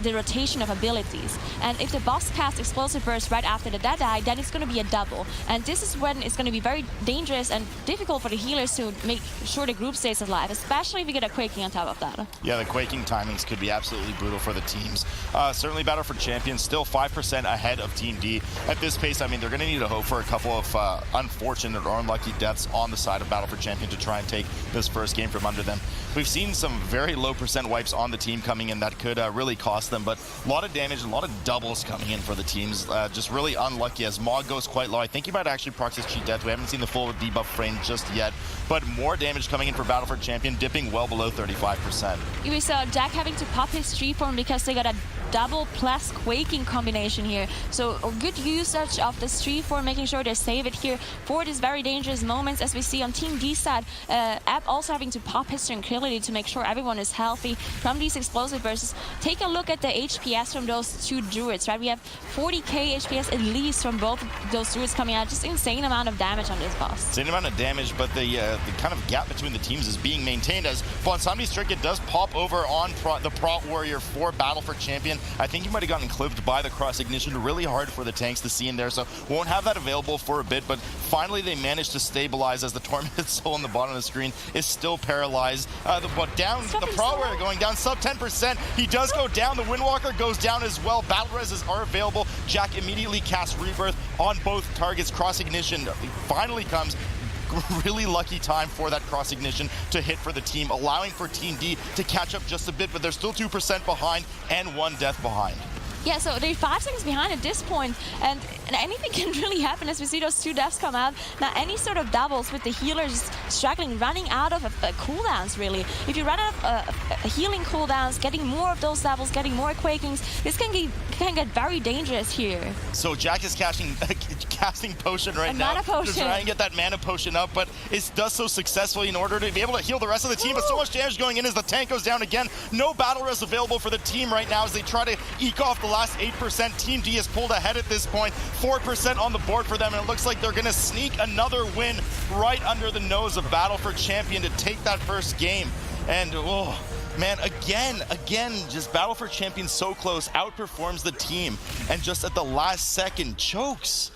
the rotation of abilities, and if the boss casts Explosive Burst right after the Dead Eye, then it's going to be a double, and this is when it's going to be very dangerous and difficult for the healers to make sure the group stays alive, especially if you get a quaking on top of that.
Yeah, the quaking timings could be absolutely brutal for the teams. Certainly Battle for Champions still 5% ahead of Team D. At this pace, I mean, they're going to need to hope for a couple of unfortunate or unlucky deaths on the side of Battle for Champion to try and take this first game from under them. We've seen some very low percent wipes on the team coming in that could really cost them, but a lot of damage, a lot of doubles coming in for the teams. Just really unlucky as Mog goes quite low. I think he might actually proc his cheat death. We haven't seen the full debuff frame just yet, but more damage coming in for Battle for Champion, dipping well below 35%.
We saw Jack having to pop his tree form because they got a double plus quaking combination here. So a good usage of this tree form, making sure they save it here for these very dangerous moments, as we see on Team D side. App also having to pop his tranquility to make sure everyone is healthy from these explosive bursts. Take a look at the HPS from those 2 druids, right? We have 40k HPS at least from both those druids coming out. Just insane amount of damage on this boss.
Insane amount of damage, but the kind of gap between the teams is being maintained as Fonsambi's Trinket does pop over on the Prot Warrior for Battle for Champion. I think he might have gotten clipped by the cross ignition. Really hard for the tanks to see in there, so won't have that available for a bit, but finally they managed to stabilize as the Tormented Soul on the bottom of the screen is still paralyzed. The Prot Warrior going down sub 10%. He does go down. The Windwalker goes down as well. Battle Reses are available. Jack immediately casts Rebirth on both targets. Cross ignition finally comes. Really lucky time for that cross ignition to hit for the team, allowing for Team D to catch up just a bit, but they're still 2% behind and 1 death behind.
Yeah, so they're 5 seconds behind at this point, and anything can really happen as we see those 2 deaths come out. Now, any sort of doubles with the healers struggling, running out of cooldowns, really. If you run out of healing cooldowns, getting more of those doubles, getting more quakings, this can get very dangerous here.
So Jack is casting potion right now
mana potion
to try and get that mana potion up, but it does so successfully in order to be able to heal the rest of the team. But so much damage going in as the tank goes down again. No battle res available for the team right now as they try to eke off the last 8%. Team D has pulled ahead at this point, 4% on the board for them, and it looks like they're going to sneak another win right under the nose of Battle for Champion to take that first game. And oh man, again, just Battle for Champion so close, outperforms the team, and just at the last second chokes.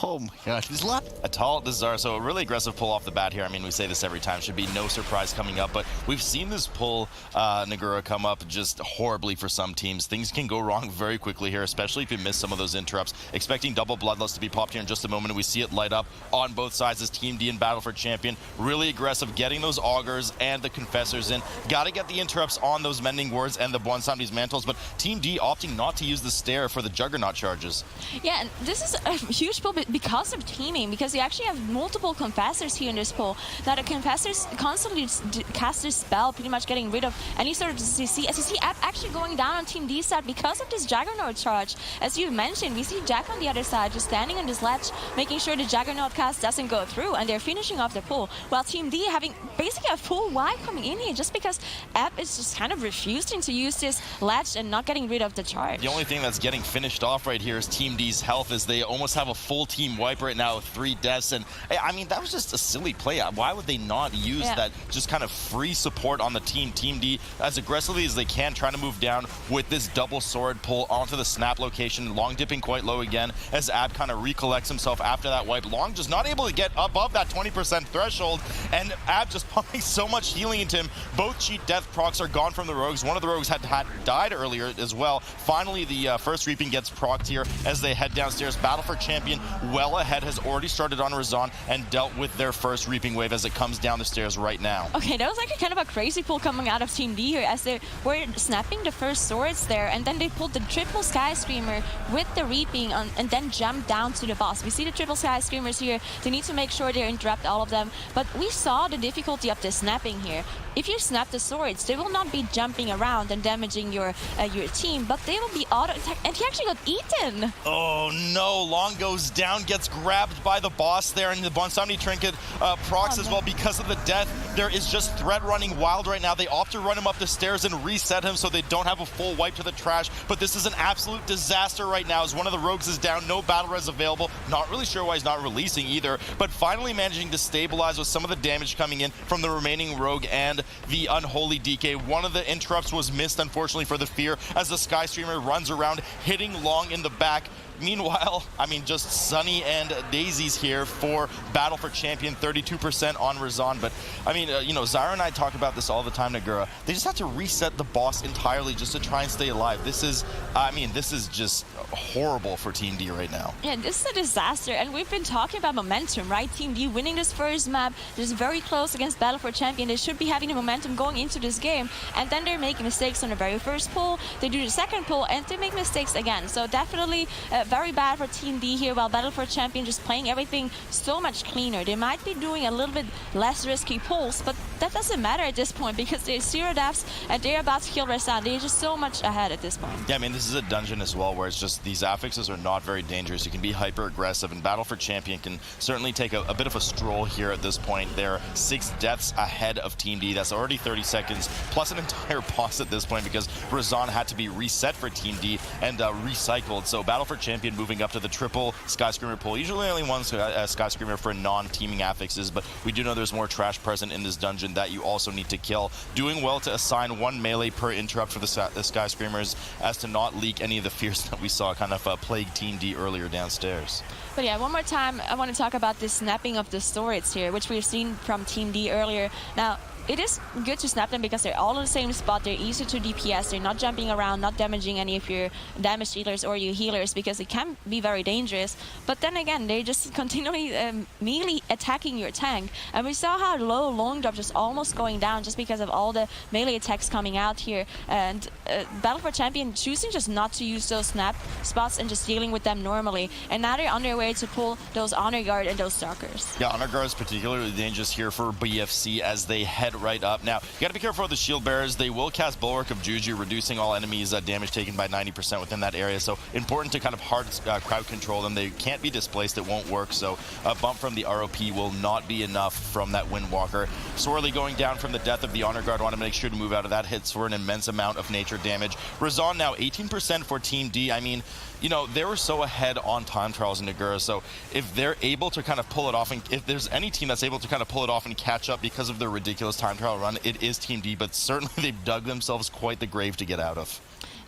Oh my god, he's left.
Atal'Dazar, so a really aggressive pull off the bat here. I mean, we say this every time, should be no surprise coming up, but we've seen this pull, Nagura, come up just horribly for some teams. Things can go wrong very quickly here, especially if you miss some of those interrupts. Expecting double Bloodlust to be popped here in just a moment, and we see it light up on both sides as Team D in battle for champion. Really aggressive, getting those augers and the confessors in. Gotta get the interrupts on those mending wards and the Bonsami's mantles, but Team D opting not to use the stair for the Juggernaut charges.
Yeah, and this is a huge pull because of teaming, because you actually have multiple confessors here in this pull. Now the confessors constantly cast this spell, pretty much getting rid of any sort of CC. As you see, App actually going down on Team D side because of this Juggernaut charge. As you mentioned, we see Jack on the other side just standing on this ledge, making sure the Juggernaut cast doesn't go through, and they're finishing off the pull, while Team D having basically a full Y coming in here just because App is just kind of refusing to use this ledge and not getting rid of the charge.
The only thing that's getting finished off right here is Team D's health, as they almost have a full team wipe right now with 3 deaths, and I mean, that was just a silly play. Why would they not use that just kind of free support on the team? Team D, as aggressively as they can, trying to move down with this double sword pull onto the snap location. Long dipping quite low again as Ab kind of recollects himself after that wipe. Long just not able to get above that 20% threshold, and Ab just pumping so much healing into him. Both cheat death procs are gone from the rogues. One of the rogues had died earlier as well. Finally, the first reaping gets procced here as they head downstairs. Battle for champion well ahead has already started on Razan and dealt with their first reaping wave as it comes down the stairs right now.
Okay, that was actually kind of a crazy pull coming out of Team D here, as they were snapping the first swords there, and then they pulled the triple Sky Screamer with the reaping and then jumped down to the boss. We see the triple Sky Screamers here. They need to make sure they interrupt all of them, but we saw the difficulty of the snapping here. If you snap the swords, they will not be jumping around and damaging your team, but they will be auto-attack, and he actually got eaten.
Oh no, Long goes down, gets grabbed by the boss there, and the Bonsami Trinket procs as well because of the death. There is just threat running wild right now. They opt to run him up the stairs and reset him so they don't have a full wipe to the trash, but this is an absolute disaster right now as one of the rogues is down, no battle res available. Not really sure why he's not releasing either, but finally managing to stabilize with some of the damage coming in from the remaining rogue and the unholy DK. One of the interrupts was missed, unfortunately, for the fear as the Sky Streamer runs around, hitting Long in the back. Meanwhile, I mean, just Sunny and Daisy's here for Battle for Champion, 32% on Razan. But, I mean, you know, Zyra and I talk about this all the time, Nagura. They just have to reset the boss entirely just to try and stay alive. This is, I mean, this is just horrible for Team D right now.
Yeah, this is a disaster, and we've been talking about momentum, right? Team D winning this first map, just very close against Battle for Champion. They should be having the momentum going into this game, and then they're making mistakes on the very first pull. They do the second pull, and they make mistakes again. So definitely very bad for Team D here, while Battle for Champion just playing everything so much cleaner. They might be doing a little bit less risky pulls, but that doesn't matter at this point because they're 0 deaths and they're about to kill Razan. They're just so much ahead at this point.
Yeah, I mean, this is a dungeon as well where it's just these affixes are not very dangerous. You can be hyper aggressive, and Battle for Champion can certainly take a bit of a stroll here at this point. They're 6 deaths ahead of Team D. That's already 30 seconds plus an entire boss at this point because Razan had to be reset for Team D and recycled. So Battle for Champion moving up to the triple Sky Screamer pull. Usually only one Sky Screamer for non-teaming affixes, but we do know there's more trash present in this dungeon that you also need to kill. Doing well to assign 1 melee per interrupt for the Sky Screamers as to not leak any of the fears that we saw kind of plague Team D earlier downstairs.
But yeah, one more time, I want to talk about this snapping of the swords here, which we've seen from Team D earlier. Now, it is good to snap them because they're all in the same spot. They're easy to DPS. They're not jumping around, not damaging any of your damage dealers or your healers because it can be very dangerous. But then again, they're just continually melee attacking your tank. And we saw how low Long Drop just almost going down just because of all the melee attacks coming out here. And Battle for Champion choosing just not to use those snap spots and just dealing with them normally. And now they're on their way to pull those Honor Guard and those Stalkers.
Yeah, Honor Guard is particularly dangerous here for BFC as they head right up. Now, you got to be careful with the shield bearers. They will cast Bulwark of Juju, reducing all enemies' damage taken by 90% within that area. So important to kind of hard crowd control them. They can't be displaced. It won't work. So a bump from the ROP will not be enough from that Windwalker. Sorely going down from the death of the Honor Guard. Want to make sure to move out of that. Hits for an immense amount of nature damage. Razan now 18% for Team D. I mean, you know, they were so ahead on time trials in Nagura, so if they're able to kind of pull it off, and if there's any team that's able to kind of pull it off and catch up because of their ridiculous time trial run, it is Team D, but certainly they've dug themselves quite the grave to get out of.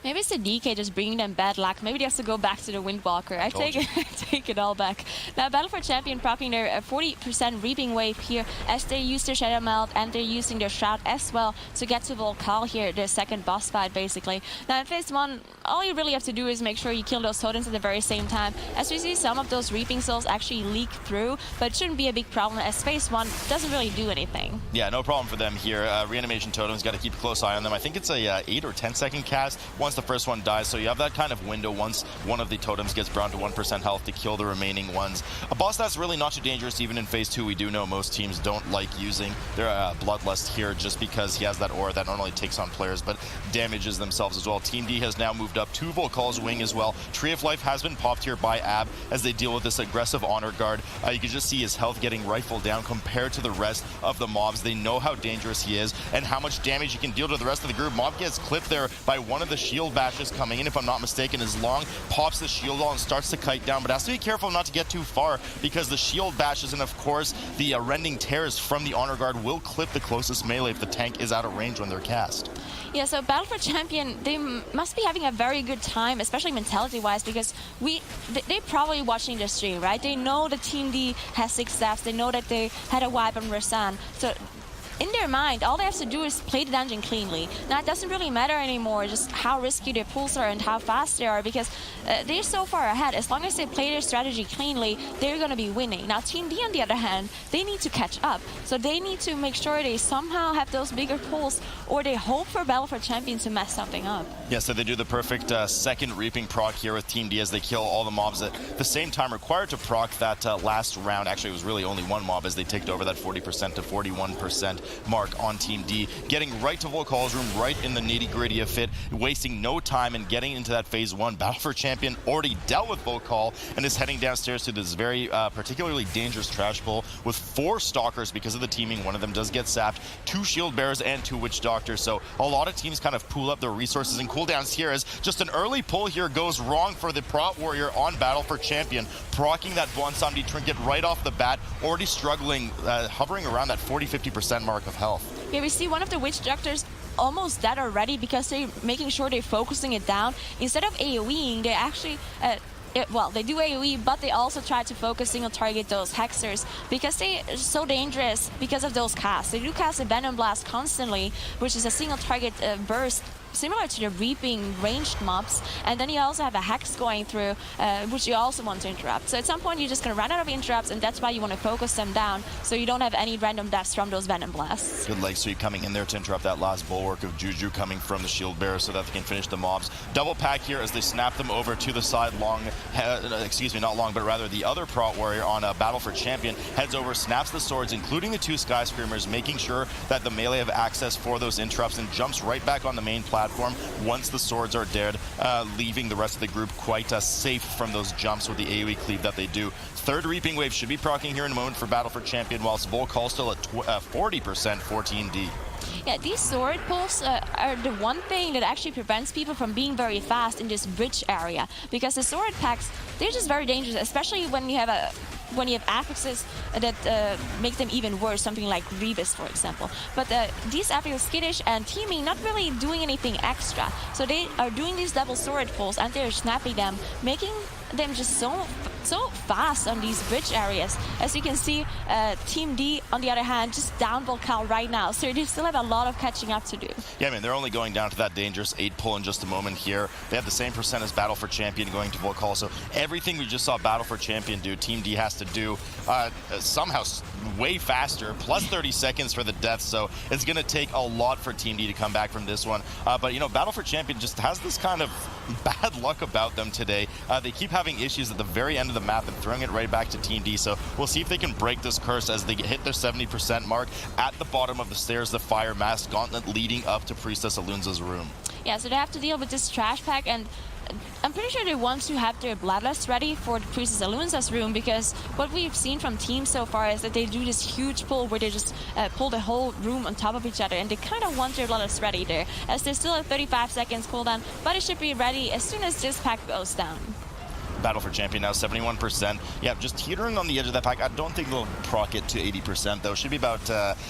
Maybe it's the DK just bringing them bad luck. Maybe they have to go back to the Windwalker. I take it all back. Now, Battle for Champion proccing their 40% Reaping Wave here as they use their Shadow Melt and they're using their Shroud as well to get to Volcall here, their second boss fight, basically. Now, in phase 1, all you really have to do is make sure you kill those totems at the very same time. As we see, some of those Reaping Souls actually leak through, but it shouldn't be a big problem as phase 1 doesn't really do anything.
Yeah, no problem for them here. Reanimation totems, got to keep a close eye on them. I think it's a 8 or 10 second cast once the first one dies, so you have that kind of window once one of the totems gets brought to 1% health to kill the remaining ones. A boss that's really not too dangerous even in phase 2. We do know most teams don't like using their Bloodlust here just because he has that aura that not only takes on players but damages themselves as well. Team D has now moved up to Volcall's wing as well. Tree of Life has been popped here by Ab as they deal with this aggressive Honor Guard. You can just see his health getting rifled down compared to the rest of the mobs. They know how dangerous he is and how much damage he can deal to the rest of the group. Mob gets clipped there by one of the shield bashes coming in, if I'm not mistaken. As Long pops the shield wall and starts to kite down, but has to be careful not to get too far because the shield bashes and of course the rending tears from the Honor Guard will clip the closest melee if the tank is out of range when they're cast.
Yeah, so Battle for Champion, they must be having a very good time, especially mentality-wise, because they're probably watching the stream, right? They know the Team D has 6 staffs. They know that they had a wipe on Rasan. So in their mind, all they have to do is play the dungeon cleanly. Now, it doesn't really matter anymore just how risky their pulls are and how fast they are, because they're so far ahead. As long as they play their strategy cleanly, they're going to be winning. Now, Team D, on the other hand, they need to catch up. So they need to make sure they somehow have those bigger pulls, or they hope for Battle for Champion to mess something up.
Yeah, so they do the perfect second Reaping proc here with Team D as they kill all the mobs at the same time required to proc that last round. Actually, it was really only one mob as they ticked over that 40% to 41% mark on Team D, getting right to Volcall's room, right in the nitty-gritty of it, wasting no time and getting into that phase 1. Battle for Champion already dealt with Volcall and is heading downstairs to this very particularly dangerous trash bowl with 4 Stalkers because of the teaming. One of them does get sapped, 2 Shield Bearers and 2 Witch Doctors. So a lot of teams kind of pool up their resources and cooldowns here as just an early pull here goes wrong for the Prot Warrior on Battle for Champion, proccing that Bonsomdi Trinket right off the bat, already struggling, hovering around that 40-50% mark of health.
Yeah, we see one of the Witch Doctors almost dead already because they're making sure they're focusing it down. Instead of AoEing, they actually... well, they do AoE, but they also try to focus single target those Hexers because they are so dangerous because of those casts. They do cast a Venom Blast constantly, which is a single target burst similar to the Reaping ranged mobs, and then you also have a Hex going through, which you also want to interrupt. So at some point you're just going to run out of interrupts, and that's why you want to focus them down so you don't have any random deaths from those Venom Blasts.
Good leg sweep coming in there to interrupt that last bulwark of Juju coming from the Shield Bearer so that they can finish the mobs. Double pack here as they snap them over to the side. Long, excuse me, not Long, but rather the other Prot Warrior on Battle for Champion heads over, snaps the swords, including the 2 Sky Screamers, making sure that the melee have access for those interrupts and jumps right back on the main platform once the swords are dead, leaving the rest of the group quite safe from those jumps with the AoE cleave that they do. Third Reaping Wave should be proccing here in a moment for Battle for Champion, whilst Volcall still at 40% for Team D.
Yeah, these sword pulls are the one thing that actually prevents people from being very fast in this bridge area, because the sword packs, they're just very dangerous, especially when you have affixes that make them even worse, something like Rebus, for example. But these affixes, skittish and teaming, not really doing anything extra. So they are doing these double sword pulls and they're snapping them, making them just so fast on these bridge areas. As you can see, Team D, on the other hand, just down Volcall right now, so they still have a lot of catching up to do.
Yeah, I mean, they're only going down to that dangerous 8 pull in just a moment here. They have the same percent as Battle for Champion going to Volcall, so everything we just saw Battle for Champion do, Team D has to do somehow way faster, plus 30 seconds for the death, so it's going to take a lot for Team D to come back from this one. But, you know, Battle for Champion just has this kind of bad luck about them today. They keep having issues at the very end of the map and throwing it right back to Team D, so we'll see if they can break this curse as they hit their 70% mark. At the bottom of the stairs, the Fire Mask Gauntlet leading up to Priestess Alunza's room.
Yeah, so they have to deal with this trash pack, and I'm pretty sure they want to have their Bloodlust ready for the Priestess Alunza's room, because what we've seen from teams so far is that they do this huge pull where they just pull the whole room on top of each other, and they kind of want their Bloodlust ready there, as there's still a 35 seconds cooldown, but it should be ready as soon as this pack goes down.
Battle for Champion now, 71%. Yeah, just teetering on the edge of that pack. I don't think they'll proc it to 80%, though. Should be about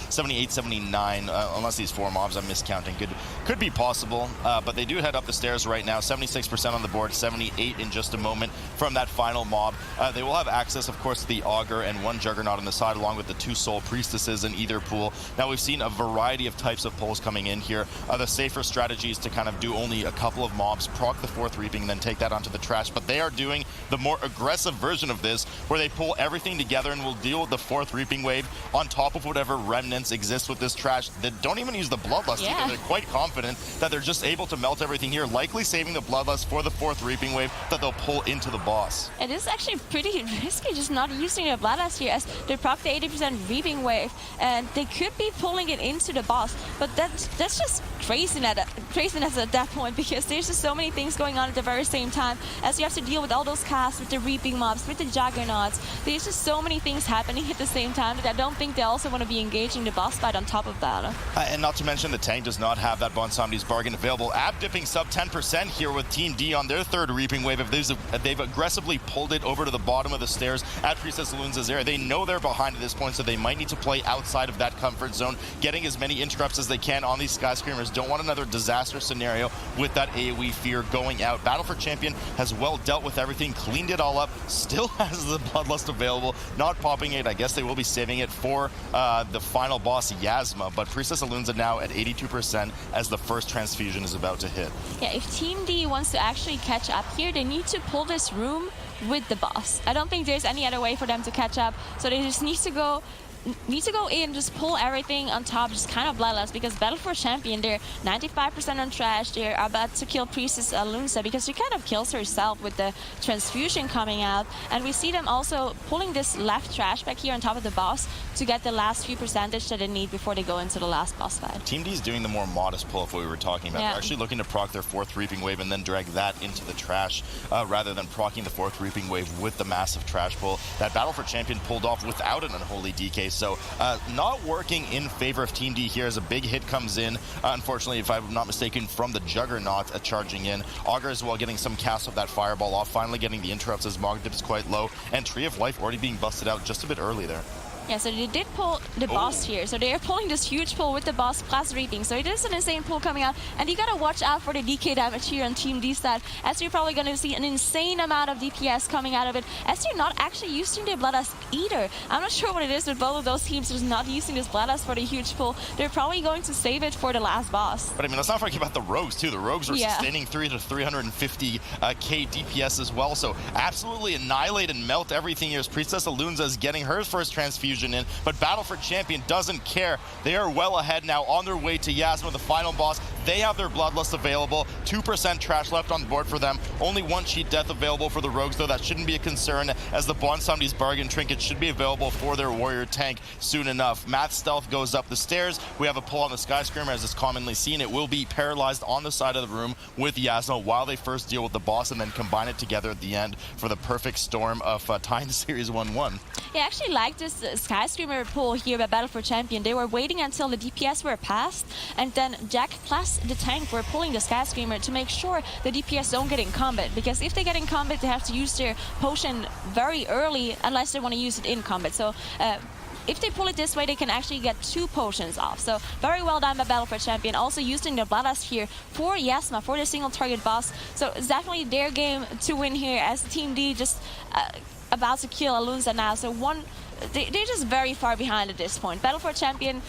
78, 79, unless these 4 mobs I'm miscounting. Could be possible, but they do head up the stairs right now. 76% on the board, 78 in just a moment from that final mob. They will have access, of course, to the Augur and 1 Juggernaut on the side, along with the 2 Soul Priestesses in either pool. Now, we've seen a variety of types of pulls coming in here. The safer strategy is to kind of do only a couple of mobs, proc the 4th Reaping, and then take that onto the trash. But they are doing the more aggressive version of this, where they pull everything together and will deal with the 4th Reaping wave on top of whatever remnants exist with this trash. They don't even use the Bloodlust either. They're quite confident that they're just able to melt everything here, likely saving the Bloodlust for the 4th Reaping wave that they'll pull into the boss.
It is actually pretty risky just not using the Bloodlust here, as they proc the 80% Reaping wave, and they could be pulling it into the boss, but that's just craziness at that point, because there's just so many things going on at the very same time, as you have to deal with all those casts, with the Reaping mobs, with the Juggernauts. There's just so many things happening at the same time that I don't think they also want to be engaging the boss fight on top of that.
And not to mention, the tank does not have that Bonsomni's bargain available. Ab dipping sub 10% here with Team D on their 3rd Reaping wave. If they've aggressively pulled it over to the bottom of the stairs at Priestess Alunza's area, they know they're behind at this point, so they might need to play outside of that comfort zone, getting as many interrupts as they can on these Skyscreamers. Don't want another disaster scenario with that AoE fear going out. Battle for Champion has well dealt with everything, cleaned it all up, still has the Bloodlust available, not popping it. I guess they will be saving it for the final boss, Yasma, but Priestess Alunza now at 82% as the first transfusion is about to hit.
Yeah, if Team D wants to actually catch up here, they need to pull this room with the boss. I don't think there's any other way for them to catch up, so they just need to go in, just pull everything on top, just kind of bloodlust, because Battle for Champion, they're 95% on trash. They're about to kill Priestess Alunza because she kind of kills herself with the transfusion coming out. And we see them also pulling this left trash back here on top of the boss to get the last few percentage that they need before they go into the last boss fight.
Team D is doing the more modest pull of what we were talking about. They're actually looking to proc their 4th Reaping wave and then drag that into the trash, rather than procking the 4th Reaping wave with the massive trash pull that Battle for Champion pulled off without an Unholy DK. So not working in favor of Team D here as a big hit comes in. Unfortunately, if I'm not mistaken, from the Juggernaut charging in. Augur as well getting some cast of that fireball off, finally getting the interrupts as Mog Dip is quite low, and Tree of Life already being busted out just a bit early there.
Yeah, so they did pull the boss here. So they're pulling this huge pull with the boss plus Reaping. So it is an insane pull coming out. And you gotta watch out for the DK damage here on Team D side, as you're probably gonna see an insane amount of DPS coming out of it, as you're not actually using the Bloodlust either. I'm not sure what it is with both of those teams just not using this Bloodlust for the huge pull. They're probably going to save it for the last boss.
But I mean, let's not forget about the Rogues too. The Rogues are sustaining 300 to 350k DPS as well. So absolutely annihilate and melt everything here as Priestess Alunza is getting her first transfusion in. But Battle for Champion doesn't care. They are well ahead now on their way to Yasma, the final boss. They have their Bloodlust available. 2% trash left on the board for them. Only 1 cheat death available for the Rogues, though that shouldn't be a concern, as the Bonsomni's bargain trinket should be available for their warrior tank soon enough. Math Stealth goes up the stairs. We have a pull on the Skyscreamer, as is commonly seen. It will be paralyzed on the side of the room with Yasma while they first deal with the boss and then combine it together at the end for the perfect storm of tying the series 1-1.
Yeah, I actually like this Skyscreamer pull here by Battle for Champion. They were waiting until the DPS were passed, and then Jack plus the tank were pulling the Skyscreamer to make sure the DPS don't get in combat, because if they get in combat, they have to use their potion very early unless they want to use it in combat. So if they pull it this way, they can actually get 2 potions off. So very well done by Battle for Champion. Also using the Bloodlust here for Yasma, for the single target boss. So it's definitely their game to win here, as Team D just about to kill Alunza now. So they're just very far behind at this point. Battle for Champion,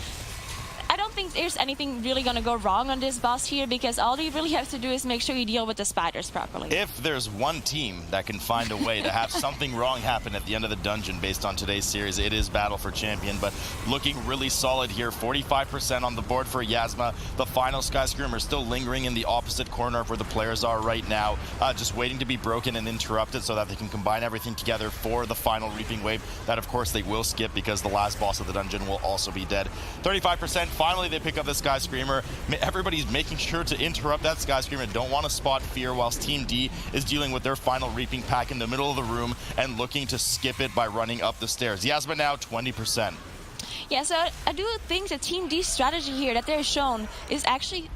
I don't think there's anything really going to go wrong on this boss here, because all you really have to do is make sure you deal with the spiders properly.
If there's one team that can find a way to have something wrong happen at the end of the dungeon based on today's series, it is Battle for Champion. But looking really solid here, 45% on the board for Yasma. The final Skyscreamer still lingering in the opposite corner of where the players are right now, just waiting to be broken and interrupted so that they can combine everything together for the final Reaping Wave. That, of course, they will skip because the last boss of the dungeon will also be dead. 35%. Finally, they pick up the Skyscreamer. Everybody's making sure to interrupt that Skyscreamer. Don't want to spot fear, whilst Team D is dealing with their final Reaping pack in the middle of the room and looking to skip it by running up the stairs. Yasma now 20%.
Yeah, so I do think the Team D strategy here that they're shown is actually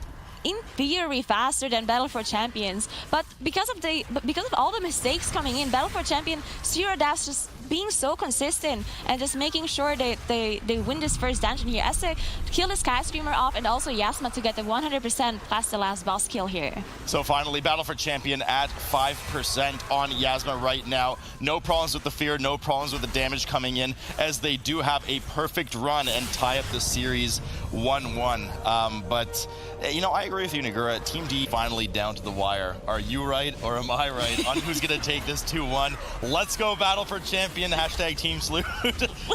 in theory faster than Battle for Champions, but because of all the mistakes coming in, Battle for Champion Zero Dash just being so consistent and just making sure they win this first dungeon here as they kill the Sky Screamer off, and also Yasma to get the 100% plus the last boss kill here.
So finally, Battle for Champion at 5% on Yasma right now. No problems with the fear, no problems with the damage coming in, as they do have a perfect run and tie up the series 1-1. But, you know, I agree with you, Nagura. Team D finally down to the wire. Are you right or am I right on who's going to take this 2-1? Let's go Battle for Champion. Hashtag Team Salute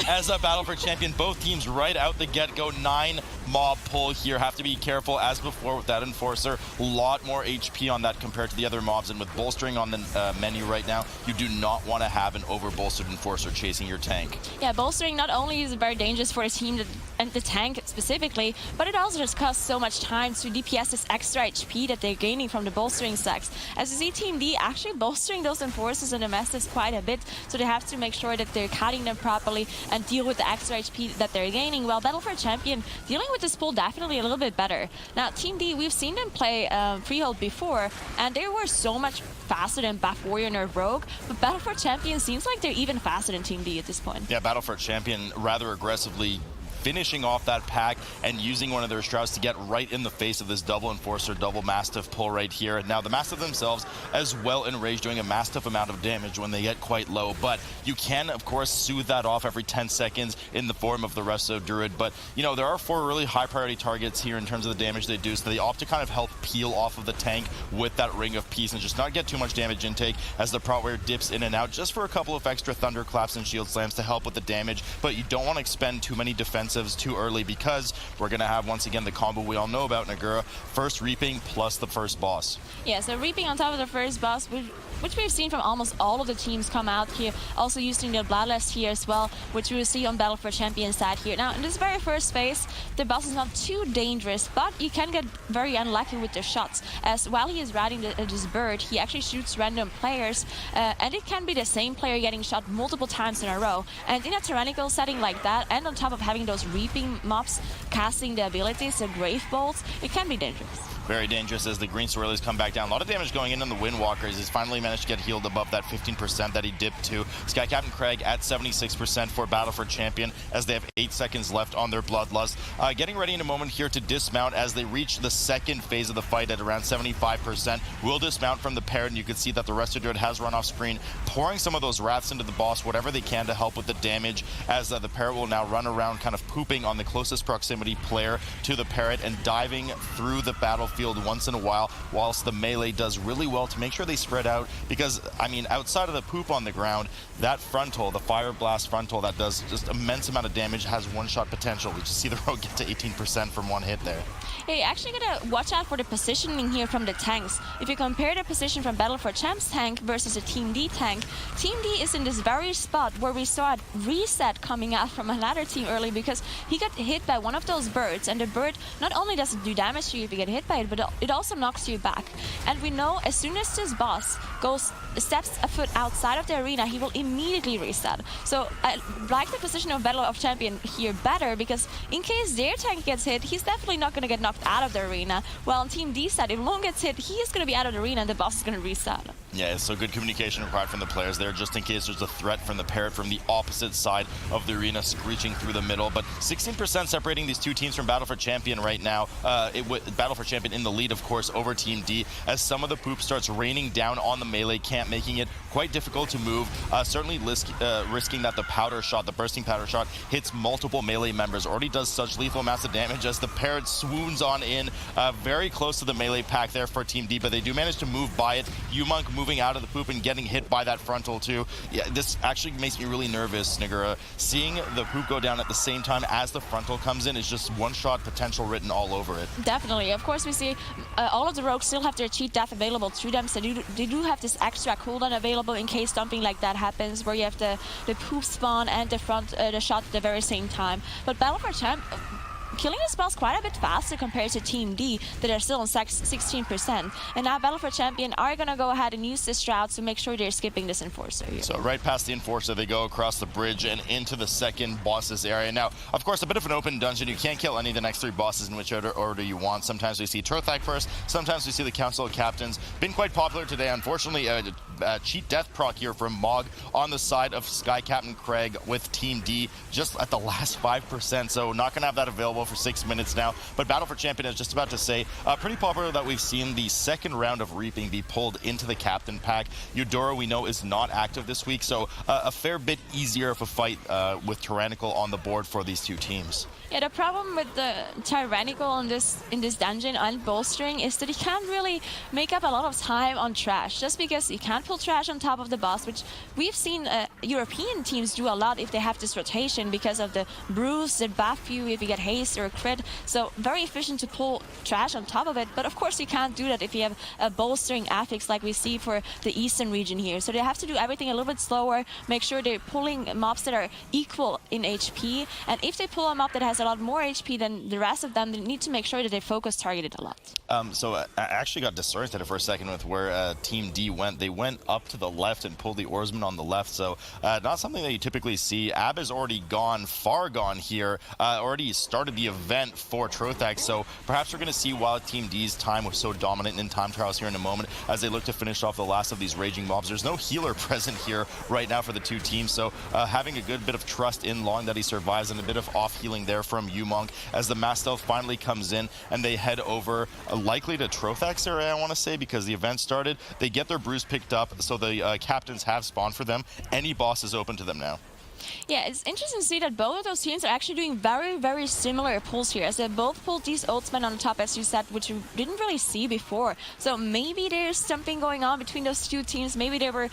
as a Battle for Champion. Both teams right out the get-go. 9 mob pull here. Have to be careful as before with that Enforcer. A lot more HP on that compared to the other mobs, and with bolstering on the menu right now, you do not want to have an over-bolstered Enforcer chasing your tank.
Yeah, bolstering not only is very dangerous for a team and the tank specifically, but it also just costs so much time to DPS this extra HP that they're gaining from the bolstering stacks. As you see, Team D actually bolstering those Enforcers and the Masters quite a bit, so they have to make sure that they're cutting them properly and deal with the extra HP that they're gaining, while Battle for Champion dealing with this pull definitely a little bit better. Now, Team D, we've seen them play Freehold before, and they were so much faster than Buff Warrior and Rogue, but Battle for Champion seems like they're even faster than Team D at this point.
Yeah, Battle for Champion rather aggressively finishing off that pack and using one of their Strauss to get right in the face of this double Enforcer, double Mastiff pull right here. Now, the Mastiff themselves as well enraged, doing a massive amount of damage when they get quite low, but you can, of course, soothe that off every 10 seconds in the form of the Resto Druid. But, you know, there are 4 really high priority targets here in terms of the damage they do, so they opt to kind of help peel off of the tank with that Ring of Peace and just not get too much damage intake as the Prot Warrior dips in and out just for a couple of extra Thunderclaps and Shield Slams to help with the damage. But you don't want to expend too many defensives too early, because we're going to have, once again, the combo we all know about, Nagura. First Reaping plus the first boss.
Yeah, so Reaping on top of the first boss, which we've seen from almost all of the teams come out here, also using the Bloodlust here as well, which we will see on Battle for Champion side here. Now, in this very first phase, the boss is not too dangerous, but you can get very unlucky with the shots, as while he is riding this bird, he actually shoots random players, and it can be the same player getting shot multiple times in a row. And in a tyrannical setting like that, and on top of having those Reaping mobs casting the abilities, the Grave Bolts, it can be dangerous.
Very dangerous as the Green Swirlies come back down. A lot of damage going in on the Windwalkers. He's finally managed to get healed above that 15% that he dipped to. Skycap'n Kragg at 76% for Battle for Champion as they have 8 seconds left on their Bloodlust. Getting ready in a moment here to dismount as they reach the second phase of the fight at around 75%. Will dismount from the Parrot, and you can see that the Resto Druid has run off screen, pouring some of those Wraths into the boss, whatever they can to help with the damage, as the Parrot will now run around kind of pooping on the closest proximity player to the Parrot and diving through the battlefield once in a while, whilst the melee does really well to make sure they spread out, because, I mean, outside of the poop on the ground, that frontal, the Fire Blast frontal that does just immense amount of damage, has one-shot potential. We just see the Rogue get to 18% from one hit there.
Yeah, you actually gotta watch out for the positioning here from the tanks. If you compare the position from Battle for Champs tank versus a Team D tank, Team D is in this very spot where we saw a reset coming out from another team early, because he got hit by one of those birds, and the bird not only does it do damage to you if you get hit by it, but it also knocks you back. And we know as soon as this boss steps a foot outside of the arena, he will immediately reset. So I like the position of Battle of Champion here better, because in case their tank gets hit, he's definitely not going to get knocked out of the arena. While on Team D side, if Lone gets hit, he is going to be out of the arena and the boss is going to reset.
Yeah, so good communication required from the players there, just in case there's a threat from the Parrot from the opposite side of the arena, screeching through the middle. But 16% separating these two teams from Battle for Champion right now. Battle for Champion in the lead, of course, over Team D, as some of the poop starts raining down on the melee camp, making it quite difficult to move. Certainly risking that the powder shot, the bursting powder shot, hits multiple melee members. Already does such lethal massive damage as the Parrot swoons on in, very close to the melee pack there for Team D, but they do manage to move by it. U-Monk moving out of the poop and getting hit by that frontal too. Yeah, this actually makes me really nervous, Nagura. Seeing the poop go down at the same time as the frontal comes in is just one-shot potential written all over it.
Definitely. Of course, we see all of the rogues still have their cheat death available to them, so they do have this extra cooldown available in case something like that happens, where you have the poop spawn and the shot at the very same time. But Battle for Champ, killing this boss quite a bit faster compared to Team D that are still on 16%. And now Battle for Champion are going to go ahead and use this route to make sure they're skipping this Enforcer here.
So right past the Enforcer, they go across the bridge and into the second boss's area. Now, of course, a bit of an open dungeon. You can't kill any of the next 3 bosses in whichever order you want. Sometimes we see Trothak first, sometimes we see the Council of Captains. Been quite popular today. Unfortunately, cheat death proc here from Mog on the side of Skycap'n Kragg with Team D just at the last 5%, so not going to have that available for 6 minutes now. But Battle for Champion is just about to say, pretty popular that we've seen the second round of Reaping be pulled into the Captain pack. Eudora, we know, is not active this week, so a fair bit easier of a fight with Tyrannical on the board for these two teams.
Yeah, the problem with the Tyrannical in this dungeon and bolstering is that he can't really make up a lot of time on trash, just because you can't pull trash on top of the boss, which we've seen European teams do a lot if they have this rotation because of the brews that buff you if you get haste or a crit. So very efficient to pull trash on top of it, but of course you can't do that if you have a bolstering affix like we see for the eastern region here. So they have to do everything a little bit slower, make sure they're pulling mobs that are equal in HP, and if they pull a mob that has a lot more HP than the rest of them, they need to make sure that they focus targeted a lot.
So I actually got disoriented for a second with where Team D went. They went up to the left and pulled the Oarsman on the left, so not something that you typically see. Ab is already gone, far gone here, already started the event for Trothak, so perhaps we're going to see while Team D's time was so dominant in time trials here in a moment as they look to finish off the last of these raging mobs. There's no healer present here right now for the two teams, so having a good bit of trust in Long that he survives and a bit of off healing there from Monk as the mass stealth finally comes in and they head over likely to Trothak's area, I want to say, because the event started. They get their brews picked up, so the captains have spawned for them. Any boss is open to them now.
Yeah, it's interesting to see that both of those teams are actually doing very, very similar pulls here, as they both pulled these Oatsmen on the top, as you said, which you didn't really see before. So maybe there's something going on between those two teams. Maybe they were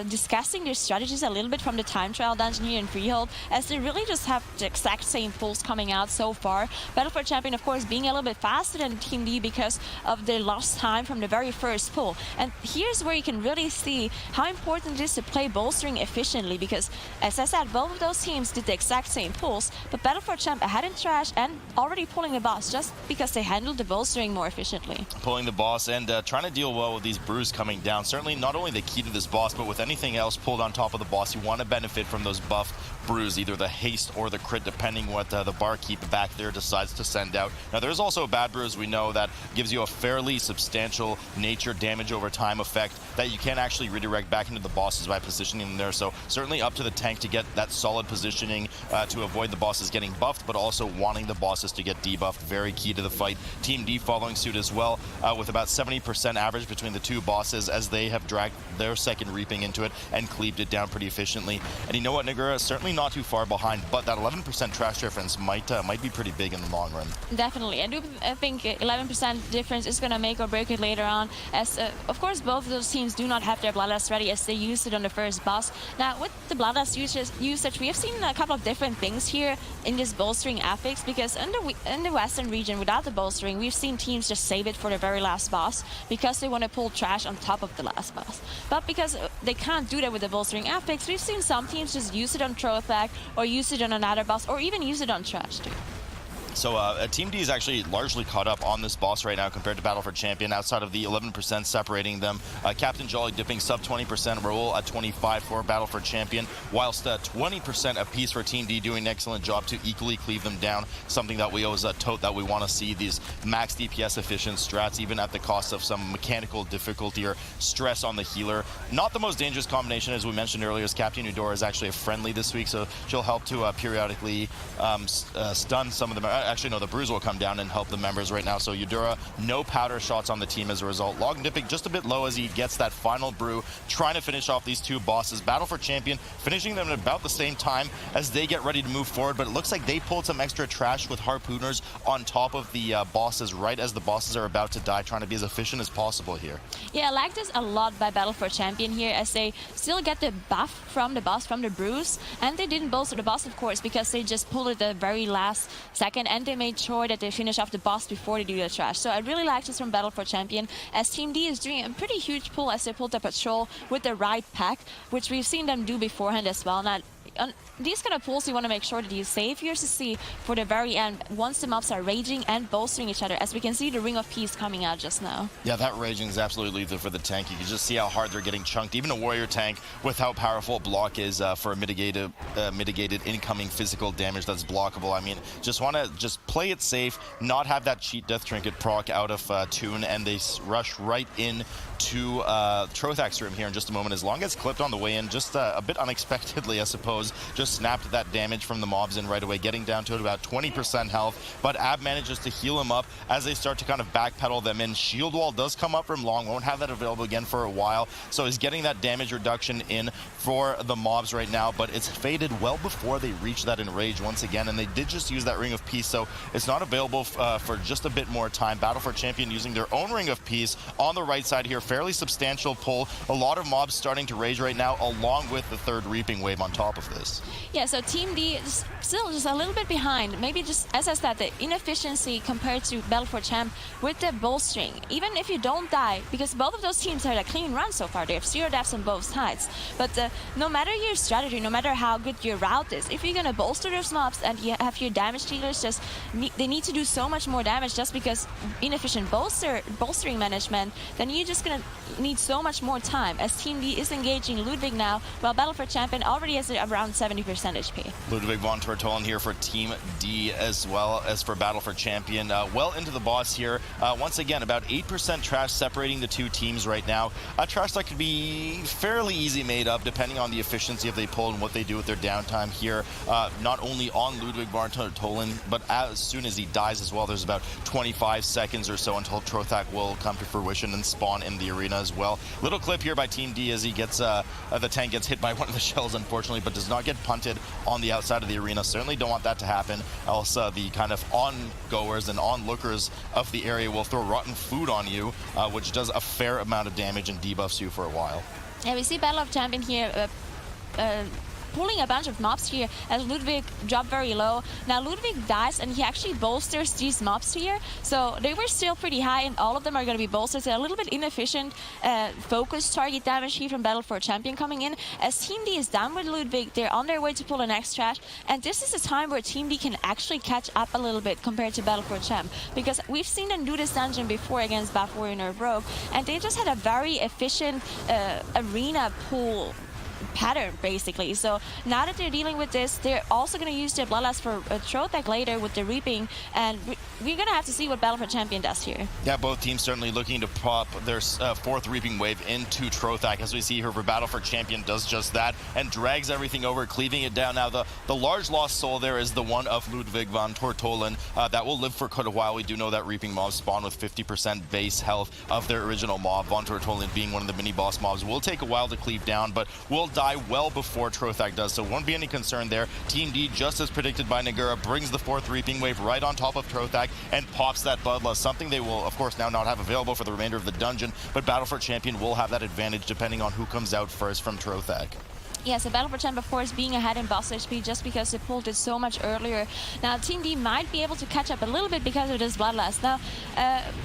discussing their strategies a little bit from the time trial dungeon here in Freehold, as they really just have the exact same pulls coming out so far. Battle for Champion, of course, being a little bit faster than Team D because of the lost time from the very first pull. And here's where you can really see how important it is to play bolstering efficiently, because, as I said, both of those teams did the exact same pulls, but Battle for Champ ahead in trash and already pulling the boss just because they handled the bolstering more efficiently.
Pulling the boss and trying to deal well with these brews coming down. Certainly not only the key to this boss, but with anything else pulled on top of the boss, you want to benefit from those buffed brews, either the haste or the crit, depending what the barkeep back there decides to send out. Now, there's also a bad brews we know that gives you a fairly substantial nature damage over time effect that you can actually redirect back into the bosses by positioning them there. So certainly up to the tank to get that solid positioning to avoid the bosses getting buffed, but also wanting the bosses to get debuffed. Very key to the fight. Team D following suit as well, with about 70% average between the two bosses, as they have dragged their second Reaping into it and cleaved it down pretty efficiently. And you know what, Nagura, certainly not too far behind, but that 11% trash difference might be pretty big in the long run.
Definitely. I think 11% difference is going to make or break it later on, as of course both of those teams do not have their Bloodlust ready, as they used it on the first boss. Now with the Bloodlust usage, we have seen a couple of different things here in this bolstering affix, because in the western region without the bolstering, we've seen teams just save it for the very last boss because they want to pull trash on top of the last boss. But because they can't do that with the bolstering affix, we've seen some teams just use it on Trothak or use it on another boss or even use it on trash too.
So Team D is actually largely caught up on this boss right now compared to Battle for Champion, outside of the 11% separating them. Captain Jolly dipping sub 20% roll at 25 for Battle for Champion, whilst 20% apiece for Team D, doing an excellent job to equally cleave them down. Something that we always tote that we want to see, these max DPS efficient strats, even at the cost of some mechanical difficulty or stress on the healer. Not the most dangerous combination, as we mentioned earlier, as Captain Eudora is actually a friendly this week, so she'll help to periodically stun some of them. Actually, no, the brews will come down and help the members right now. So Eudora, no powder shots on the team as a result. Log dipping just a bit low as he gets that final brew, trying to finish off these two bosses. Battle for Champion, finishing them at about the same time as they get ready to move forward, but it looks like they pulled some extra trash with Harpooners on top of the bosses right as the bosses are about to die, trying to be as efficient as possible here.
Yeah, I like this a lot by Battle for Champion here, as they still get the buff from the boss, from the brews, and they didn't bolster the boss, of course, because they just pulled it the very last second, and they made sure that they finish off the boss before they do the trash. So I really like this from Battle for Champion, as Team D is doing a pretty huge pull as they pulled the patrol with the right pack, which we've seen them do beforehand as well. Now, on these kind of pools, you want to make sure that you save your CC for the very end once the mobs are raging and bolstering each other, as we can see the Ring of Peace coming out just now.
Yeah, that raging is absolutely lethal for the tank. You can just see how hard they're getting chunked. Even a warrior tank with how powerful block is for a mitigated incoming physical damage that's blockable. I mean, just want to just play it safe, not have that cheat death trinket proc out of tune, and they rush right in to Trothak's room here in just a moment. As long as clipped on the way in, just a bit unexpectedly, I suppose, just snapped that damage from the mobs in right away, getting down to about 20% health, but Ab manages to heal him up as they start to kind of backpedal them in. Shield wall does come up from long, won't have that available again for a while, so he's getting that damage reduction in for the mobs right now, but it's faded well before they reach that enrage once again, and they did just use that Ring of Peace, so it's not available for just a bit more time. Battle for Champion using their own Ring of Peace on the right side here, fairly substantial pull. A lot of mobs starting to rage right now, along with the third Reaping Wave on top of this.
Yeah, so Team D is still just a little bit behind. Maybe just, as I said, the inefficiency compared to Battle for Champ with the bolstering. Even if you don't die, because both of those teams had a clean run so far. They have 0 deaths on both sides. But no matter your strategy, no matter how good your route is, if you're going to bolster those mobs and you have your damage dealers they need to do so much more damage just because inefficient bolstering management, then you're just going to need so much more time, as Team D is engaging Ludwig now, while Battle for Champion already has around 70% HP.
Ludwig von Tortolan here for Team D, as well as for Battle for Champion. Well into the boss here. Once again, about 8% trash separating the two teams right now. A trash that could be fairly easy made up depending on the efficiency if they pull and what they do with their downtime here. Not only on Ludwig von Tortolan, but as soon as he dies as well, there's about 25 seconds or so until Trothak will come to fruition and spawn in the arena as well. Little clip here by Team D as he gets the tank gets hit by one of the shells, unfortunately, but does not get punted on the outside of the arena. Certainly don't want that to happen, else the kind of ongoers and onlookers of the area will throw rotten food on you, which does a fair amount of damage and debuffs you for a while.
Yeah, we see Battle of Champion here pulling a bunch of mobs here as Ludwig dropped very low. Now Ludwig dies and he actually bolsters these mobs here, so they were still pretty high and all of them are going to be bolstered. So a little bit inefficient focus target damage here from Battle for Champion coming in. As Team D is down with Ludwig, they're on their way to pull the next trash, and this is a time where Team D can actually catch up a little bit compared to Battle for Champ, because we've seen them do this dungeon before against Buff Warrior Nerf Rogue, and they just had a very efficient arena pull pattern, basically. So now that they're dealing with this, they're also going to use their Bloodlust for Trothak later with the Reaping, and we're going to have to see what Battle for Champion does here. Yeah, both teams certainly looking to pop their fourth Reaping Wave into Trothak, as we see here for Battle for Champion does just that and drags everything over, cleaving it down. Now the large lost soul there is the one of Ludwig von Tortolan that will live for quite a while. We do know that Reaping mobs spawn with 50% base health of their original mob. Von Tortolan being one of the mini boss mobs will take a while to cleave down, but will die well before Trothak does, so won't be any concern there. Team D, just as predicted by Nagura, brings the fourth Reaping Wave right on top of Trothak and pops that Bloodlust, something they will of course now not have available for the remainder of the dungeon, but Battle for Champion will have that advantage depending on who comes out first from Trothak. Yeah, so Battle for Champ, of course, being ahead in boss HP just because they pulled it so much earlier. Now, Team D might be able to catch up a little bit because of this Bloodlust. Now,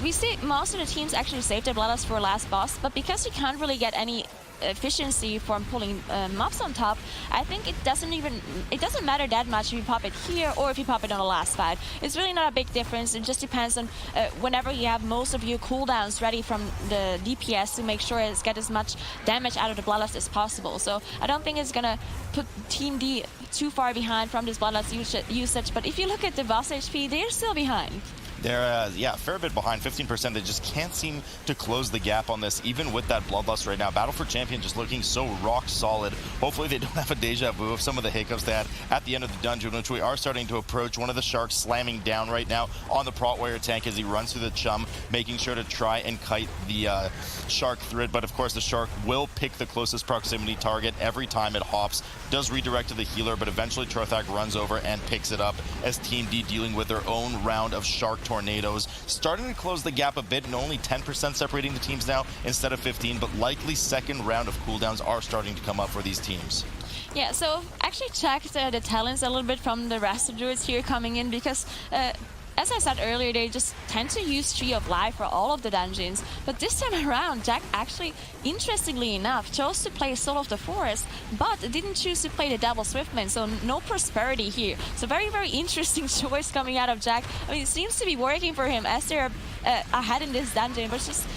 we see most of the teams actually save their Bloodlust for last boss, but because you can't really get any efficiency from pulling mobs on top, I think it doesn't matter that much if you pop it here or if you pop it on the last fight. It's really not a big difference. It just depends on whenever you have most of your cooldowns ready from the DPS to make sure it's get as much damage out of the Bloodlust as possible. So I don't think it's gonna put Team D too far behind from this Bloodlust usage, but if you look at the boss HP, they're still behind. They're, yeah, a fair bit behind, 15%. They just can't seem to close the gap on this, even with that Bloodlust right now. Battle for Champion just looking so rock solid. Hopefully they don't have a deja vu of some of the hiccups they had at the end of the dungeon, which we are starting to approach. One of the sharks slamming down right now on the Prot Warrior tank as he runs through the chum, making sure to try and kite the shark through it. But of course the shark will pick the closest proximity target every time it hops. Does redirect to the healer, but eventually Trothak runs over and picks it up as Team D dealing with their own round of shark tornadoes, starting to close the gap a bit, and only 10% separating the teams now instead of 15, but likely second round of cooldowns are starting to come up for these teams. Yeah, so actually checked the talents a little bit from the rest of druids here coming in, because as I said earlier, they just tend to use Tree of Life for all of the dungeons. But this time around, Jack actually, interestingly enough, chose to play Soul of the Forest, but didn't choose to play the Double Swiftman, so no Prosperity here. So very, very interesting choice coming out of Jack. I mean, it seems to be working for him as they're ahead in this dungeon, but it's just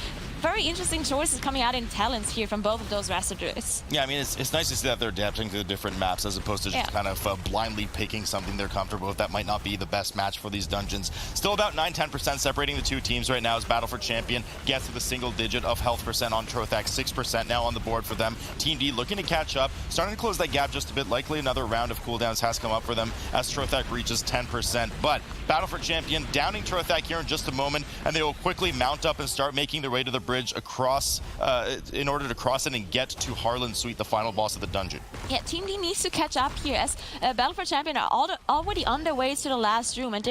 very interesting choices coming out in talents here from both of those Restaurateurs.
Yeah, I mean, it's nice to see that they're adapting to the different maps as opposed to just kind of blindly picking something they're comfortable with that might not be the best match for these dungeons. Still about 9-10% separating the two teams right now as Battle for Champion gets to the single digit of health percent on Trothak, 6% now on the board for them. Team D looking to catch up, starting to close that gap just a bit. Likely another round of cooldowns has come up for them as Trothak reaches 10%. But Battle for Champion downing Trothak here in just a moment, and they will quickly mount up and start making their way to the bridge across in order to cross it and get to Harlan Sweet, the final boss of the dungeon.
Yeah, Team D needs to catch up here as Battle for Champion are already on their way to the last room, and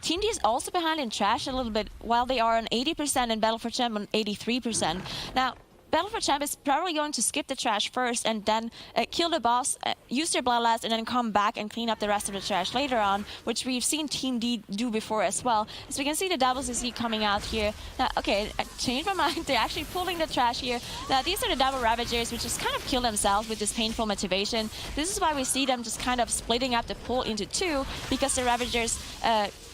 Team D is also behind in Trash a little bit, while they are on 80% and Battle for Champion on 83%. Now, Battle for Champ is probably going to skip the trash first and then kill the boss, use their Bloodlust, and then come back and clean up the rest of the trash later on, which we've seen Team D do before as well. As we can see the double CC coming out here. Now, okay, I changed my mind. They're actually pulling the trash here. Now, these are the double Ravagers, which just kind of kill themselves with this painful motivation. This is why we see them just kind of splitting up the pull into two, because the Ravagers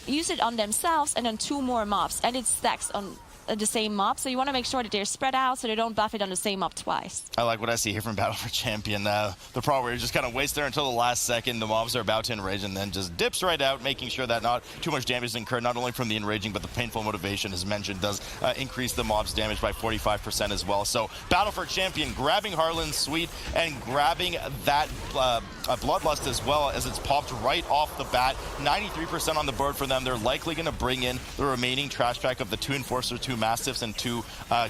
use it on themselves and then two more mobs, and it stacks on the same mob, so you want to make sure that they're spread out so they don't buff it on the same mob twice.
I like what I see here from Battle for Champion. The pro where you just kind of waits there until the last second, the mobs are about to enrage, and then just dips right out, making sure that not too much damage is incurred, not only from the enraging, but the painful motivation, as mentioned, does increase the mob's damage by 45% as well. So Battle for Champion grabbing Harlan Sweet and grabbing that Bloodlust as well, as it's popped right off the bat. 93% on the board for them. They're likely going to bring in the remaining trash pack of the 2 Enforcers, 2 Mastiffs, and 2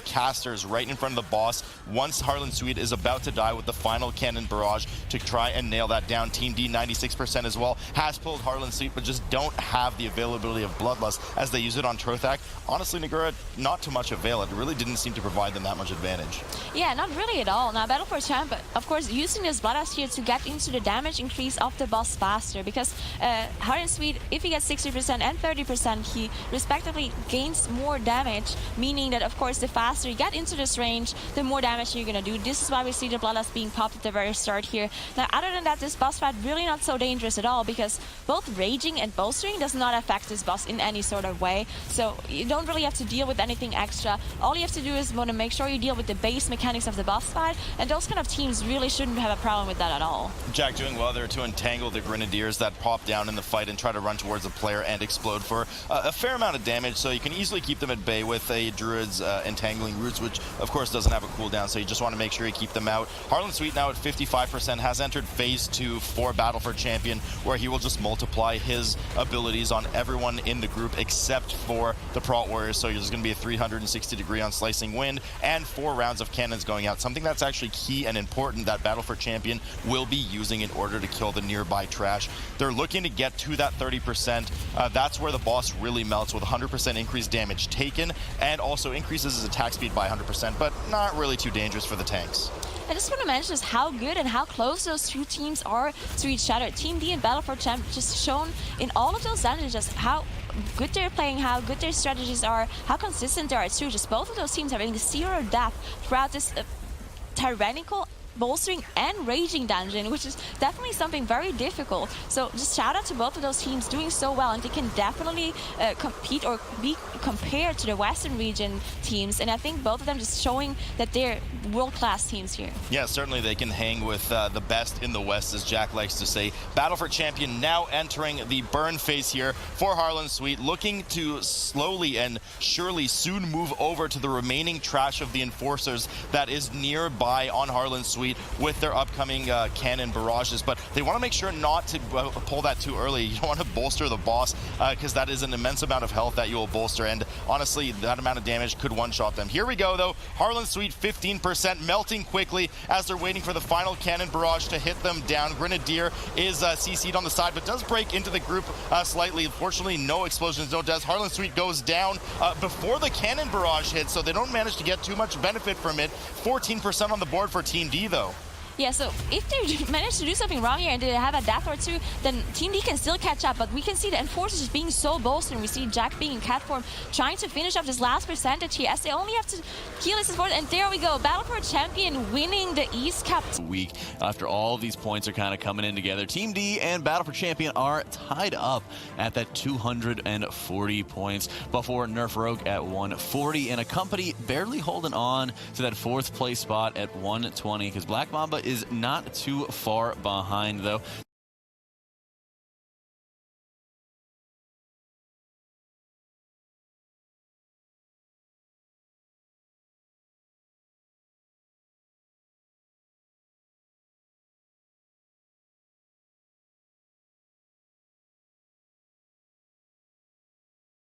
Casters right in front of the boss once Harlan Sweet is about to die with the final Cannon Barrage to try and nail that down. Team D, 96% as well, has pulled Harlan Sweet, but just don't have the availability of Bloodlust as they use it on Trothak. Honestly, Nagura, not too much avail. It really didn't seem to provide them that much advantage.
Yeah, not really at all. Now, Battle for Champ, of course, using this Bloodlust here to get into the damage increase of the boss faster, because Harlan Sweet, if he gets 60% and 30%, he respectively gains more damage, meaning that, of course, the faster you get into this range, the more damage you're going to do. This is why we see the Bloodlust being popped at the very start here. Now, other than that, this boss fight really not so dangerous at all, because both Raging and Bolstering does not affect this boss in any sort of way, so you don't really have to deal with anything extra. All you have to do is want to make sure you deal with the base mechanics of the boss fight, and those kind of teams really shouldn't have a problem with that at all.
Jack doing well there to entangle the Grenadiers that pop down in the fight and try to run towards the player and explode for a fair amount of damage, so you can easily keep them at bay with a Druid's entangling roots, which of course doesn't have a cooldown, so you just want to make sure you keep them out. Harlan Sweet now at 55% has entered phase 2 for Battle for Champion, where he will just multiply his abilities on everyone in the group except for the Prot Warriors, so there's going to be a 360 degree on Slicing Wind and 4 rounds of cannons going out, something that's actually key and important that Battle for Champion will be using in order to kill the nearby trash. They're looking to get to that 30%. That's where the boss really melts, with 100% increased damage taken, and also increases his attack speed by 100%, but not really too dangerous for the tanks.
I just want to mention just how good and how close those two teams are to each other. Team D and Battle for Champ just shown in all of those dungeons just how good they're playing, how good their strategies are, how consistent they are too. Just both of those teams having 0 death throughout this tyrannical, Bolstering, and Raging dungeon, which is definitely something very difficult. So just shout out to both of those teams doing so well, and they can definitely compete or be compared to the Western region teams, and I think both of them just showing that they're world-class teams here.
Yeah, certainly they can hang with the best in the West, as Jack likes to say. Battle for Champion now entering the burn phase here for Harlan Sweet, looking to slowly and surely soon move over to the remaining trash of the Enforcers that is nearby on Harlan Sweet with their upcoming cannon barrages, but they want to make sure not to pull that too early. You don't want to bolster the boss, because that is an immense amount of health that you will bolster, and honestly, that amount of damage could one-shot them. Here we go, though. Harlan Sweet, 15%, melting quickly as they're waiting for the final cannon barrage to hit them down. Grenadier is CC'd on the side, but does break into the group slightly. Fortunately, no explosions, no deaths. Harlan Sweet goes down before the cannon barrage hits, so they don't manage to get too much benefit from it. 14% on the board for Team D, though.
Yeah, so if they manage to do something wrong here and they have a death or two, then Team D can still catch up. But we can see the Enforcers just being so bolstered. We see Jack being in cat form, trying to finish off this last percentage here, as they only have to kill his support. And there we go, Battle for a Champion winning the East Cup.
Week after all of these points are kind of coming in together. Team D and Battle for Champion are tied up at that 240 points. Before Nerf Rogue at 140 and Accompany barely holding on to that 4th place spot at 120 because Black Mamba is not too far behind though.